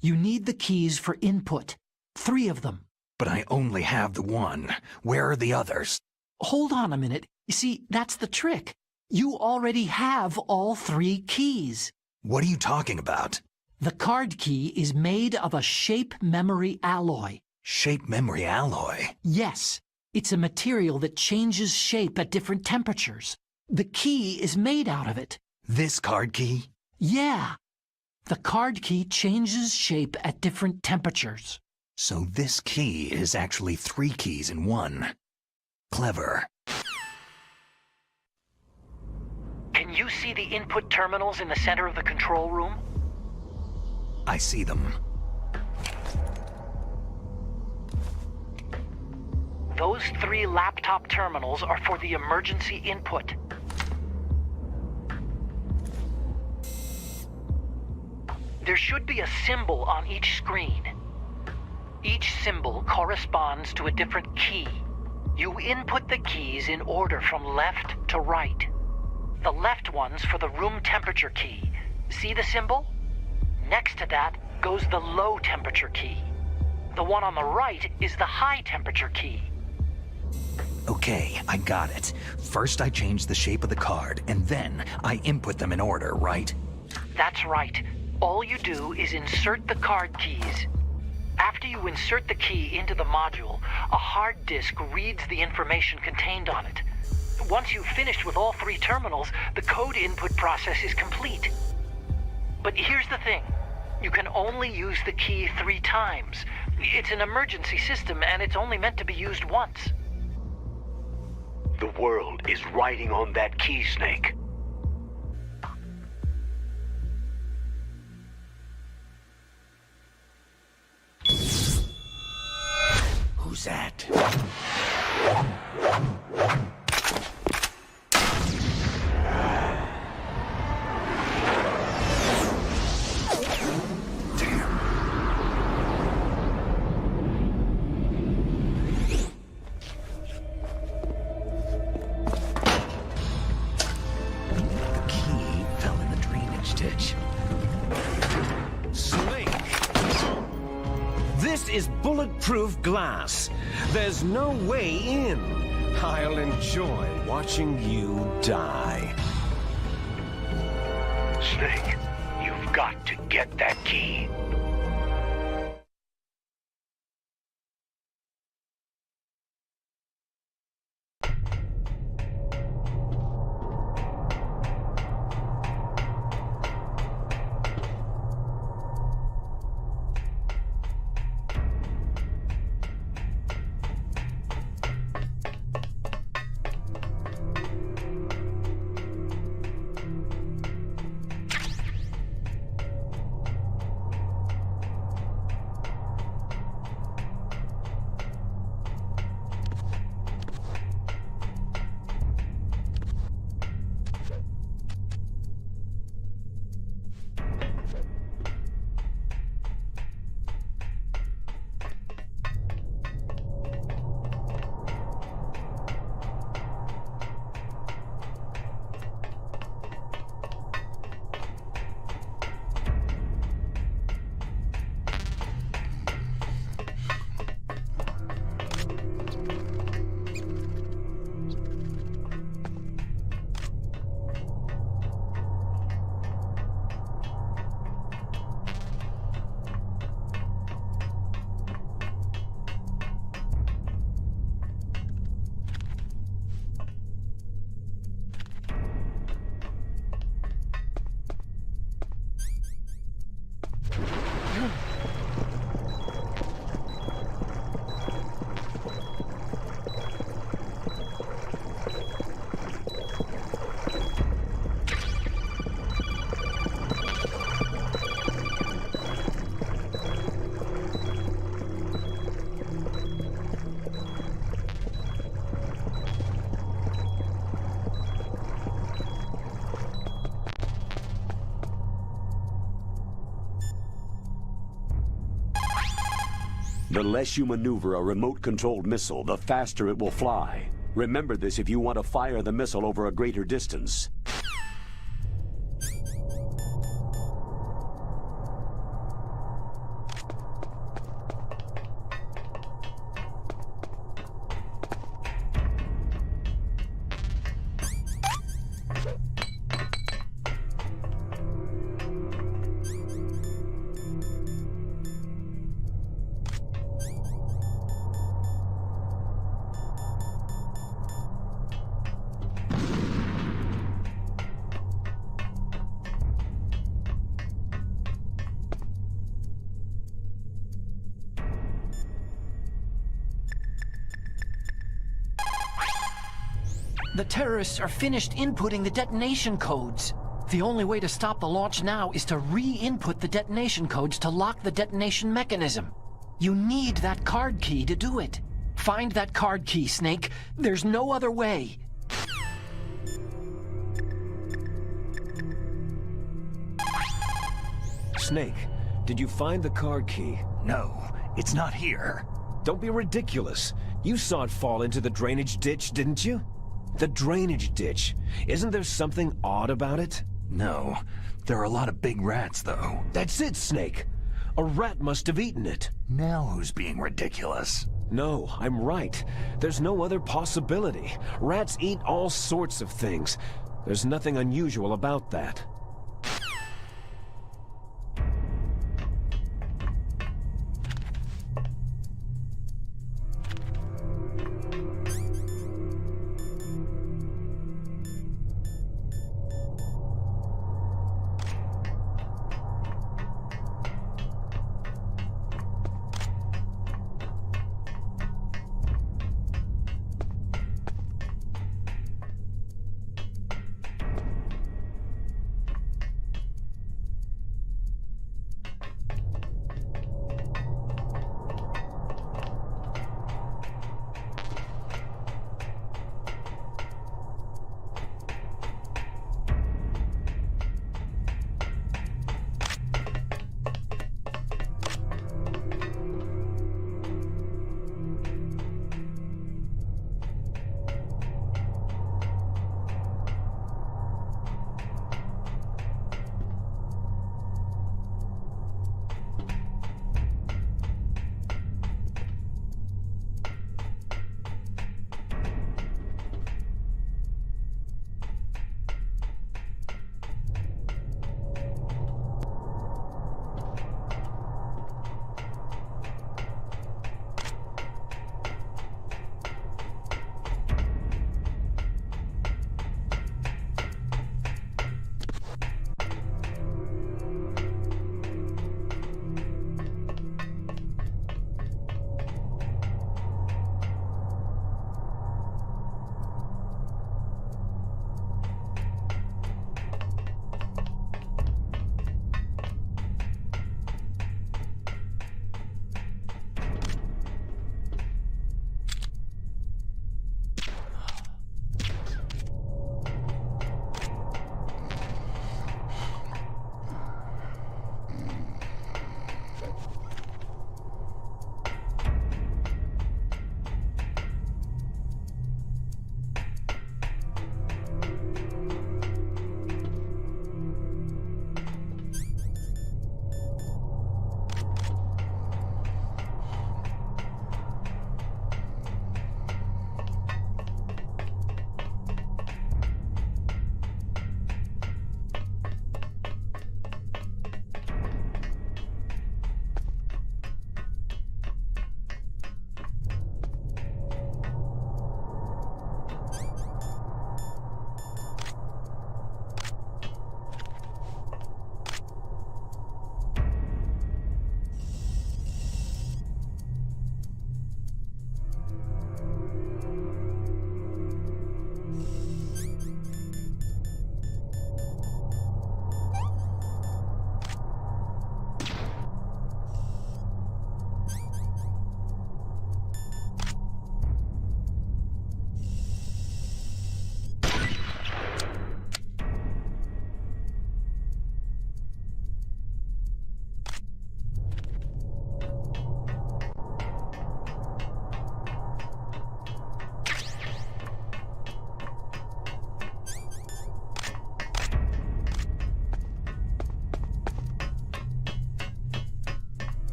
S17: You need the keys for input. 3 of them.
S2: But I only have the one. Where are the others?
S17: Hold on a minute. You see, that's the trick. You already have all 3 keys.
S2: What are you talking about?
S17: The card key is made of a shape memory alloy.
S2: Shape memory alloy?
S17: Yes. It's a material that changes shape at different temperatures. The key is made out of it.
S2: This card key?
S17: Yeah. The card key changes shape at different temperatures.
S2: So this key is actually 3 keys in one. Clever.
S17: Can you see the input terminals in the center of the control room?
S2: I see them.
S17: Those 3 laptop terminals are for the emergency input. There should be a symbol on each screen. Each symbol corresponds to a different key. You input the keys in order from left to right. The left one's for the room temperature key. See the symbol? Next to that goes the low temperature key. The one on the right is the high temperature key.
S2: Okay, I got it. First I change the shape of the card, and then I input them in order, right?
S17: That's right. All you do is insert the card keys. After you insert the key into the module, a hard disk reads the information contained on it. Once you've finished with all 3 terminals, the code input process is complete. But here's the thing. You can only use the key 3 times. It's an emergency system, and it's only meant to be used once.
S3: The world is riding on that key, Snake.
S14: Who's that?
S1: This is bulletproof glass. There's no way in. I'll enjoy watching you die.
S3: Snake, you've got to get that key. The less you maneuver a remote-controlled missile, the faster it will fly. Remember this if you want to fire the missile over a greater distance.
S8: The terrorists are finished inputting the detonation codes. The only way to stop the launch now is to re-input the detonation codes to lock the detonation mechanism. You need that card key to do it. Find that card key, Snake. There's no other way.
S1: Snake, did you find the card key?
S2: No, it's not here.
S1: Don't be ridiculous. You saw it fall into the drainage ditch, didn't you? The drainage ditch. Isn't there something odd about it?
S2: No. There are a lot of big rats, though.
S1: That's it, Snake. A rat must have eaten it.
S2: Now who's being ridiculous?
S1: No, I'm right. There's no other possibility. Rats eat all sorts of things. There's nothing unusual about that.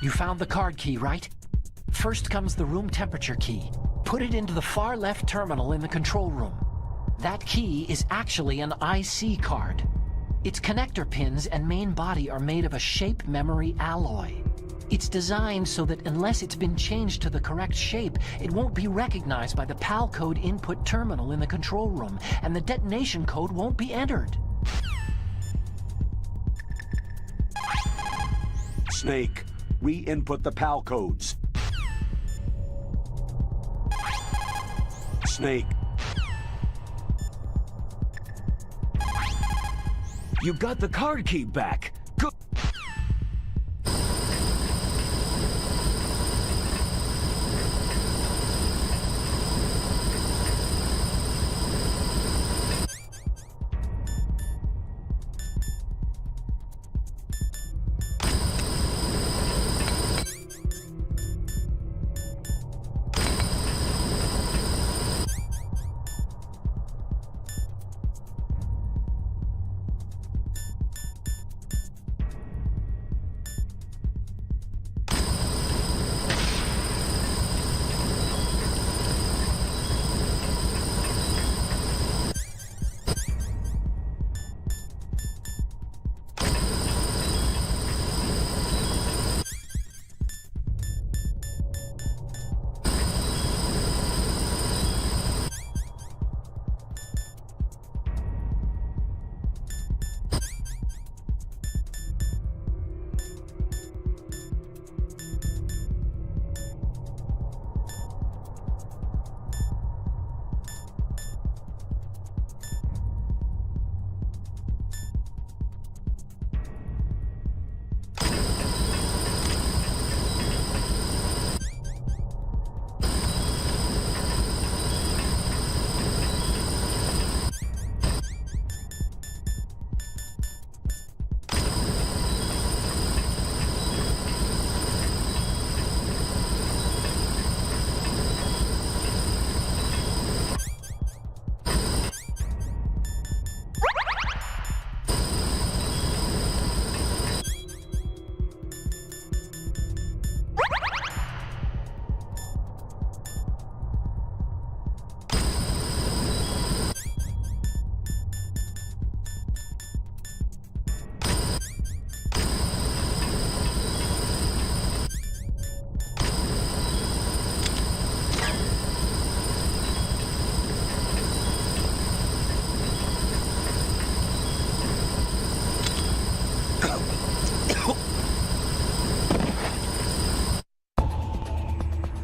S17: You found the card key, right? First comes the room temperature key. Put it into the far left terminal in the control room. That key is actually an IC card. Its connector pins and main body are made of a shape memory alloy. It's designed so that unless it's been changed to the correct shape, it won't be recognized by the PAL code input terminal in the control room, and the detonation code won't be entered.
S3: Snake, re-input the PAL codes. Snake.
S1: You got the card key back. Good.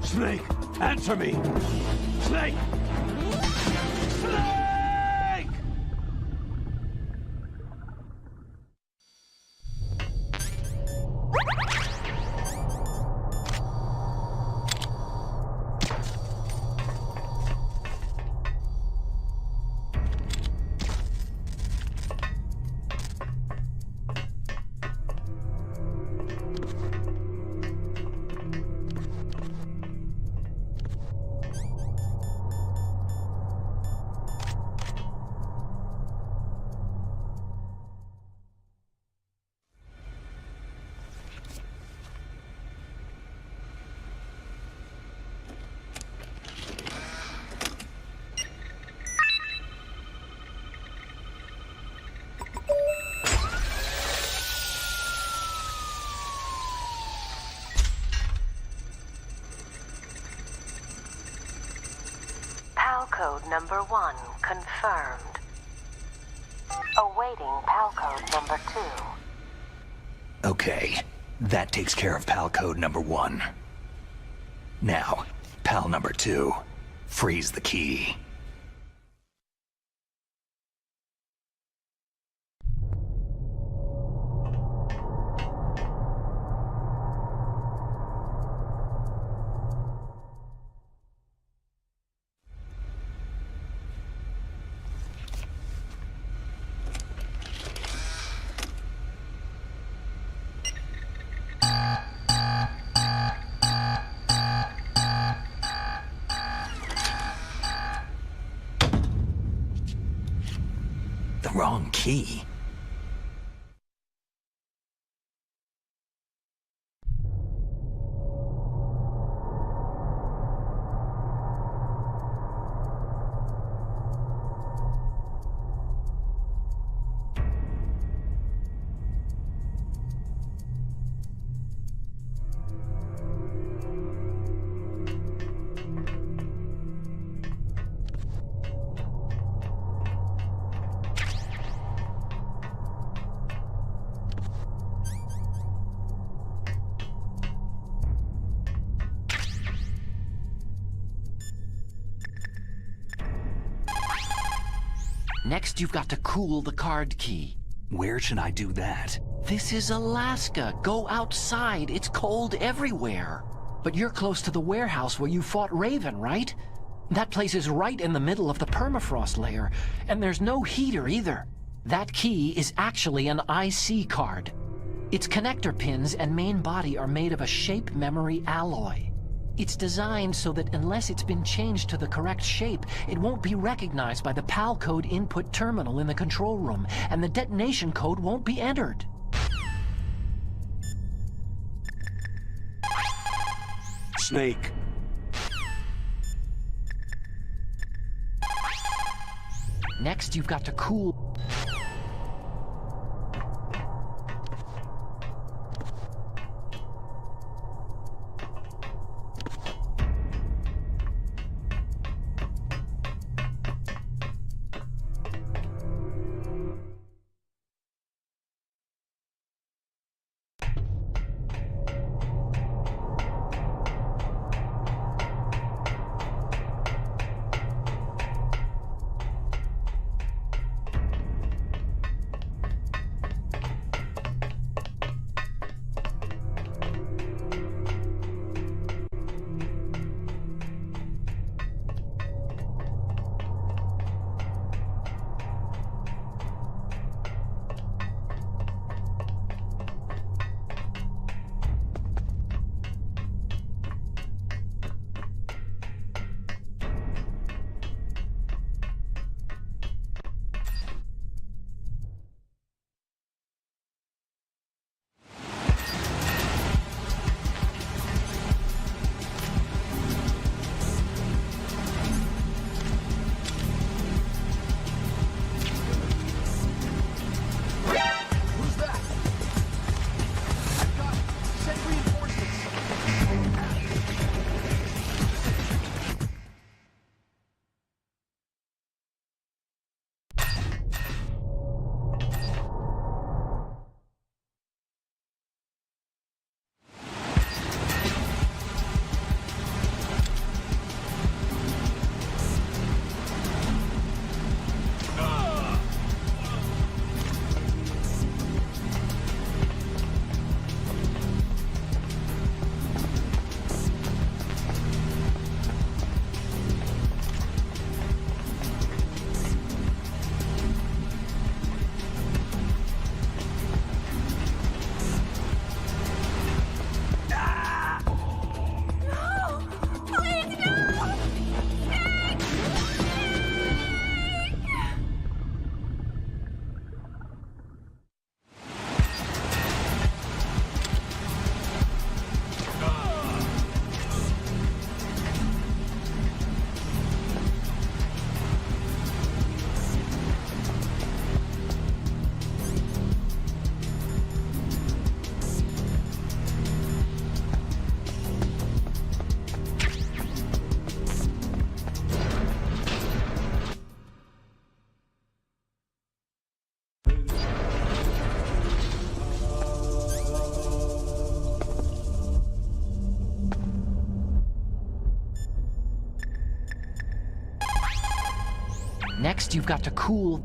S3: Snake, answer me! Snake! Snake!
S18: PAL code number 1 confirmed. Awaiting PAL code number 2.
S2: Okay, that takes care of PAL code number 1. Now, PAL number 2. Freeze the key. Wrong key.
S8: Next, you've got to cool the card key.
S2: Where should I do that?
S8: This is Alaska. Go outside. It's cold everywhere. But you're close to the warehouse where you fought Raven, right? That place is right in the middle of the permafrost layer, and there's no heater either. That key is actually an IC card. Its connector pins and main body are made of a shape memory alloy. It's designed so that unless it's been changed to the correct shape, it won't be recognized by the PAL code input terminal in the control room, and the detonation code won't be entered.
S3: Snake.
S8: Next, you've got to cool... Next, you've got to cool...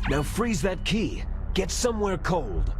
S1: Now freeze that key. Get somewhere cold.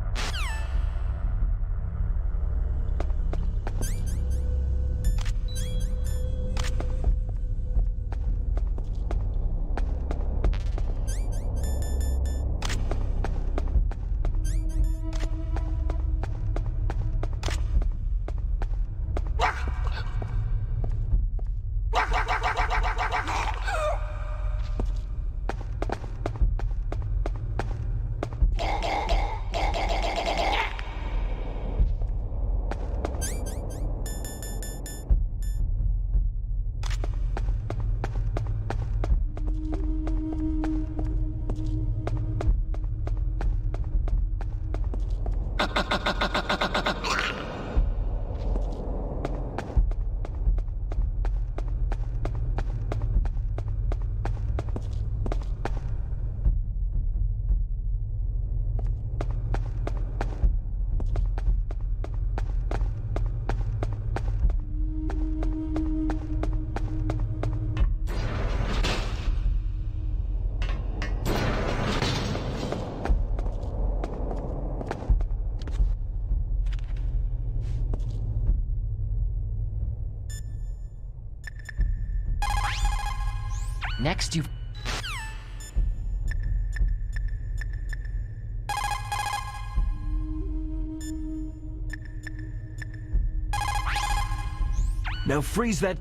S8: Next, you...
S1: Now freeze that...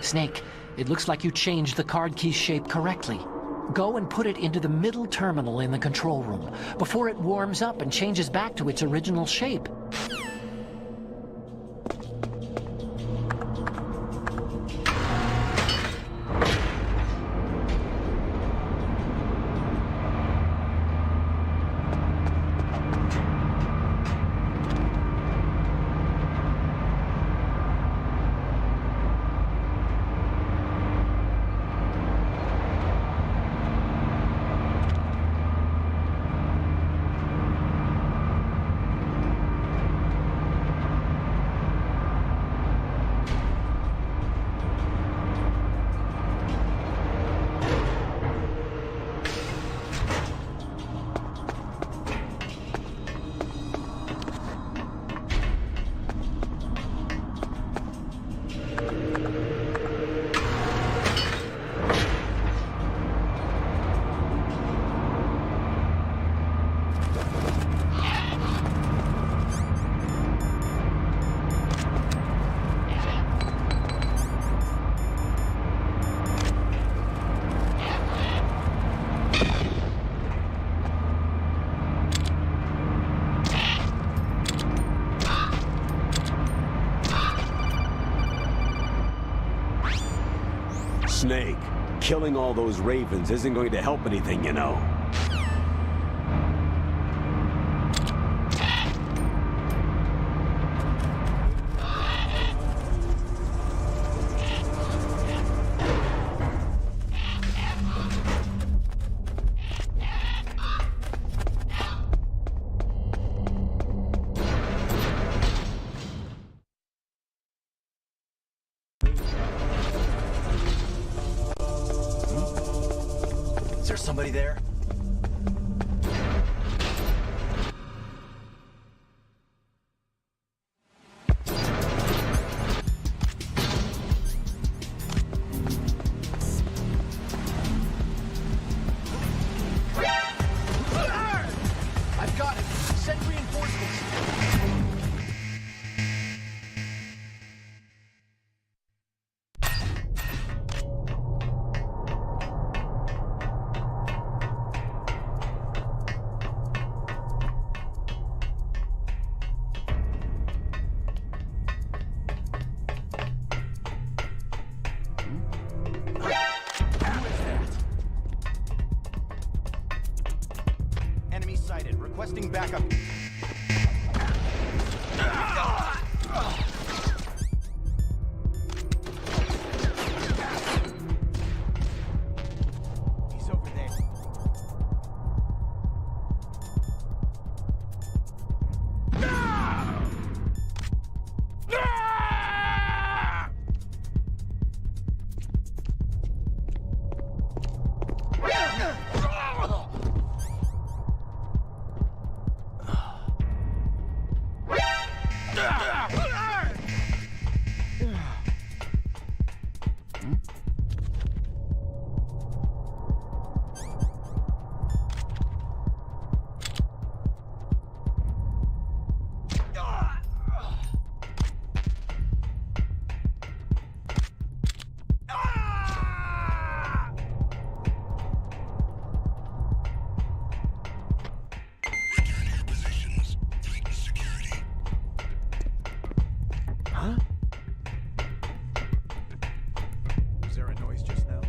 S17: Snake, it looks like you changed the card key shape correctly. Go and put it into the middle terminal in the control room before it warms up and changes back to its original shape.
S3: Snake, killing all those ravens isn't going to help anything, you know.
S7: Is there somebody there?
S17: I've got it. Send reinforcements.
S6: need backup. He's over there. Was there a noise just now?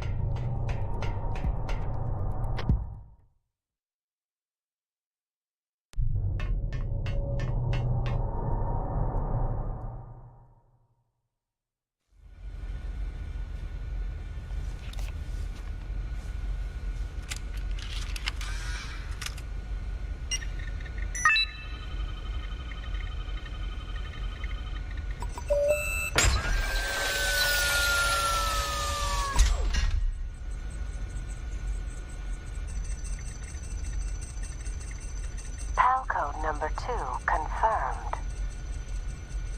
S18: PAL code number 2 confirmed.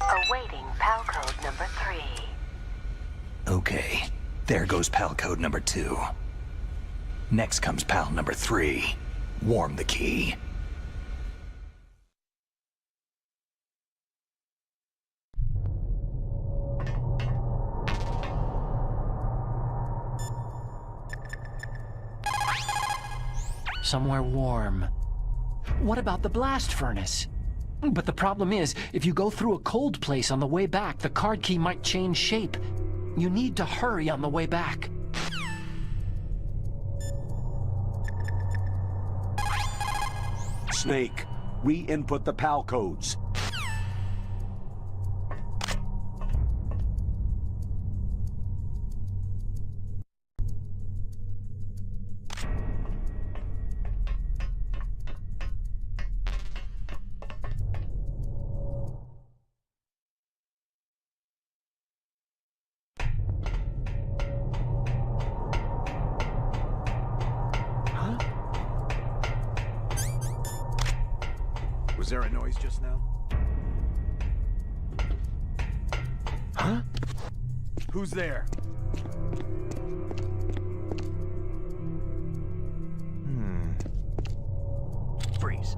S18: Awaiting PAL code number 3.
S2: Okay, there goes PAL code number 2. Next comes PAL number 3. Warm the key.
S17: Somewhere warm. What about the blast furnace? But the problem is, if you go through a cold place on the way back, the card key might change shape. You need to hurry on the way back.
S3: Snake, re-input the PAL codes.
S6: Was there a noise just now?
S17: Huh?
S6: Who's there? Freeze.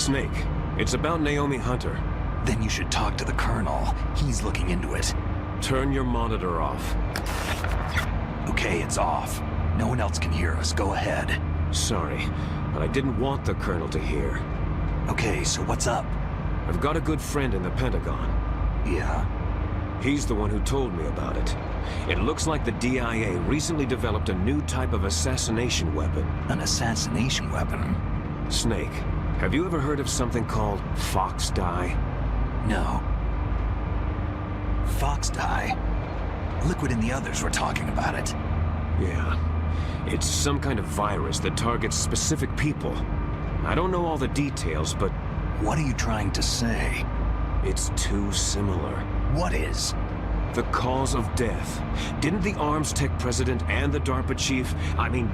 S1: Snake, it's about Naomi Hunter.
S2: Then you should talk to the Colonel. He's looking into it.
S1: Turn your monitor off.
S2: Okay, it's off. No one else can hear us. Go ahead.
S1: Sorry, but I didn't want the Colonel to hear.
S2: Okay, so what's up?
S1: I've got a good friend in the Pentagon.
S2: Yeah?
S1: He's the one who told me about it. It looks like the DIA recently developed a new type of assassination weapon.
S2: An assassination weapon?
S1: Snake, have you ever heard of something called Fox Dye?
S2: No. Fox Dye? Liquid and the others were talking about it.
S1: Yeah. It's some kind of virus that targets specific people. I don't know all the details, but...
S2: What are you trying to say?
S1: It's too similar.
S2: What is?
S1: The cause of death. Didn't the Arms Tech president and the DARPA chief,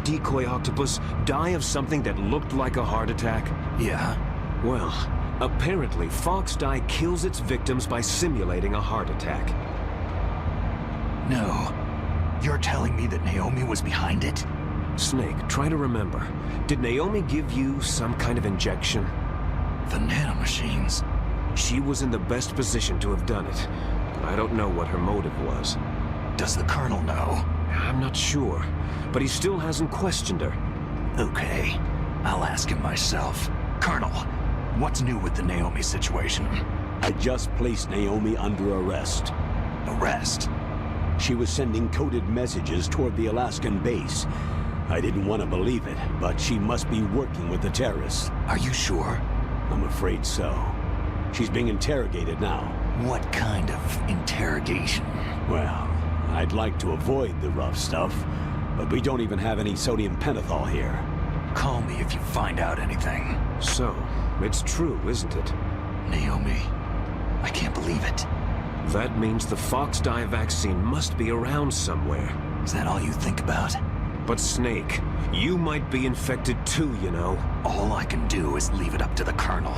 S1: Decoy Octopus, die of something that looked like a heart attack?
S2: Yeah.
S1: Well, apparently Fox Dye kills its victims by simulating a heart attack.
S2: No. You're telling me that Naomi was behind it?
S1: Snake, try to remember. Did Naomi give you some kind of injection?
S2: The nanomachines.
S1: She was in the best position to have done it, but I don't know what her motive was.
S2: Does the Colonel know?
S1: I'm not sure, but he still hasn't questioned her.
S2: Okay, I'll ask him myself. Colonel, what's new with the Naomi situation?
S3: I just placed Naomi under arrest.
S2: Arrest?
S3: She was sending coded messages toward the Alaskan base. I didn't want to believe it, but she must be working with the terrorists.
S2: Are you sure?
S3: I'm afraid so. She's being interrogated now.
S2: What kind of interrogation?
S3: Well, I'd like to avoid the rough stuff, but we don't even have any sodium pentothal here.
S2: Call me if you find out anything.
S1: So, it's true, isn't it?
S2: Naomi, I can't believe it.
S1: That means the Fox Dye vaccine must be around somewhere.
S2: Is that all you think about?
S1: But Snake, you might be infected too, you know.
S2: All I can do is leave it up to the Colonel.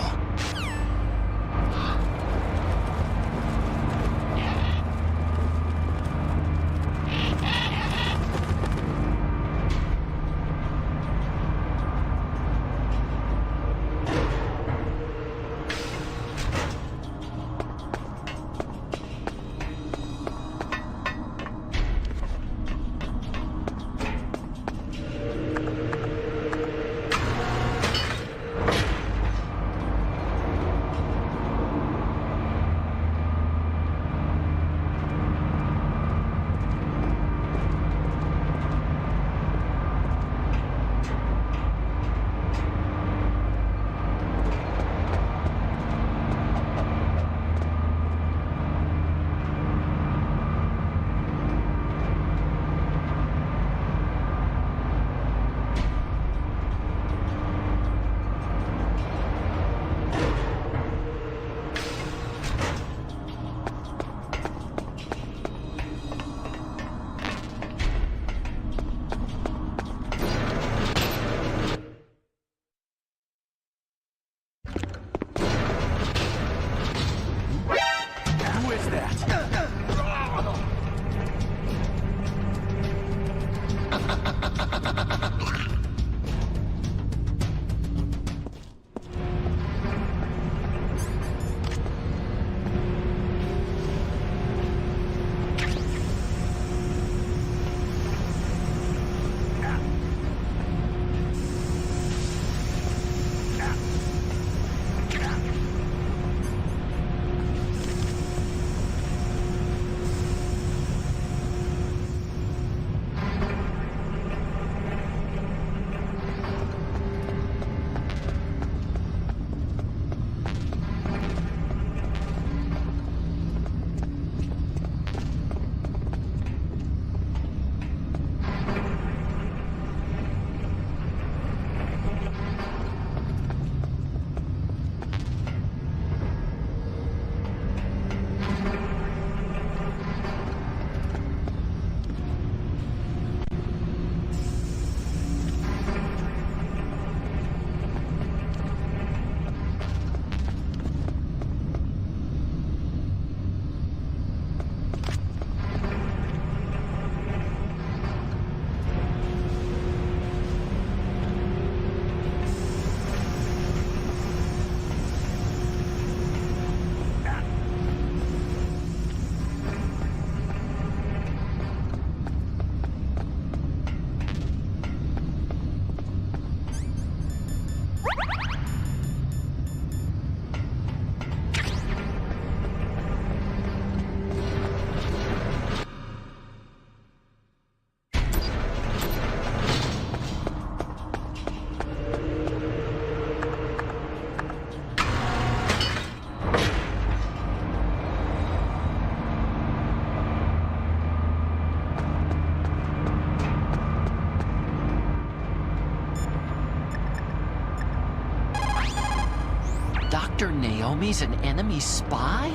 S8: enemy's an enemy spy?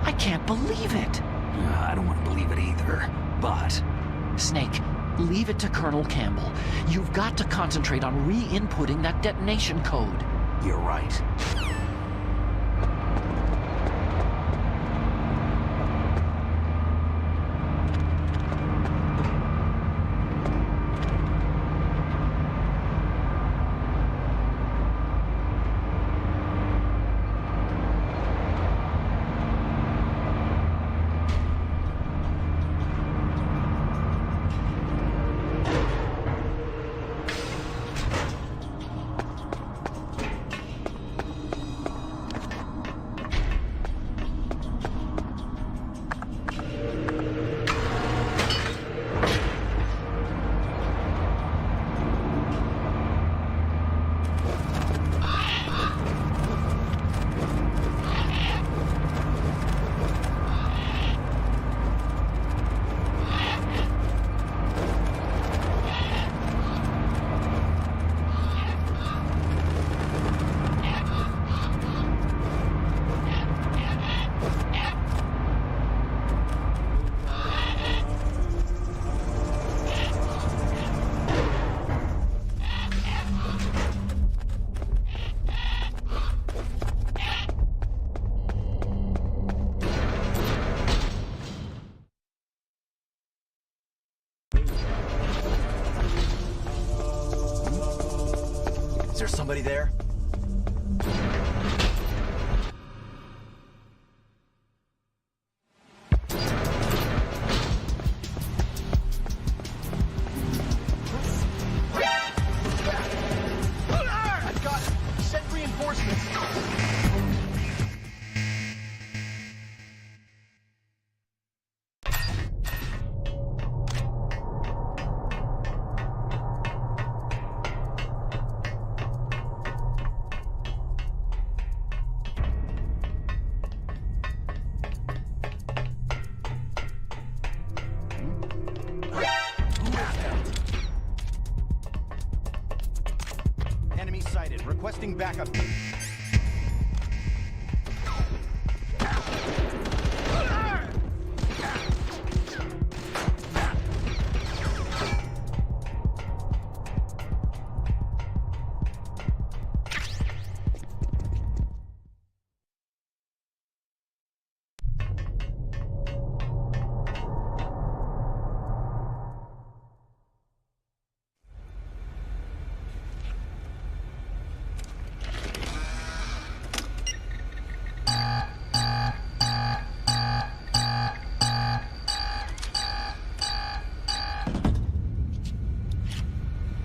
S8: I can't believe it.
S2: I don't want to believe it either, but...
S8: Snake, leave it to Colonel Campbell. You've got to concentrate on re-inputting that detonation code.
S2: You're right.
S7: Is there somebody there?
S16: I've got it. Send reinforcements.
S7: Enemy sighted. Requesting backup.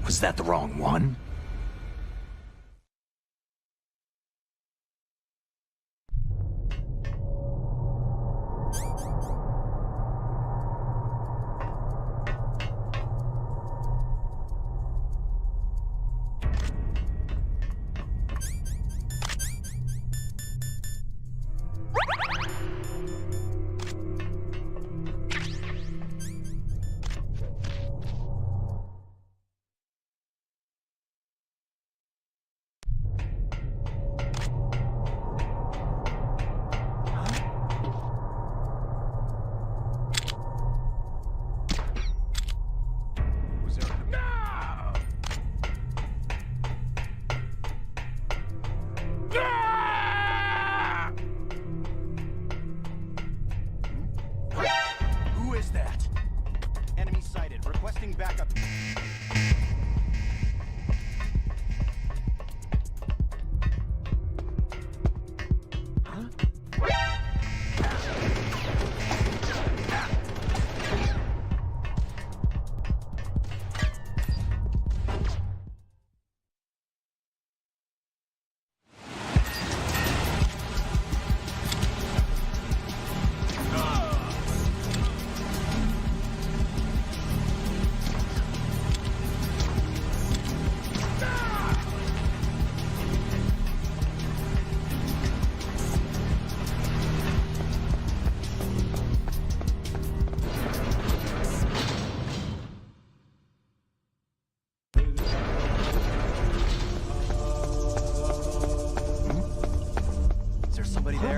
S2: Was that the wrong one?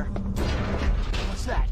S17: there. What's that?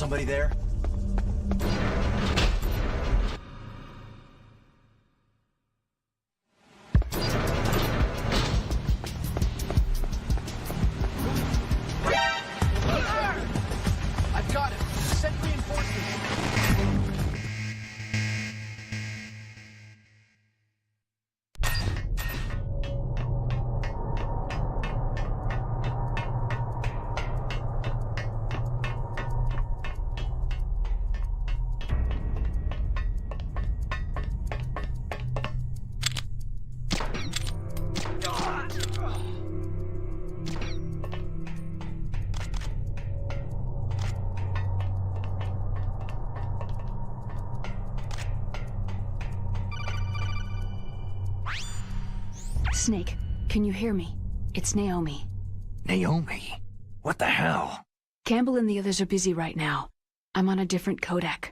S7: somebody there?
S17: I've got it. Send reinforcements.
S4: Snake, can you hear me? It's Naomi.
S2: Naomi? What the hell?
S4: Campbell and the others are busy right now. I'm on a different codec.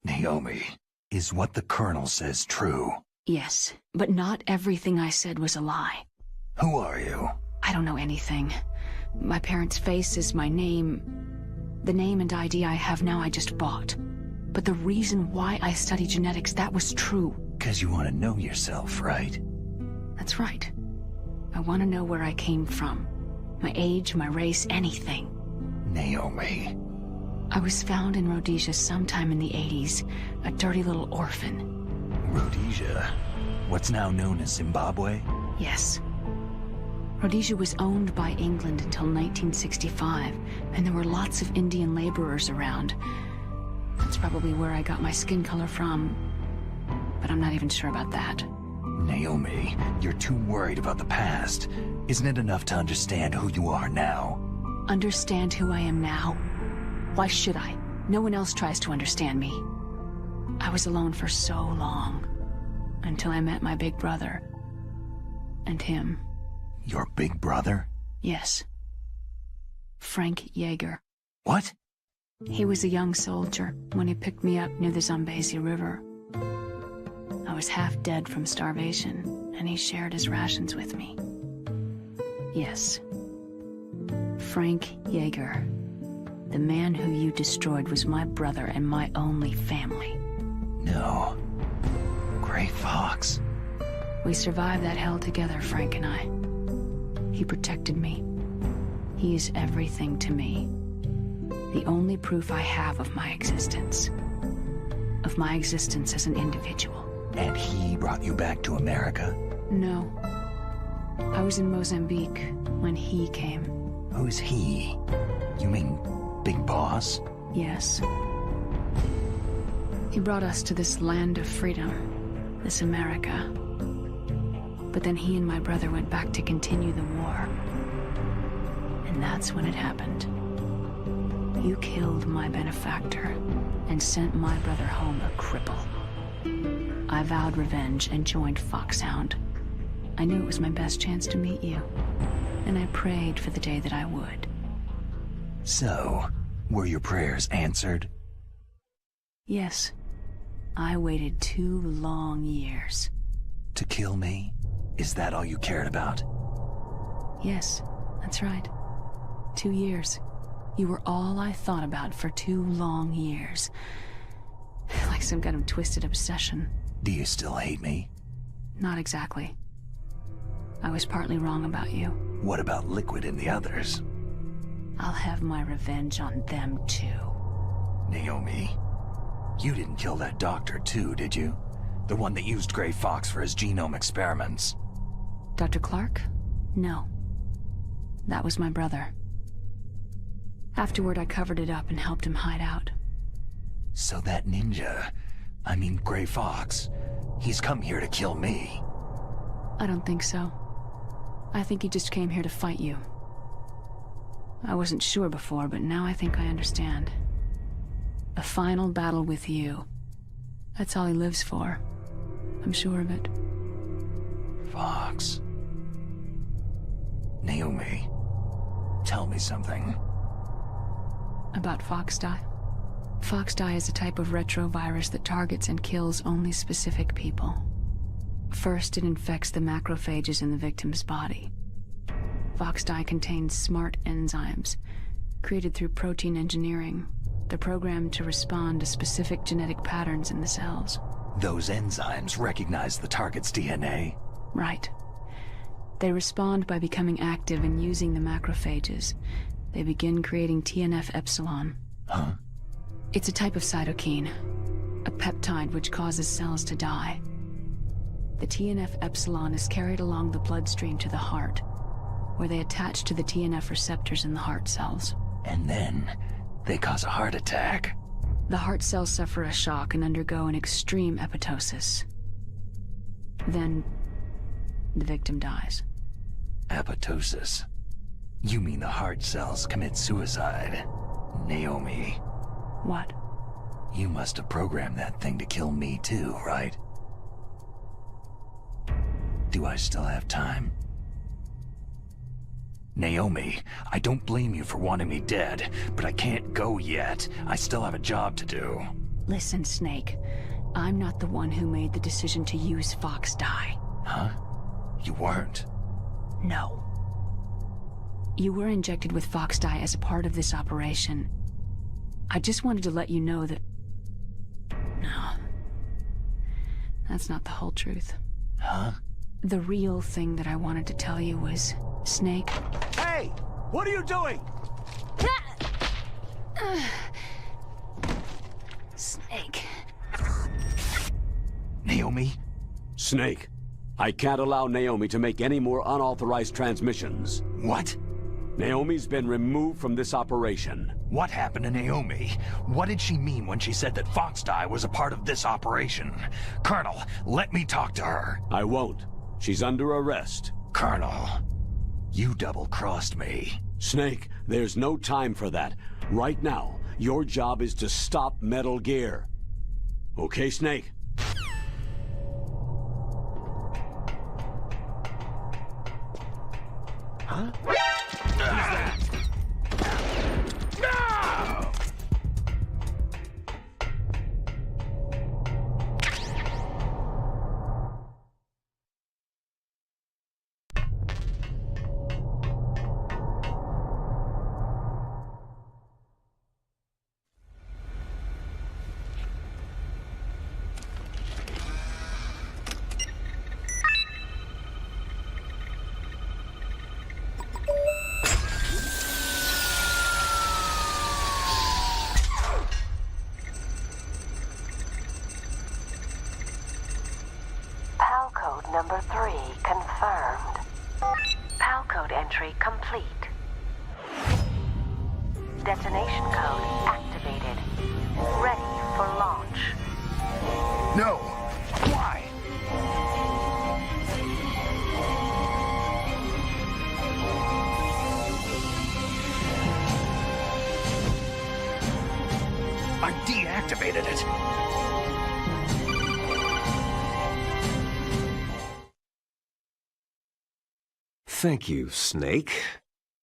S2: Naomi, is what the Colonel says true?
S4: Yes, but not everything I said was a lie.
S2: Who are you?
S4: I don't know anything. My parents' face is my name. The name and ID I have now I just bought. But the reason why I study genetics, that was true.
S2: 'Cause you want to know yourself, right?
S4: That's right. I want to know where I came from. My age, my race, anything.
S2: Naomi.
S4: I was found in Rhodesia sometime in the 80s, a dirty little orphan.
S2: Rhodesia? What's now known as Zimbabwe?
S4: Yes. Rhodesia was owned by England until 1965, and there were lots of Indian laborers around. That's probably where I got my skin color from, but I'm not even sure about that.
S2: Naomi, you're too worried about the past. Isn't it enough to understand who you are now?
S4: Understand who I am now? Why should I? No one else tries to understand me. I was alone for so long, until I met my big brother. And him.
S2: Your big brother?
S4: Yes. Frank Yeager.
S2: What?
S4: He was a young soldier when he picked me up near the Zambezi River. I was half dead from starvation, and he shared his rations with me. Yes. Frank Yeager. The man who you destroyed was my brother and my only family.
S2: No. Gray Fox.
S4: We survived that hell together, Frank and I. He protected me. He is everything to me. The only proof I have of my existence. Of my existence as an individual.
S2: And he brought you back to America?
S4: No. I was in Mozambique when he came.
S2: Who's he? You mean Big Boss?
S4: Yes. He brought us to this land of freedom, this America. But then he and my brother went back to continue the war. And that's when it happened. You killed my benefactor and sent my brother home a cripple. I vowed revenge and joined Foxhound. I knew it was my best chance to meet you, and I prayed for the day that I would.
S2: So, were your prayers answered?
S4: Yes. I waited 2 long years.
S2: To kill me? Is that all you cared about?
S4: Yes, that's right. 2 years. You were all I thought about for 2 long years. Like some kind of twisted obsession.
S2: Do you still hate me?
S4: Not exactly. I was partly wrong about you.
S2: What about Liquid and the others?
S4: I'll have my revenge on them too.
S2: Naomi, you didn't kill that doctor too, did you? The one that used Gray Fox for his genome experiments.
S4: Dr. Clark? No. That was my brother. Afterward, I covered it up and helped him hide out.
S2: So that ninja, I mean Gray Fox, he's come here to kill me.
S4: I don't think so. I think he just came here to fight you. I wasn't sure before, but now I think I understand. A final battle with you. That's all he lives for. I'm sure of it.
S2: Fox. Naomi, tell me something.
S4: About Foxdie? Foxdie is a type of retrovirus that targets and kills only specific people. First, it infects the macrophages in the victim's body. Foxdie contains smart enzymes, created through protein engineering, They're programmed to respond to specific genetic patterns in the cells.
S2: Those enzymes recognize the target's DNA?
S4: Right. They respond by becoming active and using the macrophages. They begin creating TNF-epsilon.
S2: Huh?
S4: It's a type of cytokine, a peptide which causes cells to die. The TNF-epsilon is carried along the bloodstream to the heart, where they attach to the TNF receptors in the heart cells.
S2: And then they cause a heart attack.
S4: The heart cells suffer a shock and undergo an extreme apoptosis. Then, the victim dies.
S2: Apoptosis? You mean the heart cells commit suicide? Naomi.
S4: What?
S2: You must have programmed that thing to kill me too, right? Do I still have time? Naomi, I don't blame you for wanting me dead, but I can't go yet. I still have a job to do.
S4: Listen, Snake. I'm not the one who made the decision to use Fox dye.
S2: Huh? You weren't?
S4: No. You were injected with Fox dye as a part of this operation. I just wanted to let you know that... No. That's not the whole truth.
S2: Huh?
S4: The real thing that I wanted to tell you was... Snake...
S3: Hey! What are you doing?
S4: Snake...
S2: Naomi?
S3: Snake, I can't allow Naomi to make any more unauthorized transmissions.
S2: What?
S3: Naomi's been removed from this operation.
S2: What happened to Naomi? What did she mean when she said that Fox dye was a part of this operation? Colonel, let me talk to her.
S3: I won't. She's under arrest.
S2: Colonel, you double-crossed me.
S3: Snake, there's no time for that. Right now, your job is to stop Metal Gear. Okay, Snake?
S2: Huh? Who's that? No!
S18: PAL code number 3 confirmed. PAL code entry complete. Detonation code activated. Ready for launch.
S2: No! Why? I deactivated it.
S1: Thank you, Snake.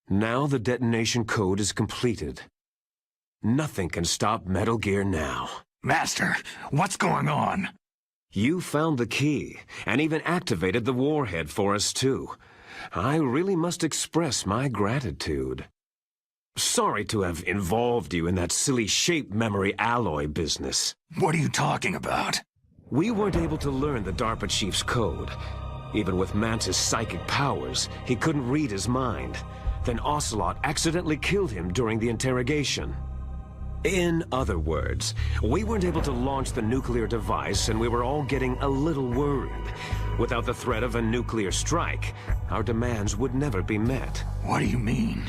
S1: Now the detonation code is completed. Nothing can stop Metal Gear now.
S2: Master, what's going on?
S1: You found the key, and even activated the warhead for us too. I really must express my gratitude. Sorry to have involved you in that silly shape memory alloy business.
S2: What are you talking about?
S1: We weren't able to learn the DARPA chief's code. Even with Mance's psychic powers, he couldn't read his mind. Then Ocelot accidentally killed him during the interrogation. In other words, we weren't able to launch the nuclear device, and we were all getting a little worried. Without the threat of a nuclear strike, our demands would never be met.
S2: What do you mean?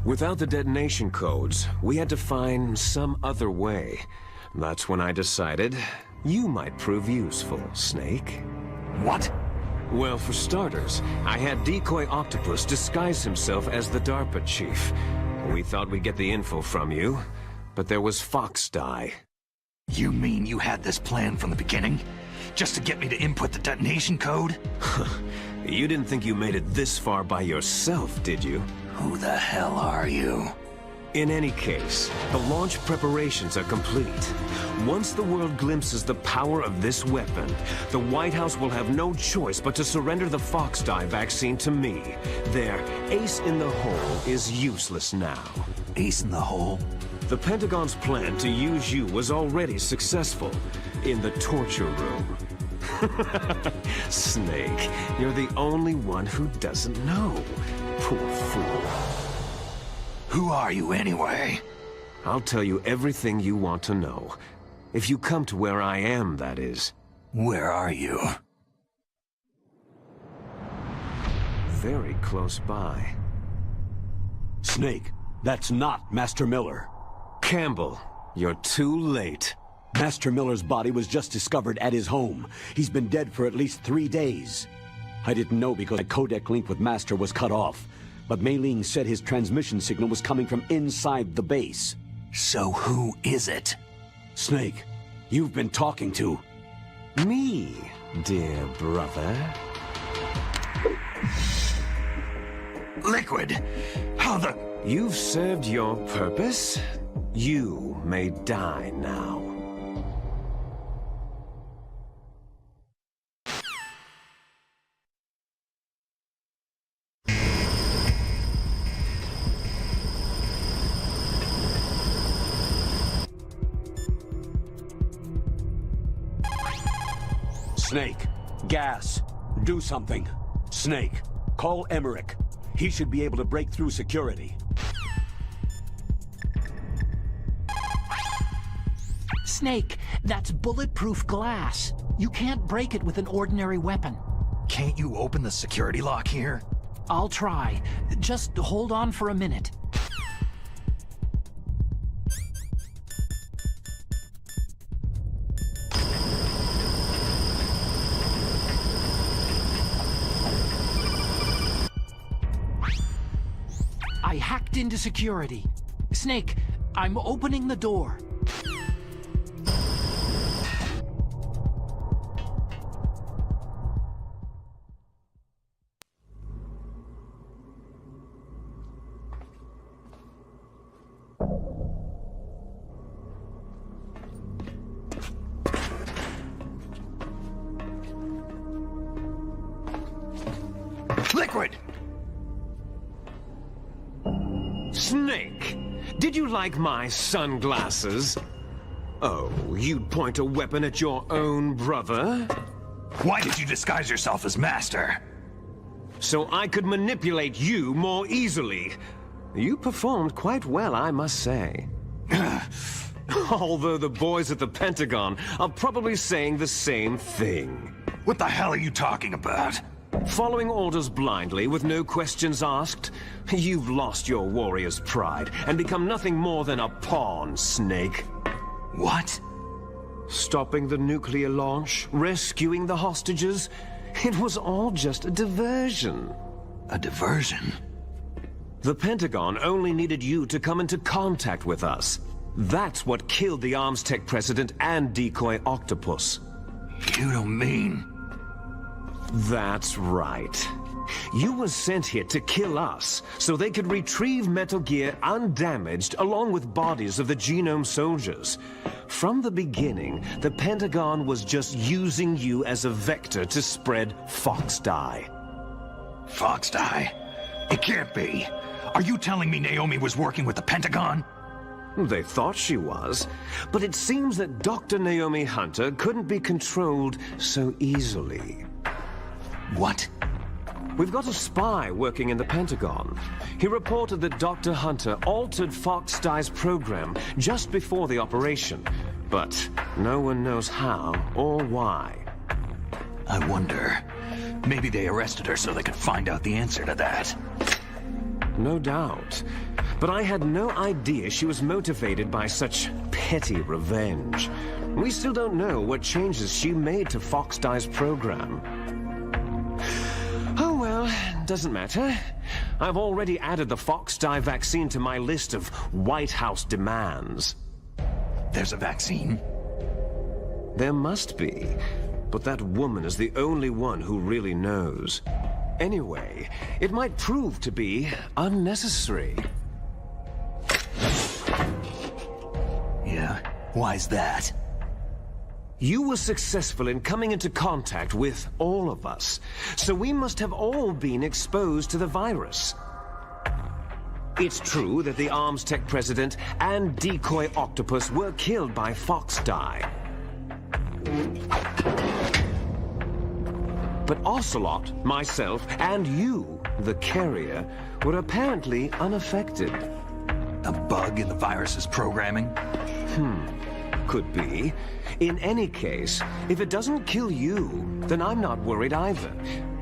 S1: Without the detonation codes, we had to find some other way. That's when I decided you might prove useful, Snake.
S2: What?
S1: Well, for starters, I had Decoy Octopus disguise himself as the DARPA chief. We thought we'd get the info from you, but there was Fox dye.
S2: You mean you had this plan from the beginning? Just to get me to input the detonation code?
S1: You didn't think you made it this far by yourself, did you?
S2: Who the hell are you?
S1: In any case, the launch preparations are complete. Once the world glimpses the power of this weapon, the White House will have no choice but to surrender the Fox dye vaccine to me. Their ace in the hole is useless now.
S2: Ace in the hole?
S1: The Pentagon's plan to use you was already successful in the torture room. Snake, you're the only one who doesn't know. Poor fool.
S2: Who are you anyway?
S1: I'll tell you everything you want to know. If you come to where I am, that is.
S2: Where are you?
S1: Very close by.
S3: Snake, that's not Master Miller.
S1: Campbell, you're too late.
S3: Master Miller's body was just discovered at his home. He's been dead for at least 3 days. I didn't know because my codec link with Master was cut off. But Mei Ling said his transmission signal was coming from inside the base.
S2: So who is it?
S3: Snake, you've been talking to...
S1: Me, dear brother.
S2: Liquid! How the...
S1: You've served your purpose. You may die now.
S3: Snake, gas, do something. Snake, call Emmerich. He should be able to break through security.
S17: Snake, that's bulletproof glass. You can't break it with an ordinary weapon.
S2: Can't you open the security lock here?
S17: I'll try. Just hold on for a minute. I hacked into security. Snake, I'm opening the door.
S2: Liquid!
S1: Snake, did you like my sunglasses? Oh, you'd point a weapon at your own brother?
S2: Why did you disguise yourself as Master?
S1: So I could manipulate you more easily. You performed quite well, I must say. Although the boys at the Pentagon are probably saying the same thing.
S2: What the hell are you talking about?
S1: Following orders blindly with no questions asked? You've lost your warrior's pride and become nothing more than a pawn, Snake.
S2: What?
S1: Stopping the nuclear launch, rescuing the hostages, it was all just a diversion.
S2: A diversion?
S1: The Pentagon only needed you to come into contact with us. That's what killed the Arms Tech president and decoy Octopus.
S2: You don't mean...
S1: That's right. You were sent here to kill us, so they could retrieve Metal Gear undamaged along with bodies of the Genome soldiers. From the beginning, the Pentagon was just using you as a vector to spread Fox Dye.
S2: Fox Dye? It can't be. Are you telling me Naomi was working with the Pentagon?
S1: They thought she was, but it seems that Dr. Naomi Hunter couldn't be controlled so easily.
S2: What?
S1: We've got a spy working in the Pentagon. He reported that Dr. Hunter altered Fox Dye's program just before the operation, but no one knows how or why.
S2: I wonder, maybe they arrested her so they could find out the answer to that.
S1: No doubt. But I had no idea she was motivated by such petty revenge. We still don't know what changes she made to Fox Dye's program. Oh well, doesn't matter. I've already added the Fox Dye vaccine to my list of White House demands.
S2: There's a vaccine?
S1: There must be. But that woman is the only one who really knows. Anyway, it might prove to be unnecessary.
S2: Yeah? Why's that?
S1: You were successful in coming into contact with all of us, so we must have all been exposed to the virus. It's true that the Arms Tech president and decoy octopus were killed by Fox Die. But Ocelot, myself, and you, the carrier, were apparently unaffected.
S2: A bug in the virus's programming?
S1: Could be. In any case, if it doesn't kill you, then I'm not worried either.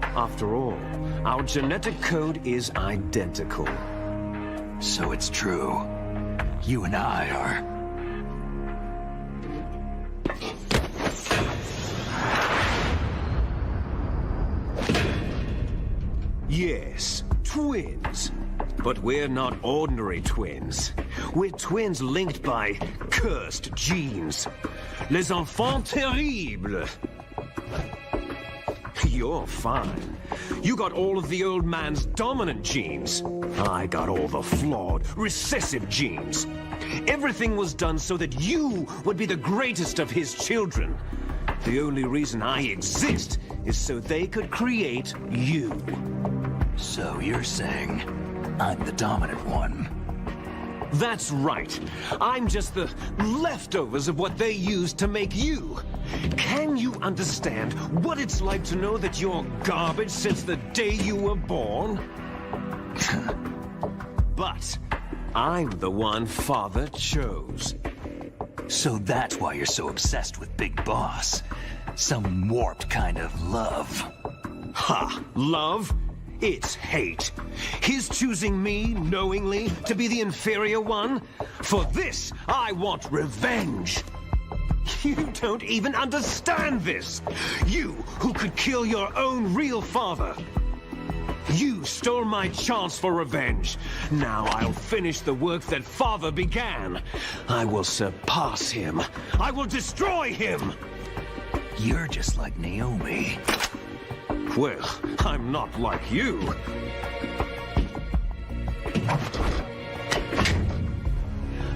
S1: After all, our genetic code is identical.
S2: So it's true. You and I are...
S1: Yes, twins. But we're not ordinary twins. We're twins linked by cursed genes. Les enfants terribles. You're fine. You got all of the old man's dominant genes. I got all the flawed, recessive genes. Everything was done so that you would be the greatest of his children. The only reason I exist is so they could create you.
S2: So you're saying I'm the dominant one?
S1: That's right. I'm just the leftovers of what they used to make you. Can you understand what it's like to know that you're garbage since the day you were born? But I'm the one Father chose.
S2: So that's why you're so obsessed with Big Boss. Some warped kind of love.
S1: Ha! Love? It's hate. His choosing me, knowingly, to be the inferior one. For this, I want revenge. You don't even understand this. You, who could kill your own real father. You stole my chance for revenge. Now I'll finish the work that Father began. I will surpass him. I will destroy him.
S2: You're just like Naomi.
S1: Well, I'm not like you.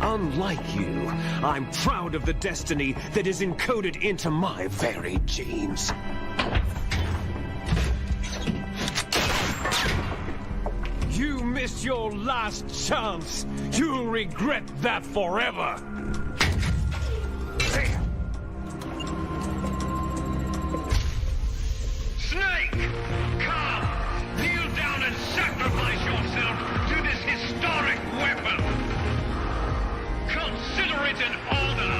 S1: Unlike you, I'm proud of the destiny that is encoded into my very genes. You missed your last chance. You'll regret that forever.
S11: Snake! Come! Kneel down and sacrifice yourself to this historic weapon! Consider it an honor,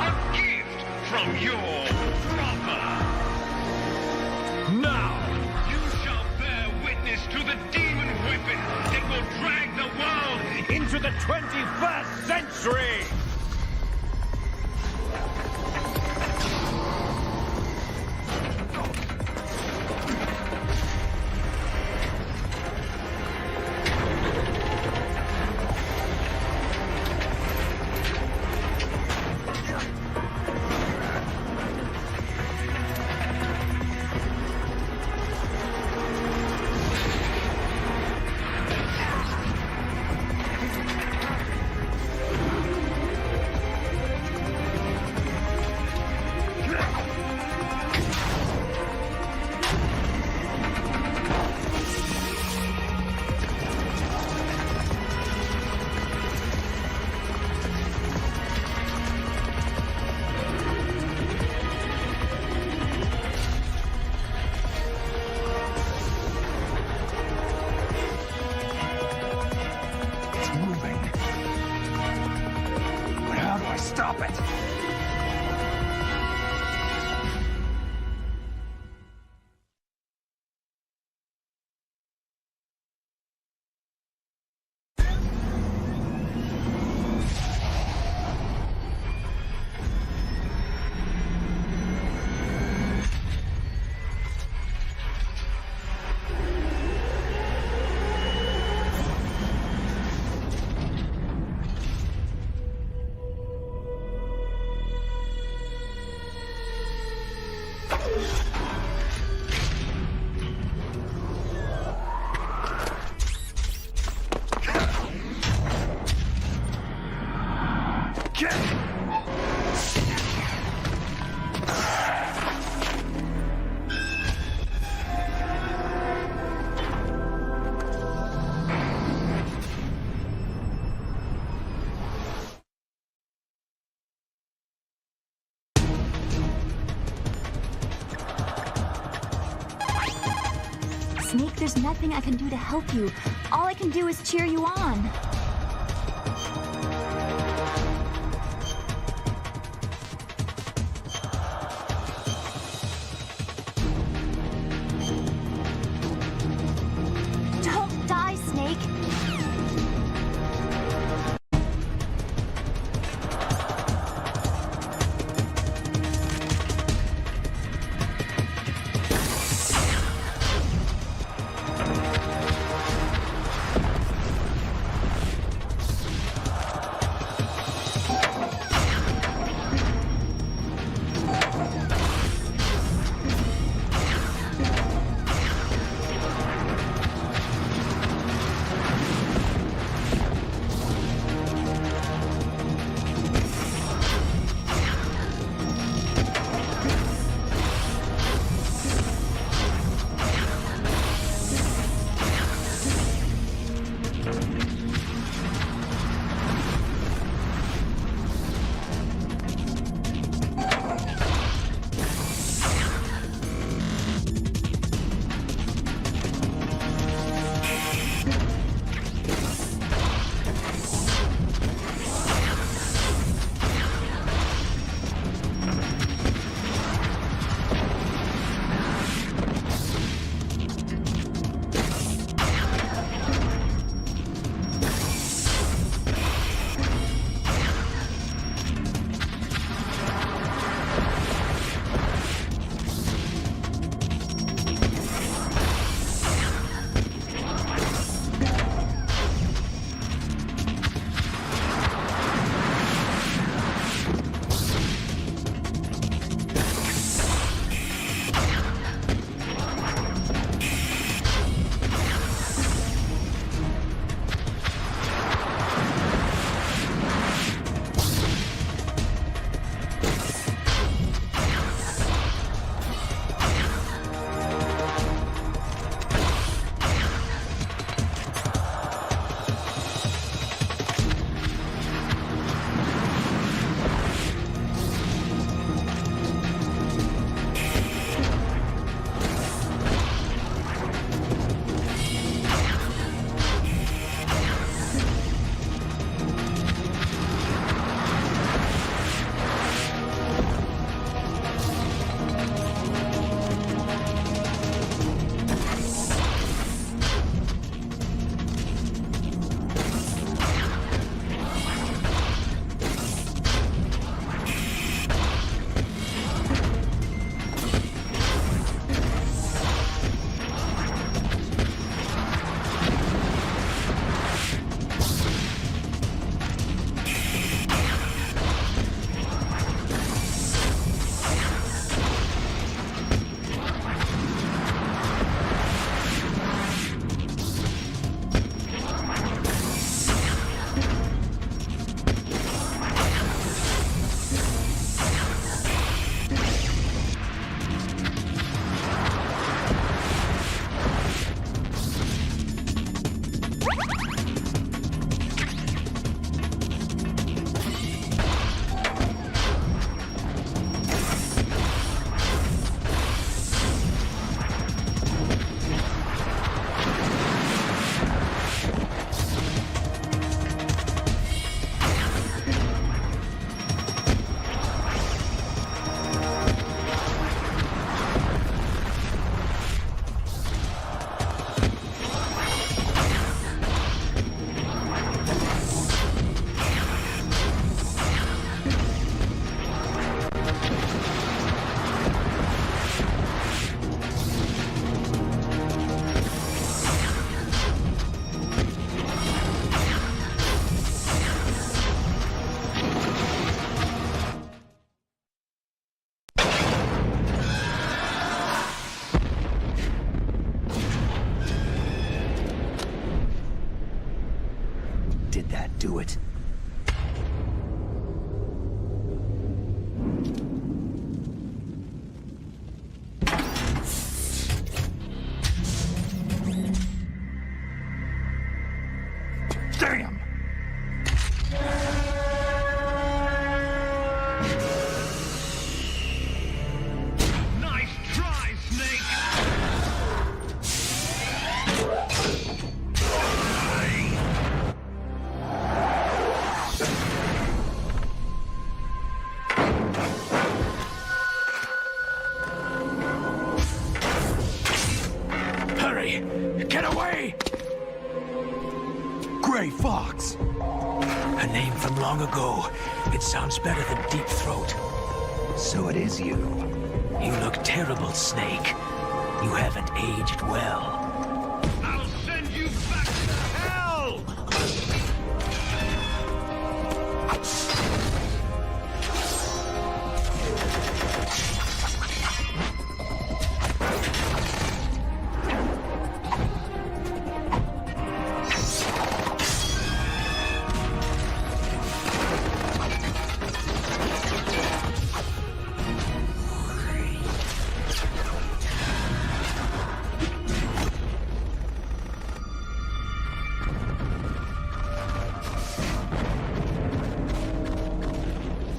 S11: a gift from your brother!
S1: Now!
S11: You shall bear witness to the demon weapon that will drag the world
S1: into the 21st century!
S5: Snake, there's nothing I can do to help you. All I can do is cheer you on. Don't die, Snake.
S2: do it.
S12: Damn!
S11: Nice try, Snake!
S14: away! Get away!
S12: Gray Fox!
S14: A name from long ago. It sounds better than Deep Throat.
S2: So it is you.
S14: You look terrible, Snake. You haven't aged well.
S11: I'll send you back to hell!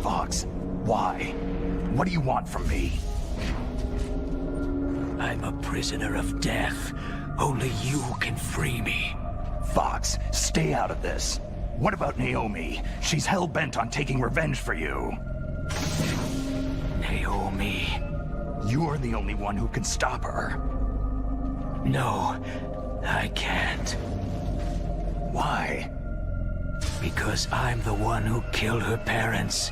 S2: Fox, why? What do you want from me?
S14: I'm a prisoner of death. Only you can free me.
S2: Fox, stay out of this. What about Naomi? She's hell-bent on taking revenge for you.
S14: Naomi?
S2: You're the only one who can stop her.
S14: No, I can't.
S2: Why?
S14: Because I'm the one who killed her parents.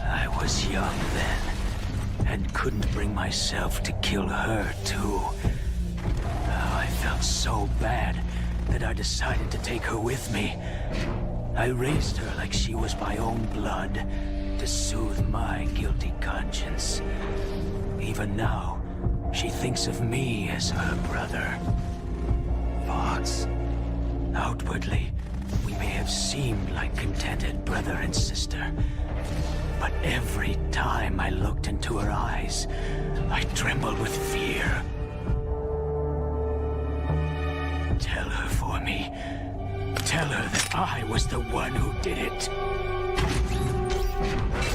S14: I was young then, and couldn't bring myself to kill her, too. I felt so bad that I decided to take her with me. I raised her like she was my own blood, to soothe my guilty conscience. Even now, she thinks of me as her brother.
S2: Fox.
S14: Outwardly, we may have seemed like contented brother and sister. But every time I looked into her eyes, I trembled with fear. Tell her for me. Tell her that I was the one who did it.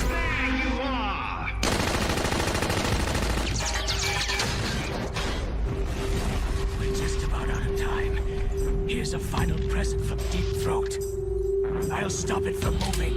S11: There you are!
S14: We're just about out of time. Here's a final present from Deep Throat. I'll stop it from moving.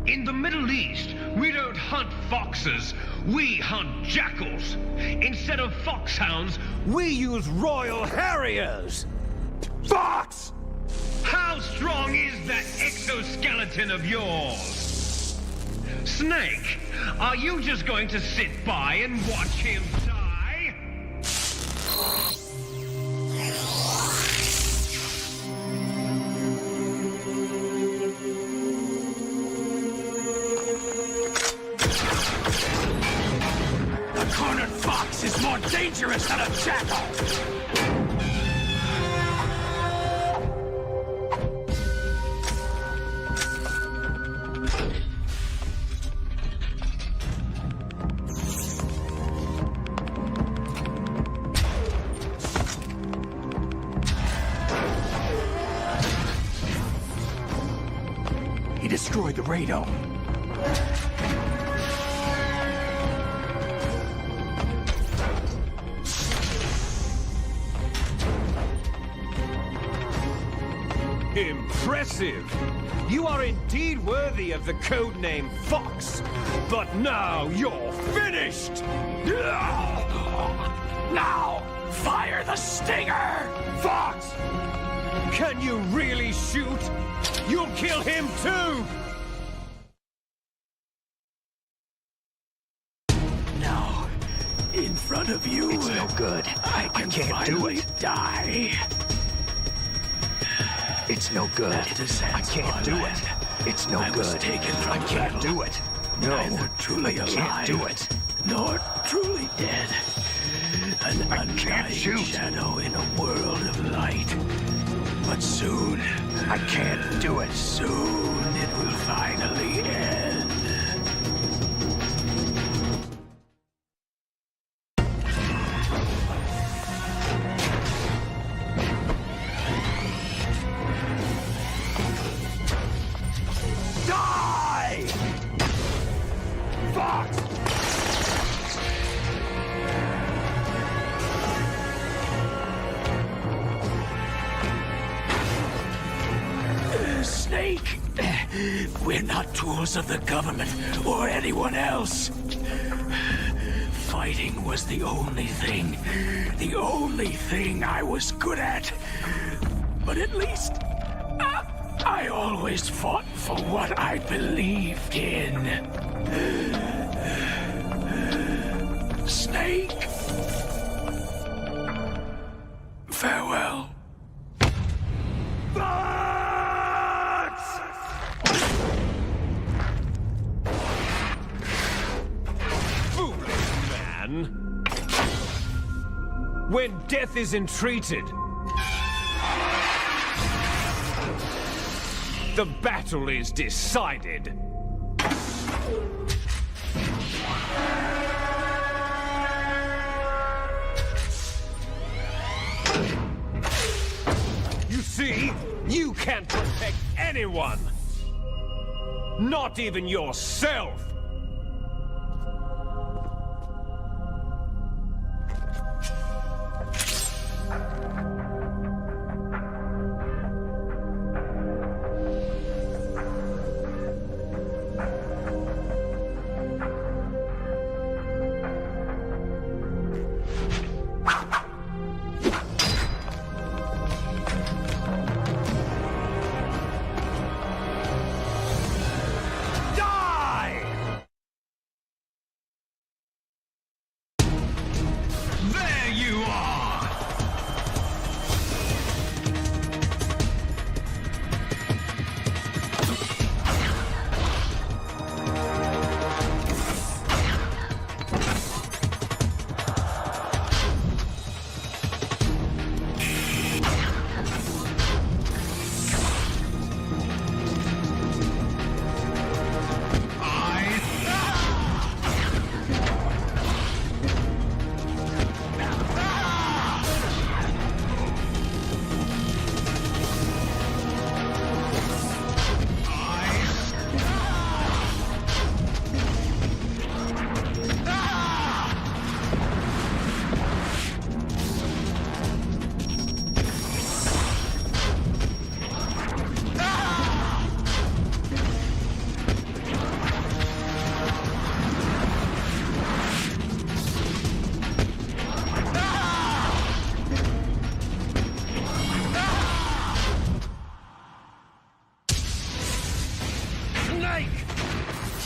S11: In the Middle East, we don't hunt foxes, we hunt jackals. Instead of foxhounds, we use royal harriers.
S2: Fox!
S11: How strong is that exoskeleton of yours? Snake, are you just going to sit by and watch him die?
S14: A cornered fox is more dangerous than a jackal!
S2: He destroyed the radome.
S1: Impressive! You are indeed worthy of the codename Fox. But now you're finished!
S14: Now, fire the stinger!
S1: Fox! Can you really shoot? You'll kill him too!
S2: good. I can't do it.
S14: Die.
S2: It's no good. I can't do it. It's no good. I can't do it. No,
S14: Neither truly
S2: I
S14: alive,
S2: can't do it.
S14: nor truly dead. An undying shadow in a world of light. But soon,
S2: I can't do it.
S14: Soon it will finally end.
S2: Die! Fuck!
S14: Snake, we're not tools of the government or anyone else. Fighting was the only thing I was good at. But at least, I always fought for what I believed in. Snake, farewell.
S1: When death is entreated, the battle is decided. You see, you can't protect anyone. Not even yourself.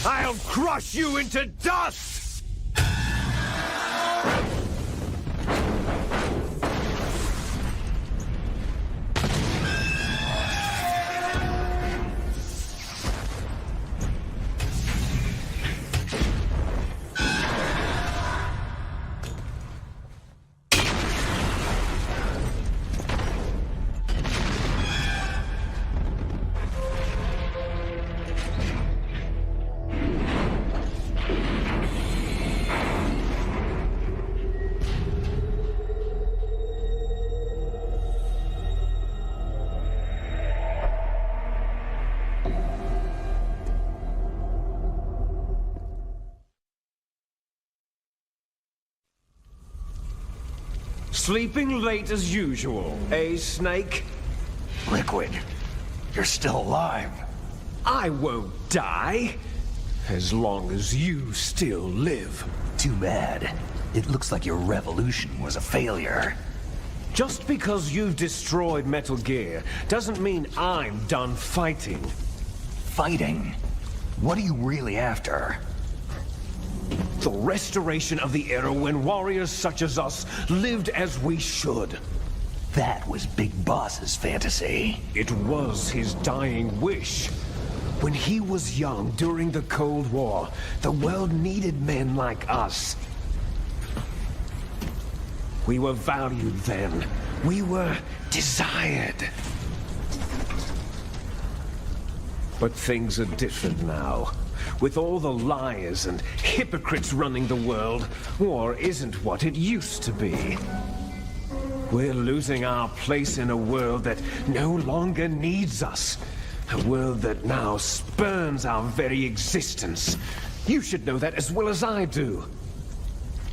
S1: I'll crush you into dust! Sleeping late as usual, eh, Snake?
S2: Liquid, you're still alive.
S1: I won't die, as long as you still live.
S2: Too bad. It looks like your revolution was a failure.
S1: Just because you've destroyed Metal Gear doesn't mean I'm done fighting.
S2: Fighting? What are you really after?
S1: The restoration of the era when warriors such as us lived as we should.
S14: That was Big Boss's fantasy.
S1: It was his dying wish. When he was young during the Cold War, the world needed men like us. We were valued then. We were desired. But things are different now. With all the liars and hypocrites running the world, war isn't what it used to be. We're losing our place in a world that no longer needs us. A world that now spurns our very existence. You should know that as well as I do.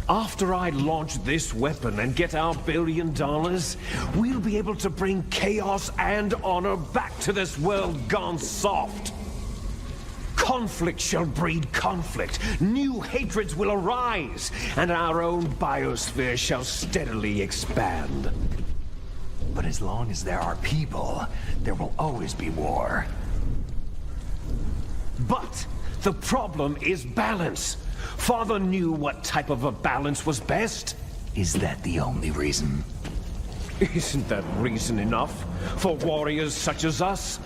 S1: After I launch this weapon and get our $1 billion, we'll be able to bring chaos and honor back to this world gone soft. Conflict shall breed conflict. New hatreds will arise, and our own biosphere shall steadily expand.
S2: But as long as there are people, there will always be war.
S1: But the problem is balance. Father knew what type of a balance was best.
S2: Is that the only reason?
S1: Isn't that reason enough for warriors such as us?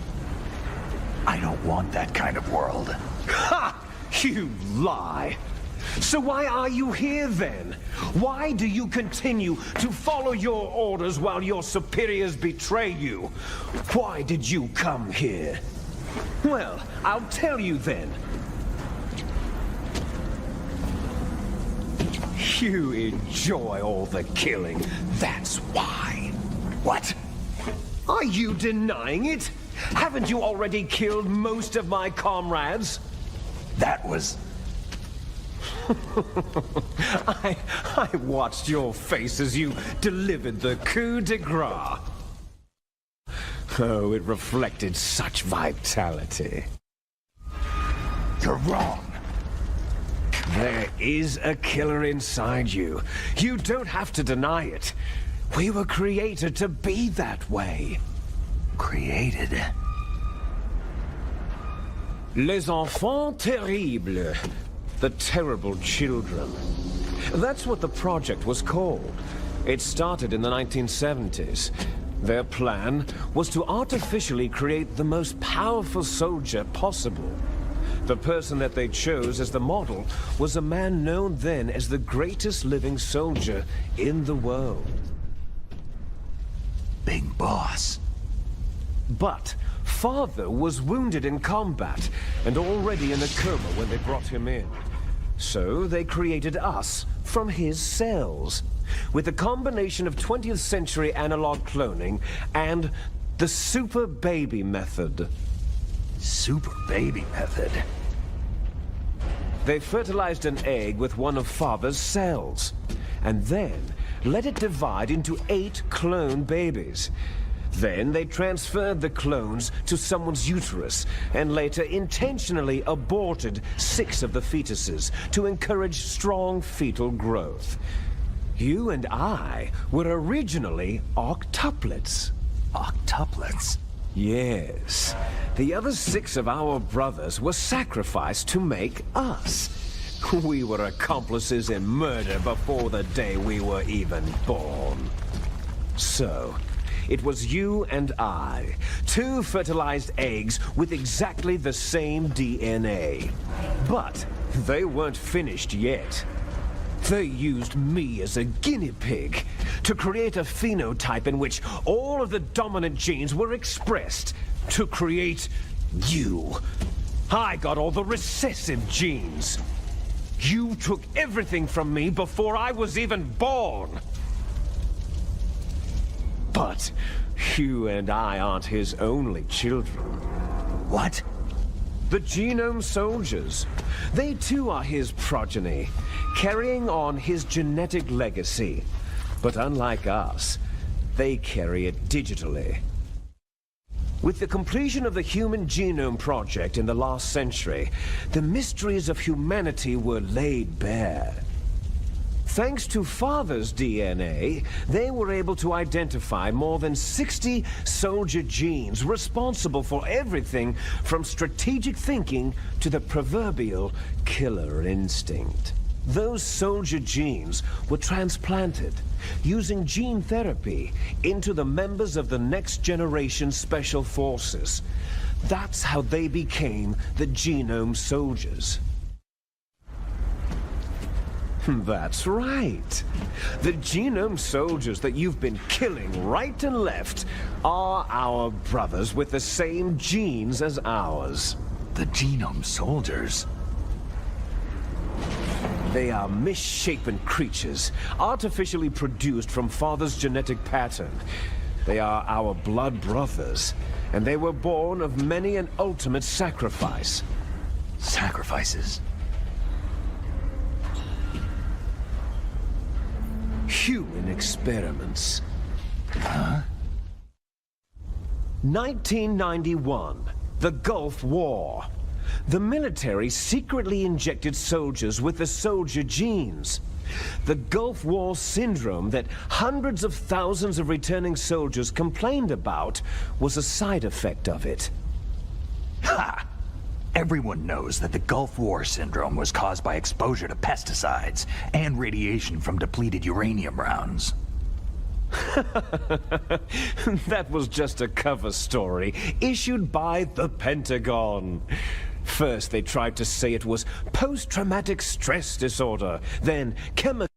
S2: I don't want that kind of world.
S1: Ha! You lie! So why are you here then? Why do you continue to follow your orders while your superiors betray you? Why did you come here? Well, I'll tell you then. You enjoy all the killing, that's why.
S2: What?
S1: Are you denying it? Haven't you already killed most of my comrades?
S2: That was...
S1: I watched your face as you delivered the coup de grace. Oh, it reflected such vitality.
S2: You're wrong.
S1: There is a killer inside you. You don't have to deny it. We were created to be that way.
S2: Created?
S1: Les enfants terribles. The terrible children. That's what the project was called. It started in the 1970s. Their plan was to artificially create the most powerful soldier possible. The person that they chose as the model was a man known then as the greatest living soldier in the world.
S2: Big Boss.
S1: But Father was wounded in combat and already in a coma when they brought him in. So they created us from his cells, with a combination of 20th century analog cloning and the super baby method.
S2: Super baby method?
S1: They fertilized an egg with one of Father's cells, and then let it divide into 8 clone babies. Then they transferred the clones to someone's uterus, and later intentionally aborted 6 of the fetuses to encourage strong fetal growth. You and I were originally octuplets.
S2: Octuplets?
S1: Yes. The other 6 of our brothers were sacrificed to make us. We were accomplices in murder before the day we were even born. So, it was you and I, 2 fertilized eggs with exactly the same DNA. But they weren't finished yet. They used me as a guinea pig to create a phenotype in which all of the dominant genes were expressed to create you. I got all the recessive genes. You took everything from me before I was even born. But you and I aren't his only children.
S2: What?
S1: The Genome Soldiers. They too are his progeny, carrying on his genetic legacy. But unlike us, they carry it digitally. With the completion of the Human Genome Project in the last century, the mysteries of humanity were laid bare. Thanks to Father's DNA, they were able to identify more than 60 soldier genes responsible for everything from strategic thinking to the proverbial killer instinct. Those soldier genes were transplanted using gene therapy into the members of the next generation special forces. That's how they became the Genome Soldiers. That's right. The Genome Soldiers that you've been killing right and left are our brothers with the same genes as ours.
S2: The Genome Soldiers?
S1: They are misshapen creatures, artificially produced from Father's genetic pattern. They are our blood brothers, and they were born of many an ultimate sacrifice.
S2: Sacrifices?
S1: Human experiments.
S2: Huh?
S1: 1991, the Gulf War. The military secretly injected soldiers with the soldier genes. The Gulf War syndrome that hundreds of thousands of returning soldiers complained about was a side effect of it.
S2: Ha! Everyone knows that the Gulf War syndrome was caused by exposure to pesticides and radiation from depleted uranium rounds.
S1: That was just a cover story issued by the Pentagon. First, they tried to say it was post-traumatic stress disorder, then chemical,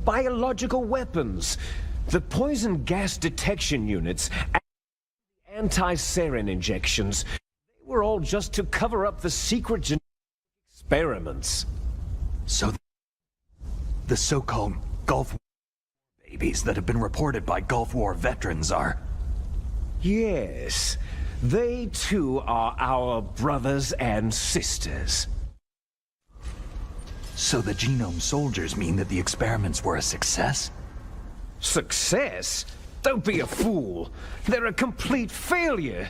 S1: biological weapons. The poison gas detection units and the anti-sarin injections, they were all just to cover up the secret genetic experiments.
S2: So the so-called Gulf War babies that have been reported by Gulf War veterans are...
S1: Yes. They too are our brothers and sisters.
S2: So the Genome Soldiers mean that the experiments were a success?
S1: Success? Don't be a fool. They're a complete failure.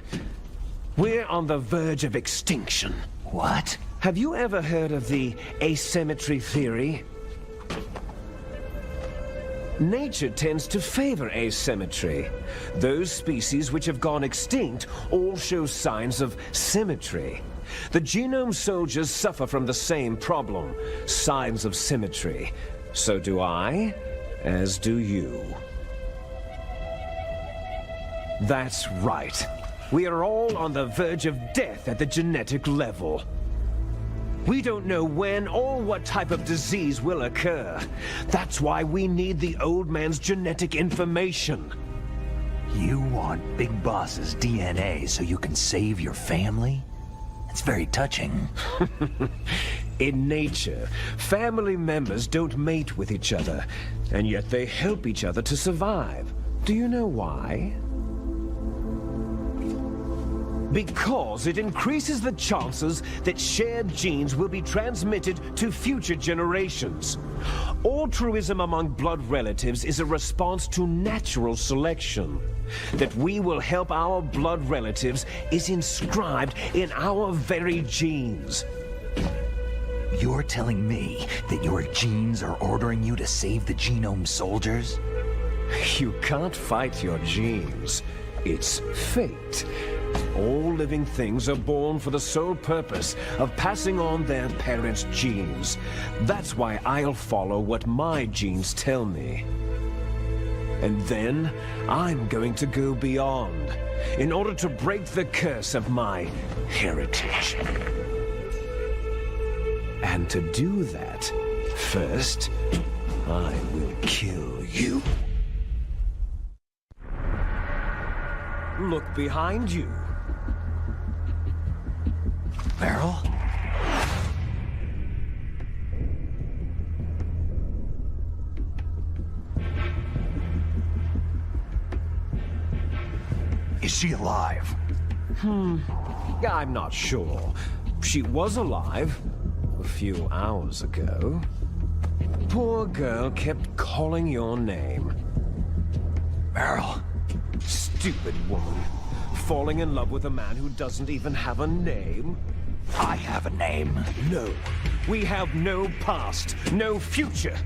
S1: We're on the verge of extinction.
S2: What?
S1: Have you ever heard of the asymmetry theory? Nature tends to favor asymmetry. Those species which have gone extinct all show signs of symmetry. The Genome Soldiers suffer from the same problem, signs of symmetry. So do I, as do you. That's right. We are all on the verge of death at the genetic level. We don't know when or what type of disease will occur. That's why we need the old man's genetic information.
S2: You want Big Boss's DNA so you can save your family? It's very touching.
S1: In nature, family members don't mate with each other, and yet they help each other to survive. Do you know why? Because it increases the chances that shared genes will be transmitted to future generations. Altruism among blood relatives is a response to natural selection. That we will help our blood relatives is inscribed in our very genes.
S2: You're telling me that your genes are ordering you to save the Genome Soldiers?
S1: You can't fight your genes. It's fate. All living things are born for the sole purpose of passing on their parents' genes. That's why I'll follow what my genes tell me. And then, I'm going to go beyond, in order to break the curse of my heritage. And to do that, first, I will kill you. Look behind you.
S2: Meryl? Is she alive?
S1: I'm not sure. She was alive a few hours ago. Poor girl kept calling your name.
S2: Meryl?
S1: Stupid woman. Falling in love with a man who doesn't even have a name?
S2: I have a name.
S1: No. We have no past, no future.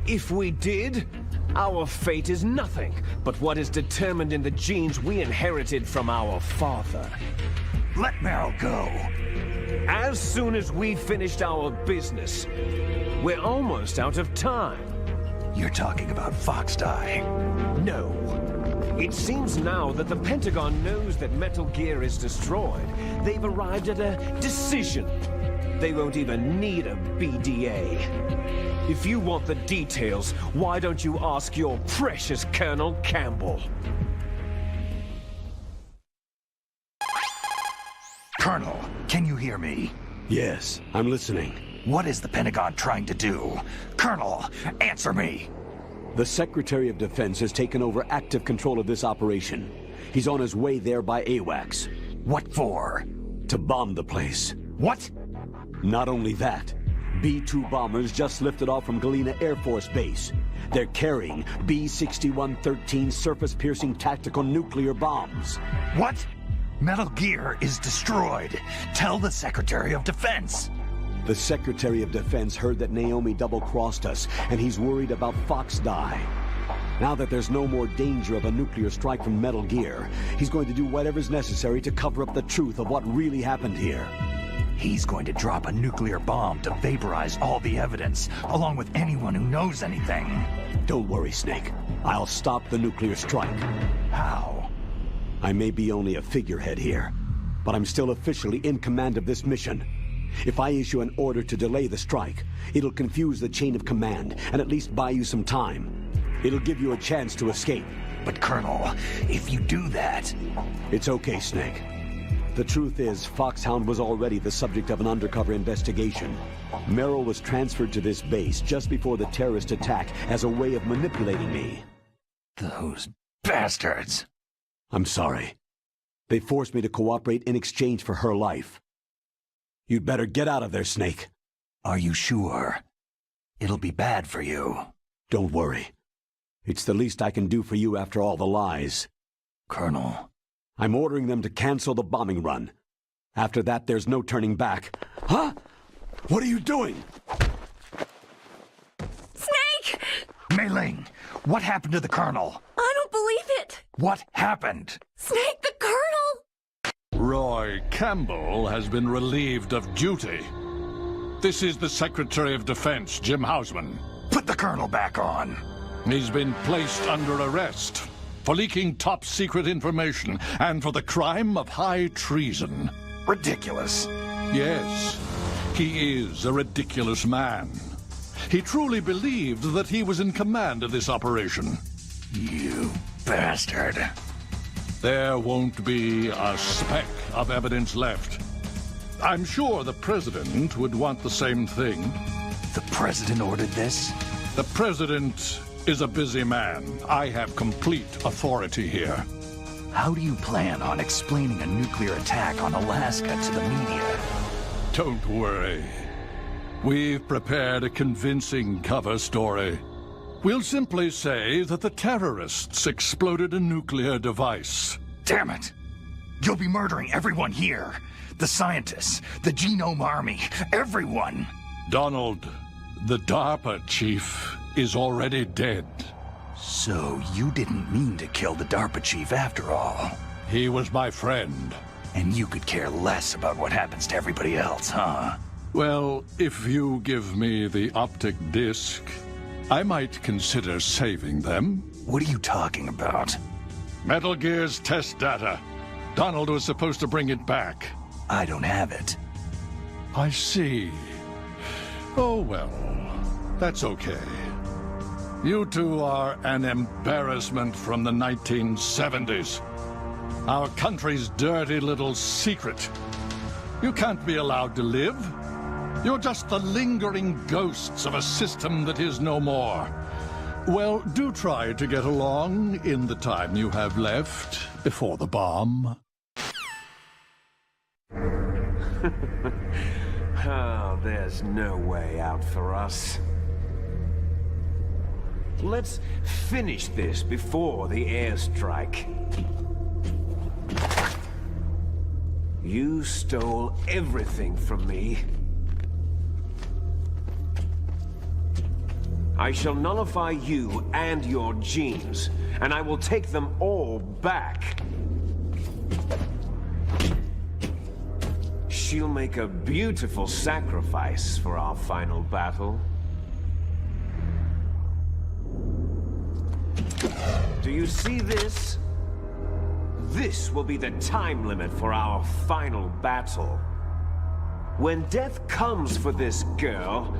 S1: If we did, our fate is nothing but what is determined in the genes we inherited from our father.
S2: Let Meryl go.
S1: As soon as we finished our business. We're almost out of time.
S2: You're talking about Fox Die.
S1: No. It seems now that the Pentagon knows that Metal Gear is destroyed. They've arrived at a decision. They won't even need a BDA. If you want the details, why don't you ask your precious Colonel Campbell?
S2: Colonel, can you hear me?
S3: Yes, I'm listening.
S2: What is the Pentagon trying to do? Colonel, answer me!
S3: The Secretary of Defense has taken over active control of this operation. He's on his way there by AWACS.
S2: What for?
S3: To bomb the place.
S2: What?
S3: Not only that, B-2 bombers just lifted off from Galena Air Force Base. They're carrying B-6113 surface-piercing tactical nuclear bombs.
S2: What? Metal Gear is destroyed. Tell the Secretary of Defense.
S3: The Secretary of Defense heard that Naomi double-crossed us, and he's worried about Fox Die. Now that there's no more danger of a nuclear strike from Metal Gear, he's going to do whatever's necessary to cover up the truth of what really happened here.
S2: He's going to drop a nuclear bomb to vaporize all the evidence, along with anyone who knows anything.
S3: Don't worry, Snake. I'll stop the nuclear strike.
S2: How?
S3: I may be only a figurehead here, but I'm still officially in command of this mission. If I issue an order to delay the strike, it'll confuse the chain of command and at least buy you some time. It'll give you a chance to escape.
S2: But Colonel, if you do that...
S3: It's okay, Snake. The truth is, Foxhound was already the subject of an undercover investigation. Merrill was transferred to this base just before the terrorist attack as a way of manipulating me.
S2: Those bastards!
S3: I'm sorry. They forced me to cooperate in exchange for her life. You'd better get out of there, Snake.
S2: Are you sure? It'll be bad for you.
S3: Don't worry. It's the least I can do for you after all the lies.
S2: Colonel.
S3: I'm ordering them to cancel the bombing run. After that, there's no turning back. Huh? What are you doing?
S5: Snake!
S2: Mei Ling, what happened to the Colonel?
S5: I don't believe it!
S2: What happened?
S5: Snake, the Colonel!
S19: Roy Campbell has been relieved of duty. This is the Secretary of Defense, Jim Hausman.
S2: Put the Colonel back on.
S19: He's been placed under arrest for leaking top-secret information and for the crime of high treason.
S2: Ridiculous.
S19: Yes, he is a ridiculous man. He truly believed that he was in command of this operation.
S2: You bastard.
S19: There won't be a speck of evidence left. I'm sure the President would want the same thing.
S2: The President ordered this?
S19: The President is a busy man. I have complete authority here.
S2: How do you plan on explaining a nuclear attack on Alaska to the media?
S19: Don't worry. We've prepared a convincing cover story. We'll simply say that the terrorists exploded a nuclear device.
S2: Damn it! You'll be murdering everyone here. The scientists, the Genome Army, everyone.
S19: Donald, the DARPA chief, is already dead.
S2: So you didn't mean to kill the DARPA chief after all.
S19: He was my friend.
S2: And you could care less about what happens to everybody else, huh?
S19: Well, if you give me the optic disc, I might consider saving them.
S2: What are you talking about?
S19: Metal Gear's test data. Donald was supposed to bring it back.
S2: I don't have it.
S19: I see. Oh, well, that's okay. You two are an embarrassment from the 1970s. Our country's dirty little secret. You can't be allowed to live. You're just the lingering ghosts of a system that is no more. Well, do try to get along in the time you have left before the bomb.
S1: Oh, there's no way out for us. Let's finish this before the airstrike. You stole everything from me. I shall nullify you and your genes, and I will take them all back. Shh. you'll make a beautiful sacrifice for our final battle. Do you see this? This will be the time limit for our final battle. When death comes for this girl,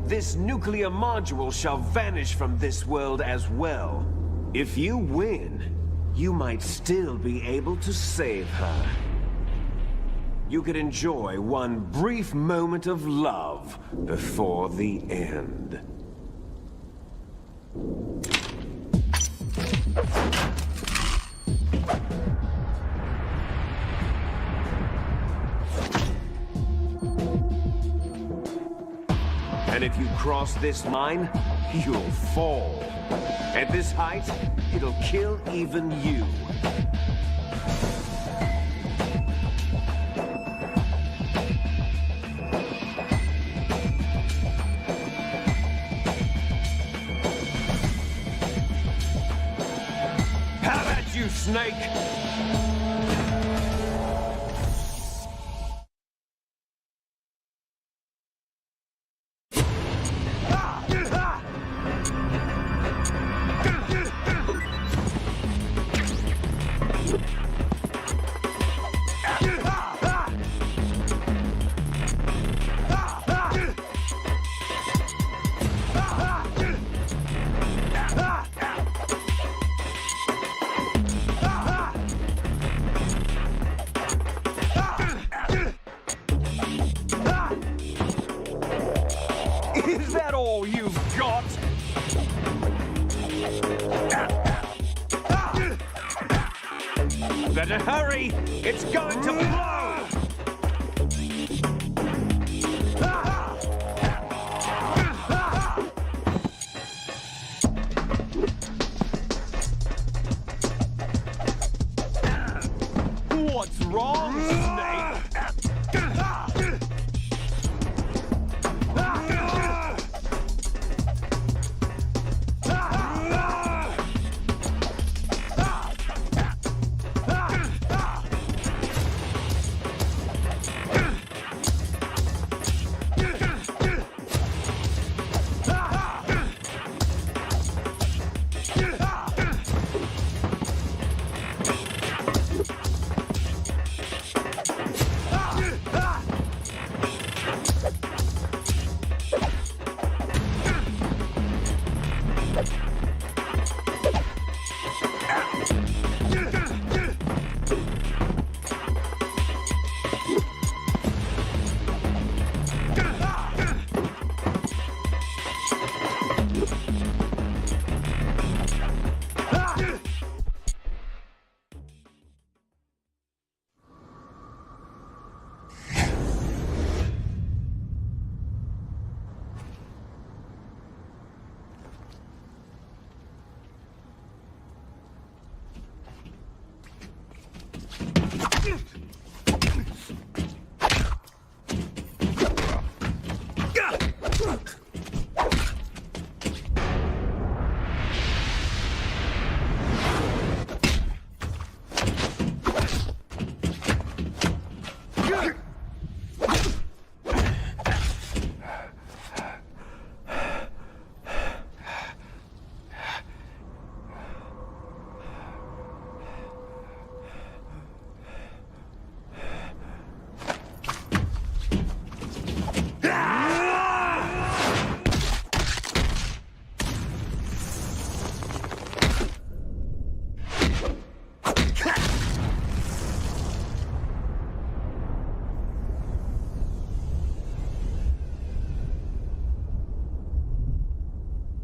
S1: this nuclear module shall vanish from this world as well. If you win, you might still be able to save her. You could enjoy one brief moment of love before the end. And if you cross this line, you'll fall. At this height, it'll kill even you. How about you, Snake? Is that all you've got? Better hurry! It's going to blow! What's wrong, Snake?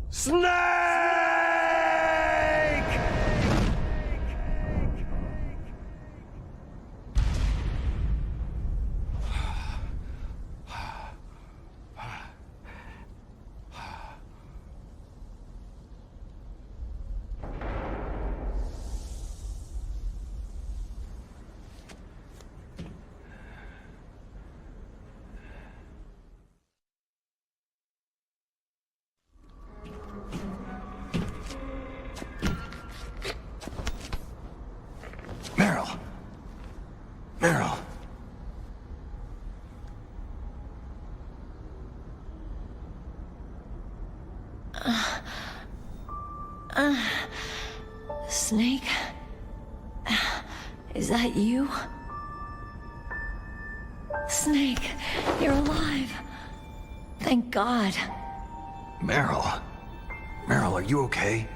S1: Snake!
S10: Snake? Is that you? Snake, you're alive. Thank God.
S2: Meryl. Meryl, are you okay?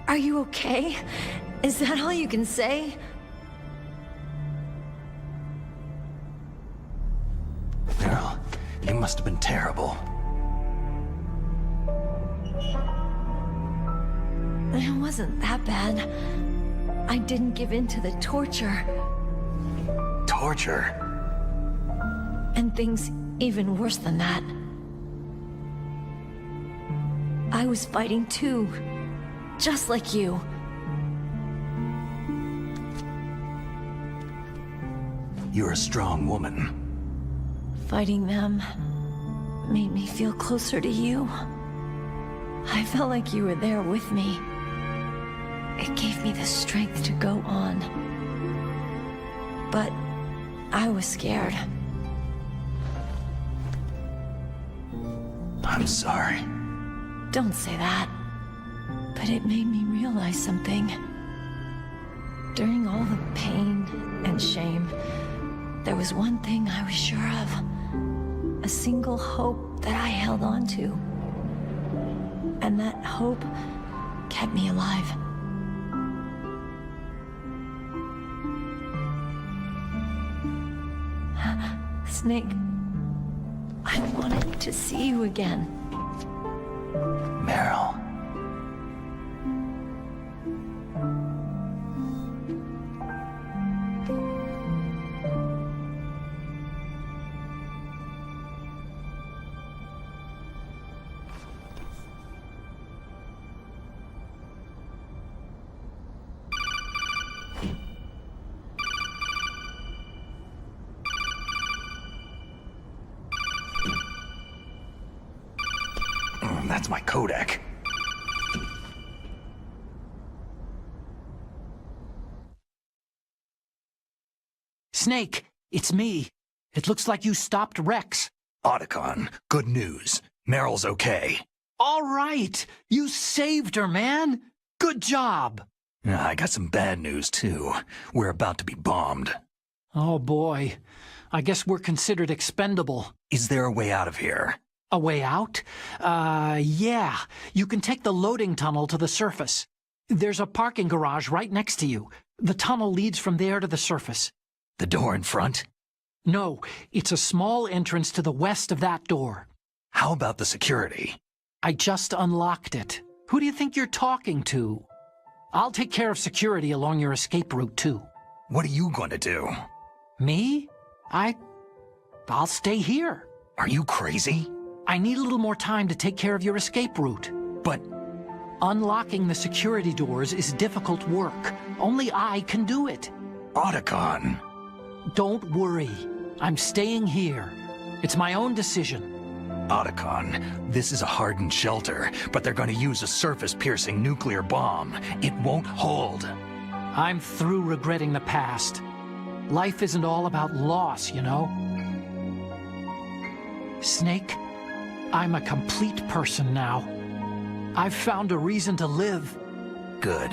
S10: Are you okay? Is that all you can say?
S2: Meryl, you must have been terrible.
S10: It wasn't that bad. I didn't give in to the torture.
S2: Torture?
S10: And things even worse than that. I was fighting too. Just like you.
S2: You're a strong woman.
S10: Fighting them made me feel closer to you. I felt like you were there with me. It gave me the strength to go on. But I was scared.
S2: I'm sorry.
S10: Don't say that. But it made me realize something. During all the pain and shame, there was one thing I was sure of. A single hope that I held on to. And that hope kept me alive. Snake, I wanted to see you again.
S2: Meryl. That's my codec.
S17: Snake, it's me. It looks like you stopped Rex.
S2: Otacon, good news. Meryl's okay.
S17: All right. You saved her, man. Good job.
S2: I got some bad news, too. We're about to be bombed.
S17: Oh, boy. I guess we're considered expendable.
S2: Is there a way out of here?
S17: A way out? Yeah. You can take the loading tunnel to the surface. There's a parking garage right next to you. The tunnel leads from there to the surface.
S2: The door in front?
S17: No, it's a small entrance to the west of that door.
S2: How about the security?
S17: I just unlocked it. Who do you think you're talking to? I'll take care of security along your escape route, too.
S2: What are you going to do?
S17: Me? I'll stay here.
S2: Are you crazy?
S17: I need a little more time to take care of your escape route.
S2: But
S17: unlocking the security doors is difficult work. Only I can do it.
S2: Otacon.
S17: Don't worry. I'm staying here. It's my own decision.
S2: Otacon, this is a hardened shelter, but they're going to use a surface-piercing nuclear bomb. It won't hold.
S17: I'm through regretting the past. Life isn't all about loss, you know? Snake, I'm a complete person now. I've found a reason to live.
S2: Good.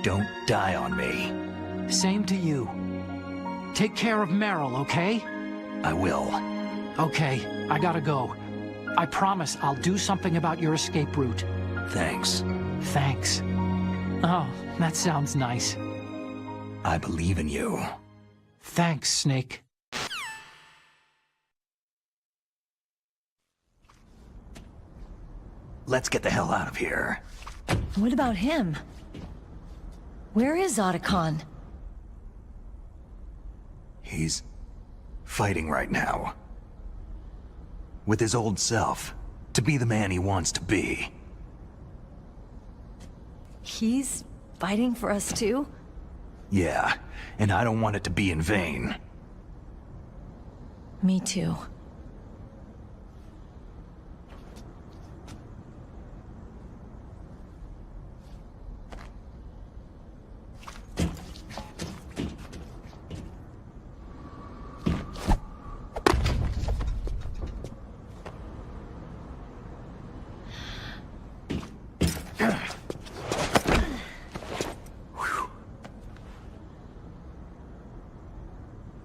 S2: Don't die on me.
S17: Same to you. Take care of Meryl, okay?
S2: I will.
S17: Okay, I gotta go. I promise I'll do something about your escape route.
S2: Thanks.
S17: Thanks. Oh, that sounds nice.
S2: I believe in you.
S17: Thanks, Snake.
S2: Let's get the hell out of here.
S10: What about him? Where is Otacon?
S2: He's fighting right now. With his old self. To be the man he wants to be.
S10: He's fighting for us too?
S2: Yeah, and I don't want it to be in vain.
S10: Me too.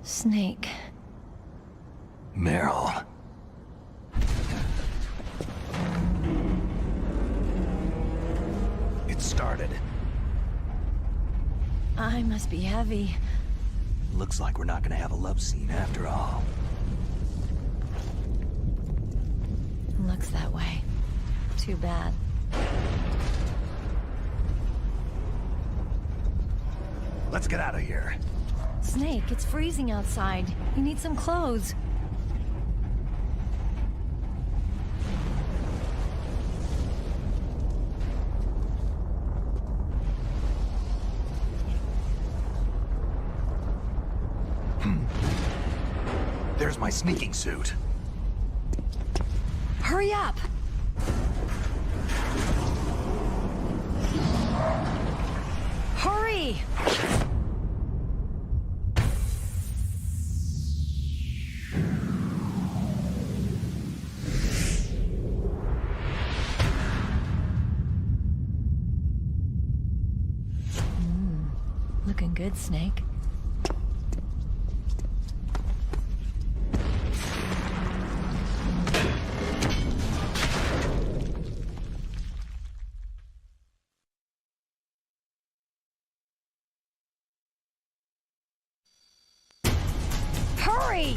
S10: Snake.
S2: Meryl. It started.
S10: I must be heavy.
S2: Looks like we're not gonna have a love scene after all.
S10: Looks that way. Too bad.
S2: Let's get out of here.
S10: Snake, it's freezing outside. You need some clothes.
S2: There's my sneaking suit.
S10: Hurry up! Hurry! Looking good, Snake. Hurry!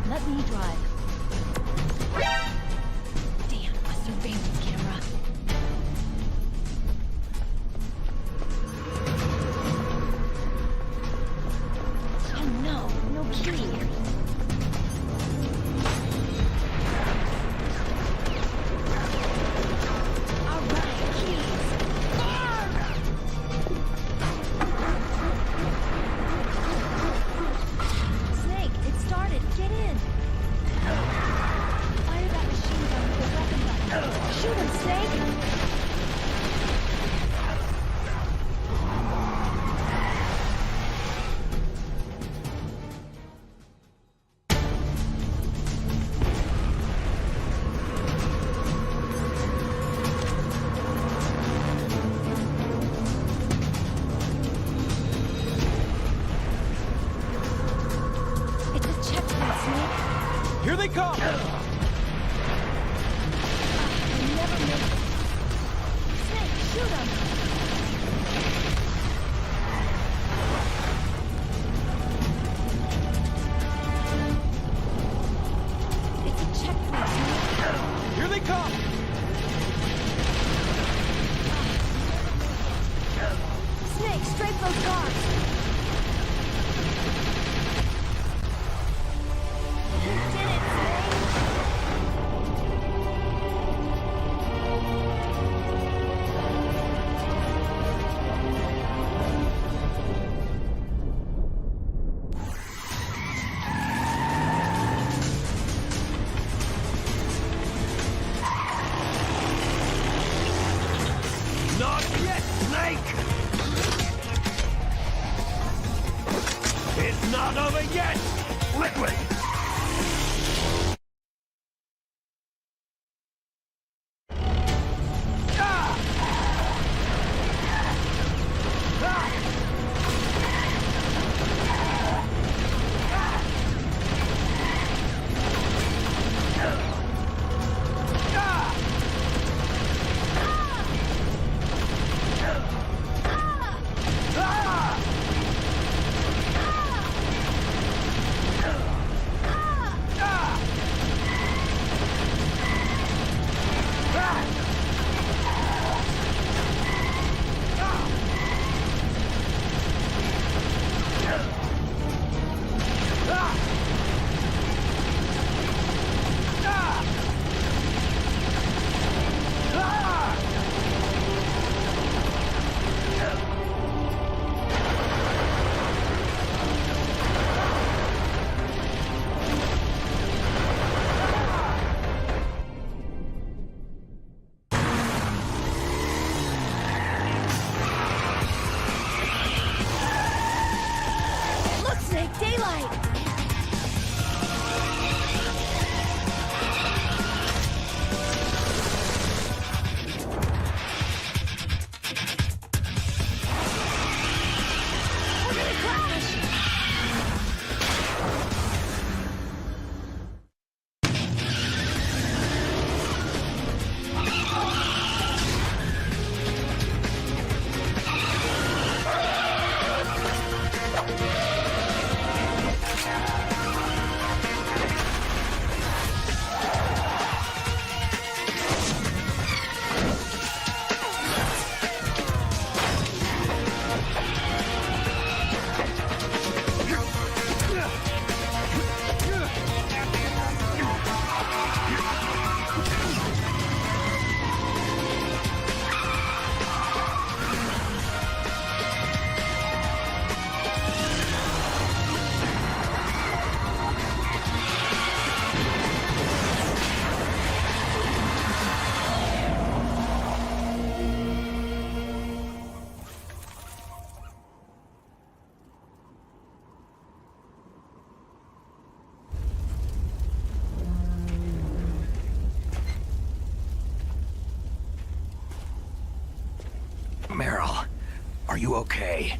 S10: Let me drive. Damn, a surveillance camera. Oh no, no key. Snake, it started. Get in. Fire that machine gun with the weapon button. Shoot him, Snake! It's a checkpoint, Snake.
S6: Here they come!
S10: Never make it. Snake, shoot him! It's a checkpoint, Snake.
S6: Here they come!
S10: Snake, strafe those guards! You did it, Snake!
S14: Not yet, Snake! It's not over yet! Liquid!
S3: you okay?